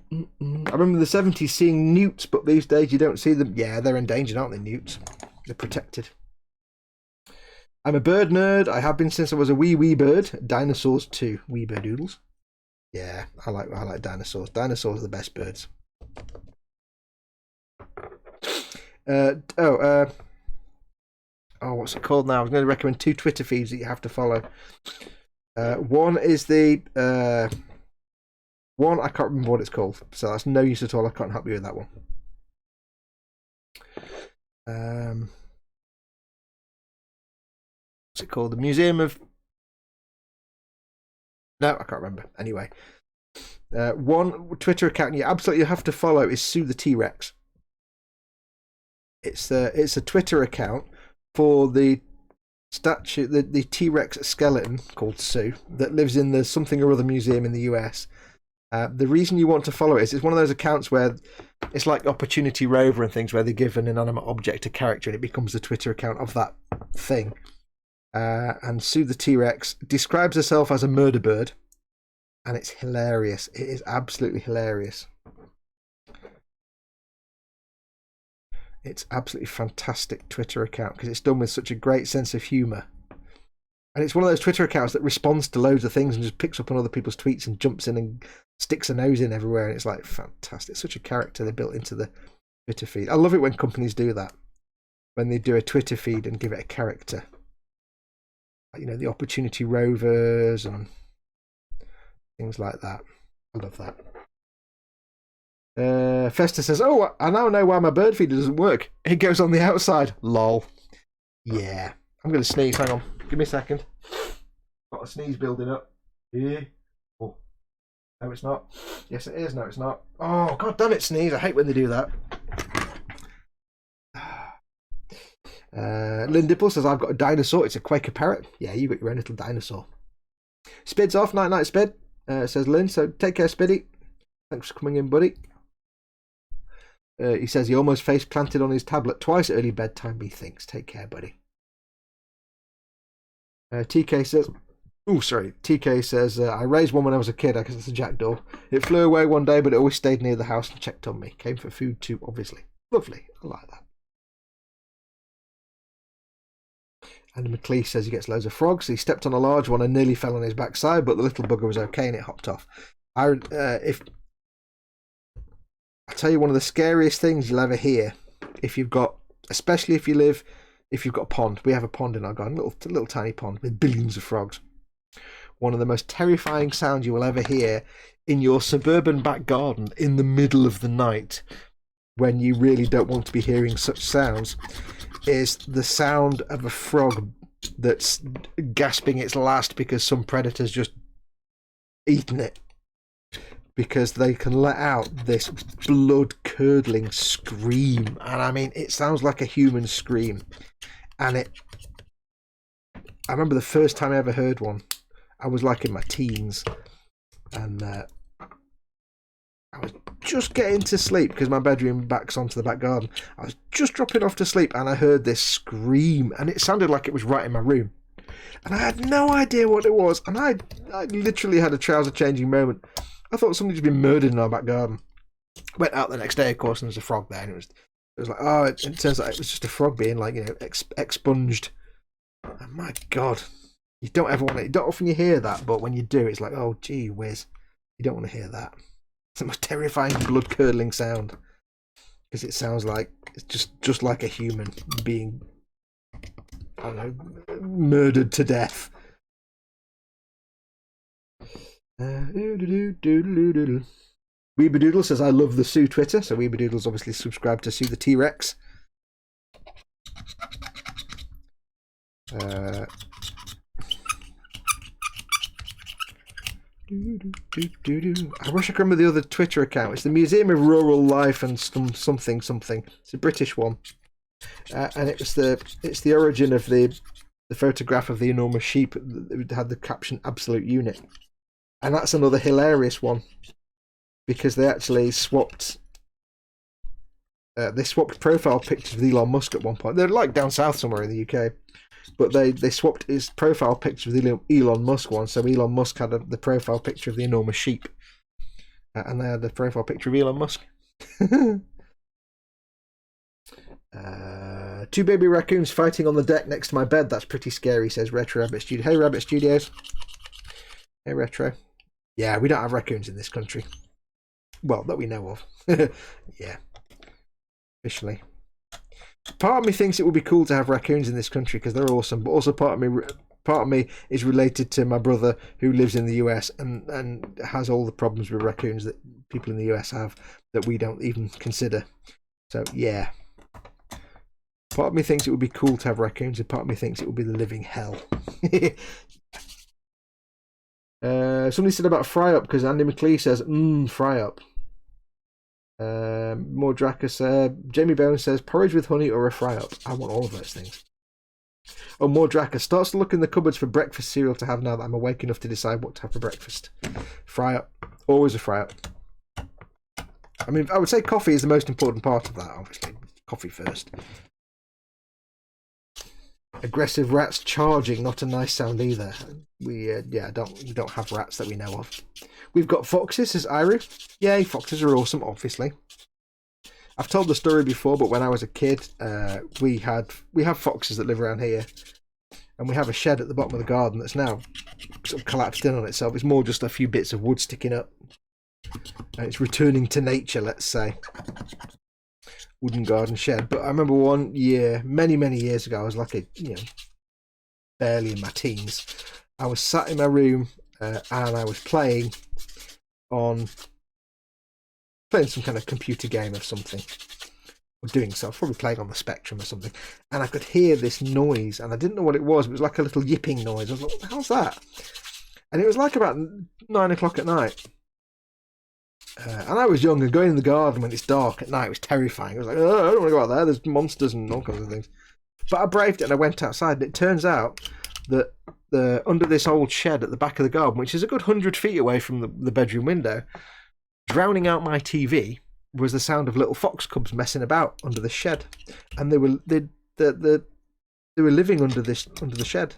remember the 70s seeing newts, but these days you don't see them. Yeah, they're endangered, aren't they, newts? They're protected. I'm a bird nerd. I have been since I was a wee bird. Dinosaurs too. Wee birdoodles. Yeah, I like dinosaurs. Dinosaurs are the best birds. What's it called now? I was going to recommend 2 Twitter feeds that you have to follow. One is the one, I can't remember what it's called, so that's no use at all. I can't help you with that one. What's it called? The Museum of... No, I can't remember. Anyway. One Twitter account you absolutely have to follow is Sue the T-Rex. It's a Twitter account for the statue, the T-Rex skeleton called Sue that lives in the something or other museum in the US. The reason you want to follow it is it's one of those accounts where it's like Opportunity Rover and things where they give an inanimate object a character and it becomes the Twitter account of that thing. And Sue the T-Rex describes herself as a murder bird, and it's hilarious. It is absolutely hilarious. It's absolutely fantastic Twitter account because it's done with such a great sense of humour. And it's one of those Twitter accounts that responds to loads of things and just picks up on other people's tweets and jumps in and sticks a nose in everywhere. And it's like fantastic. It's such a character they built into the Twitter feed. I love it when companies do that. When they do a Twitter feed and give it a character. The Opportunity Rovers and things like that. I love that. Festa says, "Oh, I now know why my bird feeder doesn't work. It goes on the outside." Lol. Yeah. I'm going to sneeze. Hang on. Give me a second. Got a sneeze building up. Yeah. Oh. No, it's not. Yes, it is. No, it's not. Oh, god damn it, sneeze. I hate when they do that. Lynn Dipple says, "I've got a dinosaur. It's a Quaker parrot." Yeah, you got your own little dinosaur. Spid's off. Night night, Spid. Says Lynn. So take care, Spiddy. Thanks for coming in, buddy. He says he almost face planted on his tablet twice at early bedtime. Methinks. Take care, buddy. TK says, TK says, "I raised one when I was a kid. I guess it's a jackdaw. It flew away one day, but it always stayed near the house and checked on me. Came for food too, obviously." Lovely. I like that. And McLeish says he gets loads of frogs. He stepped on a large one and nearly fell on his backside, but the little bugger was okay and it hopped off. I tell you, one of the scariest things you'll ever hear, especially if you've got a pond. We have a pond in our garden, little tiny pond with billions of frogs. one of the most terrifying sounds you will ever hear in your suburban back garden in the middle of the night, when you really don't want to be hearing such sounds, is the sound of a frog that's gasping its last because some predator's just eaten it. Because they can let out this blood-curdling scream. And I mean, it sounds like a human scream. And I remember the first time I ever heard one, I was like in my teens. And I was just getting to sleep because my bedroom backs onto the back garden. I was just dropping off to sleep and I heard this scream. And it sounded like it was right in my room. And I had no idea what it was. And I literally had a trouser-changing moment. I thought somebody'd been murdered in our back garden. Went out the next day, of course, and there was a frog there, and it was like, oh, it turns out it was just a frog being like, you know, expunged. And my God, you don't ever want it. You don't often you hear that, but when you do, it's like, oh, gee whiz, you don't want to hear that. It's the most terrifying, blood-curdling sound because it sounds like it's just like a human being, I don't know, murdered to death. Weebadoodle says, I love the Sue Twitter. So Weebadoodle's obviously subscribed to Sue the T-Rex. I wish I could remember the other Twitter account. It's the Museum of Rural Life and something. It's a British one. And it's the origin of the photograph of the enormous sheep that had the caption Absolute Unit. And that's another hilarious one because they actually swapped profile pictures with Elon Musk at one point. They're like down south somewhere in the UK, but they swapped his profile picture with the Elon Musk one. So Elon Musk had the profile picture of the enormous sheep, and they had the profile picture of Elon Musk. Two baby raccoons fighting on the deck next to my bed. That's pretty scary, says Retro Rabbit Studio. Hey, Rabbit Studios. Hey, Retro. Yeah, we don't have raccoons in this country. Well, that we know of. Yeah. Officially. Part of me thinks it would be cool to have raccoons in this country because they're awesome, but also part of me is related to my brother who lives in the US and has all the problems with raccoons that people in the US have that we don't even consider. So, yeah. Part of me thinks it would be cool to have raccoons, and part of me thinks it would be the living hell. Somebody said about fry up because Andy McLee says, fry up. More Dracus. Jamie Bowen says porridge with honey or a fry up. I want all of those things. Oh, more Dracus starts to look in the cupboards for breakfast cereal to have now that I'm awake enough to decide what to have for breakfast. Fry up. Always a fry up. I mean, I would say coffee is the most important part of that, obviously. Coffee first. Aggressive rats charging, not a nice sound either. We don't have rats that we know of. We've got foxes, says Iru. Yay, foxes are awesome, obviously. I've told the story before, but when I was a kid, we have foxes that live around here, and we have a shed at the bottom of the garden that's now sort of collapsed in on itself. It's more just a few bits of wood sticking up, and it's returning to nature, let's say. Wooden garden shed. But I remember one year, many years ago, I was like barely in my teens. I was sat in my room and I was playing some kind of computer game of something. Or doing so. I was probably playing on the Spectrum or something. And I could hear this noise and I didn't know what it was. It was like a little yipping noise. I was like, what the hell's that? And it was like about 9 o'clock at night. And I was young, and going in the garden when it's dark at night was terrifying. I was like, oh, I don't want to go out there. There's monsters and all kinds of things. But I braved it and I went outside. And it turns out that under this old shed at the back of the garden, which is a good 100 feet away from the bedroom window, drowning out my TV was the sound of little fox cubs messing about under the shed. And they were living under the shed.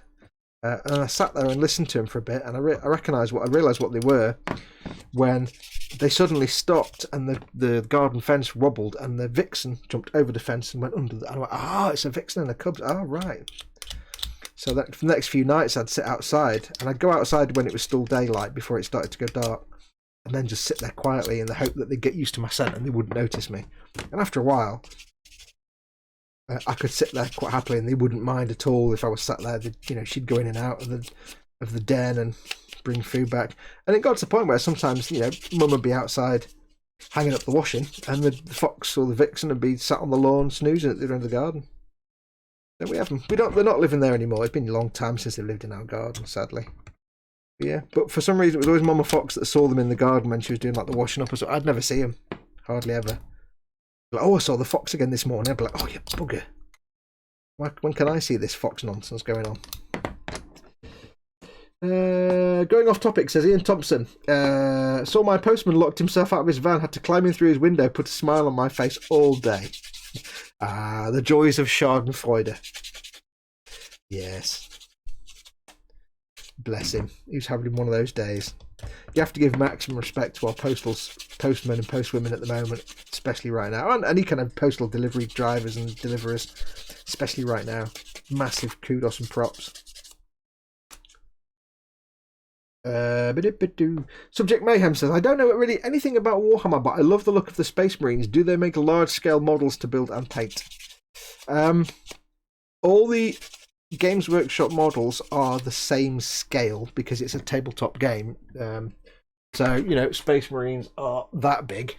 And I sat there and listened to them for a bit, and I realised what they were when they suddenly stopped and the garden fence wobbled and the vixen jumped over the fence and went under and I went, it's a vixen and a cub. Oh, right. So that for the next few nights I'd sit outside, and I'd go outside when it was still daylight before it started to go dark, and then just sit there quietly in the hope that they'd get used to my scent and they wouldn't notice me. And after a while, I could sit there quite happily and they wouldn't mind at all if I was sat there. She'd go in and out, and the den and bring food back. And it got to the point where sometimes, you know, Mum would be outside hanging up the washing, and the fox or the vixen would be sat on the lawn snoozing at the end of the garden. Don't we have them? They're not living there anymore. It's been a long time since they've lived in our garden, sadly. But yeah, but for some reason it was always Mama Fox that saw them in the garden when she was doing like the washing up or so. I'd never see them, hardly ever. Like, oh, I saw the fox again this morning. I'd be like, oh, you bugger. When can I see this fox nonsense going on? Going off topic, says Ian Thompson. Saw my postman locked himself out of his van, had to climb in through his window, put a smile on my face all day. The joys of Schadenfreude. Yes. Bless him. He was having one of those days. You have to give maximum respect to our postmen and postwomen at the moment, especially right now. And any kind of postal delivery drivers and deliverers, especially right now. Massive kudos and props. Subject Mayhem says, I don't know really anything about Warhammer, but I love the look of the Space Marines. Do they make large scale models to build and paint? All the Games Workshop models are the same scale because it's a tabletop game. So, you know, Space Marines are that big,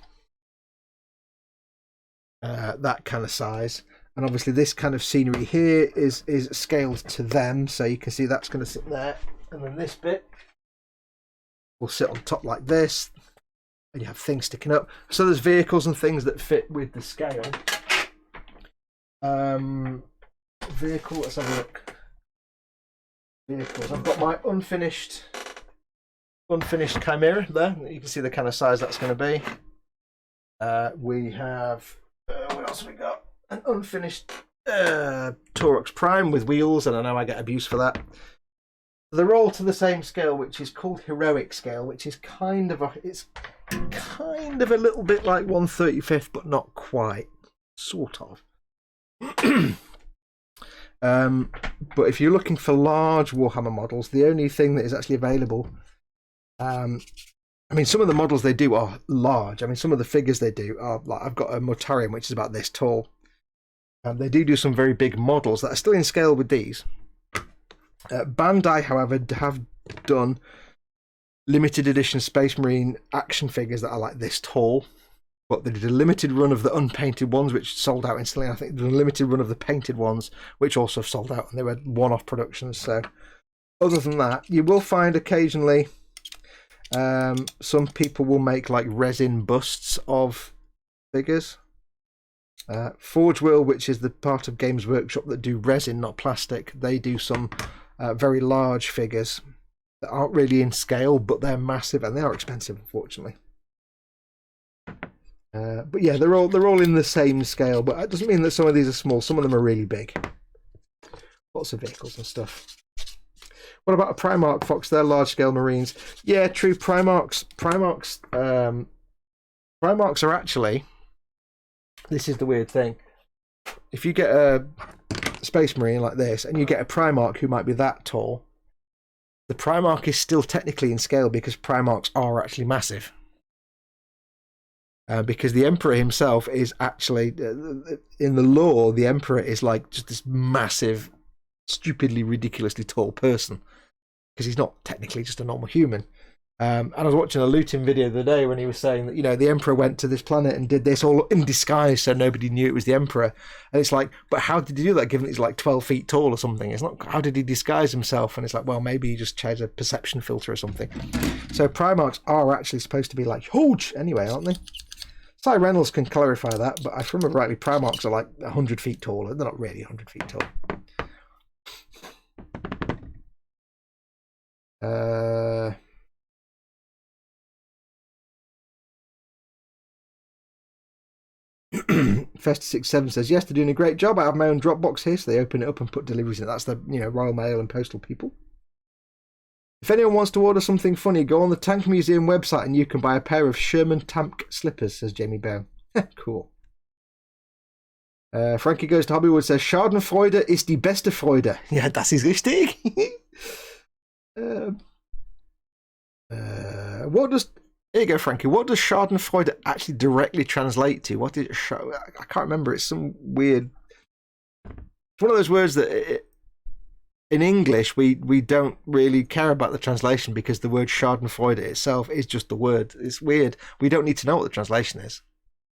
that kind of size. And obviously this kind of scenery here is scaled to them. So you can see that's going to sit there. And then this bit will sit on top like this. And you have things sticking up. So there's vehicles and things that fit with the scale. Vehicle, let's have a look. Vehicles. I've got my unfinished Chimera there. You can see the kind of size that's going to be. We have what else have we got? An unfinished Taurox Prime with wheels, and I know I get abuse for that. They're all to the same scale, which is called heroic scale, which is kind of a little bit like 1/35th, but not quite, sort of. But if you're looking for large Warhammer models, the only thing that is actually available, I mean, some of the models they do are large. I mean, some of the figures they do are like, I've got a Mortarion which is about this tall. They do some very big models that are still in scale with these. Bandai, however, have done limited edition Space Marine action figures that are like this tall. But they did a limited run of the unpainted ones, which sold out instantly. I think they did a limited run of the painted ones, which also sold out, and they were one-off productions. So, other than that, you will find occasionally some people will make like resin busts of figures. Forge World, which is the part of Games Workshop that do resin, not plastic, they do some very large figures that aren't really in scale, but they're massive and they are expensive, unfortunately. But yeah, they're all in the same scale, but that doesn't mean that some of these are small. Some of them are really big. Lots of vehicles and stuff. What about a Primarch, Fox? They're large-scale Marines. Yeah, true. Primarchs are actually... This is the weird thing. If you get a Space Marine like this, and you get a Primarch who might be that tall, the Primarch is still technically in scale because Primarchs are actually massive. Because the Emperor himself is actually, in the lore, the Emperor is like just this massive, stupidly, ridiculously tall person. Because he's not technically just a normal human. And I was watching a Lutin video the other day when he was saying that, you know, the Emperor went to this planet and did this all in disguise so nobody knew it was the Emperor. And it's like, but how did he do that given he's like 12 feet tall or something? It's not, how did he disguise himself? And it's like, well, maybe he just changed a perception filter or something. So Primarchs are actually supposed to be like huge anyway, aren't they? Cy Reynolds can clarify that, but if I remember rightly, Primarchs are like 100 feet taller. They're not really 100 feet tall. Festa67 says, yes, they're doing a great job. I have my own Dropbox here, so they open it up and put deliveries in. That's the, you know, Royal Mail and postal people. If anyone wants to order something funny, go on the Tank Museum website and you can buy a pair of Sherman Tank slippers, says Jamie Bell. Cool. Frankie Goes to Hobbywood says, Schadenfreude ist die beste Freude. Ja, das ist richtig. What does... Here you go, Frankie. What does Schadenfreude actually directly translate to? What did it show? I can't remember. It's some weird... It's one of those words that... in English, we don't really care about the translation because the word schadenfreude itself is just the word. It's weird. We don't need to know what the translation is.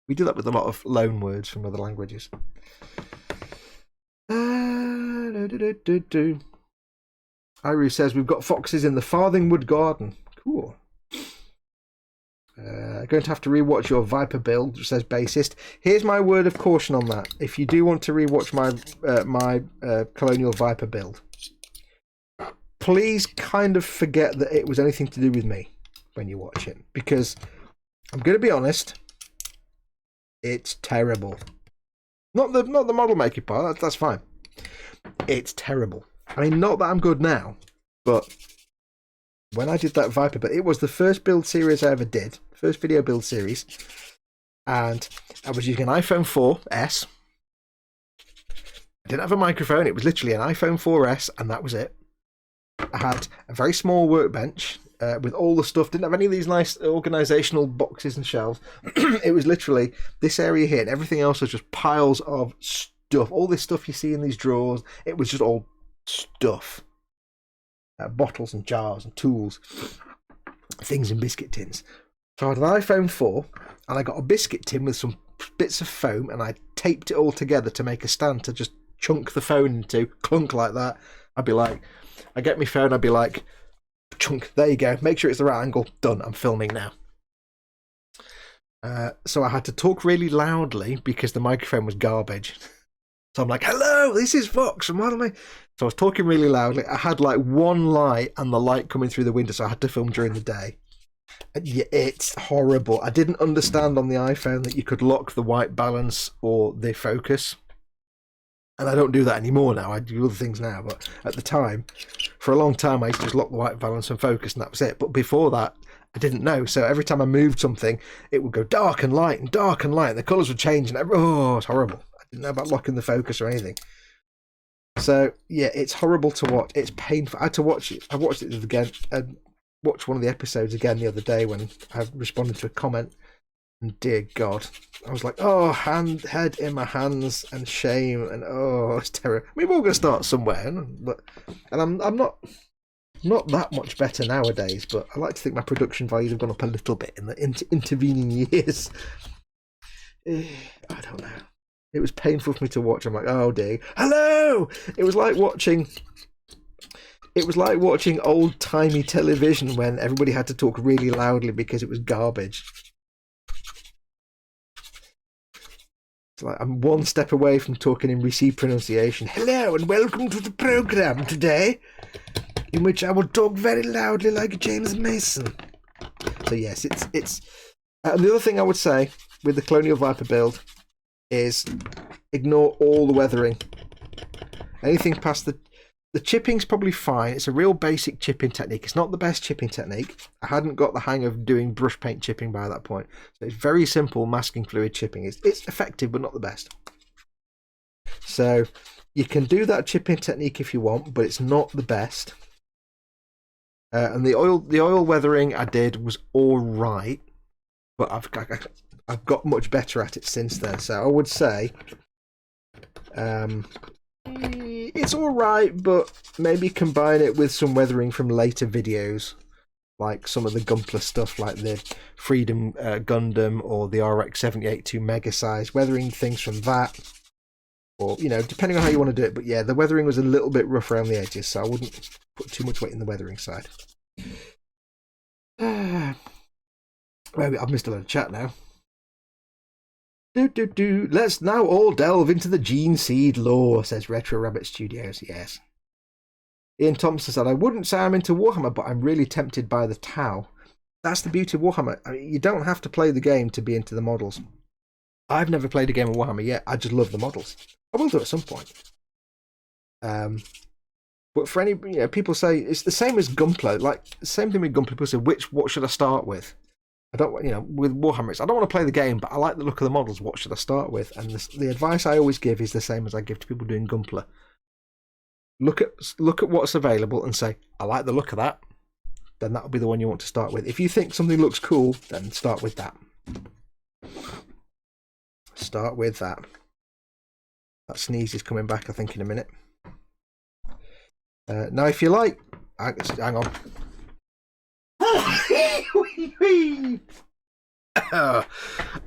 We do that with a lot of loan words from other languages. Iru says, we've got foxes in the Farthingwood Garden. Cool. Going to have to rewatch your Viper build, says Bassist. Here's my word of caution on that. If you do want to rewatch my Colonial Viper build, please kind of forget that it was anything to do with me when you watch it. Because I'm going to be honest, it's terrible. Not the model making part, that's fine. It's terrible. I mean, not that I'm good now, but when I did that Viper, but it was the first build series I ever did, first video build series, and I was using an iPhone 4S. I didn't have a microphone, it was literally an iPhone 4S, and that was it. I had a very small workbench with all the stuff, didn't have any of these nice organisational boxes and shelves. It was literally this area here, and everything else was just piles of stuff. All this stuff you see in these drawers, it was just all stuff. Bottles and jars and tools, things in biscuit tins. So I had an iPhone 4 and I got a biscuit tin with some bits of foam and I taped it all together to make a stand to just chunk the phone into, clunk like that. I'd be like, I get my phone, I'd be like, chunk, there you go, make sure it's the right angle, done, I'm filming now. So I had to talk really loudly because the microphone was garbage. So I'm like, hello, this is Fox from Model Me. So I was talking really loudly. I had like one light and the light coming through the window, so I had to film during the day. And yeah, it's horrible. I didn't understand on the iPhone that you could lock the white balance or the focus. And I don't do that anymore now. I do other things now. But at the time, for a long time, I used to just lock the white balance and focus, and that was it. But before that, I didn't know. So every time I moved something, it would go dark and light and dark and light. And the colours would change. And oh, it's horrible. Know about locking the focus or anything. So yeah, it's horrible to watch. It's painful. I had to watch it. I watched it again and watched one of the episodes again the other day when I responded to a comment, and dear God, I was like, oh, head in my hands and shame, and oh, it's terrible. I mean, we're all going to start somewhere, and I'm not that much better nowadays, but I like to think my production values have gone up a little bit in the intervening years. I don't know. It was painful for me to watch. I'm like, oh dear. Hello! It was like watching old-timey television when everybody had to talk really loudly because it was garbage. It's like I'm one step away from talking in received pronunciation. Hello and welcome to the programme today, in which I will talk very loudly like James Mason. So yes, it's and the other thing I would say with the Colonial Viper build is ignore all the weathering. Anything past the chipping's probably fine. It's a real basic chipping technique. It's not the best chipping technique. I hadn't got the hang of doing brush paint chipping by that point. So it's very simple masking fluid chipping. It's effective but not the best. So you can do that chipping technique if you want, but it's not the best. And the oil weathering I did was all right, but I've got much better at it since then. So I would say it's all right, but maybe combine it with some weathering from later videos, like some of the Gunpla stuff, like the Freedom Gundam or the RX-78-2 Mega Size, weathering things from that, or depending on how you want to do it. But yeah, the weathering was a little bit rough around the edges, so I wouldn't put too much weight in the weathering side. Maybe I've missed a lot of chat now. Let's now all delve into the Gene Seed lore, says Retro Rabbit Studios. Yes. Ian Thompson said, I wouldn't say I'm into Warhammer, but I'm really tempted by the Tau. That's the beauty of Warhammer. I mean, you don't have to play the game to be into the models. I've never played a game of Warhammer yet. I just love the models. I will do at some point. But for any, people say it's the same as Gunpla. Like the same thing with Gunpla. People say, what should I start with? I don't, with Warhammer, I don't want to play the game, but I like the look of the models. What should I start with? And the advice I always give is the same as I give to people doing Gunpla. Look at what's available and say, I like the look of that. Then that'll be the one you want to start with. If you think something looks cool, then start with that. Start with that. That sneeze is coming back, I think, in a minute. Now, if you like, hang on.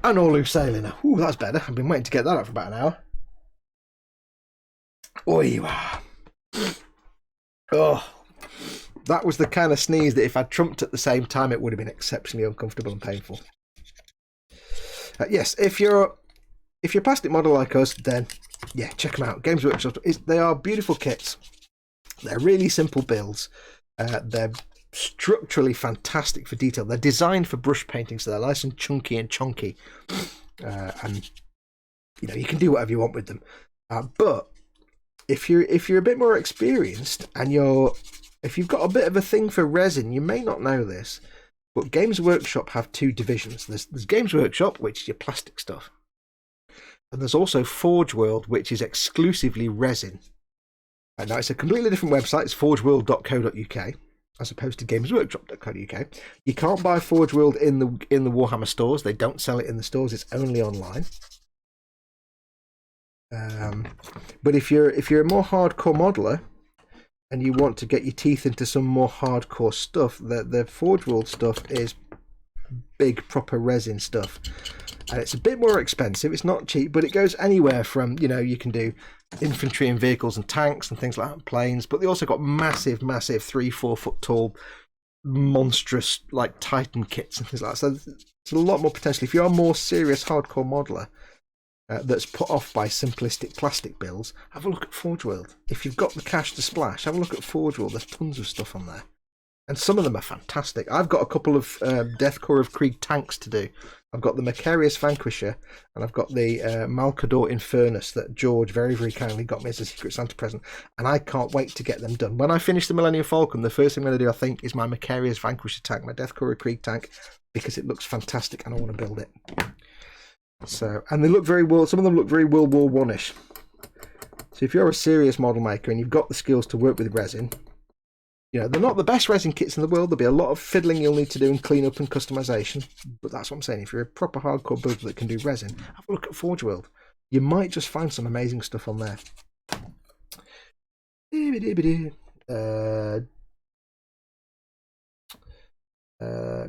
And all loose sailing now. Ooh, that's better. I've been waiting to get that out for about an hour. Oi, oh, that was the kind of sneeze that if I'd trumped at the same time, it would have been exceptionally uncomfortable and painful. Yes, if you're a plastic model like us, then yeah, check them out. Games Workshop. They are beautiful kits. They're really simple builds. They're structurally fantastic for detail. They're designed for brush painting, so they're nice and chunky and chonky, and you know, you can do whatever you want with them. But if you're a bit more experienced and if you've got a bit of a thing for resin, you may not know this, but Games Workshop have two divisions. There's Games Workshop, which is your plastic stuff, and there's also Forge World, which is exclusively resin. And now it's a completely different website. It's forgeworld.co.uk as opposed to gamesworkshop.co.uk. You can't buy Forge World in the Warhammer stores. They don't sell it in the stores. It's only online. But if you're a more hardcore modeler and you want to get your teeth into some more hardcore stuff, the Forge World stuff is big proper resin stuff, and it's a bit more expensive. It's not cheap, but it goes anywhere from, you know, you can do infantry and vehicles and tanks and things like that, planes, but they also got massive 3-4 foot tall monstrous like Titan kits and things like that. So it's a lot more potential. If you're a more serious hardcore modeler that's put off by simplistic plastic builds, have a look at Forge World. If you've got the cash to splash, have a look at Forge World. There's tons of stuff on there, and some of them are fantastic. I've got a couple of Death Corps of Krieg tanks to do. I've got the Macarius Vanquisher, and I've got the Malcador Infernus that George very, very kindly got me as a Secret Santa present, and I can't wait to get them done. When I finish the Millennium Falcon, the first thing I'm going to do, I think, is my Macarius Vanquisher tank, my Death Corps of Krieg tank, because it looks fantastic and I want to build it. So, and they look very some of them look very World War One-ish. So if you're a serious model maker and you've got the skills to work with resin, you know, they're not the best resin kits in the world. There'll be a lot of fiddling you'll need to do and clean up and customization. But that's what I'm saying. If you're a proper hardcore builder that can do resin, have a look at Forge World. You might just find some amazing stuff on there.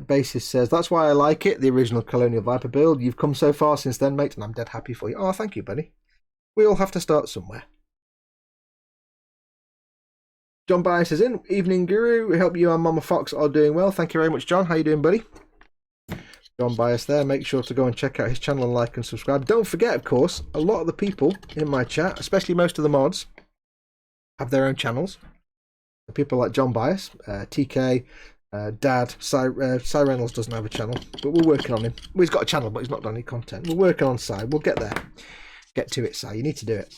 Basis says, that's why I like it, the original Colonial Viper build. You've come so far since then, mate, and I'm dead happy for you. Oh, thank you, buddy. We all have to start somewhere. John Bias is in. Evening, Guru. We hope you and Mama Fox are doing well. Thank you very much, John. How you doing, buddy? John Bias there. Make sure to go and check out his channel and like and subscribe. Don't forget, of course, a lot of the people in my chat, especially most of the mods, have their own channels. People like John Bias, TK, Dad, Cy Reynolds doesn't have a channel, but we're working on him. Well, he's got a channel, but he's not done any content. We're working on Cy. We'll get there. Get to it, Cy. You need to do it.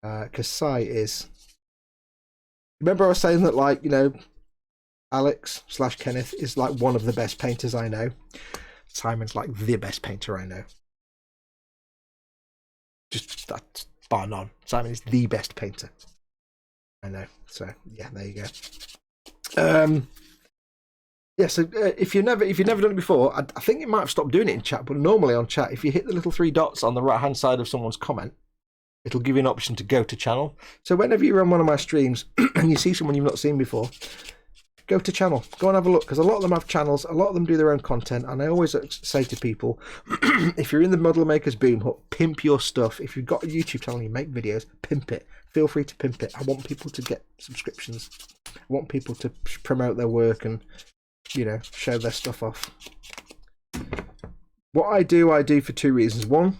Because Cy is... Remember I was saying that, like, you know, Alex/Kenneth is like one of the best painters I know. Simon's like the best painter I know. Just that's bar none. Simon is the best painter I know. So yeah, there you go. Yeah, so if you've never done it before, I think you might have stopped doing it in chat, but normally on chat, if you hit the little 3 dots on the right hand side of someone's comment, it'll give you an option to go to channel. So whenever you're on one of my streams and you see someone you've not seen before, go to channel. Go and have a look, because a lot of them have channels. A lot of them do their own content. And I always say to people, if you're in the Model Maker's Boom Hut, pimp your stuff. If you've got a YouTube channel and you make videos, pimp it. Feel free to pimp it. I want people to get subscriptions. I want people to promote their work and, you know, show their stuff off. What I do for 2 reasons. One,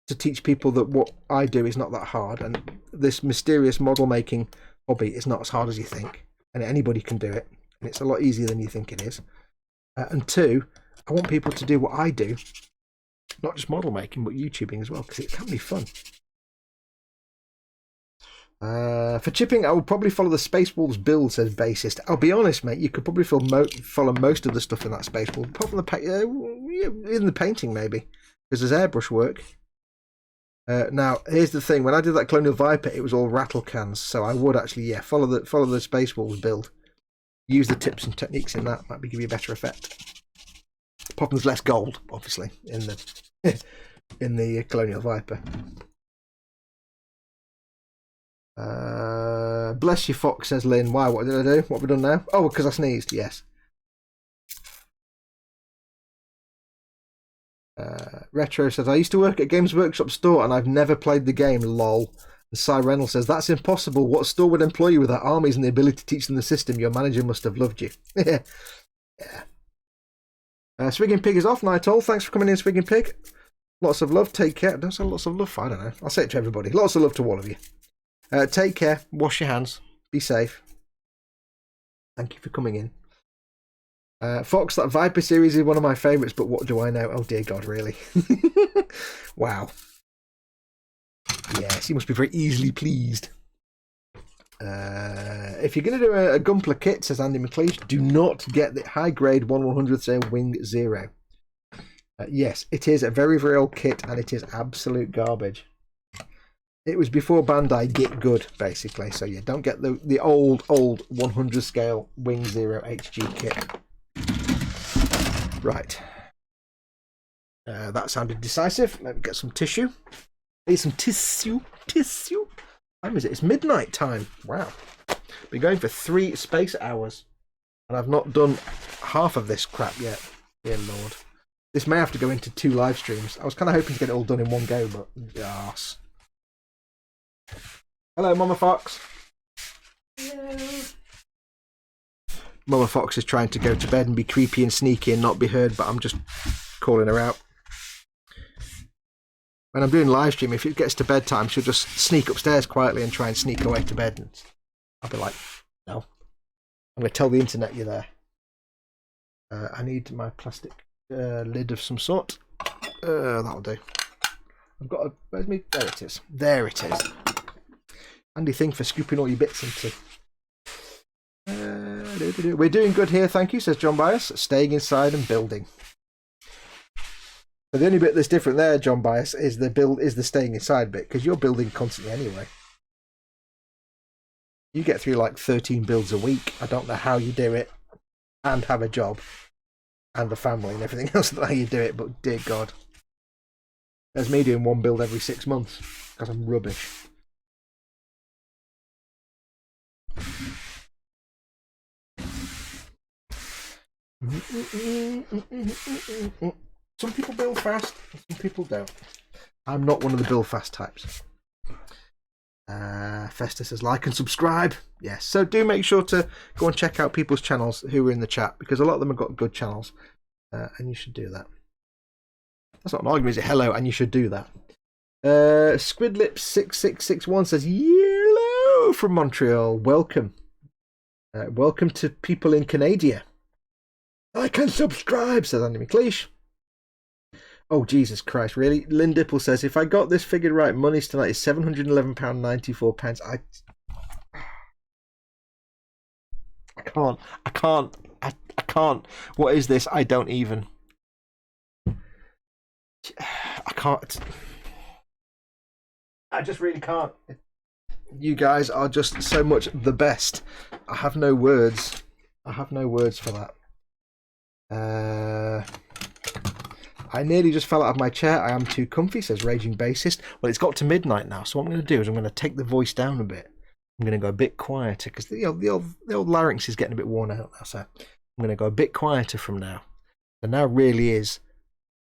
to teach people that what I do is not that hard, and this mysterious model making hobby is not as hard as you think, and anybody can do it, and it's a lot easier than you think it is. And 2, I want people to do what I do, not just model making, but YouTubing as well, because it can be fun. For chipping, I will probably follow the Space Wolves build, says Bassist. I'll be honest, mate, you could probably follow most of the stuff in that Space Wolf, apart from in the painting maybe, because there's airbrush work. Now, here's the thing. When I did that Colonial Viper, it was all rattle cans. So I would actually, yeah, follow the Space Wolves build. Use the tips and techniques in that. Might give you a better effect. Apart from there's less gold, obviously, in the in the Colonial Viper. Bless you, Fox, says Lynn. Why? What did I do? What have we done now? Oh, because I sneezed. Yes. Retro says, I used to work at Games Workshop store and I've never played the game. Lol. And Cy Reynolds says, that's impossible. What store would employ you without armies and the ability to teach them the system? Your manager must have loved you. Yeah. Swigging Pig is off, Nightall. Thanks for coming in, Swigging Pig. Lots of love. Take care. Don't say lots of love. I don't know. I'll say it to everybody. Lots of love to all of you. Take care. Wash your hands. Be safe. Thank you for coming in. Fox, that Viper series is one of my favourites, but what do I know? Oh dear God, really? Wow. Yes, he must be very easily pleased. If you're going to do a Gunpla kit, says Andy McLeish, do not get the high grade 1/100th say Wing Zero. Yes, it is a very, very old kit and it is absolute garbage. It was before Bandai Get Good, basically. So yeah, don't get the old 100 scale Wing Zero HG kit. Right. That sounded decisive. Let me get some tissue. Need some tissue. Tissue. What time is it? It's midnight time. Wow. Been going for 3 space hours. And I've not done half of this crap yet. Dear Lord. This may have to go into 2 live streams. I was kind of hoping to get it all done in one go, but yes. Hello, Mama Fox. Hello. Mama Fox is trying to go to bed and be creepy and sneaky and not be heard, but I'm just calling her out. When I'm doing live stream, if it gets to bedtime, she'll just sneak upstairs quietly and try and sneak away to bed. And I'll be like, no. I'm going to tell the internet you're there. I need my plastic lid of some sort. That'll do. I've got a... Where's me? There it is. There it is. Handy thing for scooping all your bits into. We're doing good here, thank you, says John Bias. Staying inside and building. But the only bit that's different there, John Bias, is the staying inside bit, because you're building constantly anyway. You get through like 13 builds a week. I don't know how you do it, and have a job, and a family, and everything else. I don't know how you do it, but dear God. There's me doing 1 build every 6 months, because I'm rubbish. Some people build fast, some people don't. I'm not one of the build fast types. Festus says like and subscribe. Yes, so do make sure to go and check out people's channels who are in the chat, because a lot of them have got good channels, and you should do that. That's not an argument, is it? Hello, and you should do that. Squidlips6661 says hello from Montreal. Welcome. Welcome to people in Canada. Like and subscribe, says Andy McLeish. Oh, Jesus Christ, really? Lynn Dipple says, if I got this figured right, money's tonight is £711.94. I can't. What is this? I don't even. I can't. I just really can't. You guys are just so much the best. I have no words. I have no words for that. I nearly just fell out of my chair. I am too comfy, says Raging Bassist. Well, it's got to midnight now, so what I'm going to do is I'm going to take the voice down a bit. I'm going to go a bit quieter, because the old larynx is getting a bit worn out now, so I'm going to go a bit quieter from now. And now really is,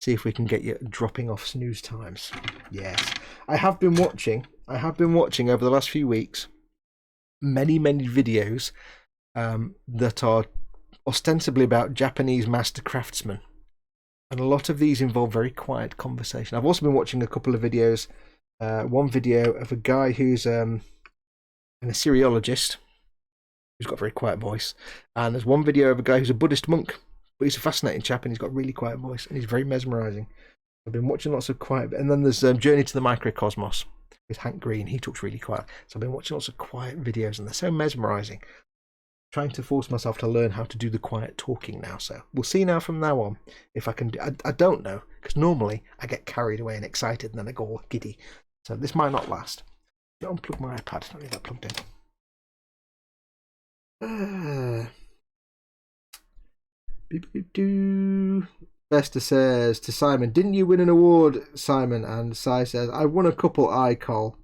see if we can get you dropping off snooze times. Yes. I have been watching over the last few weeks many videos that are ostensibly about Japanese master craftsmen. And a lot of these involve very quiet conversation. I've also been watching a couple of videos. One video of a guy who's an Assyriologist, who's got a very quiet voice. And there's one video of a guy who's a Buddhist monk, but he's a fascinating chap and he's got a really quiet voice and he's very mesmerising. I've been watching lots of quiet. And then there's Journey to the Microcosmos with Hank Green. He talks really quiet. So I've been watching lots of quiet videos and they're so mesmerising. Trying to force myself to learn how to do the quiet talking now, so we'll see now from now on if I can do. I don't know, because normally I get carried away and excited and then I go all giddy, so this might not last. I'll unplug my iPad. Don't leave that plugged in. Vesta says to Simon, didn't you win an award, Simon? And Si says, I won a couple, I call.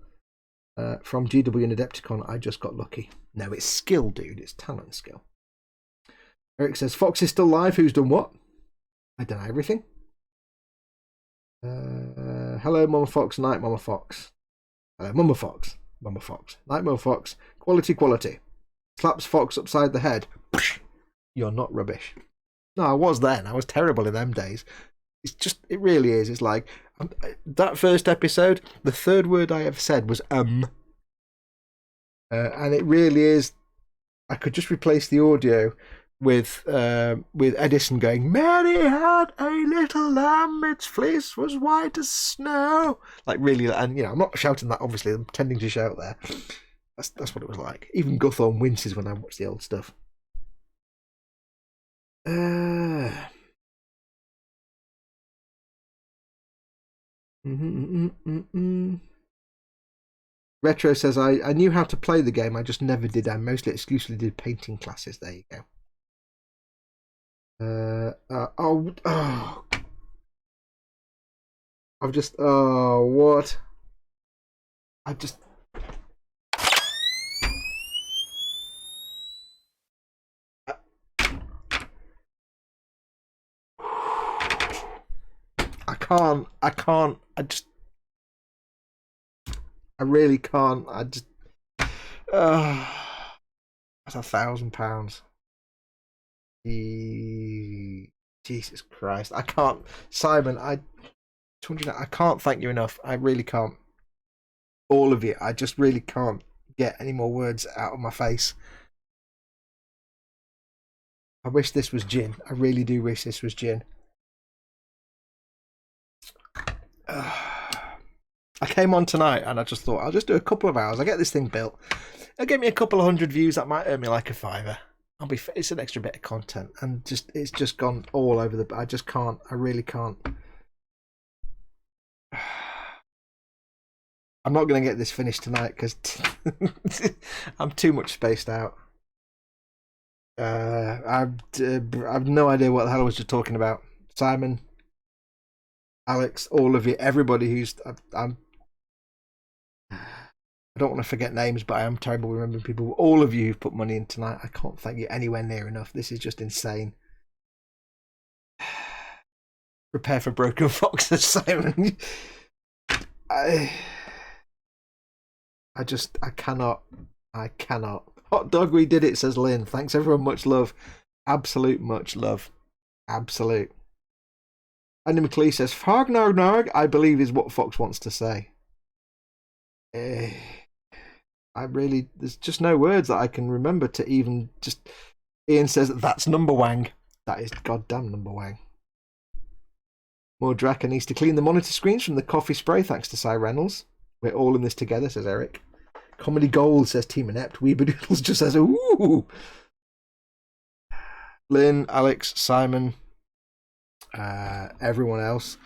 From GW and Adepticon, I just got lucky. No, it's skill, dude. It's talent and skill. Eric says, Fox is still live. Who's done what? I done everything. Hello, Mama Fox. Night, Mama Fox. Hello, Mama Fox. Mama Fox. Night, Mama Fox. Quality, quality. Slaps Fox upside the head. You're not rubbish. No, I was then. I was terrible in them days. It's just, it really is. It's like, that first episode, the third word I ever said was and it really is, I could just replace the audio with Edison going, Mary had a little lamb, its fleece was white as snow. Like really, and you know, I'm not shouting that, obviously, I'm pretending to shout there. That's what it was like. Even Guthorn winces when I watch the old stuff. Retro says, I knew how to play the game, I just never did. I mostly exclusively did painting classes. There you go. I've just, what? I just, I really can't. I just, that's £1,000. Jesus Christ. I can't. Simon, I can't thank you enough. I really can't. All of you. I just really can't get any more words out of my face. I wish this was gin. I really do wish this was gin. I came on tonight and I just thought I'll just do a couple of hours. I'll get this thing built. It'll get me a couple of 100 views. That might earn me like a £5. It's an extra bit of content, and it's just gone all over the. I just can't. I really can't. I'm not going to get this finished tonight because I'm too much spaced out. I've no idea what the hell I was just talking about. Simon, Alex, all of you, everybody who's I don't want to forget names, but I am terrible remembering people. All of you who've put money in tonight, I can't thank you anywhere near enough. This is just insane. Prepare for broken foxes, Simon. I cannot. Hot dog, we did it, says Lynn. Thanks everyone, much love. Absolute much love. Absolute. Andy McLee says, Fargnargnarg, I believe is what Fox wants to say. There's just no words that I can remember to even just. Ian says that's number wang. That is goddamn number wang. More Draca needs to clean the monitor screens from the coffee spray, thanks to Cy Reynolds. We're all in this together, says Eric. Comedy Gold, says Team Inept. Weebadoodles just says, ooh. Lynn, Alex, Simon, everyone else.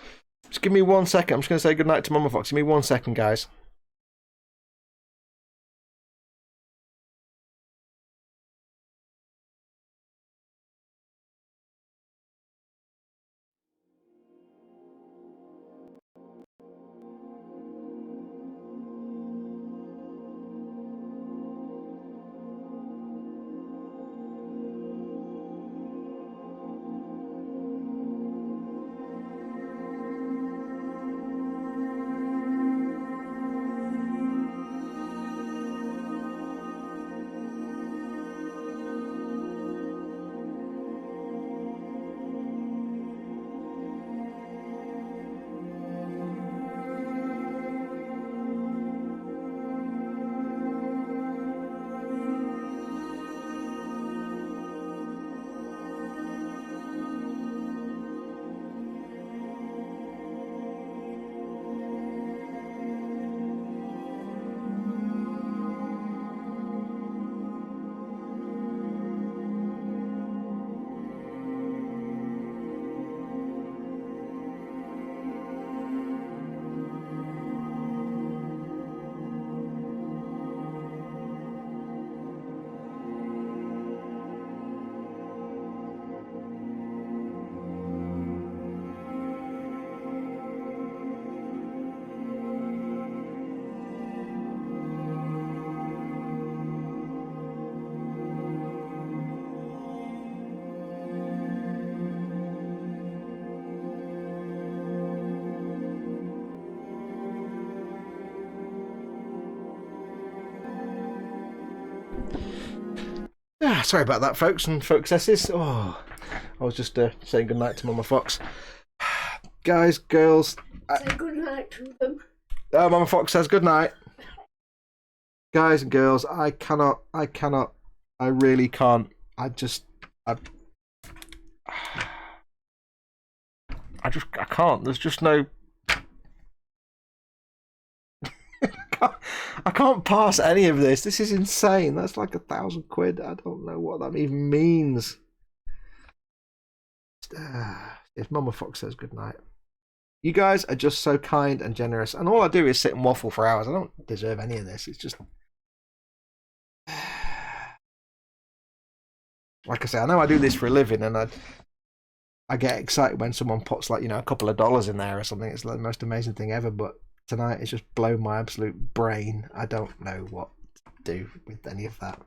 Just give me 1 second. I'm just going to say goodnight to Mama Fox. Give me 1 second, guys. Sorry about that, folks and folksesses. Oh, I was just saying goodnight to Mama Fox. Guys, girls. Say goodnight to them. Oh, Mama Fox says goodnight. Guys and girls, I really can't. I can't. There's just no. I can't pass any of this. This is insane. That's like £1,000. I don't know what that even means. If Mama Fox says goodnight. You guys are just so kind and generous, and all I do is sit and waffle for hours. I don't deserve any of this. It's just, like I say, I know I do this for a living, and I get excited when someone puts, like, you know, a couple of dollars in there or something. It's like the most amazing thing ever. But tonight it's just blown my absolute brain. I don't know what to do with any of that.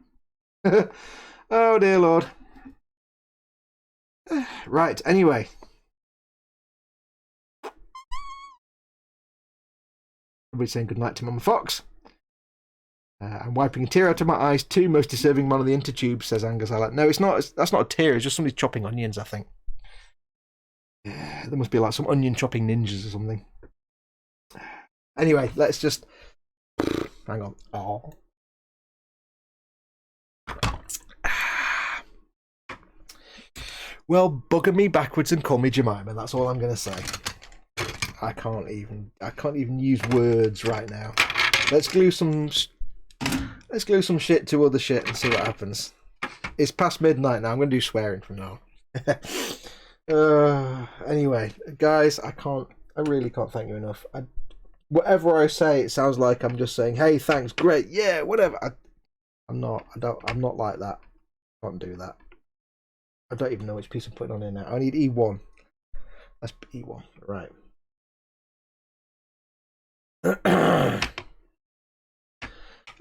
Oh dear Lord. Right. Anyway. Everybody's saying goodnight to Mama Fox. I'm wiping a tear out of my eyes too. Most deserving man on the intertube, says Angus. No, it's not. That's not a tear. It's just somebody chopping onions, I think. There must be like some onion chopping ninjas or something. Anyway, let's just hang on. Oh. Well, bugger me backwards and call me Jemima. That's all I'm going to say. I can't even use words right now. Let's glue some shit to other shit and see what happens. It's past midnight now. I'm going to do swearing from now on. Anyway, guys, I really can't thank you enough. Whatever I say, it sounds like I'm just saying, "Hey, thanks, great, yeah, whatever." I'm not like that. I can't do that. I don't even know which piece I'm putting on here now. I need E1. Let's put E1. Right.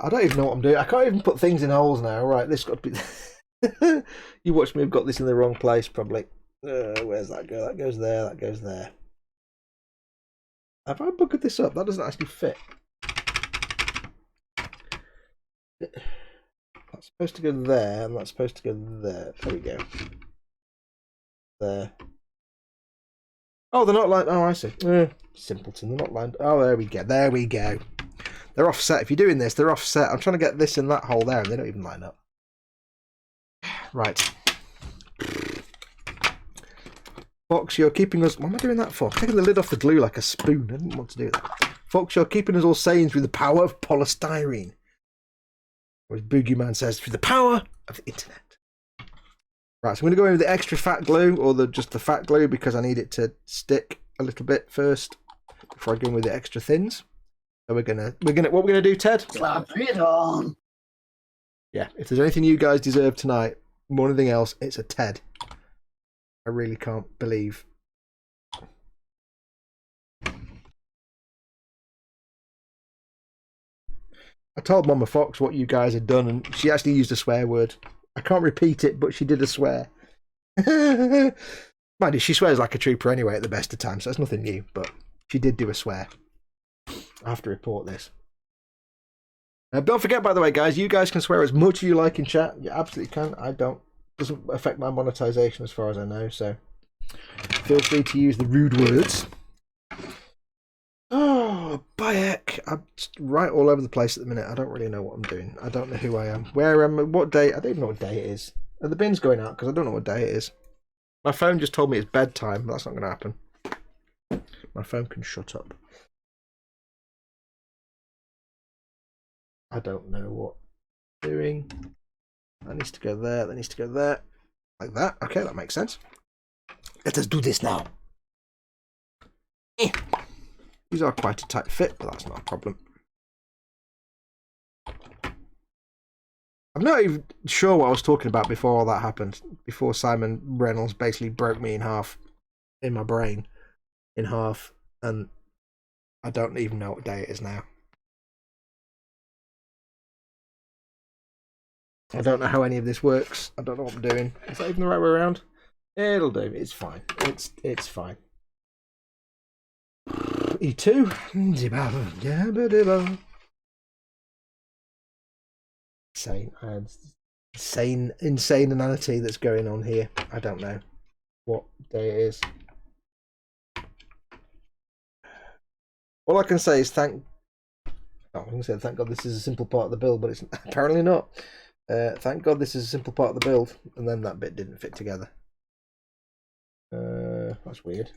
I don't even know what I'm doing. I can't even put things in holes now. Right, this got to be. You watch me have got this in the wrong place, probably. Where's that go? That goes there. That goes there. Have I buggered this up? That doesn't actually fit. That's supposed to go there, and that's supposed to go there. There we go. There. Oh, they're not lined. Oh, I see. Simpleton. They're not lined. Oh, there we go. There we go. They're offset. If you're doing this, they're offset. I'm trying to get this in that hole there, and they don't even line up. Right. Fox, you're keeping us... What am I doing that for? Taking the lid off the glue like a spoon. I didn't want to do that. Fox, you're keeping us all sane through the power of polystyrene. Or as Boogeyman says, through the power of the internet. Right, so I'm going to go in with the extra fat glue, or just the fat glue, because I need it to stick a little bit first before I go in with the extra thins. So what we're gonna do, Ted? Slap it on. Yeah, if there's anything you guys deserve tonight, more than anything else, it's a Ted. I really can't believe. I told Mama Fox what you guys had done, and she actually used a swear word. I can't repeat it, but she did a swear. Mind you, she swears like a trooper anyway at the best of times, so that's nothing new, but she did do a swear. I have to report this. Don't forget, by the way, guys, you guys can swear as much as you like in chat. You absolutely can. I don't. Doesn't affect my monetization as far as I know, so feel free to use the rude words. Oh, Bayek. I'm just right all over the place at the minute. I don't really know what I'm doing. I don't know who I am. Where am I? What day? I don't even know what day it is. Are the bins going out? Because I don't know what day it is. My phone just told me it's bedtime, but that's not going to happen. My phone can shut up. I don't know what I'm doing. That needs to go there. That needs to go there. Like that. Okay, that makes sense. Let us do this now. These are quite a tight fit, but that's not a problem. I'm not even sure what I was talking about before all that happened. Before Simon Reynolds basically broke me in half, in my brain, in half, and I don't even know what day it is now. I don't know how any of this works. I don't know what I'm doing. Is that even the right way around? It'll do. It's fine. It's fine. E2. Insane. insane inanity that's going on here. I don't know what day it is. All I can say is thank God this is a simple part of the build, but it's apparently not. Thank God this is a simple part of the build, and then that bit didn't fit together. That's weird.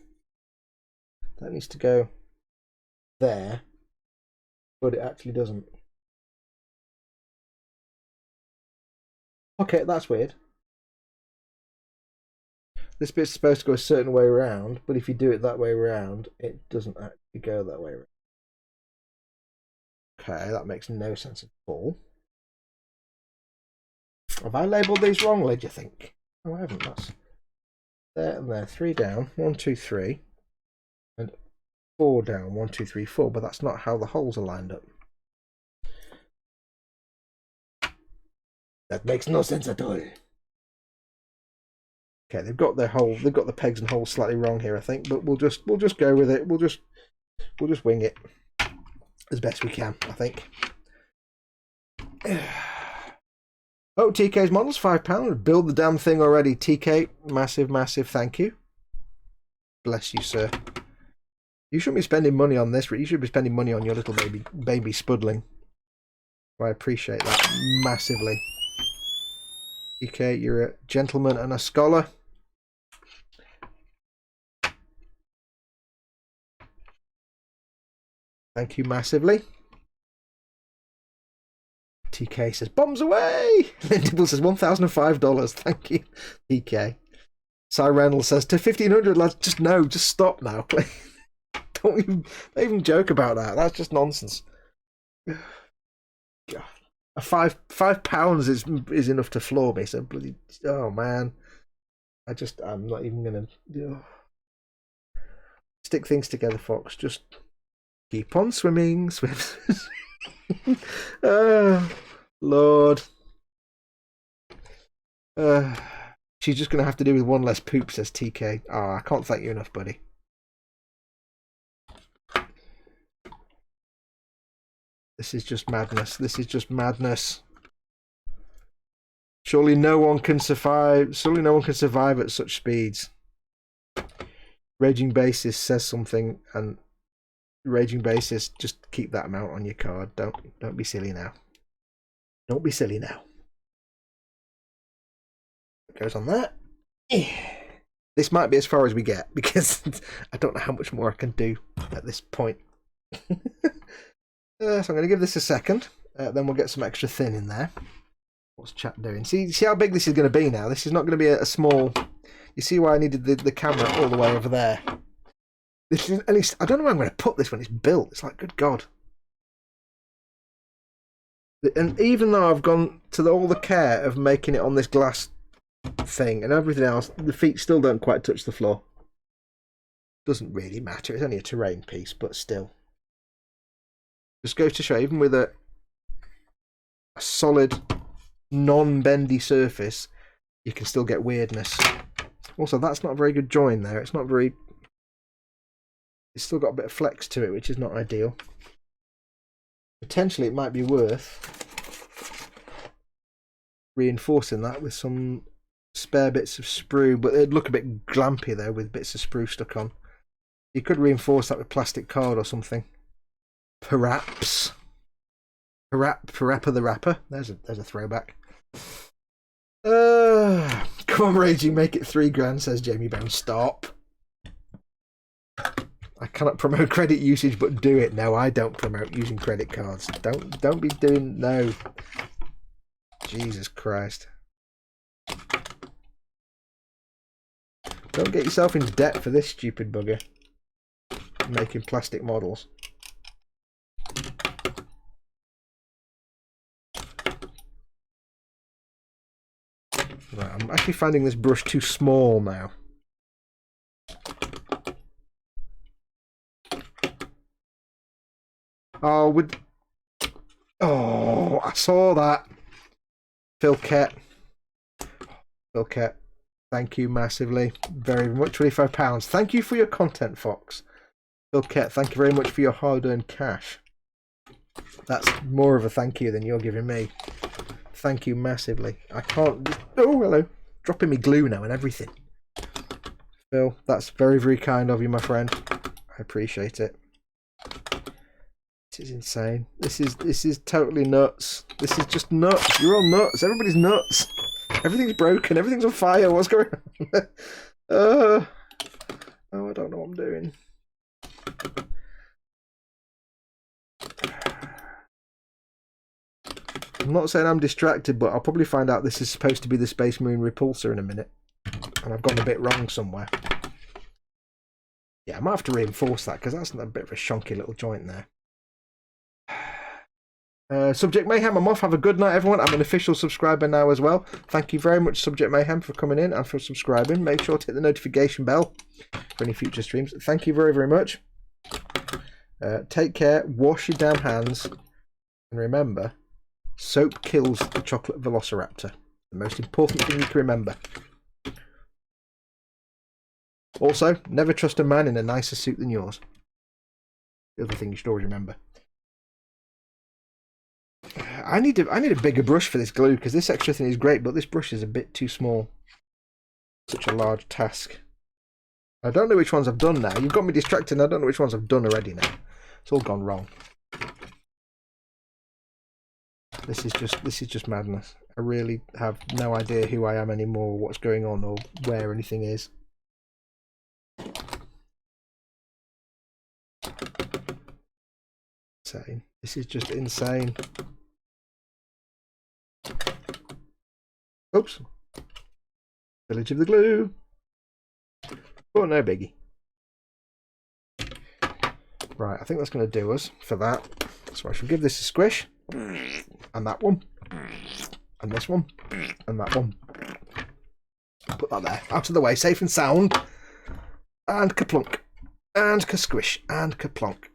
That needs to go there, but it actually doesn't. Okay, that's weird. This bit's supposed to go a certain way around, but if you do it that way around, it doesn't actually go that way around. Okay, that makes no sense at all. Have I labelled these wrongly, do you think? No, I haven't. That's there and there. 3 down. 1, 2, 3. And 4 down. 1, 2, 3, 4. But that's not how the holes are lined up. That makes no sense at all. Okay, they've got the pegs and holes slightly wrong here, I think, but we'll just go with it. We'll just wing it as best we can, I think. Oh, TK's models, £5. Build the damn thing already, TK. Massive thank you. Bless you, sir. You shouldn't be spending money on this. You should be spending money on your little baby spudling. I appreciate that massively. TK, you're a gentleman and a scholar. Thank you massively. TK says, bombs away! Dibble says, $1,005. Thank you, TK. Cy Reynolds says, to 1,500, lads. Just stop now, please. Don't even joke about that. That's just nonsense. God. A £5 is enough to floor me, so bloody, oh man. I'm not even gonna stick things together, Fox. Just keep on swimming, swim. Lord. She's just gonna have to do with one less poop, says TK. Oh, I can't thank you enough, buddy. This is just madness. This is just madness. Surely no one can survive. Surely no one can survive at such speeds. Raging Basis says something, and Raging Basis, just keep that amount on your card. Don't be silly now. Don't be silly now. It goes on that. This might be as far as we get because I don't know how much more I can do at this point. So I'm going to give this a second. Then we'll get some extra thin in there. What's chat doing? See how big this is going to be now? This is not going to be a small... You see why I needed the camera all the way over there? This is at least... I don't know where I'm going to put this when it's built. It's like, good God. And even though I've gone to all the care of making it on this glass thing and everything else, the feet still don't quite touch the floor. Doesn't really matter. It's only a terrain piece, but still. Just goes to show, even with a solid, non-bendy surface, you can still get weirdness. Also, that's not a very good join there. It's not very... It's still got a bit of flex to it, which is not ideal. Potentially, it might be worth reinforcing that with some spare bits of sprue, but it'd look a bit glampy there with bits of sprue stuck on. You could reinforce that with plastic card or something. Perhaps. Parappa the Rapper. There's a throwback. Come on, Raging, make it $3,000, says Jamie Bound. Stop. I cannot promote credit usage, but do it. No, I don't promote using credit cards. Don't be doing... No. Jesus Christ. Don't get yourself into debt for this stupid bugger. Making plastic models. Right, I'm actually finding this brush too small now. Oh, I saw that. Phil Kett, thank you massively. Very much. £25. Thank you for your content, Fox. Phil Kett, thank you very much for your hard-earned cash. That's more of a thank you than you're giving me. Thank you massively. I can't... Oh, hello. Dropping me glue now and everything. Phil, that's very, very kind of you, my friend. I appreciate it. This is insane. This is totally nuts. This is just nuts. You're all nuts. Everybody's nuts. Everything's broken. Everything's on fire. What's going on? Oh, I don't know what I'm doing. I'm not saying I'm distracted, but I'll probably find out this is supposed to be the Space Marine repulsor in a minute. And I've gone a bit wrong somewhere. Yeah, I might have to reinforce that because that's a bit of a shonky little joint there. Subject Mayhem, I'm off. Have a good night, everyone. I'm an official subscriber now as well. Thank you very much, Subject Mayhem, for coming in and for subscribing. Make sure to hit the notification bell for any future streams. Thank you very, very much. Take care. Wash your damn hands. And remember, soap kills the chocolate velociraptor. The most important thing you can remember. Also, never trust a man in a nicer suit than yours. The other thing you should always remember. I need a bigger brush for this glue because this extra thing is great, but this brush is a bit too small. Such a large task. I don't know which ones I've done now. You've got me distracted and I don't know which ones I've done already now. It's all gone wrong. This is just madness. I really have no idea who I am anymore, or what's going on, or where anything is. Insane. This is just insane. Oops. Village of the Glue. Oh, no biggie. Right, I think that's going to do us for that. So I shall give this a squish. And that one. And this one. And that one. Put that there. Out of the way. Safe and sound. And kaplunk. And kasquish. And kaplunk.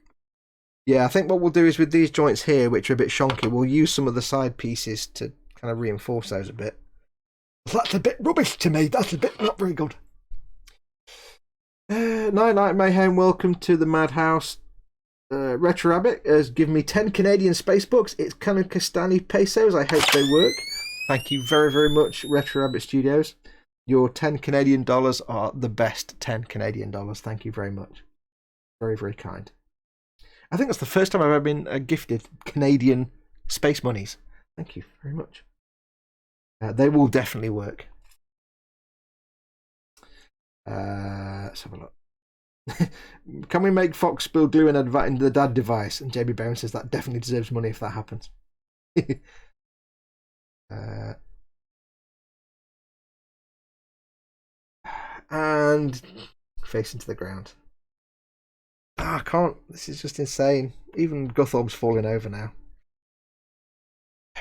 Yeah, I think what we'll do is with these joints here, which are a bit shonky, we'll use some of the side pieces to kind of reinforce those a bit. That's a bit rubbish to me. That's a bit not very good. Night Mayhem, welcome to the Madhouse. Retro Rabbit has given me 10 Canadian space books. It's Kanakastani pesos. I hope they work. Thank you very, very much, Retro Rabbit Studios. Your 10 Canadian dollars are the best 10 Canadian dollars. Thank you very much. Very, very kind. I think that's the first time I've ever been gifted Canadian space monies. Thank you very much. They will definitely work. Let's have a look. Can we make Fox spill glue in the dad device? And JB Barron says that definitely deserves money if that happens. And face into the ground. I can't. This is just insane. Even Guthorb's falling over now.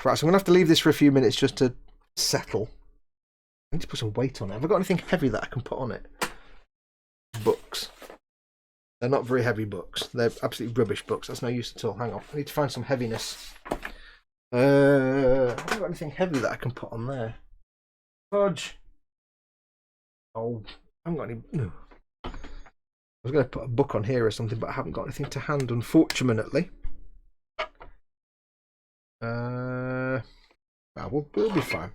Right, so I'm going to have to leave this for a few minutes just to settle. I need to put some weight on it. Have I got anything heavy that I can put on it? Books. They're not very heavy books. They're absolutely rubbish books. That's no use at all. Hang on. I need to find some heaviness. I haven't got anything heavy that I can put on there. Fudge. Oh, I haven't got any... No. I was going to put a book on here or something, but I haven't got anything to hand, unfortunately. Well, we'll be fine.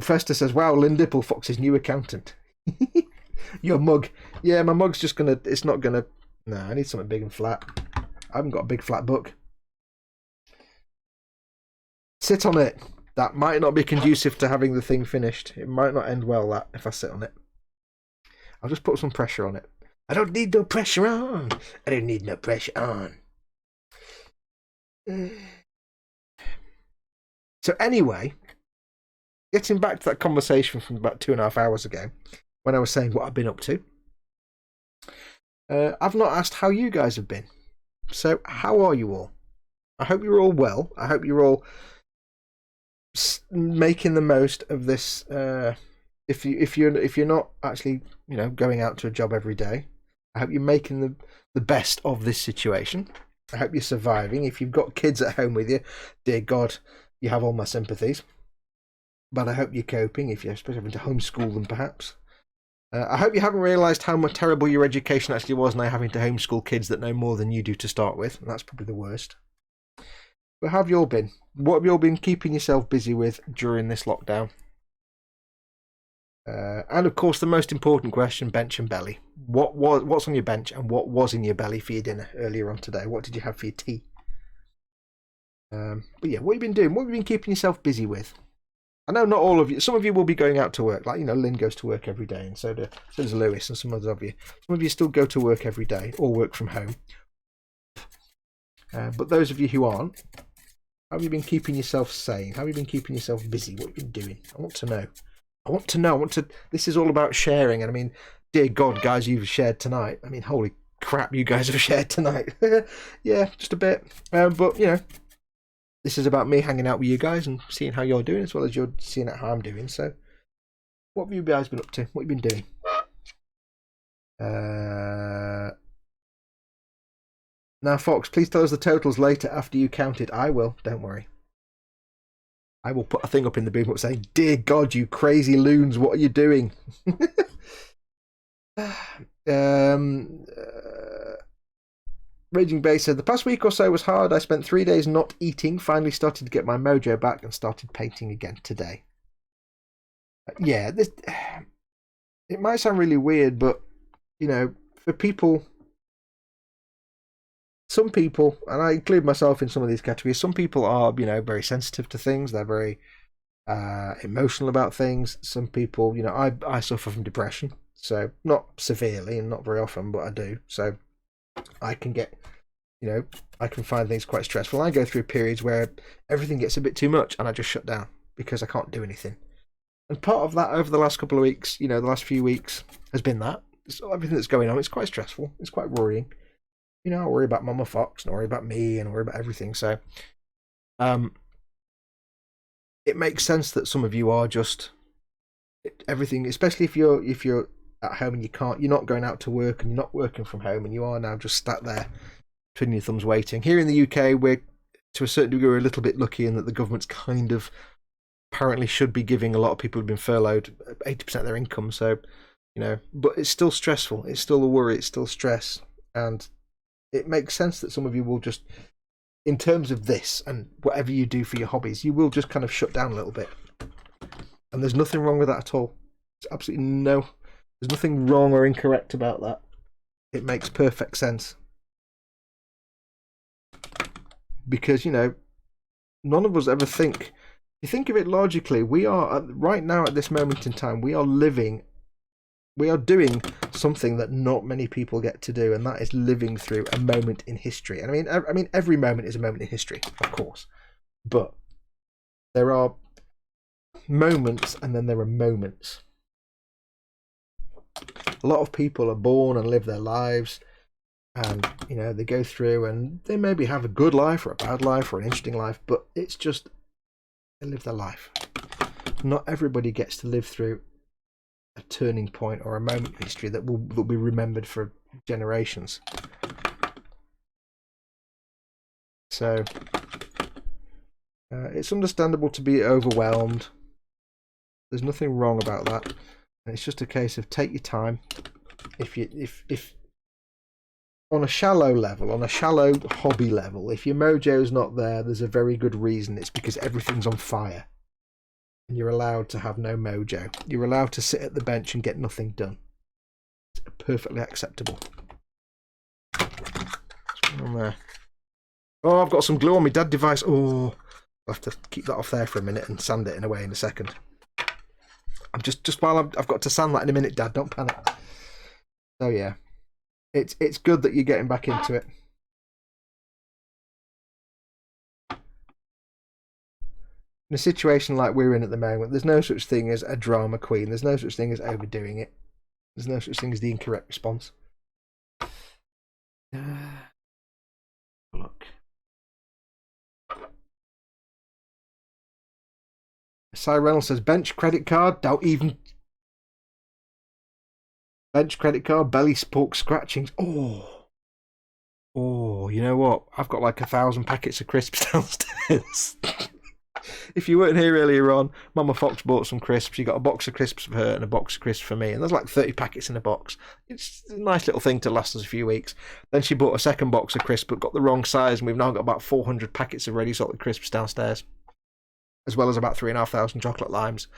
Festa says, wow, Lynn Dipple, Fox's new accountant. Your mug. Yeah, my mug's just going to... It's not going to... No, I need something big and flat. I haven't got a big flat book. Sit on it. That might not be conducive to having the thing finished. It might not end well, that, if I sit on it. I'll just put some pressure on it. I don't need no pressure on. I don't need no pressure on. So anyway, getting back to that conversation from about 2.5 hours ago, when I was saying what I've been up to, I've not asked how you guys have been. So how are you all? I hope you're all well. I hope you're all making the most of this. If you're not actually, going out to a job every day, I hope you're making the best of this situation. I hope you're surviving. If you've got kids at home with you, dear God, you have all my sympathies. But I hope you're coping. If you're supposed to having to homeschool them, perhaps. I hope you haven't realised how much terrible your education actually was now, having to homeschool kids that know more than you do to start with. And that's probably the worst. But how have you all been? What have you all been keeping yourself busy with during this lockdown? And of course, the most important question: bench and belly. What's on your bench, and what was in your belly for your dinner earlier on today? What did you have for your tea? But yeah, what have you been doing? What have you been keeping yourself busy with? I know not all of you. Some of you will be going out to work, like Lynn goes to work every day, and so does Lewis, and some others of you. Some of you still go to work every day or work from home. But those of you who aren't, how have you been keeping yourself sane? How have you been keeping yourself busy? What have you been doing? I want to know. This is all about sharing, and I mean, dear God, guys, you've shared tonight. I mean, holy crap, you guys have shared tonight. Yeah, just a bit. But this is about me hanging out with you guys and seeing how you're doing, as well as you're seeing how I'm doing. So, what have you guys been up to? What have you been doing? Now, Fox, please tell us the totals later after you counted. I will. Don't worry. I will put a thing up in the boom up saying, "Dear God, you crazy loons, what are you doing?" Raging Bay said, the past week or so was hard. I spent 3 days not eating, finally started to get my mojo back and started painting again today. Yeah, it might sound really weird, but, for people, some people, and I include myself in some of these categories, some people are, very sensitive to things. They're very emotional about things. Some people, I suffer from depression. So, not severely and not very often, but I do. So, I can get, I can find things quite stressful. I go through periods where everything gets a bit too much and I just shut down because I can't do anything. And part of that over the last couple of weeks, the last few weeks, has been that. Everything that's going on, it's quite stressful. It's quite worrying. I worry about Mama Fox and I worry about me and I worry about everything. So, it makes sense that some of you are just everything, especially if you're at home and you're not going out to work and you're not working from home and you are now just sat there twiddling your thumbs waiting. Here in the UK, we're to a certain degree a little bit lucky in that the government's kind of apparently should be giving a lot of people who've been furloughed 80% of their income. So, but it's still stressful. It's still a worry. It's still stress. And it makes sense that some of you will just, in terms of this and whatever you do for your hobbies, you will just kind of shut down a little bit. And there's nothing wrong with that at all. There's absolutely there's nothing wrong or incorrect about that. It makes perfect sense. Because, none of us ever think, you think of it logically, we are, right now at this moment in time, we are doing something that not many people get to do, and that is living through a moment in history. And I mean, every moment is a moment in history, of course. But there are moments and then there are moments. A lot of people are born and live their lives and they go through and they maybe have a good life or a bad life or an interesting life, but it's just they live their life. Not everybody gets to live through a turning point or a moment in history that will be remembered for generations. So it's understandable to be overwhelmed. There's nothing wrong about that. And it's just a case of take your time. If on a shallow level, on a shallow hobby level, if your mojo's not there, there's a very good reason. It's because everything's on fire. And you're allowed to have no mojo. You're allowed to sit at the bench and get nothing done. It's perfectly acceptable. What's going on there? Oh, I've got some glue on my dad device. Oh, I'll have to keep that off there for a minute and sand it in away in a second. I'm just while I've got to sand that in a minute, Dad. Don't panic. So yeah, it's good that you're getting back into it. In a situation like we're in at the moment, there's no such thing as a drama queen. There's no such thing as overdoing it. There's no such thing as the incorrect response. Look. Cy Reynolds says, bench credit card, don't even... Bench credit card, belly pork scratchings. Oh, you know what? I've got like 1,000 packets of crisps downstairs. If you weren't here earlier on, Mama Fox bought some crisps. She got a box of crisps for her and a box of crisps for me. And there's like 30 packets in a box. It's a nice little thing to last us a few weeks. Then she bought a second box of crisps but got the wrong size. And we've now got about 400 packets of ready salted crisps downstairs, as well as about 3,500 chocolate limes.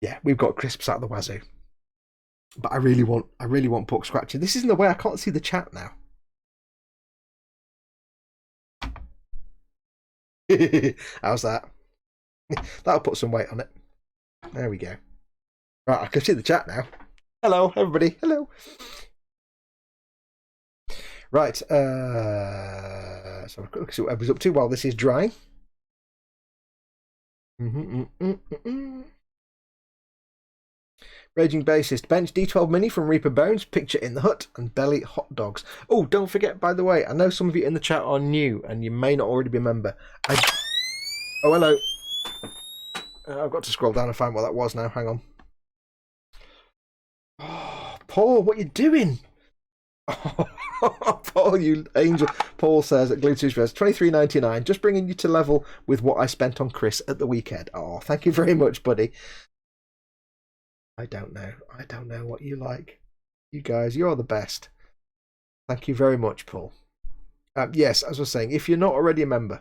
Yeah, we've got crisps out of the wazoo. But I really want pork scratching. This is in the way I can't see the chat now. How's that? That'll put some weight on it. There we go. Right, I can see the chat now. Hello, everybody. Hello. Right, so let's see what everybody's up to while this is drying. Raging Bassist, bench D12 Mini from Reaper Bones, picture in the hut, and belly hot dogs. Oh, don't forget, by the way, I know some of you in the chat are new, and you may not already be a member. Oh, hello. I've got to scroll down and find what that was now. Hang on. Oh, Paul, what are you doing? Oh, Paul, you angel. Paul says at Glued Sushi Fest, $23.99, just bringing you to level with what I spent on Chris at the weekend. Oh, thank you very much, buddy. I don't know what you like. You guys, you're the best. Thank you very much, Paul. Yes, as I was saying, if you're not already a member,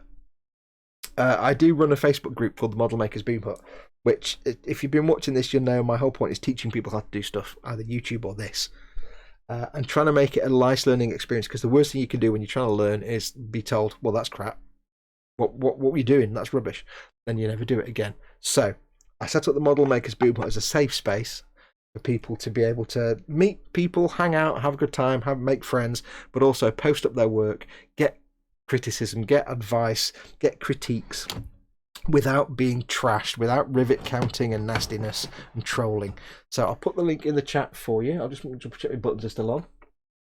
I do run a Facebook group called the Model Makers Boom Hut, which, if you've been watching this, you'll know my whole point is teaching people how to do stuff, either YouTube or this, and trying to make it a nice learning experience, because the worst thing you can do when you're trying to learn is be told, well, that's crap. What were you doing? That's rubbish. Then you never do it again. So I set up the Model Makers Boom Hut as a safe space for people to be able to meet people, hang out, have a good time, make friends, but also post up their work, get criticism, get advice, get critiques without being trashed, without rivet counting and nastiness and trolling. So I'll put the link in the chat for you. I'll just check my buttons are still on.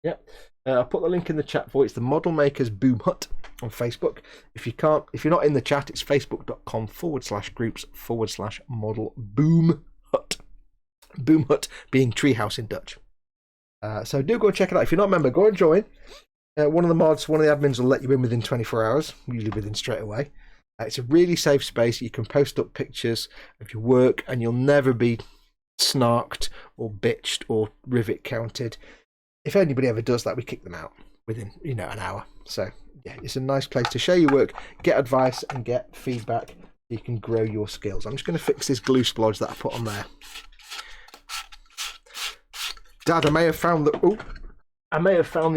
Yep. I'll put the link in the chat for you. It's the Model Makers Boom Hut on Facebook. If you're not in the chat, it's facebook.com/groups/Model Boom Hut. Boom Hut being treehouse in Dutch. So do go and check it out. If you're not a member, go and join. One of the admins will let you in within 24 hours, usually within straight away. It's a really safe space. You can post up pictures of your work and you'll never be snarked or bitched or rivet counted. If anybody ever does that, we kick them out within an hour. So yeah, it's a nice place to share your work, get advice and get feedback. You can grow your skills. I'm just going to fix this glue splodge that I put on there. Dad, I may have found the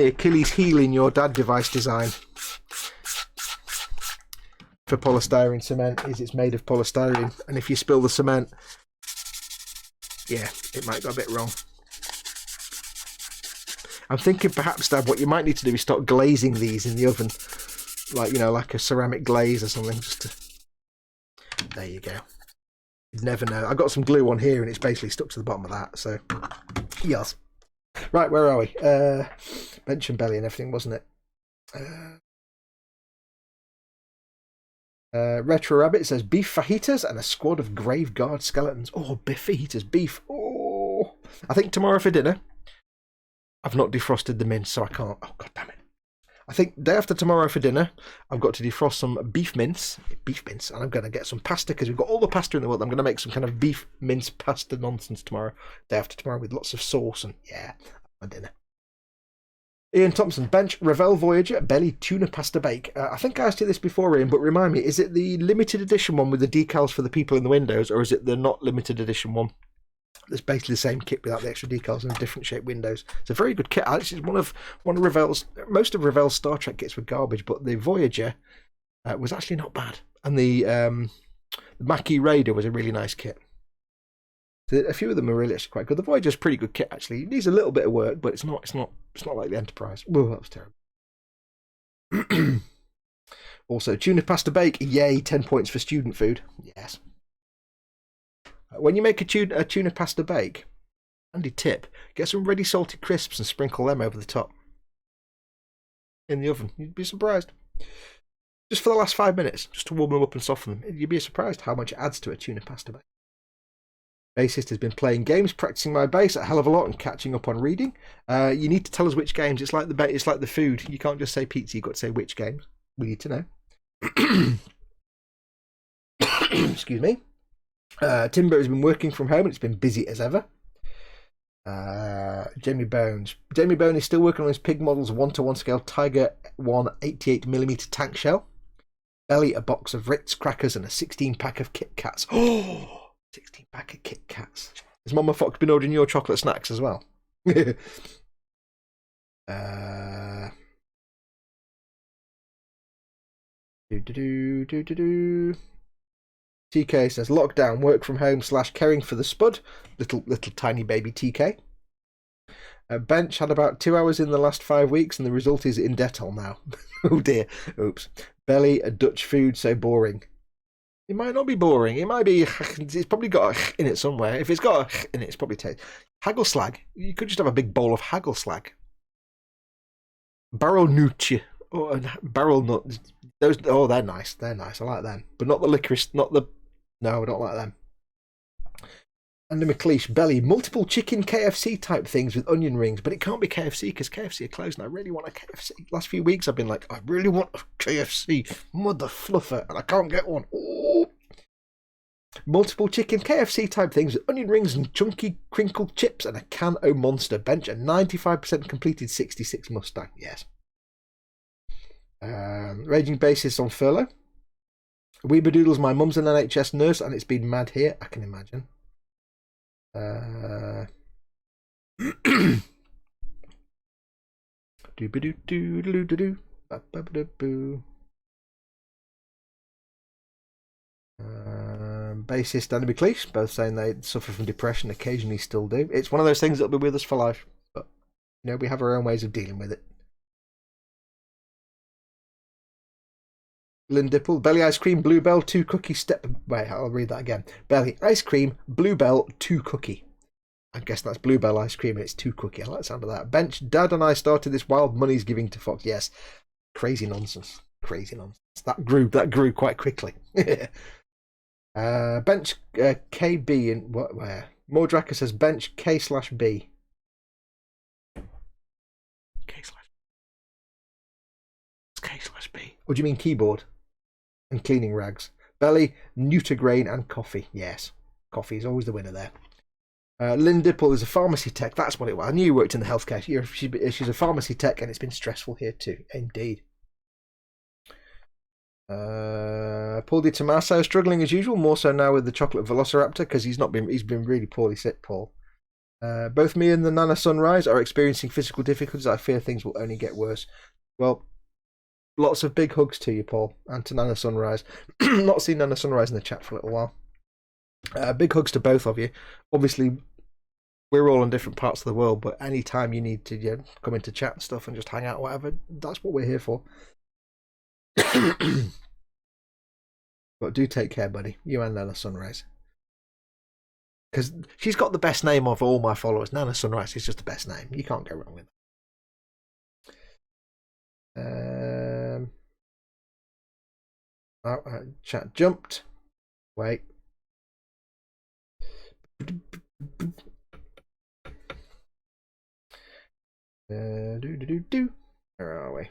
Achilles heel in your dad device design for polystyrene cement. It's made of polystyrene, and if you spill the cement, yeah, it might go a bit wrong. I'm thinking perhaps, Dad, what you might need to do is start glazing these in the oven, like a ceramic glaze or something. There you go. You'd never know. I've got some glue on here, and it's basically stuck to the bottom of that. So yes. Right, where are we? Bench and belly and everything, wasn't it? Retro Rabbit says beef fajitas and a squad of grave guard skeletons. Oh, beef fajitas, beef. Oh, I think tomorrow for dinner. I've not defrosted the mince, so I can't. Oh, god damn it! I think day after tomorrow for dinner, I've got to defrost some beef mince, and I'm going to get some pasta because we've got all the pasta in the world. I'm going to make some kind of beef mince pasta nonsense tomorrow, day after tomorrow, with lots of sauce and yeah, my dinner. Ian Thompson, bench Revel Voyager belly tuna pasta bake. I think I asked you this before, Ian, but remind me, is it the limited edition one with the decals for the people in the windows, or is it the not limited edition one? It's basically the same kit without the extra decals and different shaped windows. It's a very good kit. Actually, it's one of Revel's. Most of Revel's Star Trek kits were garbage, but the Voyager was actually not bad, and the Maquis Raider was a really nice kit. So a few of them are really actually quite good. The Voyager's a pretty good kit actually. It needs a little bit of work, but it's not like the Enterprise. Whoa, that was terrible. Also, tuna pasta bake. Yay! 10 points for student food. Yes. When you make a tuna pasta bake, handy tip, get some ready salted crisps and sprinkle them over the top in the oven. You'd be surprised. Just for the last 5 minutes, just to warm them up and soften them. You'd be surprised how much it adds to a tuna pasta bake. Bassist has been playing games, practicing my bass a hell of a lot and catching up on reading. You need to tell us which games. It's like the food. You can't just say pizza, you've got to say which games. We need to know. Excuse me. Timber has been working from home and it's been busy as ever. Jamie Bones. Jamie Bone is still working on his pig model's 1:1 scale Tiger 1 88mm tank shell. Belly, a box of Ritz crackers and a 16-pack of Kit Kats. Oh, 16-pack of Kit Kats. Has Mama Fox been ordering your chocolate snacks as well? TK says lockdown, work from home / caring for the spud. Little tiny baby TK. Bench had about 2 hours in the last 5 weeks, and the result is in Dettol now. Oh dear. Oops. Belly, a Dutch food so boring. It might not be boring. It might be. It's probably got a in it somewhere. If it's got a in it, it's probably haggle slag. You could just have a big bowl of haggle slag. Barrel nucci or barrel nuts. Those. Oh, they're nice. They're nice. I like them, but not the licorice. Not the. No, I don't like them. Andy McLeish, Belly, multiple chicken KFC type things with onion rings, but it can't be KFC because KFC are closed and I really want a KFC. Last few weeks I've been like, I really want a KFC mother fluffer and I can't get one. Oh. Multiple chicken KFC type things with onion rings and chunky crinkled chips and a can o' Monster. Bench a 95% completed 66 Mustang. Yes. Raging Bassist on furlough. Weebadoodles, my mum's an NHS nurse and it's been mad here, I can imagine. Bassist and McLeish both saying they suffer from depression, occasionally still do. It's one of those things that'll be with us for life, but you know, we have our own ways of dealing with it. Lynn Dipple, Belly ice cream, bluebell, 2 cookie step. Wait, I'll read that again. Belly ice cream, bluebell, 2 cookie. I guess that's bluebell ice cream and it's 2 cookie. I like the sound of that. Bench, Dad and I started this wild money's giving to Fox. Yes, crazy nonsense. Crazy nonsense. That grew quite quickly. Bench KB and what? Where? Mordraka says bench K/B. K/B. What do you mean keyboard? And cleaning rags. Belly, Nutri-Grain and coffee. Yes, coffee is always the winner there. Lynn Dipple is a pharmacy tech. That's what it was. I knew you worked in the healthcare. She's a pharmacy tech and it's been stressful here too. Indeed. Paul Di Tommaso struggling as usual, more so now with the chocolate velociraptor because he's been really poorly sick, Paul. Both me and the Nana Sunrise are experiencing physical difficulties. I fear things will only get worse. Well, lots of big hugs to you, Paul, and to Nana Sunrise. Not seen Nana Sunrise in the chat for a little while. Big hugs to both of you. Obviously, we're all in different parts of the world, but anytime you need to come into chat and stuff and just hang out, whatever, that's what we're here for. But do take care, buddy. You and Nana Sunrise. Because she's got the best name of all my followers. Nana Sunrise is just the best name. You can't go wrong with it. Chat jumped. Wait. Where are we?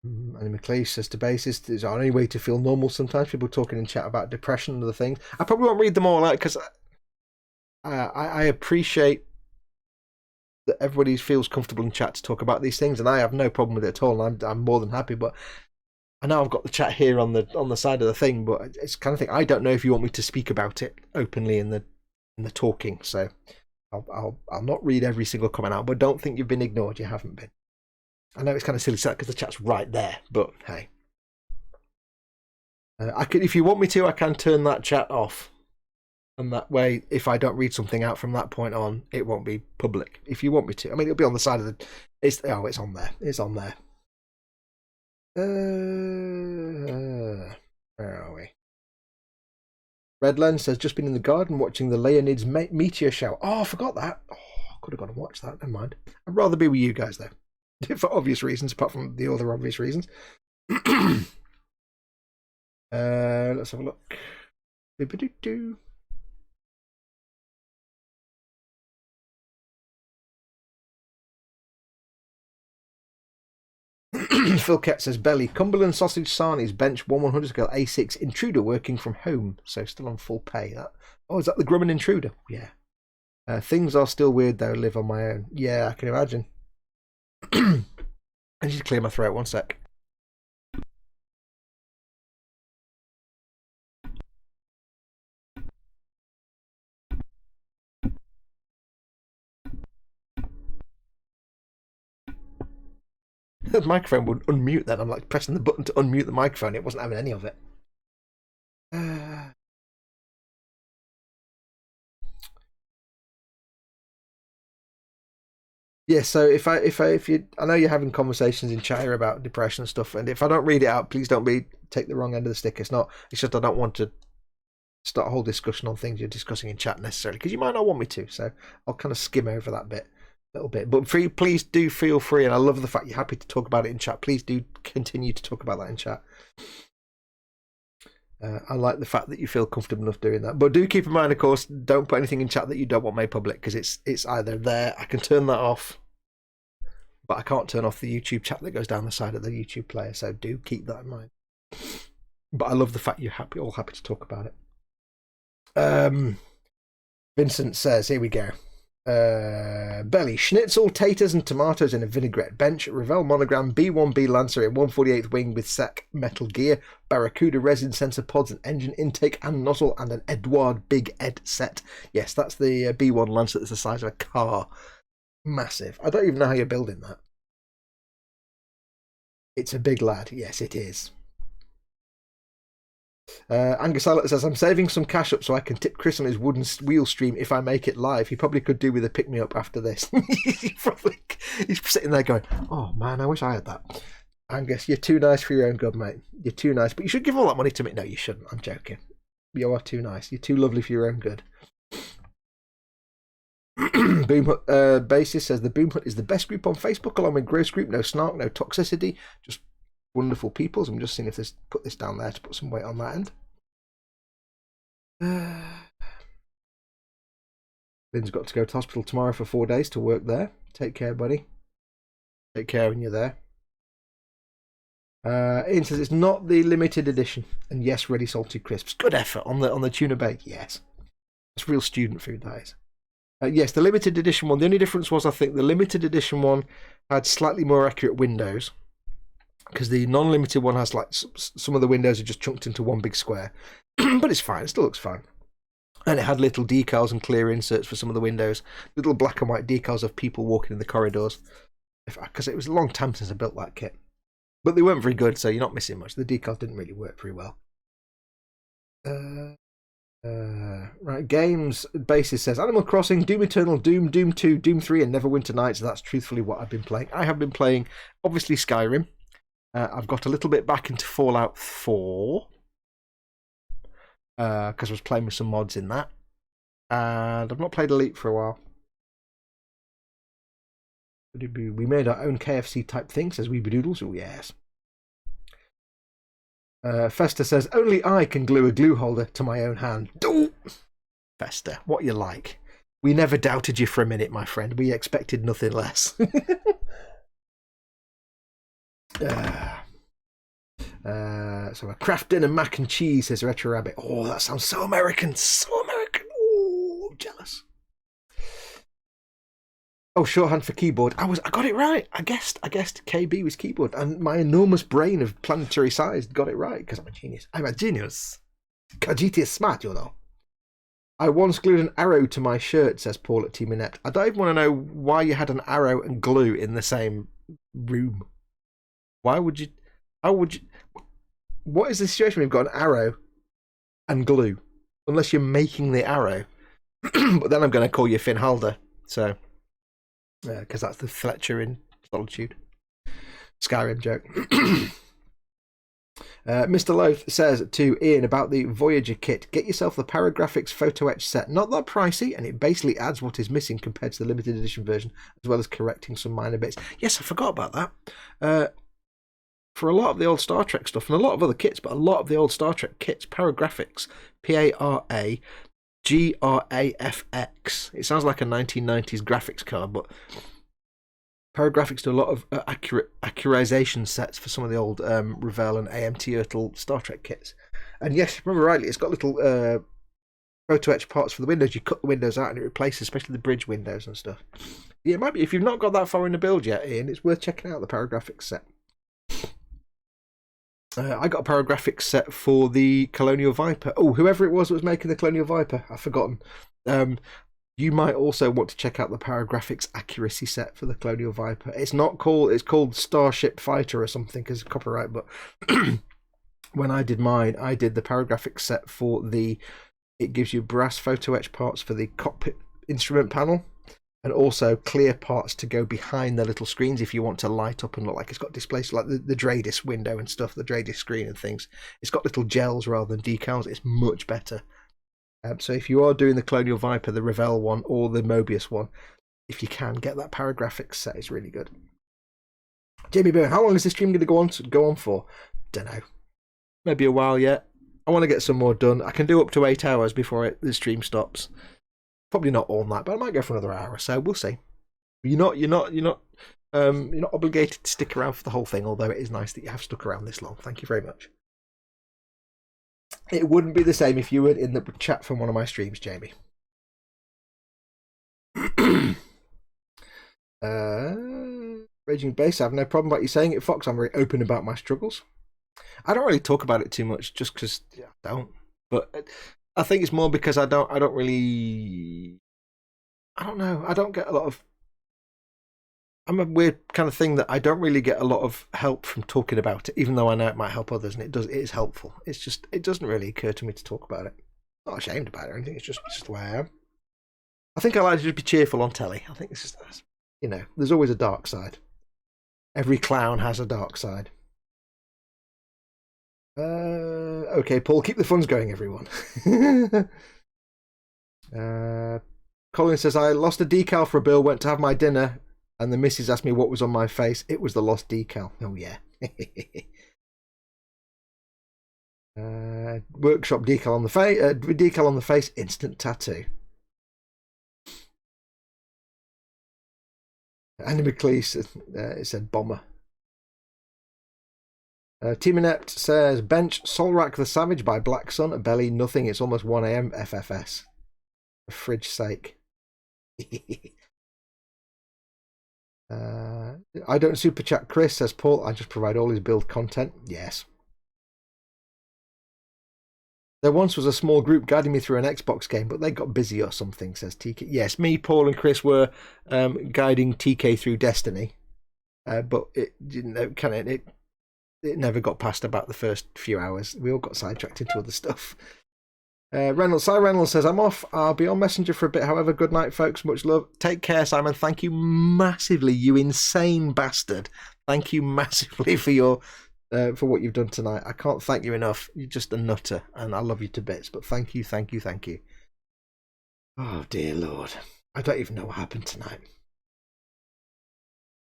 And McLeish says to bassist, is our only way to feel normal sometimes. People talking in chat about depression and other things. I probably won't read them all out because I appreciate that everybody feels comfortable in chat to talk about these things, and I have no problem with it at all. And I'm more than happy. But I know I've got the chat here on the side of the thing, but it's kind of thing. I don't know if you want me to speak about it openly in the talking. So I'll not read every single comment out. But don't think you've been ignored. You haven't been. I know it's kind of silly because the chat's right there, but hey, I could, if you want me to, I can turn that chat off, and that way, if I don't read something out from that point on, it won't be public. If you want me to, I mean, it'll be on the side of the. It's on there. It's on there. Where are we? Red Lens says just been in the garden watching the Leonids meteor shower. Oh, I forgot that. Oh, I could have gone and watched that. Never mind. I'd rather be with you guys though. For obvious reasons, apart from the other obvious reasons. Let's have a look. Phil Kett says, Belly, Cumberland Sausage Sarnies, bench 1/100 scale A6 intruder working from home, so still on full pay. Oh, is that the Grumman intruder? Yeah. Things are still weird though, live on my own. Yeah, I can imagine. I need to clear my throat, one sec. The microphone would unmute then. I'm like pressing the button to unmute the microphone. It wasn't having any of it. Yeah, so if I know you're having conversations in chat here about depression and stuff, and if I don't read it out, please don't take the wrong end of the stick. It's just I don't want to start a whole discussion on things you're discussing in chat necessarily, because you might not want me to. So I'll kind of skim over that bit a little bit. But please do feel free, and I love the fact you're happy to talk about it in chat. Please do continue to talk about that in chat. I like the fact that you feel comfortable enough doing that. But do keep in mind, of course, don't put anything in chat that you don't want made public, because it's either there. I can turn that off, but I can't turn off the YouTube chat that goes down the side of the YouTube player. So do keep that in mind. But I love the fact you're all happy to talk about it. Vincent says, here we go. Belly, schnitzel, taters and tomatoes in a vinaigrette. Bench, Revell monogram, B1B Lancer in 148th wing with SEC metal gear, Barracuda resin sensor pods, an engine intake and nozzle, and an Edouard Big Ed set. Yes, that's the B1 Lancer that's the size of a car. Massive. I don't even know how you're building that. It's a big lad. Yes, it is. Angus Allett says, I'm saving some cash up so I can tip Chris on his wooden wheel stream if I make it live. He probably could do with a pick-me-up after this. He's sitting there going, oh man, I wish I had that. Angus, you're too nice for your own good, mate. You're too nice. But you should give all that money to me. No, you shouldn't. I'm joking. You are too nice. You're too lovely for your own good. Boom Basis says, the Boom Hut is the best group on Facebook, along with Gross Group. No snark, no toxicity. Just wonderful people. So I'm just seeing if there's put this down there to put some weight on that end. Lynn's got to go to hospital tomorrow for 4 days to work there. Take care, buddy. Take care when you're there. Ian says it's not the limited edition, and yes, ready salty crisps. Good effort on the tuna bake. Yes, it's real student food, that is. Yes, the limited edition one. The only difference was I think the limited edition one had slightly more accurate windows, because the non-limited one has like some of the windows are just chunked into one big square. But it's fine. It still looks fine. And it had little decals and clear inserts for some of the windows, little black and white decals of people walking in the corridors. Because it was a long time since I built that kit, but they weren't very good, so you're not missing much. The decals didn't really work very well. Right, games basis says Animal Crossing, Doom Eternal, Doom 2, Doom 3, and Neverwinter Nights. That's truthfully what I've been playing. I have been playing, obviously, Skyrim. I've got a little bit back into Fallout 4. Because I was playing with some mods in that. And I've not played Elite for a while. We made our own KFC type thing, says Weeby Doodles. Oh, yes. Fester says, only I can glue a glue holder to my own hand. Ooh! Fester, what you like. We never doubted you for a minute, my friend. We expected nothing less. So a Kraft dinner mac and cheese, says Retro Rabbit. Oh, that sounds so American. So American. Oh, I'm jealous. Oh, shorthand for keyboard. I got it right. I guessed KB was keyboard, and my enormous brain of planetary size got it right because I'm a genius. I'm a genius. Kajiti is smart, you know. I once glued an arrow to my shirt, says Paul at Team Annette. I don't even want to know why you had an arrow and glue in the same room. Why would you? How would you? What is the situation when you've got an arrow and glue? Unless you're making the arrow. But then I'm going to call you Finn Halder. So. Because that's the Fletcher in Solitude. Skyrim joke. Mr. Loath says to Ian about the Voyager kit, get yourself the Paragraphics Photo Etch set. Not that pricey, and it basically adds what is missing compared to the limited edition version, as well as correcting some minor bits. Yes, I forgot about that. For a lot of the old Star Trek stuff, and a lot of other kits, but a lot of the old Star Trek kits, Paragraphics, Paragafx. It sounds like a 1990s graphics card, but Paragraphics do a lot of accurization sets for some of the old Revell and AMT Ertl Star Trek kits. And yes, if I remember rightly, it's got little photo etch parts for the windows. You cut the windows out and it replaces, especially the bridge windows and stuff. Yeah, it might be, if you've not got that far in the build yet, Ian, it's worth checking out the Paragraphics set. I got a Paragraphics set for the Colonial Viper. Oh, whoever it was that was making the Colonial Viper, I've forgotten. You might also want to check out the Paragraphics accuracy set for the Colonial Viper. It's called Starship Fighter or something because of copyright, but when I did mine, I did the Paragraphics set for it gives you brass photo etch parts for the cockpit instrument panel, and also clear parts to go behind the little screens if you want to light up and look like it's got displays, like the Dradis window and stuff, the Dradis screen and things. It's got little gels rather than decals. It's much better. So if you are doing the Colonial Viper, the Revell one, or the Mobius one, if you can, get that Paragraphics set. It's really good. Jamie Byrne, how long is this stream going to go on for? Don't know. Maybe a while yet. I want to get some more done. I can do up to 8 hours before the stream stops. Probably not all night, but I might go for another hour or so. We'll see. You're not obligated to stick around for the whole thing, although it is nice that you have stuck around this long. Thank you very much. It wouldn't be the same if you were in the chat from one of my streams, Jamie. Raging Bass, I have no problem about you saying it, Fox. I'm very open about my struggles. I don't really talk about it too much, just because I don't. But I think it's more because I don't know. I don't get a lot of. I'm a weird kind of thing that I don't really get a lot of help from talking about it, even though I know it might help others, and it is helpful. It's just, it doesn't really occur to me to talk about it. I'm not ashamed about it or anything. It's just the way I am. I think I like to just be cheerful on telly. I think it's just, there's always a dark side. Every clown has a dark side. Okay, Paul, keep the funds going, everyone. Colin says, I lost a decal for a bill, went to have my dinner, and the missus asked me what was on my face. It was the lost decal. Oh, yeah. Workshop decal on the face, instant tattoo. Andy McLeese, it said bomber. Team Inept says, bench Solrak the Savage by Black Sun at Belly, nothing, it's almost 1 AM FFS. For fridge sake. I don't super chat Chris, says Paul, I just provide all his build content. Yes. There once was a small group guiding me through an Xbox game, but they got busy or something, says TK. Yes, me, Paul and Chris were guiding TK through Destiny. But it didn't it never got past about the first few hours. We all got sidetracked into other stuff. Reynolds says, I'm off. I'll be on Messenger for a bit. However, good night, folks. Much love. Take care, Simon. Thank you massively, you insane bastard. Thank you massively for your for what you've done tonight. I can't thank you enough. You're just a nutter, and I love you to bits. But thank you. Oh, dear Lord. I don't even know what happened tonight.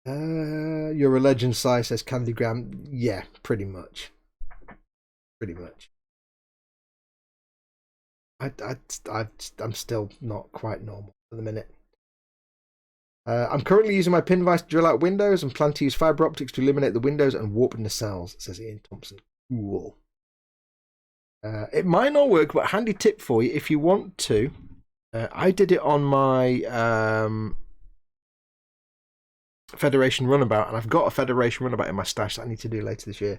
You're a legend, Si, says Candygram. Yeah, pretty much. I'm still not quite normal at the minute. I'm currently using my pin vise to drill out windows and plan to use fibre optics to illuminate the windows and warp nacelles, says Ian Thompson. Cool. It might not work, but handy tip for you if you want to. I did it on my Federation runabout, and I've got a Federation runabout in my stash that I need to do later this year.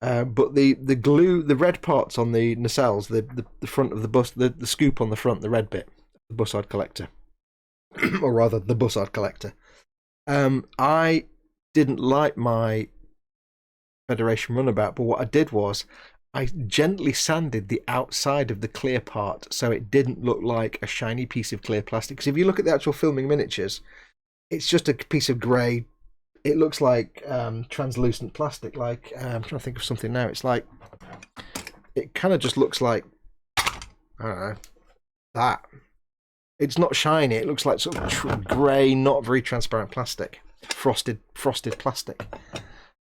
But the glue, the red parts on the nacelles, the front of the bus, the scoop on the front, the red bit, the bussard collector, or rather the bussard collector. I didn't like my Federation runabout, but what I did was I gently sanded the outside of the clear part so it didn't look like a shiny piece of clear plastic. Because if you look at the actual filming miniatures, it's just a piece of grey. It looks like translucent plastic. Like I'm trying to think of something now. It's like it kind of just looks like, I don't know, that. It's not shiny. It looks like sort of grey, not very transparent plastic, frosted plastic.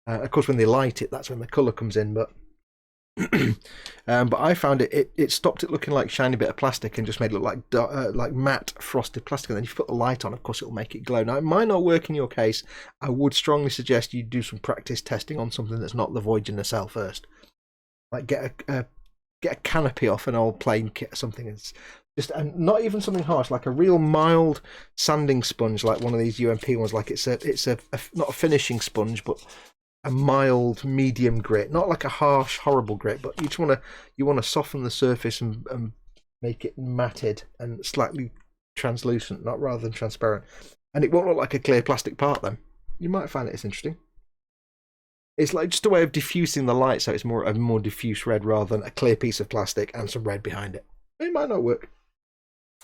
Of course, when they light it, that's when the colour comes in. But But I found it stopped it looking like shiny bit of plastic and just made it look like matte frosted plastic. And then if you put the light on, of course, it'll make it glow. Now, it might not work in your case. I would strongly suggest you do some practice testing on something that's not the Voyager nacelle first. Like get a canopy off an old plane kit or something. It's just, and not even something harsh, like a real mild sanding sponge, like one of these UMP ones. Like it's a not a finishing sponge, but a mild medium grit, not like a harsh horrible grit, but you want to soften the surface and make it matted and slightly translucent, not rather than transparent, and it won't look like a clear plastic part. Then you might find it's interesting. It's like just a way of diffusing the light, so it's a more diffuse red rather than a clear piece of plastic and some red behind it. It might not work,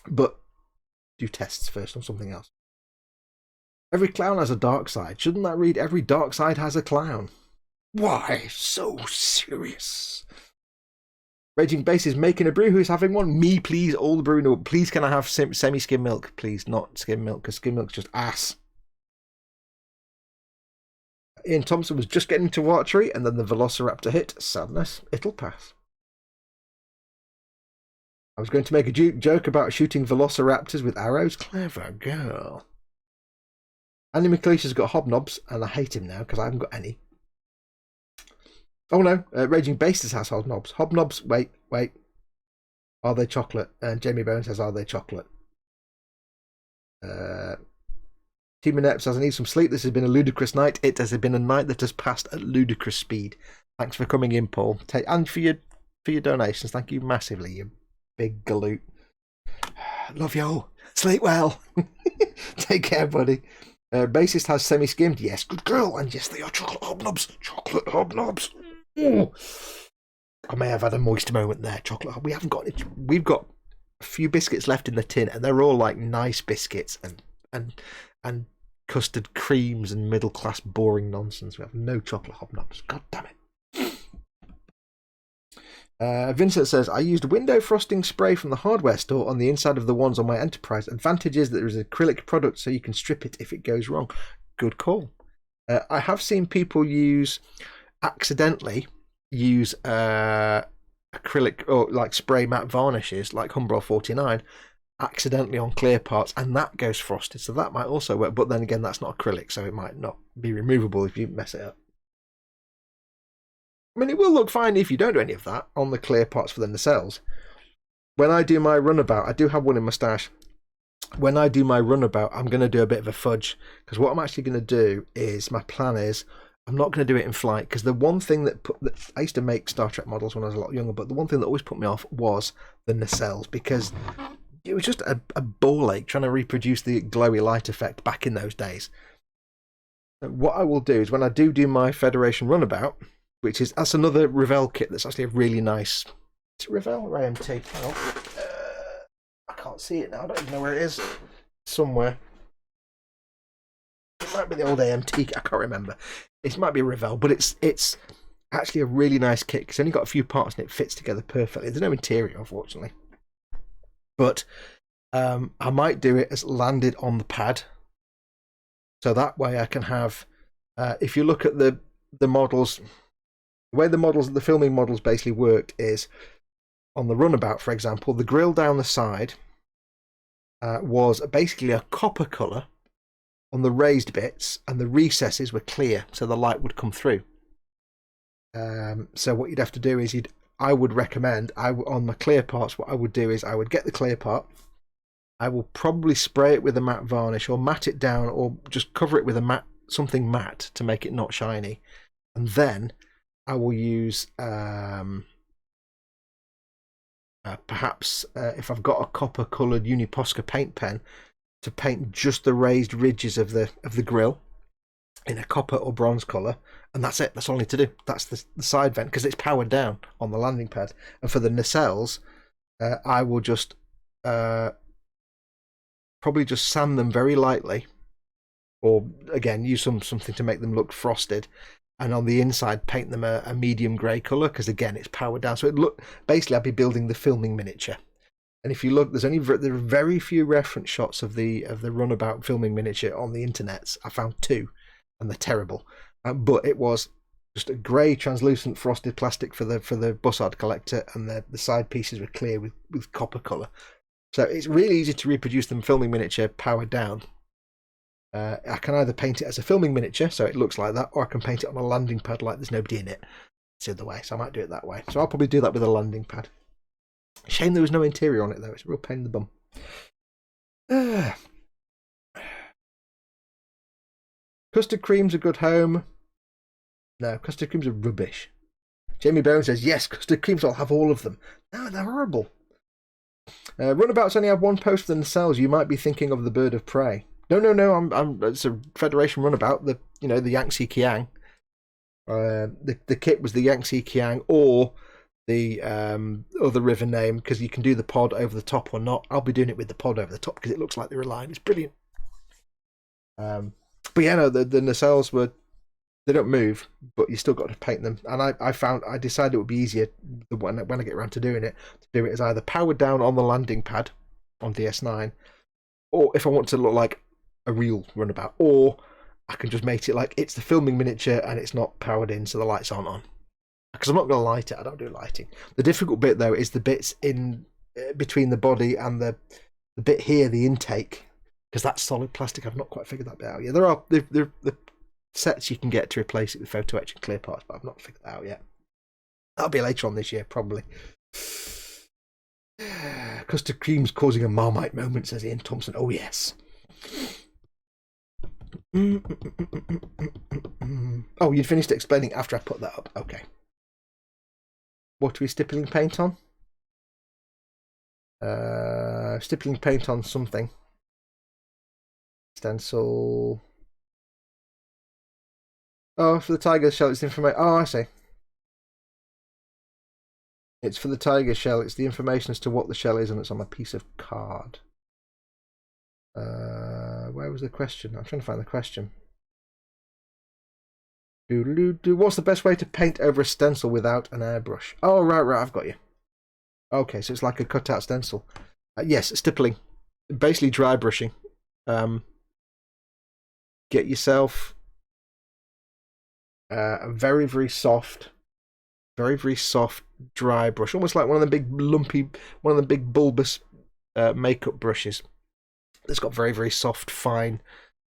but do tests first on something else. Every clown has a dark side. Shouldn't that read every dark side has a clown? Why so serious? Raging Base is making a brew. Who's having one? Me, please. All the brew. No, please, can I have semi-skim milk? Please, not skim milk, because skim milk's just ass. Ian Thompson was just getting into archery, and then the Velociraptor hit. Sadness. It'll pass. I was going to make a joke about shooting Velociraptors with arrows. Clever girl. Andy McLeish's got hobnobs, and I hate him now because I haven't got any. Oh no, Raging Baster's has hobnobs. Hobnobs, wait. Are they chocolate? And Jamie Bones says, are they chocolate? Team Inept says, I need some sleep. This has been a ludicrous night. It has been a night that has passed at ludicrous speed. Thanks for coming in, Paul. And for your donations. Thank you massively, you big galoot. Love you. Sleep well. Take care, buddy. Bassist has semi-skimmed. Yes, good girl. And yes, they are chocolate hobnobs. Chocolate hobnobs. Ooh. I may have had a moist moment there. Chocolate. We haven't got it. We've got a few biscuits left in the tin, and they're all like nice biscuits and custard creams and middle class boring nonsense. We have no chocolate hobnobs. God damn it. Vincent says, I used window frosting spray from the hardware store on the inside of the ones on my Enterprise. Advantage is that there is an acrylic product, so you can strip it if it goes wrong. Good call. I have seen people accidentally use acrylic or like spray matte varnishes like Humbrol 49 accidentally on clear parts, and that goes frosted, so that might also work. But then again, that's not acrylic, so it might not be removable if you mess it up. I mean, it will look fine if you don't do any of that on the clear parts for the nacelles. When I do my runabout, I do have one in my stash. When I do my runabout, I'm going to do a bit of a fudge, because what I'm actually going to do is, my plan is, I'm not going to do it in flight, because the one thing that I used to make Star Trek models when I was a lot younger, but the one thing that always put me off was the nacelles, because it was just a ball ache trying to reproduce the glowy light effect back in those days. What I will do is, when I do my Federation runabout, that's another Revell kit that's actually a really nice... Is it Revell or AMT? I can't see it now. I don't even know where it is. Somewhere. It might be the old AMT. I can't remember. It might be Revell, but it's actually a really nice kit. It's only got a few parts and it fits together perfectly. There's no interior, unfortunately. But I might do it as landed on the pad. So that way I can have... if you look at the models... The way the filming models basically worked is, on the runabout, for example, the grill down the side was basically a copper colour on the raised bits, and the recesses were clear, so the light would come through. So what you'd have to do is, I would recommend, on my clear parts, what I would do is I would get the clear part, I will probably spray it with a matte varnish, or matte it down, or just cover it with something matte to make it not shiny, and then I will use perhaps if I've got a copper coloured Uniposca paint pen, to paint just the raised ridges of the grill in a copper or bronze colour, and that's it. That's all I need to do. That's the side vent, because it's powered down on the landing pad. And for the nacelles, I will just probably just sand them very lightly, or again use something to make them look frosted. And on the inside, paint them a medium grey colour, because again, it's powered down. So basically, I'd be building the filming miniature. And if you look, there are very few reference shots of the runabout filming miniature on the internet. I found 2, and they're terrible. But it was just a grey translucent frosted plastic for the bussard collector, and the side pieces were clear with copper colour. So it's really easy to reproduce them filming miniature powered down. I can either paint it as a filming miniature, so it looks like that, or I can paint it on a landing pad like there's nobody in it. It's the other way, so I might do it that way. So I'll probably do that with a landing pad. Shame there was no interior on it, though. It's a real pain in the bum. Custard cream's a good home. No, custard creams are rubbish. Jamie Bowen says, yes, custard creams, I'll have all of them. No, they're horrible. Runabouts only have one post for the nacelles. You might be thinking of the bird of prey. No. It's a Federation runabout. The Yangtze Kiang. The kit was the Yangtze Kiang or the other river name, because you can do the pod over the top or not. I'll be doing it with the pod over the top because it looks like they're aligned. It's brilliant. But yeah, no, the nacelles they don't move, but you still got to paint them. And I decided it would be easier when I get around to doing it, to do it as either powered down on the landing pad on DS9, or if I want to look like a real runabout, or I can just make it like it's the filming miniature and it's not powered in, so the lights aren't on. Because I'm not going to light it. I don't do lighting. The difficult bit though is the bits in between the body and the bit here, the intake, because that's solid plastic. I've not quite figured that bit out yet. There are the sets you can get to replace it with photo etch and clear parts, but I've not figured that out yet. That'll be later on this year, probably. Custard cream's causing a Marmite moment, says Ian Thompson. Oh yes. Oh, you'd finished explaining after I put that up. Okay. What are we stippling paint on? Stippling paint on something. Stencil. Oh, for the tiger shell, it's the information. Oh, I see. It's for the tiger shell. It's the information as to what the shell is, and it's on a piece of card. Where was the question? I'm trying to find the question. What's the best way to paint over a stencil without an airbrush? Oh, right, I've got you. Okay, so it's like a cutout stencil. Yes, stippling. Basically dry brushing. Get yourself a very, very soft dry brush, almost like one of the big lumpy, one of the big bulbous makeup brushes that's got very, very soft, fine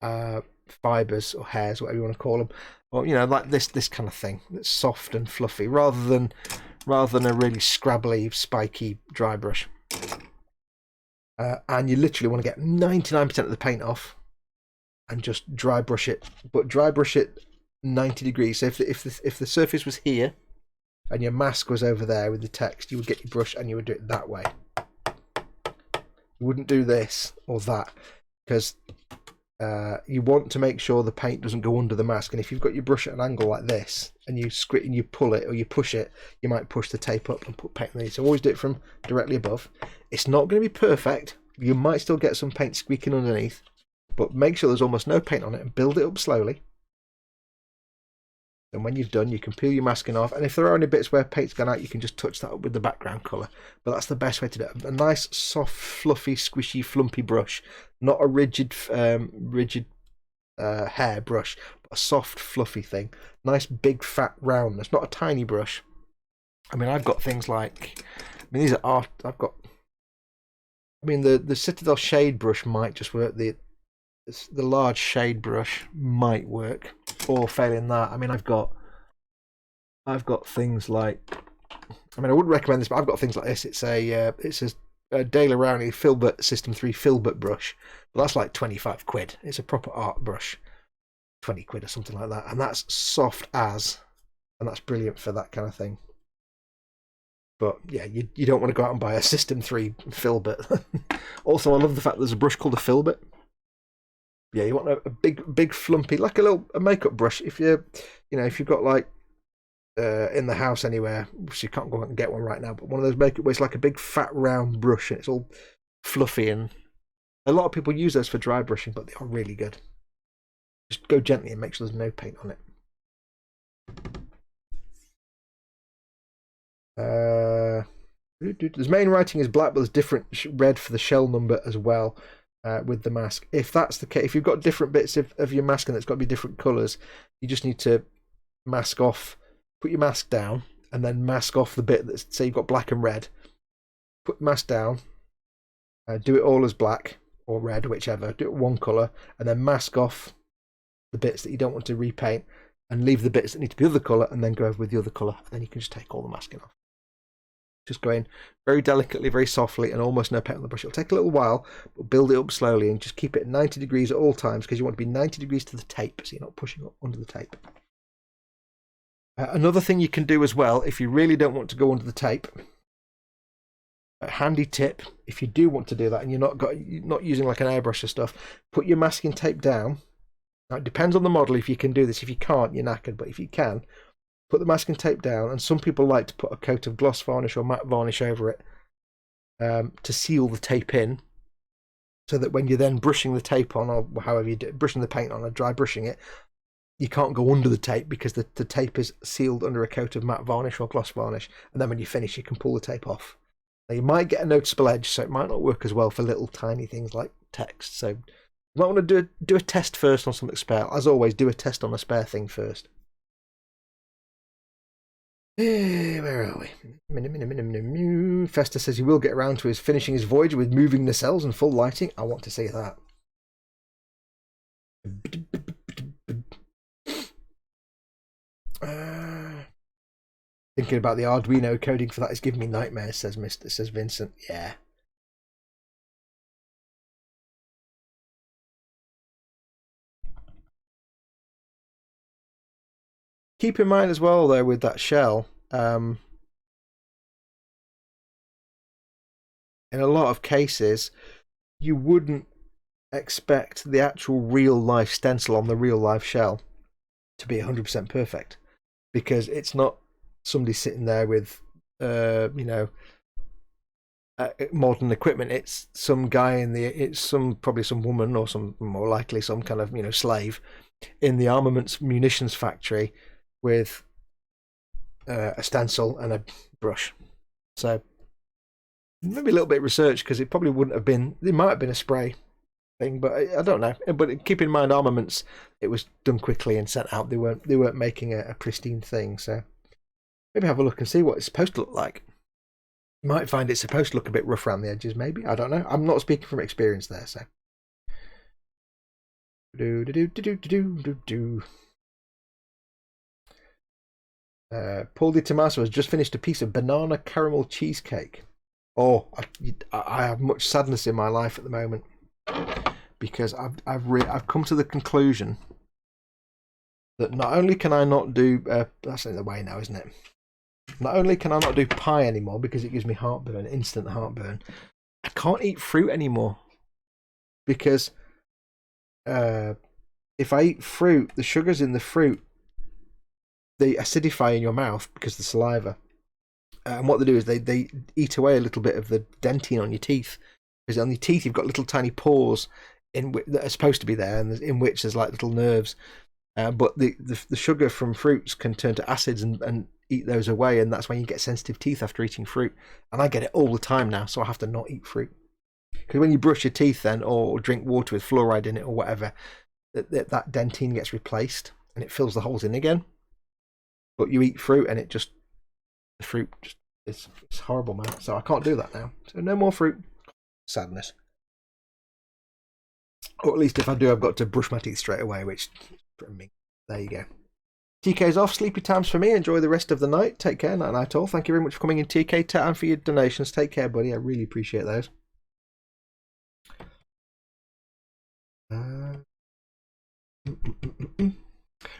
fibers or hairs, whatever you want to call them, or like this kind of thing that's soft and fluffy, rather than a really scrabbly, spiky dry brush. And you literally want to get 99% of the paint off and just dry brush it, but dry brush it 90 degrees. So if the surface was here and your mask was over there with the text, you would get your brush and you would do it that way. You wouldn't do this or that, because you want to make sure the paint doesn't go under the mask. And if you've got your brush at an angle like this and you pull it or you push it, you might push the tape up and put paint underneath. So always do it from directly above. It's not going to be perfect. You might still get some paint squeaking underneath, but make sure there's almost no paint on it and build it up slowly. And when you've done, you can peel your masking off. And if there are any bits where paint's gone out, you can just touch that up with the background colour. But that's the best way to do it. A nice, soft, fluffy, squishy, flumpy brush. Not a rigid hair brush, but a soft, fluffy thing. Nice, big, fat roundness. Not a tiny brush. I mean, I've got things like... these are art... the Citadel shade brush might just work. The large shade brush might work, or failing that, I've got things like, I wouldn't recommend this, but I've got things like this. It's a Dale Rowney Filbert System 3 Filbert brush, but that's like 25 quid. It's a proper art brush, 20 quid or something like that, and that's soft as, and that's brilliant for that kind of thing. But yeah, you don't want to go out and buy a System 3 Filbert. Also, I love the fact there's a brush called a Filbert. Yeah, you want a big flumpy, like a makeup brush. If you've got like in the house anywhere, which you can't go out and get one right now, but one of those makeup where it's like a big fat round brush and it's all fluffy, and a lot of people use those for dry brushing, but they are really good. Just go gently and make sure there's no paint on it. His main writing is black, but there's different red for the shell number as well. With the mask, if that's the case, if you've got different bits of your masking that's got to be different colours, you just need to mask off, put your mask down, and then mask off the bit that's, say you've got black and red. Put the mask down, do it all as black or red, whichever. Do it one colour, and then mask off the bits that you don't want to repaint, and leave the bits that need to be the other colour, and then go over with the other colour. And then you can just take all the masking off. Just going very delicately, very softly, and almost no paint on the brush. It'll take a little while, but build it up slowly, and just keep it at 90 degrees at all times, because you want to be 90 degrees to the tape, so you're not pushing up under the tape. Another thing you can do as well, if you really don't want to go under the tape, a handy tip, if you do want to do that and you're not using like an airbrush or stuff, put your masking tape down. Now it depends on the model if you can do this. If you can't, you're knackered, but if you can, put the masking tape down, and some people like to put a coat of gloss varnish or matte varnish over it to seal the tape in, so that when you're then brushing the tape on, or however you do it, brushing the paint on or dry brushing it, you can't go under the tape because the tape is sealed under a coat of matte varnish or gloss varnish, and then when you finish you can pull the tape off. Now you might get a noticeable edge, so it might not work as well for little tiny things like text, so you might want to do a test first on something spare. As always, do a test on a spare thing first. Where are we? Festa says he will get around to finishing his Voyager with moving nacelles and full lighting. I want to see that. Thinking about the Arduino coding for that is giving me nightmares, says Vincent. Yeah. Keep in mind as well, though, with that shell, in a lot of cases, you wouldn't expect the actual real-life stencil on the real-life shell to be 100% perfect, because it's not somebody sitting there with, modern equipment. It's some guy probably some woman, or some more likely some kind of slave in the armaments munitions factory with a stencil and a brush. So maybe a little bit of research, because it probably wouldn't have been. It might have been a spray thing, but I don't know. But keep in mind, armaments, it was done quickly and sent out. They weren't making a pristine thing. So maybe have a look and see what it's supposed to look like. You might find it's supposed to look a bit rough around the edges. Maybe, I don't know. I'm not speaking from experience there. So. Paul Di Tommaso has just finished a piece of banana caramel cheesecake. Oh, I have much sadness in my life at the moment, because I've come to the conclusion that not only can I not do that's in the way now, isn't it? Not only can I not do pie anymore because it gives me heartburn, instant heartburn, I can't eat fruit anymore, because if I eat fruit, the sugars in the fruit, they acidify in your mouth because of the saliva, and what they do is they eat away a little bit of the dentine on your teeth, because on your teeth you've got little tiny pores that are supposed to be there, and in which there's like little nerves, but the sugar from fruits can turn to acids and eat those away, and that's when you get sensitive teeth after eating fruit. And I get it all the time now, so I have to not eat fruit, because when you brush your teeth then, or drink water with fluoride in it or whatever, that dentine gets replaced and it fills the holes in again. But you eat fruit and the fruit just it's horrible, man. So I can't do that now. So no more fruit. Sadness. Or at least if I do, I've got to brush my teeth straight away, which from me. There you go. TK's off. Sleepy times for me. Enjoy the rest of the night. Take care. Night night all. Thank you very much for coming in, TK, and for your donations. Take care, buddy. I really appreciate those.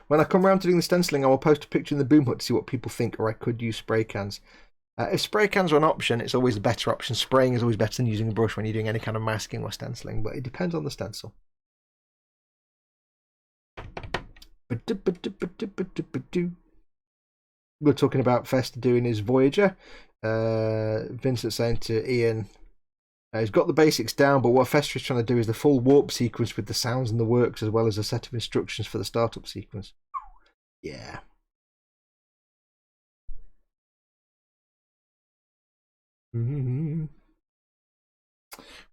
When I come round to doing the stenciling, I will post a picture in the boom hut to see what people think, or I could use spray cans. If spray cans are an option, it's always the better option. Spraying is always better than using a brush when you're doing any kind of masking or stenciling, but it depends on the stencil. We're talking about Festa doing his Voyager. Vincent saying to Ian, he's got the basics down, but what Festa is trying to do is the full warp sequence with the sounds and the works, as well as a set of instructions for the startup sequence. Yeah.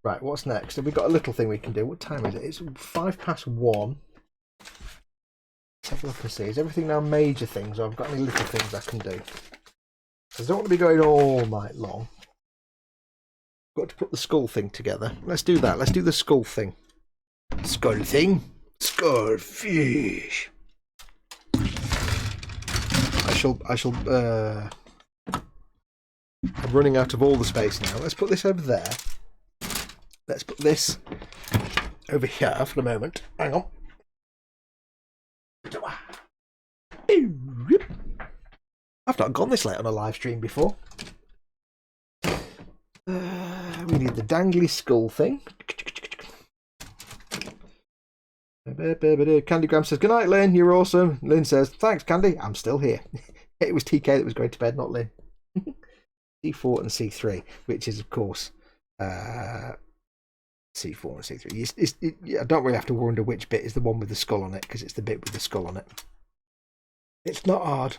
Right, what's next? Have we got a little thing we can do? What time is it? It's 1:05. have a look and see. Is everything now major things, or I've got any little things I can do? Because I don't want to be going all night long. Got to put the skull thing together. Let's do that. Let's do the skull thing. Skull thing. Skullfish. I'm running out of all the space now. Let's put this over there. Let's put this over here for the moment. Hang on. I've not gone this late on a live stream before. We need the dangly skull thing. Candygram says, "Good night, Lynn. You're awesome." Lynn says, "Thanks, Candy. I'm still here." It was TK that was going to bed, not Lynn. C4 and C3, which is, of course, C4 and C3. I don't really have to wonder which bit is the one with the skull on it, because it's the bit with the skull on it. It's not hard.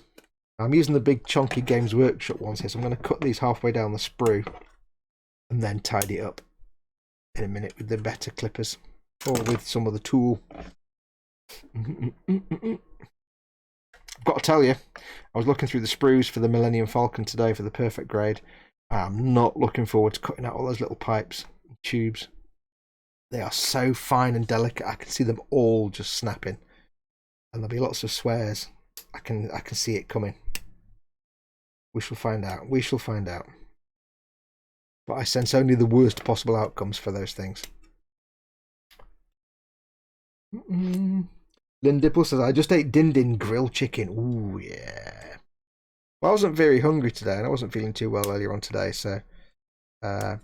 I'm using the big chunky Games Workshop ones here, so I'm going to cut these halfway down the sprue and then tidy it up in a minute with the better clippers or with some other tool. I've got to tell you, I was looking through the sprues for the Millennium Falcon today for the perfect grade. I'm not looking forward to cutting out all those little pipes and tubes. They are so fine and delicate. I can see them all just snapping, and there'll be lots of swears. I can see it coming. We shall find out. We shall find out. But I sense only the worst possible outcomes for those things. Lynn Dipple says, "I just ate Din Din grilled chicken." Ooh, yeah. Well, I wasn't very hungry today, and I wasn't feeling too well earlier on today, so I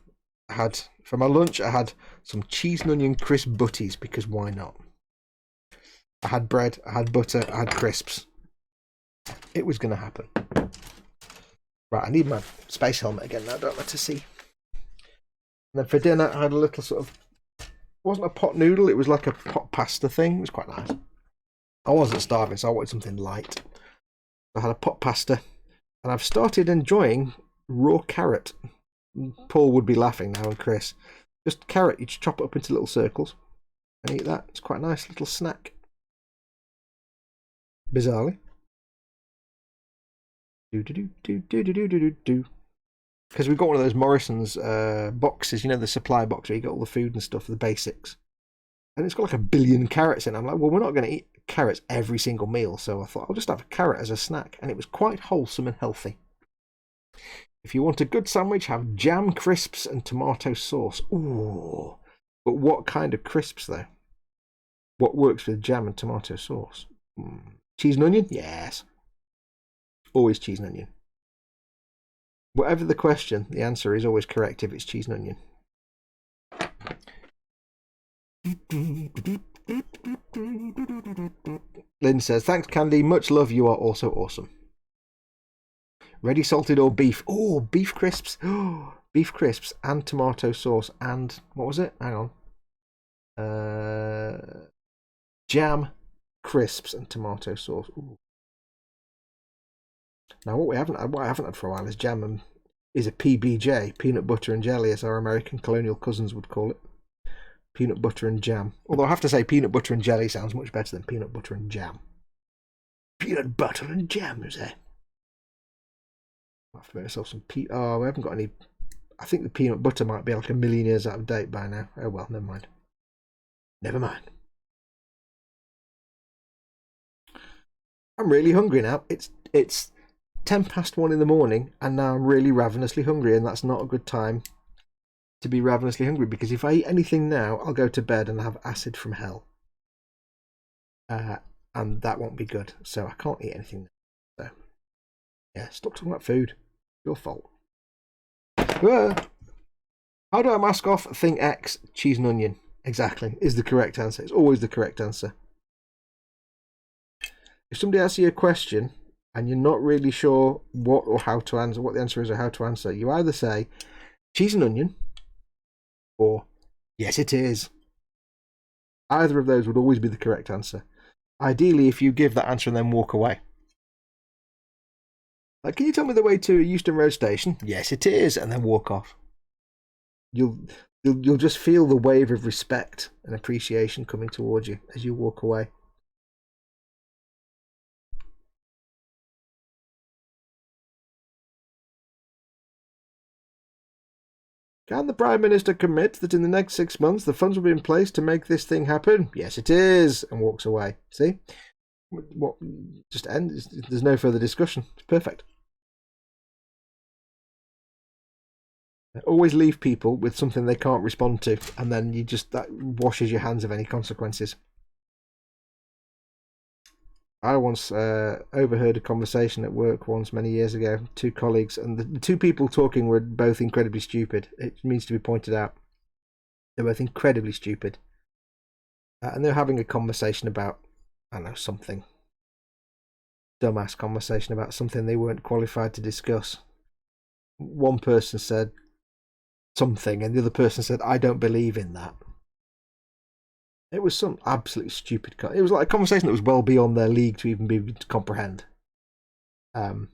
had, for my lunch, I had some cheese and onion crisp butties, because why not? I had bread, I had butter, I had crisps. It was going to happen. Right, I need my space helmet again now, don't I, to see. And then for dinner, I had a little sort of, it wasn't a pot noodle, it was like a pot pasta thing. It was quite nice. I wasn't starving, so I wanted something light. I had a pot pasta, and I've started enjoying raw carrot. Paul would be laughing now, and Chris. Just carrot, you just chop it up into little circles and eat that. It's quite a nice little snack. Bizarrely. Because we've got one of those Morrison's boxes, you know, the supply box where you get all the food and stuff, the basics. And it's got like 1 billion carrots in it. I'm like, well, we're not going to eat carrots every single meal, so I thought I'll just have a carrot as a snack. And it was quite wholesome and healthy. If you want a good sandwich, have jam, crisps, and tomato sauce. Ooh. But what kind of crisps, though? What works with jam and tomato sauce? Cheese and onion? Yes. Always cheese and onion. Whatever the question, the answer is always correct if it's cheese and onion. Lynn says, "Thanks, Candy. Much love. You are also awesome." Ready salted or beef? Oh, beef crisps. Oh, beef crisps and tomato sauce and what was it? Hang on. Jam, crisps and tomato sauce. Ooh. Now what I haven't had for a while is jam and is a PBJ, peanut butter and jelly, as our American colonial cousins would call it. Peanut butter and jam. Although I have to say peanut butter and jelly sounds much better than peanut butter and jam. Peanut butter and jam, is it? I'll have to make myself some oh, we haven't got any. I think the peanut butter might be like 1 million years out of date by now. Oh well, never mind. Never mind. I'm really hungry now. It's 1:10 in the morning, and now I'm really ravenously hungry, and that's not a good time to be ravenously hungry, because if I eat anything now, I'll go to bed and have acid from hell. And that won't be good, so I can't eat anything now. So, yeah, stop talking about food. Your fault. How do I mask off thing X, cheese and onion? Exactly, is the correct answer. It's always the correct answer. If somebody asks you a question and you're not really sure what or how to answer, what the answer is or how to answer, you either say cheese and onion or yes it is. Either of those would always be the correct answer. Ideally, if you give that answer and then walk away. Like, can you tell me the way to Euston Road Station? Yes it is, and then walk off. You'll just feel the wave of respect and appreciation coming towards you as you walk away. Can the Prime Minister commit that in the next 6 months the funds will be in place to make this thing happen? Yes, it is. And walks away. See? What? Just ends. There's no further discussion. It's perfect. Always leave people with something they can't respond to, and then that washes your hands of any consequences. I once overheard a conversation at work once many years ago. Two colleagues, and the two people talking were both incredibly stupid. It needs to be pointed out. They're both incredibly stupid. And they were having a conversation about, I don't know, something. Dumbass conversation about something they weren't qualified to discuss. One person said something, and the other person said, I don't believe in that. It was some absolutely stupid. It was like a conversation that was well beyond their league to even be able to comprehend. So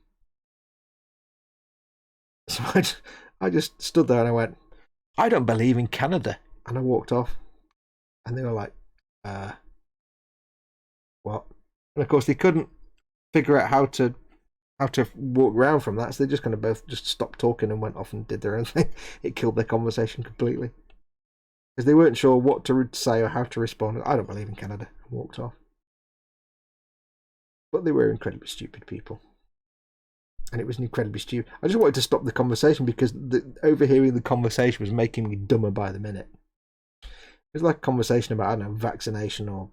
I just stood there and I went, I don't believe in Canada. And I walked off. And they were like, what? And of course they couldn't figure out how to walk around from that, so they just kind of both just stopped talking and went off and did their own thing. It killed their conversation completely. Because they weren't sure what to say or how to respond. I don't believe in Canada. And walked off. But they were incredibly stupid people. And it was incredibly stupid. I just wanted to stop the conversation because overhearing the conversation was making me dumber by the minute. It was like a conversation about, I don't know, vaccination or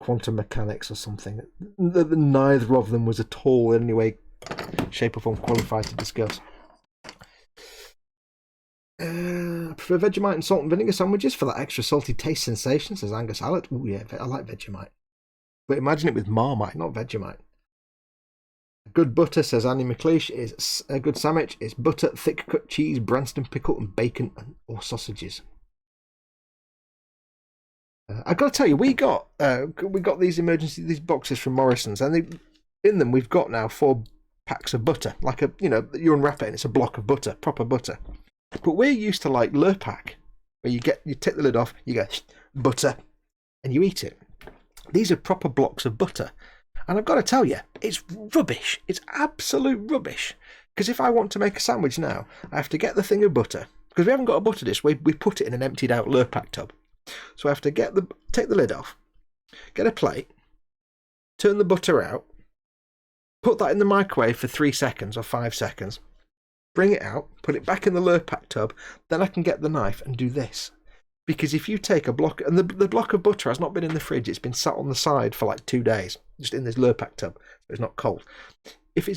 quantum mechanics or something. Neither of them was at all in any way, shape or form qualified to discuss. I prefer Vegemite and salt and vinegar sandwiches for that extra salty taste sensation, says Angus Allett. Oh yeah, I like Vegemite. But imagine it with Marmite, not Vegemite. Good butter, says Andy McLeish, is a good sandwich. It's butter, thick cut cheese, Branston pickle, and bacon or sausages. I've got to tell you, we got these boxes from Morrison's, and in them we've got now 4 packs of butter. Like you unwrap it and it's a block of butter, proper butter. But we're used to like Lurpak, where you take the lid off, you go butter, and you eat it. These are proper blocks of butter, and I've got to tell you, it's rubbish. It's absolute rubbish. Because if I want to make a sandwich now, I have to get the thing of butter. Because we haven't got a butter dish, we put it in an emptied out Lurpak tub. So I have to take the lid off, get a plate, turn the butter out, put that in the microwave for 3 seconds or 5 seconds, bring it out, put it back in the Lurpak tub, then I can get the knife and do this. Because if you take a block, and the block of butter has not been in the fridge, it's been sat on the side for like 2 days, just in this Lurpak tub, so it's not cold. If you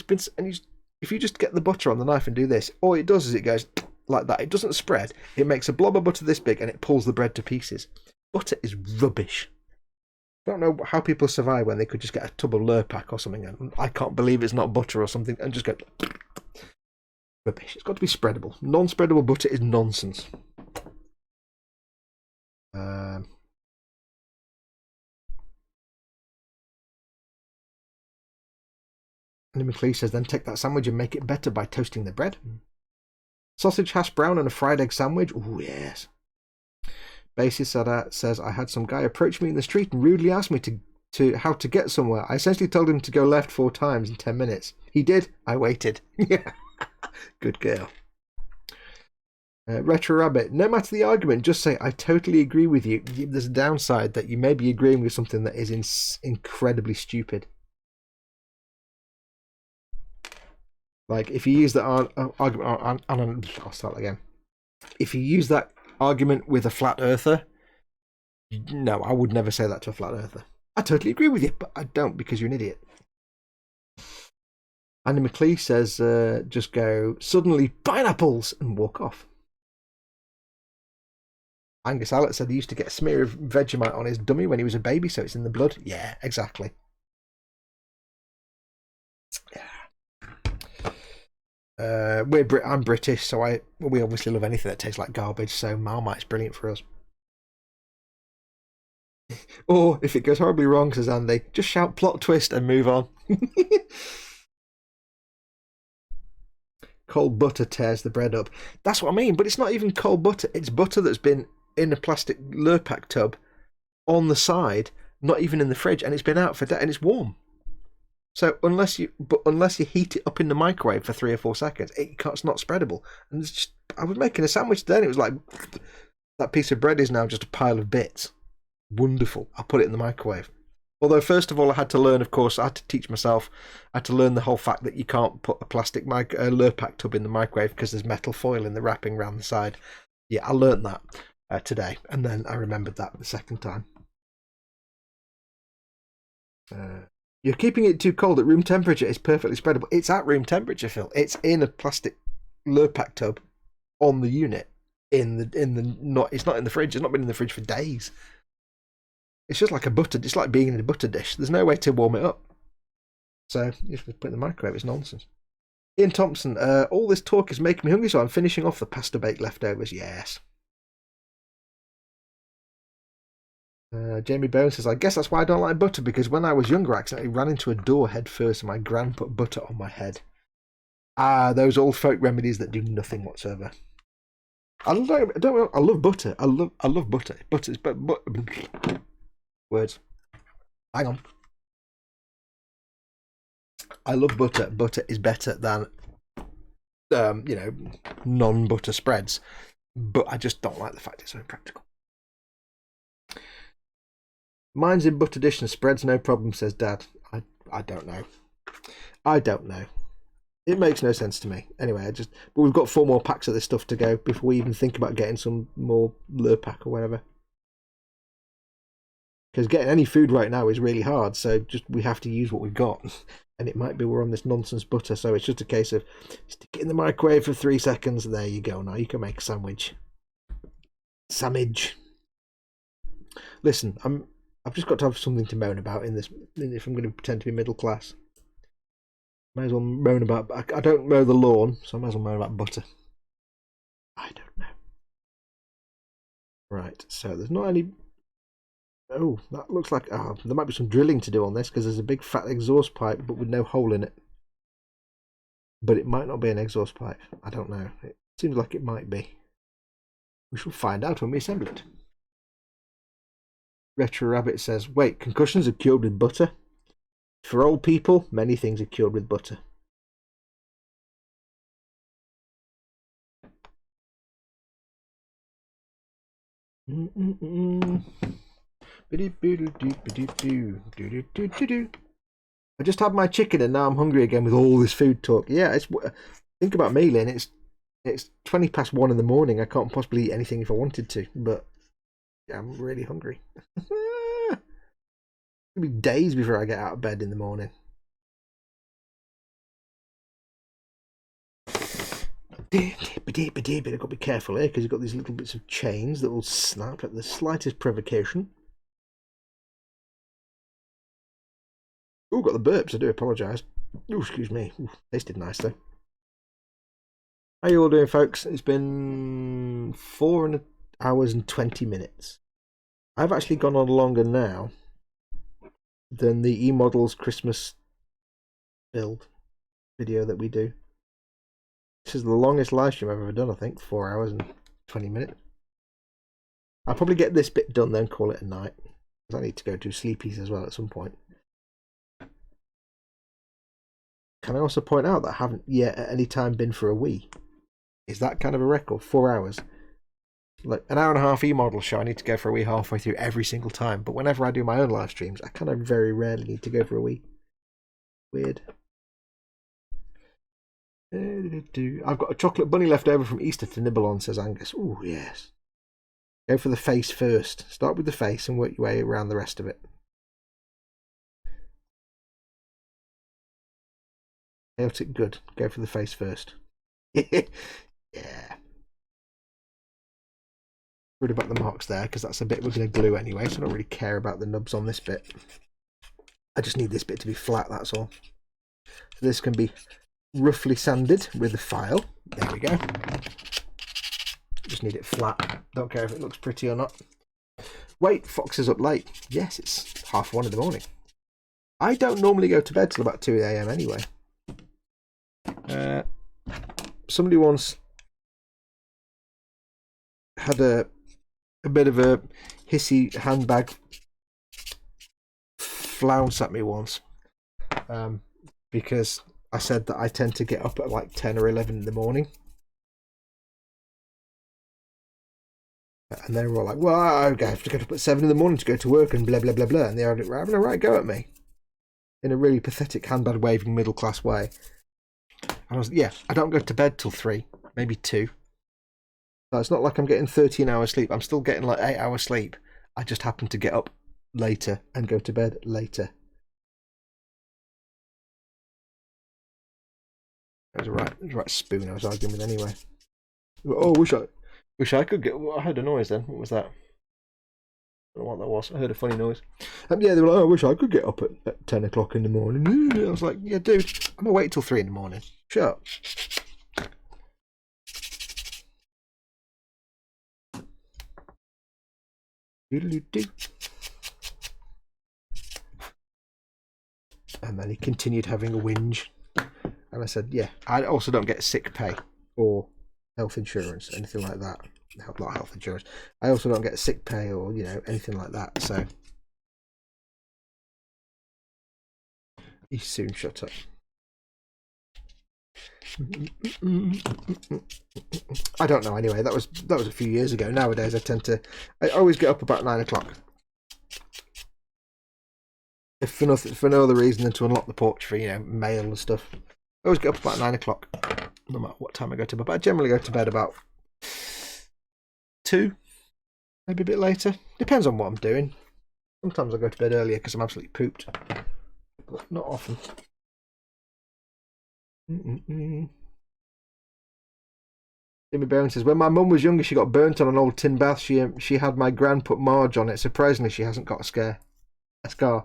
just get the butter on the knife and do this, all it does is it goes like that. It doesn't spread. It makes a blob of butter this big and it pulls the bread to pieces. Butter is rubbish. I don't know how people survive when they could just get a tub of Lurpak or something and I can't believe it's not butter or something and just go rubbish. It's got to be spreadable. Non-spreadable butter is nonsense. Andy McLeish says, then take that sandwich and make it better by toasting the bread. Sausage hash brown and a fried egg sandwich. Oh yes. Basis says, I had some guy approach me in the street and rudely asked me to how to get somewhere. I essentially told him to go left 4 times in 10 minutes. He did. I waited. Yeah. Good girl. Retro Rabbit, no matter the argument, just say, I totally agree with you. There's a downside that you may be agreeing with something that is incredibly stupid. Like, if you use that argument, I'll start again. If you use that argument with a flat earther, no, I would never say that to a flat earther. I totally agree with you, but I don't because you're an idiot. Andy McLeish says, just go, suddenly pineapples, and walk off. Angus Allett said he used to get a smear of Vegemite on his dummy when he was a baby, so it's in the blood. Yeah, exactly. I'm British, so we obviously love anything that tastes like garbage, so Marmite's brilliant for us. Or, if it goes horribly wrong, says Andy, just shout plot twist and move on. Cold butter tears the bread up. That's what I mean, but it's not even cold butter. It's butter that's been in a plastic Lurpak tub on the side, not even in the fridge, and it's been out for days, and it's warm. So unless you heat it up in the microwave for 3 or 4 seconds, it's not spreadable. And it's just I was making a sandwich then. It was like, that piece of bread is now just a pile of bits. Wonderful. I'll put it in the microwave. Although, first of all, I had to learn, of course, I had to teach myself, I had to learn the whole fact that you can't put a plastic Lurpak tub in the microwave because there's metal foil in the wrapping around the side. Yeah, I learned that today, and then I remembered that the second time. You're keeping it too cold at room temperature. It's perfectly spreadable. It's at room temperature, Phil. It's in a plastic Lurpak tub on the unit. It's not in the fridge. It's not been in the fridge for days. It's just like it's like being in a butter dish. There's no way to warm it up. So you have to put it in the microwave. It's nonsense. Ian Thompson, all this talk is making me hungry, so I'm finishing off the pasta bake leftovers. Yes. Jamie Bones says, I guess that's why I don't like butter, because when I was younger, I accidentally ran into a door head first and my gran put butter on my head. Those old folk remedies that do nothing whatsoever. I love butter. I love butter. Words. Hang on. I love butter. Butter is better than, non-butter spreads. But I just don't like the fact it's so impractical. Mine's in butter dish and spreads no problem, says Dad. I don't know. I don't know. It makes no sense to me. Anyway, but we've got 4 more packs of this stuff to go before we even think about getting some more Lurpak or whatever. Because getting any food right now is really hard, so we have to use what we've got. And it might be we're on this nonsense butter, so it's just a case of stick it in the microwave for 3 seconds. There you go. Now you can make a sandwich. Sandwich. Listen, I've just got to have something to moan about in this. If I'm going to pretend to be middle class, might as well moan about. I don't mow the lawn, so I might as well moan about butter. I don't know. Right, so there's not any. Oh, that looks like there might be some drilling to do on this because there's a big fat exhaust pipe, but with no hole in it. But it might not be an exhaust pipe. I don't know. It seems like it might be. We shall find out when we assemble it. Retro Rabbit says, wait, concussions are cured with butter? For old people, many things are cured with butter. I just had my chicken and now I'm hungry again with all this food talk. Yeah, think about me, Lynn. It's 20 past 1 in the morning. I can't possibly eat anything if I wanted to, but yeah, I'm really hungry. It'll be days before I get out of bed in the morning. I've got to be careful here because you've got these little bits of chains that will snap at the slightest provocation. Oh, got the burps. I do apologise. Oh, excuse me. Ooh, tasted nice though. How you all doing, folks? It's been 4 hours and 20 minutes. I've actually gone on longer now than the eModels Christmas build video that we do. This is the longest live stream I've ever done, I think. 4 hours and 20 minutes. I'll probably get this bit done then, call it a night. Because I need to go do sleepies as well at some point. Can I also point out that I haven't yet at any time been for a wee? Is that kind of a record? 4 hours. Like an hour and a half eModel show, I need to go for a wee halfway through every single time. But whenever I do my own live streams, I kind of very rarely need to go for a wee. Weird. I've got a chocolate bunny left over from Easter to nibble on, says Angus. Oh, yes. Go for the face first. Start with the face and work your way around the rest of it. Chaotic good. Go for the face first. Yeah. Worried about the marks there because that's a bit we're going to glue anyway, so I don't really care about the nubs on this bit. I just need this bit to be flat, that's all. So this can be roughly sanded with a file. There we go. Just need it flat. Don't care if it looks pretty or not. Wait, Fox is up late. Yes, it's 1:30 in the morning. I don't normally go to bed till about 2 AM anyway. Somebody once had a bit of a hissy handbag flounce at me once because I said that I tend to get up at like 10 or 11 in the morning And they were all like, well, I have to get up at 7 in the morning to go to work and blah, blah, blah, blah. And they were having a right go at me in a really pathetic handbag waving middle class way. And I was, yeah, I don't go to bed till 3, maybe 2. So it's not like I'm getting 13 hours sleep. I'm still getting like 8 hours sleep. I just happen to get up later and go to bed later. It was a right spoon I was arguing with anyway. Oh, wish I could get. Well, I heard a noise then. What was that? I don't know what that was. I heard a funny noise. Yeah, they were like, oh, I wish I could get up at 10 o'clock in the morning. I was like, yeah, dude, I'm gonna wait till 3 in the morning. Shut up. Doodle-doo. And then he continued having a whinge. And I said, yeah, I also don't get sick pay or health insurance, anything like that. Not health insurance. I also don't get sick pay or, you know, anything like that. So he soon shut up. I don't know anyway. That was a few years ago. Nowadays I always get up about 9 o'clock. If for no other reason than to unlock the porch for, you know, mail and stuff. I always get up about 9 o'clock, no matter what time I go to bed. But I generally go to bed about 2, maybe a bit later. Depends on what I'm doing. Sometimes I go to bed earlier because I'm absolutely pooped, but not often. Jimmy Bowen says, when my mum was younger, she got burnt on an old tin bath. She had my gran put Marge on it. Surprisingly, she hasn't got a scar.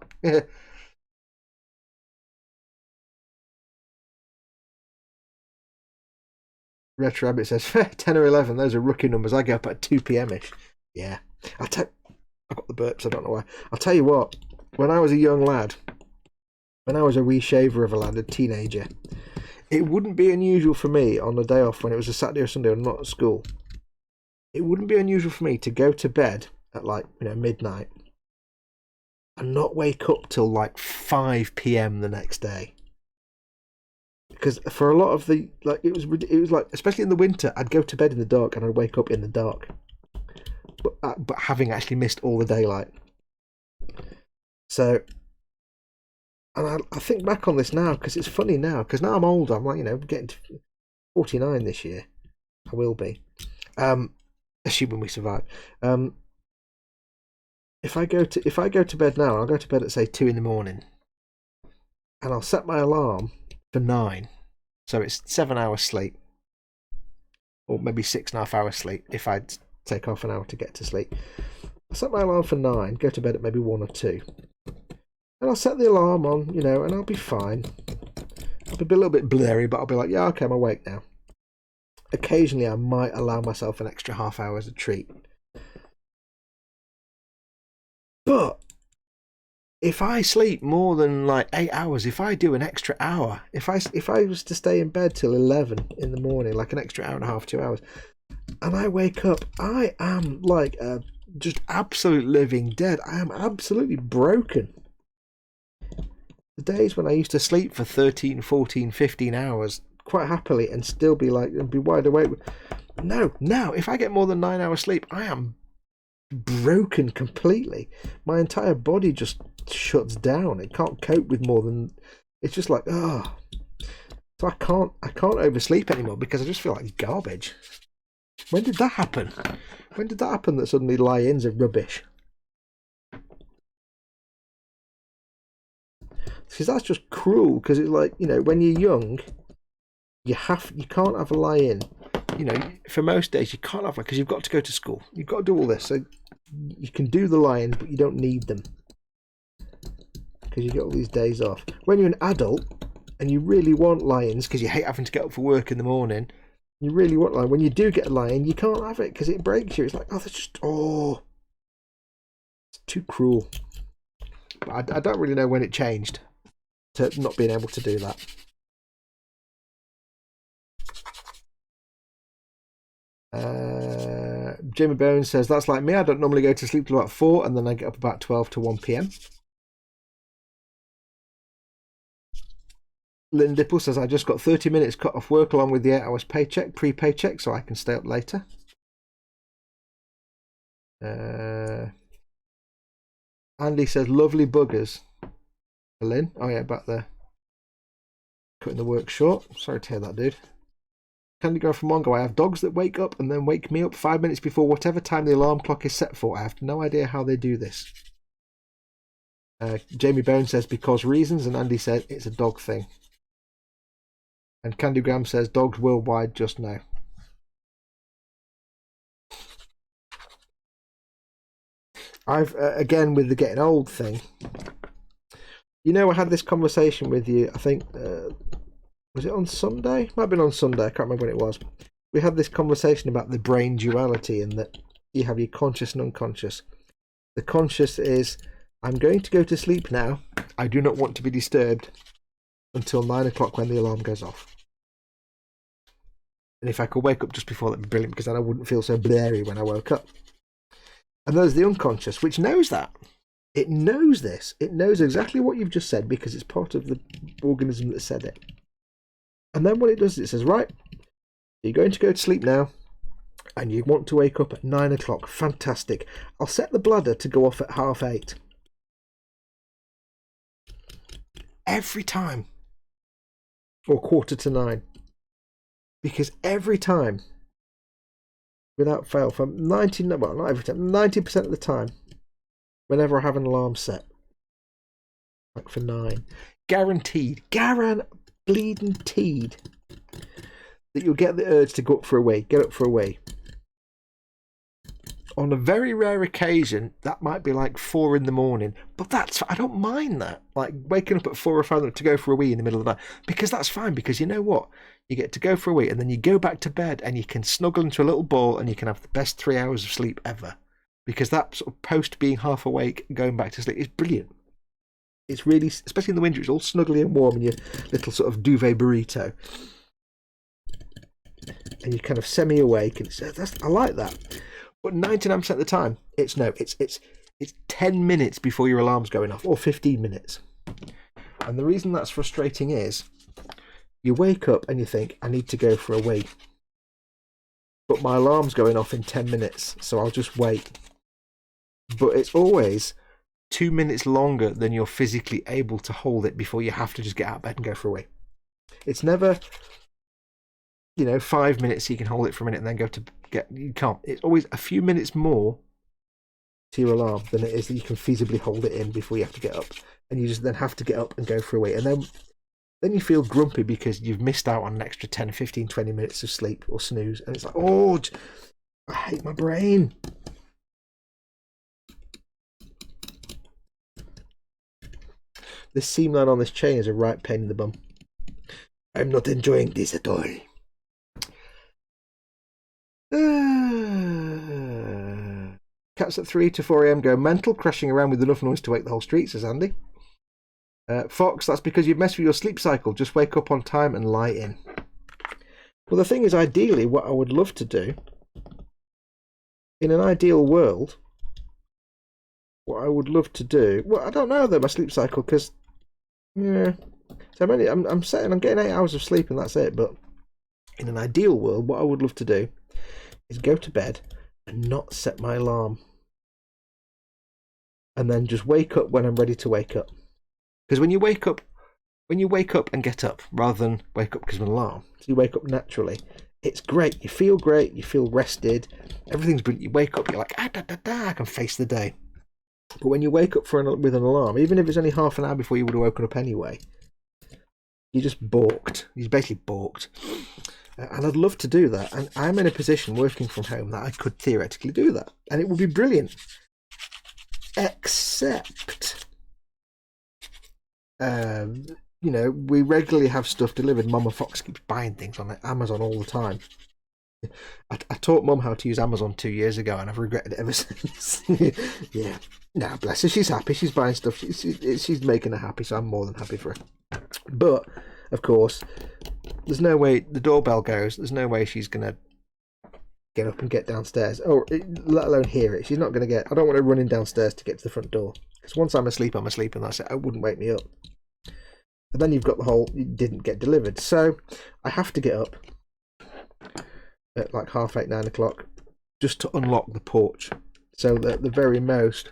Red Rabbit says 10 or 11. Those are rookie numbers. I get up at 2 p.m.ish. Yeah, I got the burps. I don't know why. I'll tell you what. When I was a young lad, when I was a wee shaver of a lad, a teenager, it wouldn't be unusual for me on a day off when it was a Saturday or Sunday or not at school. It wouldn't be unusual for me to go to bed at like, you know, midnight and not wake up till like 5 p.m. the next day. Because for a lot of the, like, it was like, especially in the winter, I'd go to bed in the dark and I'd wake up in the dark, but having actually missed all the daylight. So, and I think back on this now because it's funny now, because now I'm older. I'm like, you know, getting to 49 this year. I will be, assuming we survive. If I go to bed now, I'll go to bed at say 2 in the morning, and I'll set my alarm for 9, so it's 7 hours sleep, or maybe 6.5 hours sleep if I take half an hour to get to sleep. I'll set my alarm for 9, go to bed at maybe 1 or 2, and I'll set the alarm on, you know, and I'll be fine. I'll be a little bit blurry, but I'll be like, yeah, okay, I'm awake now. Occasionally I might allow myself an extra half hour as a treat, but if I sleep more than like 8 hours, if I do an extra hour, if I was to stay in bed till 11 in the morning, like an extra hour and a half, 2 hours, and I wake up, I am like just absolute living dead. I am absolutely broken. The days when I used to sleep for 13, 14, 15 hours quite happily and still be like, and be wide awake. No, now if I get more than 9 hours sleep, I am broken completely. My entire body just shuts down. It can't cope with more than, it's just like, oh. So I can't oversleep anymore because I just feel like garbage. When did that happen? When did that happen that suddenly lie-ins are rubbish? Because that's just cruel, because it's like, you know, when you're young, you can't have a lie-in. You know, for most days you can't have one because you've got to go to school. You've got to do all this. So you can do the lie-ins, but you don't need them because you get all these days off. When you're an adult and you really want lie-ins because you hate having to get up for work in the morning, you really want lie-in. When you do get a lie-in, you can't have it because it breaks you. It's like, oh, that's just, oh, it's too cruel. But I don't really know when it changed to not being able to do that. Jimmy Bones says, that's like me. I don't normally go to sleep till about 4 and then I get up about 12 to 1 p.m. Lynn Dipple says, I just got 30 minutes cut off work along with the 8 hours paycheck, pre-paycheck, so I can stay up later. Andy says, lovely buggers. Lynn? Oh yeah, back there. Cutting the work short. Sorry to hear that, dude. Candy Girl from Mongo. I have dogs that wake up and then wake me up 5 minutes before whatever time the alarm clock is set for. I have no idea how they do this. Jamie Bone says, because reasons, and Andy says, it's a dog thing. And Candy Graham says, dogs worldwide just now. I've, again, with the getting old thing, you know, I had this conversation with you, I think, was it on Sunday? Might have been on Sunday, I can't remember when it was. We had this conversation about the brain duality and that you have your conscious and unconscious. The conscious is, I'm going to go to sleep now. I do not want to be disturbed until 9 o'clock when the alarm goes off. And if I could wake up just before, that'd be brilliant, because then I wouldn't feel so blurry when I woke up. And there's the unconscious, which knows that. It knows this. It knows exactly what you've just said because it's part of the organism that said it. And then what it does is it says, right, you're going to go to sleep now and you want to wake up at 9 o'clock. Fantastic. I'll set the bladder to go off at 8:30. Every time. Or 8:45. Because every time, without fail, from 90% of the time, whenever I have an alarm set, like for 9, guaranteed that you'll get the urge to go up for a wee, get up for a wee. On a very rare occasion, that might be like 4 in the morning, but I don't mind that. Like waking up at 4 or 5 to go for a wee in the middle of the night, because that's fine, because you know what? You get to go for a wee and then you go back to bed and you can snuggle into a little ball and you can have the best 3 hours of sleep ever. Because that sort of post being half awake and going back to sleep is brilliant. It's really, especially in the winter, it's all snuggly and warm in your little sort of duvet burrito. And you're kind of semi-awake, and I like that. But 99% of the time, it's 10 minutes before your alarm's going off, or 15 minutes. And the reason that's frustrating is, you wake up and you think, I need to go for a wee. But my alarm's going off in 10 minutes, so I'll just wait. But it's always 2 minutes longer than you're physically able to hold it before you have to just get out of bed and go for a wee. It's never, 5 minutes so you can hold it for a minute and then go to get. You can't. It's always a few minutes more to your alarm than it is that you can feasibly hold it in before you have to get up. And you just then have to get up and go for a wee. And then you feel grumpy because you've missed out on an extra 10, 15, 20 minutes of sleep or snooze. And it's like, oh, I hate my brain. This seam line on this chain is a right pain in the bum. I'm not enjoying this at all. Cats at 3 to 4 a.m. go mental, crashing around with enough noise to wake the whole street, says Andy. Fox, that's because you've messed with your sleep cycle. Just wake up on time and lie in. Well, the thing is, ideally, what I would love to do, in an ideal world, what I would love to do, well, I don't know though, my sleep cycle, because, yeah, so I'm getting 8 hours of sleep and that's it, but in an ideal world, what I would love to do is go to bed and not set my alarm. And then just wake up when I'm ready to wake up. Because when you wake up and get up, rather than wake up because of an alarm, so you wake up naturally, it's great. You feel great, you feel rested, everything's brilliant. You wake up, you're like, I can face the day. But when you wake up with an alarm, even if it's only half an hour before you would have woken up anyway, you're just balked. You're basically balked. And I'd love to do that. And I'm in a position working from home that I could theoretically do that. And it would be brilliant. Except, we regularly have stuff delivered. Mama Fox keeps buying things on Amazon all the time. I taught Mum how to use Amazon 2 years ago, and I've regretted it ever since. Yeah. Nah, bless her. She's happy. She's buying stuff. She's making her happy, so I'm more than happy for her. But, of course, there's no way the doorbell goes. There's no way she's going to get up and get downstairs, or let alone hear it. She's not going to get. I don't want her running downstairs to get to the front door. Because once I'm asleep, and that's it. It wouldn't wake me up. And then you've got the whole, it didn't get delivered. So I have to get up at like 8:30, 9 o'clock, just to unlock the porch So that the very most,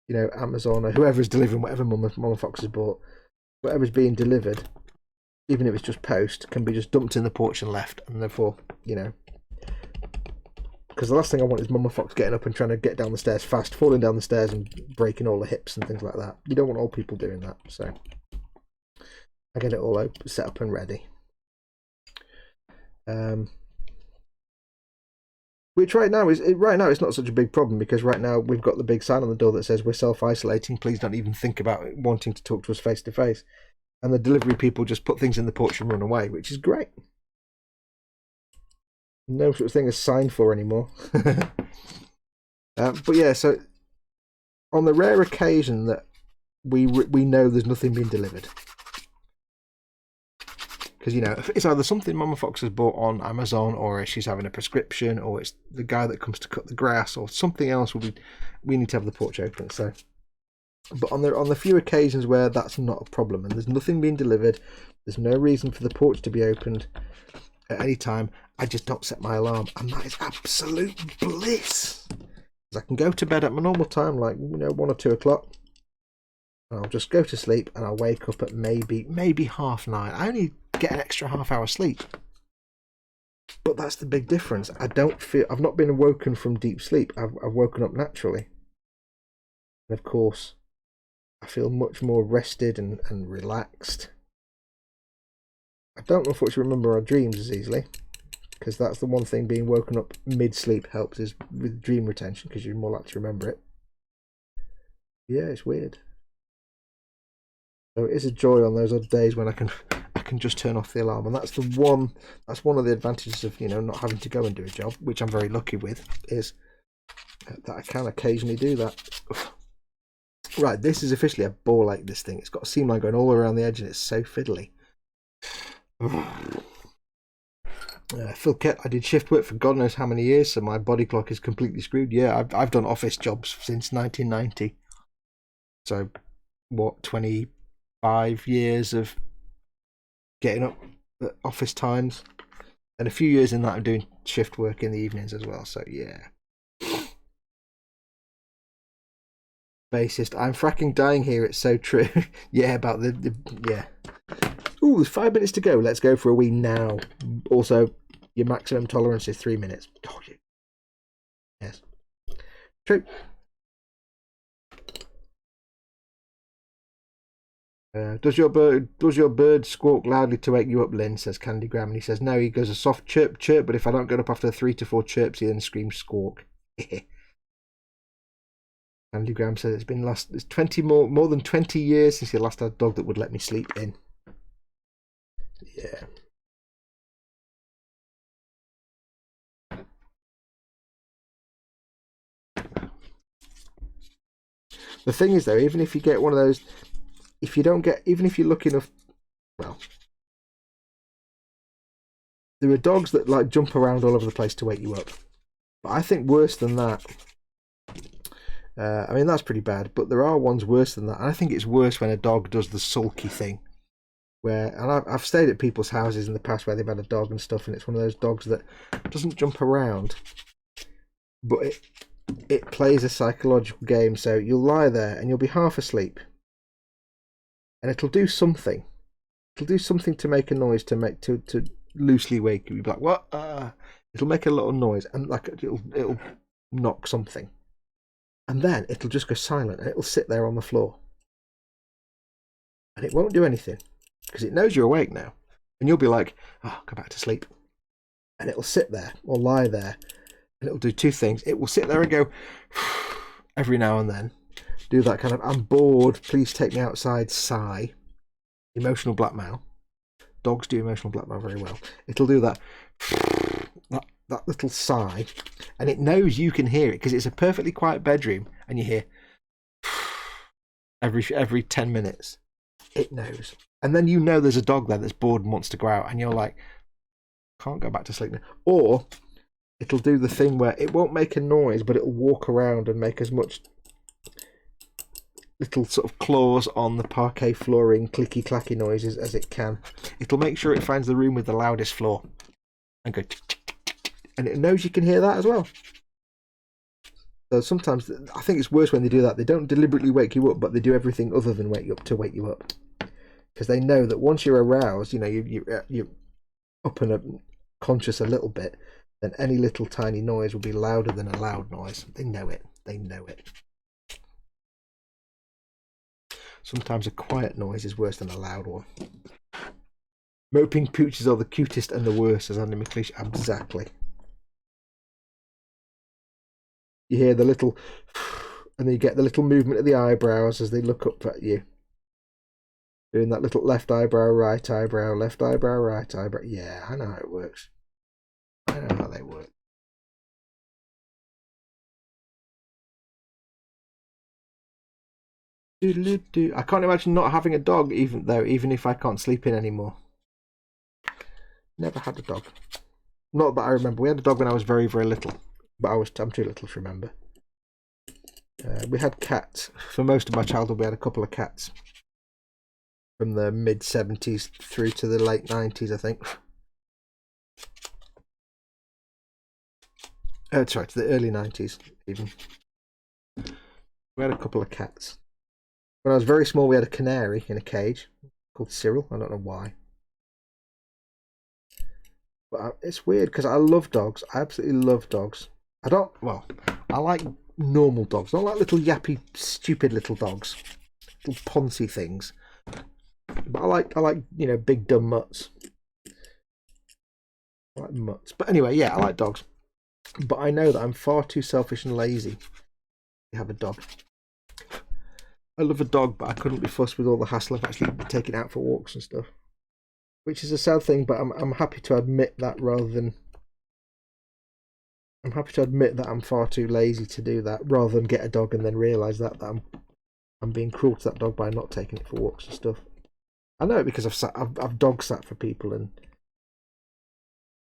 you know, Amazon or whoever's delivering whatever Mama Fox has bought, whatever's being delivered, even if it's just post, can be just dumped in the porch and left, and therefore, you know, because the last thing I want is Mama Fox getting up and trying to get down the stairs fast, falling down the stairs and breaking all the hips and things like that. You don't want old people doing that, so I get it all set up and ready. Which right now it's not such a big problem, because right now we've got the big sign on the door that says we're self-isolating. Please don't even think about wanting to talk to us face to face. And the delivery people just put things in the porch and run away, which is great. No such thing as signed for anymore. But yeah, so on the rare occasion that we know there's nothing being delivered, because, you know, it's either something Mama Fox has bought on Amazon, or she's having a prescription, or it's the guy that comes to cut the grass, or something else, we need to have the porch open. So, but on the few occasions where that's not a problem and there's nothing being delivered, there's no reason for the porch to be opened at any time, I just don't set my alarm, and that is absolute bliss. I can go to bed at my normal time, like, you know, 1 or 2 o'clock. I'll just go to sleep, and I'll wake up at maybe 9:30. I only get an extra half-hour sleep, but that's the big difference. I've not been awoken from deep sleep. I've woken up naturally, and of course I feel much more rested and relaxed. I don't unfortunately remember our dreams as easily, because that's the one thing being woken up mid-sleep helps, is with dream retention, because you're more likely to remember it. Yeah, it's weird. So it is a joy on those other days when I can just turn off the alarm, and that's one of the advantages of, you know, not having to go and do a job, which I'm very lucky with, is that I can occasionally do that. Right, this is officially a ball ache, this thing. It's got a seam line going all around the edge, and it's so fiddly. Phil Kett, I did shift work for God knows how many years, so my body clock is completely screwed. Yeah, I've done office jobs since 1990. So, what, 25 years of getting up at office times, and a few years in that I'm doing shift work in the evenings as well. So yeah. Bassist, I'm fracking dying here. It's so true. Yeah, about the yeah. Ooh, there's 5 minutes to go. Let's go for a wee now. Also, your maximum tolerance is 3 minutes. Oh, yeah. Yes. True. Does your bird squawk loudly to wake you up, Lynn? Says Candygram, and he says no. He goes a soft chirp, chirp, but if I don't get up after 3 to 4 chirps, he then screams squawk. Candygram says it's 20 more than 20 years since he last had a dog that would let me sleep in. Yeah. The thing is, though, even if you get one of those, even if you're lucky enough, well, there are dogs that like jump around all over the place to wake you up. But I think worse than that, I mean, that's pretty bad, but there are ones worse than that. And I think it's worse when a dog does the sulky thing, and I've stayed at people's houses in the past where they've had a dog and stuff, and it's one of those dogs that doesn't jump around, but it plays a psychological game. So you'll lie there and you'll be half asleep, and it'll do something. It'll do something to make a noise to loosely wake you. You'll be like, what? It'll make a little noise, and like it'll knock something, and then it'll just go silent, and it'll sit there on the floor, and it won't do anything because it knows you're awake now, and you'll be like, oh, go back to sleep, and it'll sit there or lie there, and it'll do two things. It will sit there and go every now and then, do that kind of I'm bored, please take me outside sigh, emotional blackmail. Dogs do emotional blackmail very well. It'll do that little sigh, and it knows you can hear it because it's a perfectly quiet bedroom, and you hear every 10 minutes. It knows, and then you know there's a dog there that's bored and wants to go out, and you're like, can't go back to sleep now. Or it'll do the thing where it won't make a noise, but it'll walk around and make as much little sort of claws on the parquet flooring, clicky clacky noises as it can. It'll make sure it finds the room with the loudest floor and go tick, tick, tick, tick, and it knows you can hear that as well. So sometimes I think it's worse when they do that. They don't deliberately wake you up, but they do everything other than wake you up to wake you up, because they know that once you're aroused, you know, you're up and conscious a little bit, then any little tiny noise will be louder than a loud noise. They know it. They know it. Sometimes a quiet noise is worse than a loud one. Moping pooches are the cutest and the worst, says Andy McLeish. Exactly. You hear the little, and then you get the little movement of the eyebrows as they look up at you. Doing that little left eyebrow, right eyebrow, left eyebrow, right eyebrow. Yeah, I know how it works. I know how they work. I can't imagine not having a dog, even if I can't sleep in anymore. Never had a dog. Not that I remember. We had a dog when I was very, very little, but I'm too little to remember. We had cats for most of my childhood. We had a couple of cats from the mid-70s through to the late 90s, I think. Sorry, to the early 90s even. We had a couple of cats. When I was very small, we had a canary in a cage called Cyril. I don't know why. But it's weird because I love dogs. I absolutely love dogs. I like normal dogs. Not like little yappy, stupid little dogs. Little poncy things. But I like, you know, big dumb mutts. I like mutts. But anyway, yeah, I like dogs. But I know that I'm far too selfish and lazy to have a dog. I love a dog, but I couldn't be fussed with all the hassle of actually taking it out for walks and stuff. Which is a sad thing, but I'm happy to admit that I'm happy to admit that I'm far too lazy to do that, rather than get a dog and then realise that I'm being cruel to that dog by not taking it for walks and stuff. I know it because I've dog sat for people, and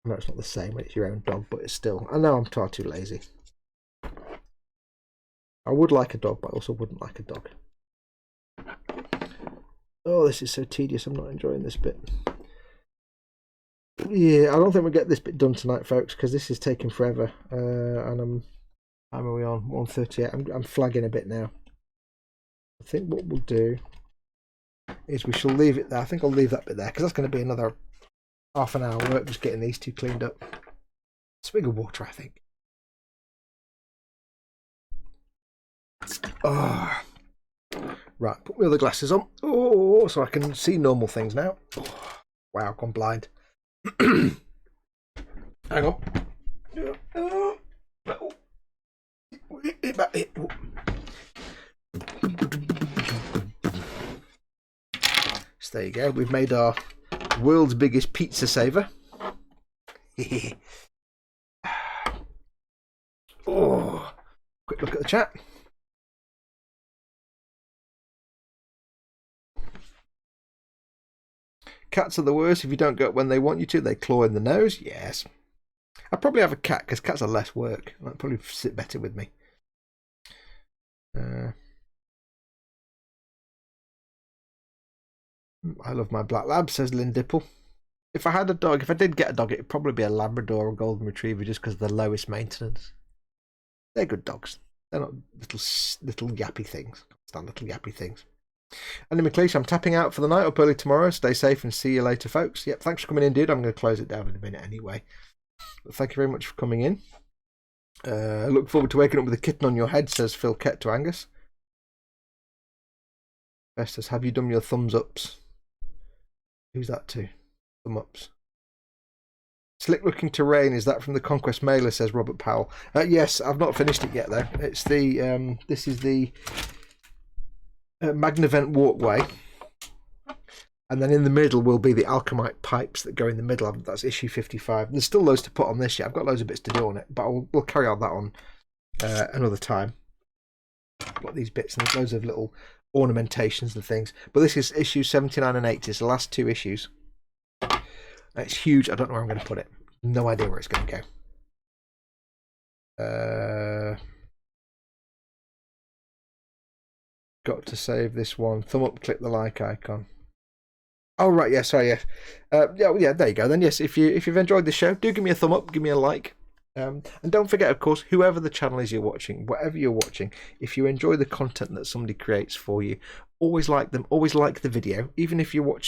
I know it's not the same when it's your own dog, but it's still, I know I'm far too lazy. I would like a dog, but I also wouldn't like a dog. Oh, this is so tedious. I'm not enjoying this bit. Yeah, I don't think we'll get this bit done tonight, folks, because this is taking forever. And how are we on? 1:38. I'm flagging a bit now. I think what we'll do is we shall leave it there. I think I'll leave that bit there, because that's going to be another half an hour work just getting these two cleaned up. Swig of water, I think. Oh. Right, put my other glasses on. Oh, so I can see normal things now. Oh, wow, I've gone blind. Hang on. So there you go. We've made our world's biggest pizza saver. Oh, quick look at the chat. Cats are the worst. If you don't go up when they want you to, they claw in the nose. Yes. I'd probably have a cat, because cats are less work. They'd probably sit better with me. I love my black lab, says Lynn Dipple. If I had a dog, if I did get a dog, it'd probably be a Labrador or Golden Retriever, just because of the lowest maintenance. They're good dogs. They're not little yappy things. Stand little yappy things. Andy McLeish, I'm tapping out for the night. Up early tomorrow. Stay safe and see you later, folks. Yep, thanks for coming in, dude. I'm going to close it down in a minute anyway. But thank you very much for coming in. I look forward to waking up with a kitten on your head, says Phil Kett to Angus. Festus, have you done your thumbs ups? Who's that to? Thumb ups. Slick looking terrain, is that from the Conquest mailer, says Robert Powell. Yes, I've not finished it yet though. It's the this is the Magnavent Walkway, and then in the middle will be the Alchomite Pipes that go in the middle. That's issue 55. There's still loads to put on this yet. I've got loads of bits to do on it, but we'll carry on that on another time. Got these bits, and there's loads of little ornamentations and things. But this is issue 79 and 80. It's the last two issues. It's huge. I don't know where I'm going to put it. No idea where it's going to go. Got to save this one. Thumb up, click the like icon. Oh right, yeah, sorry, yeah. Yeah, there you go then. Yes, if you've enjoyed the show, do give me a thumb up, give me a like. And don't forget, of course, whoever the channel is you're watching, whatever you're watching, if you enjoy the content that somebody creates for you, always like them, always like the video. Even if you're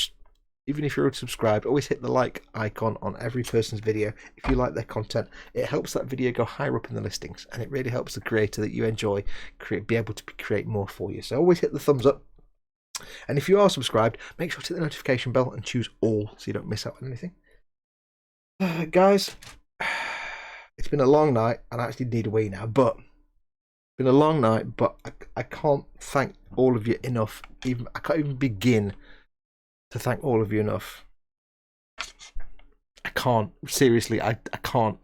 subscribed, always hit the like icon on every person's video. If you like their content, it helps that video go higher up in the listings, and it really helps the creator that you enjoy be able to create more for you. So always hit the thumbs up. And if you are subscribed, make sure to hit the notification bell and choose all so you don't miss out on anything. Guys, it's been a long night, and I actually need a wee now, but it's been a long night, but I can't thank all of you enough. I can't even begin to thank all of you enough. I can't. Seriously, I can't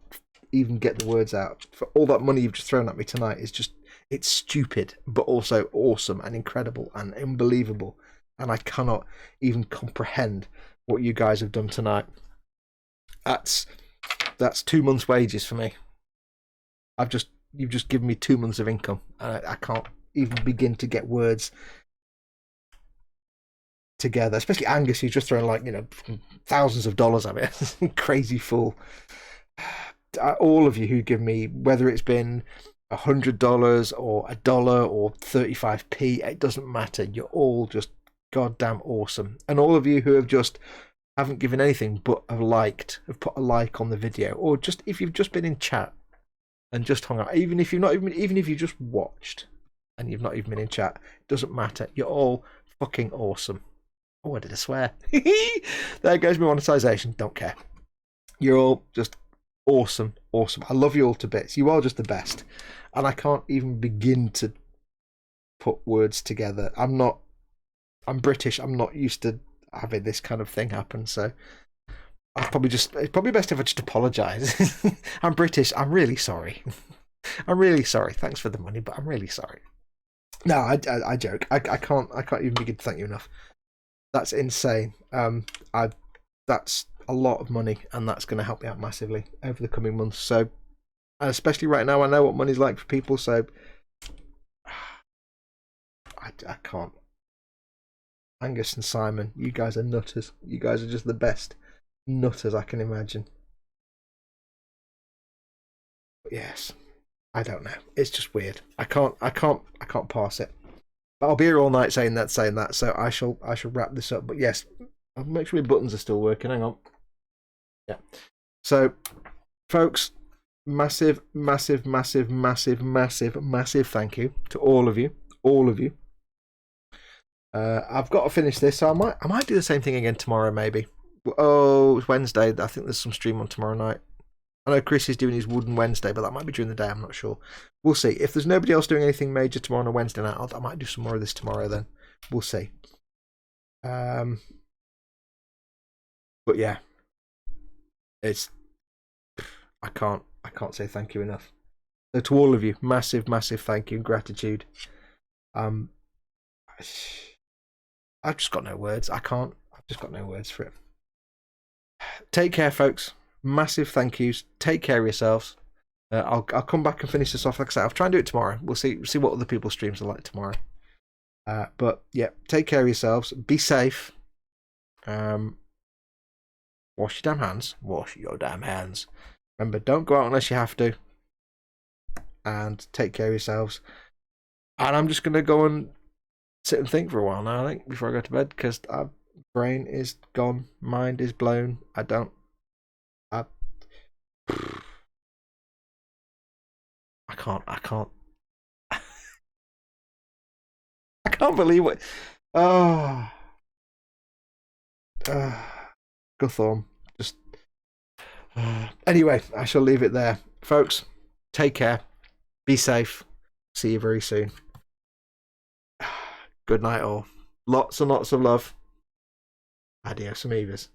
even get the words out. For all that money you've just thrown at me tonight is just, it's stupid, but also awesome and incredible and unbelievable. And I cannot even comprehend what you guys have done tonight. That's 2 months' wages for me. You've just given me 2 months of income, and I can't even begin to get words together. Especially Angus, who's just thrown, like, you know, thousands of dollars at me. Crazy fool. All of you who give me, whether it's been $100 or $1 or 35p, it doesn't matter. You're all just goddamn awesome. And all of you who have just haven't given anything but have put a like on the video, or just if you've just been in chat and just hung out, even if you just watched and you've not even been in chat, it doesn't matter. You're all fucking awesome. Oh, I did a swear. There goes my monetization. Don't care. You're all just awesome. I love you all to bits. You are just the best, and I can't even begin to put words together. I'm British. I'm not used to having this kind of thing happen, so it's probably best if I just apologise. I'm British. I'm really sorry. I'm really sorry. Thanks for the money, but I'm really sorry. No, I joke. I can't even begin to thank you enough. That's insane. That's a lot of money, and that's going to help me out massively over the coming months. So, and especially right now, I know what money's like for people. So, I can't. Angus and Simon, you guys are nutters. You guys are just the best nutters I can imagine. But yes, I don't know. It's just weird. I can't pass it. But I'll be here all night saying that. So I shall wrap this up. But yes, I'll make sure my buttons are still working. Hang on. Yeah. So, folks, massive thank you to all of you. I've got to finish this, so I might do the same thing again tomorrow, maybe. Oh, it's Wednesday. I think there's some stream on tomorrow night. I know Chris is doing his Wooden Wednesday, but that might be during the day. I'm not sure. We'll see. If there's nobody else doing anything major tomorrow on a Wednesday night, I might do some more of this tomorrow then. We'll see. But yeah, I can't say thank you enough. So to all of you, massive thank you and gratitude. I've just got no words. I've just got no words for it. Take care, folks. Massive thank yous. Take care of yourselves. I'll come back and finish this off. Like I said, I'll try and do it tomorrow. We'll see what other people's streams are like tomorrow. But yeah, take care of yourselves. Be safe. Wash your damn hands. Wash your damn hands. Remember, don't go out unless you have to. And take care of yourselves. And I'm just gonna go and sit and think for a while now, I think, before I go to bed, because our brain is gone, mind is blown. I can't believe it. Guthorm. Just anyway, I shall leave it there. Folks, take care. Be safe. See you very soon. Good night all. Lots and lots of love. Adios amigos.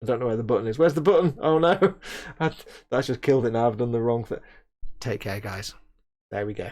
I don't know where the button is. Where's the button? Oh no. That's just killed it now. I've done the wrong thing. Take care, guys. There we go.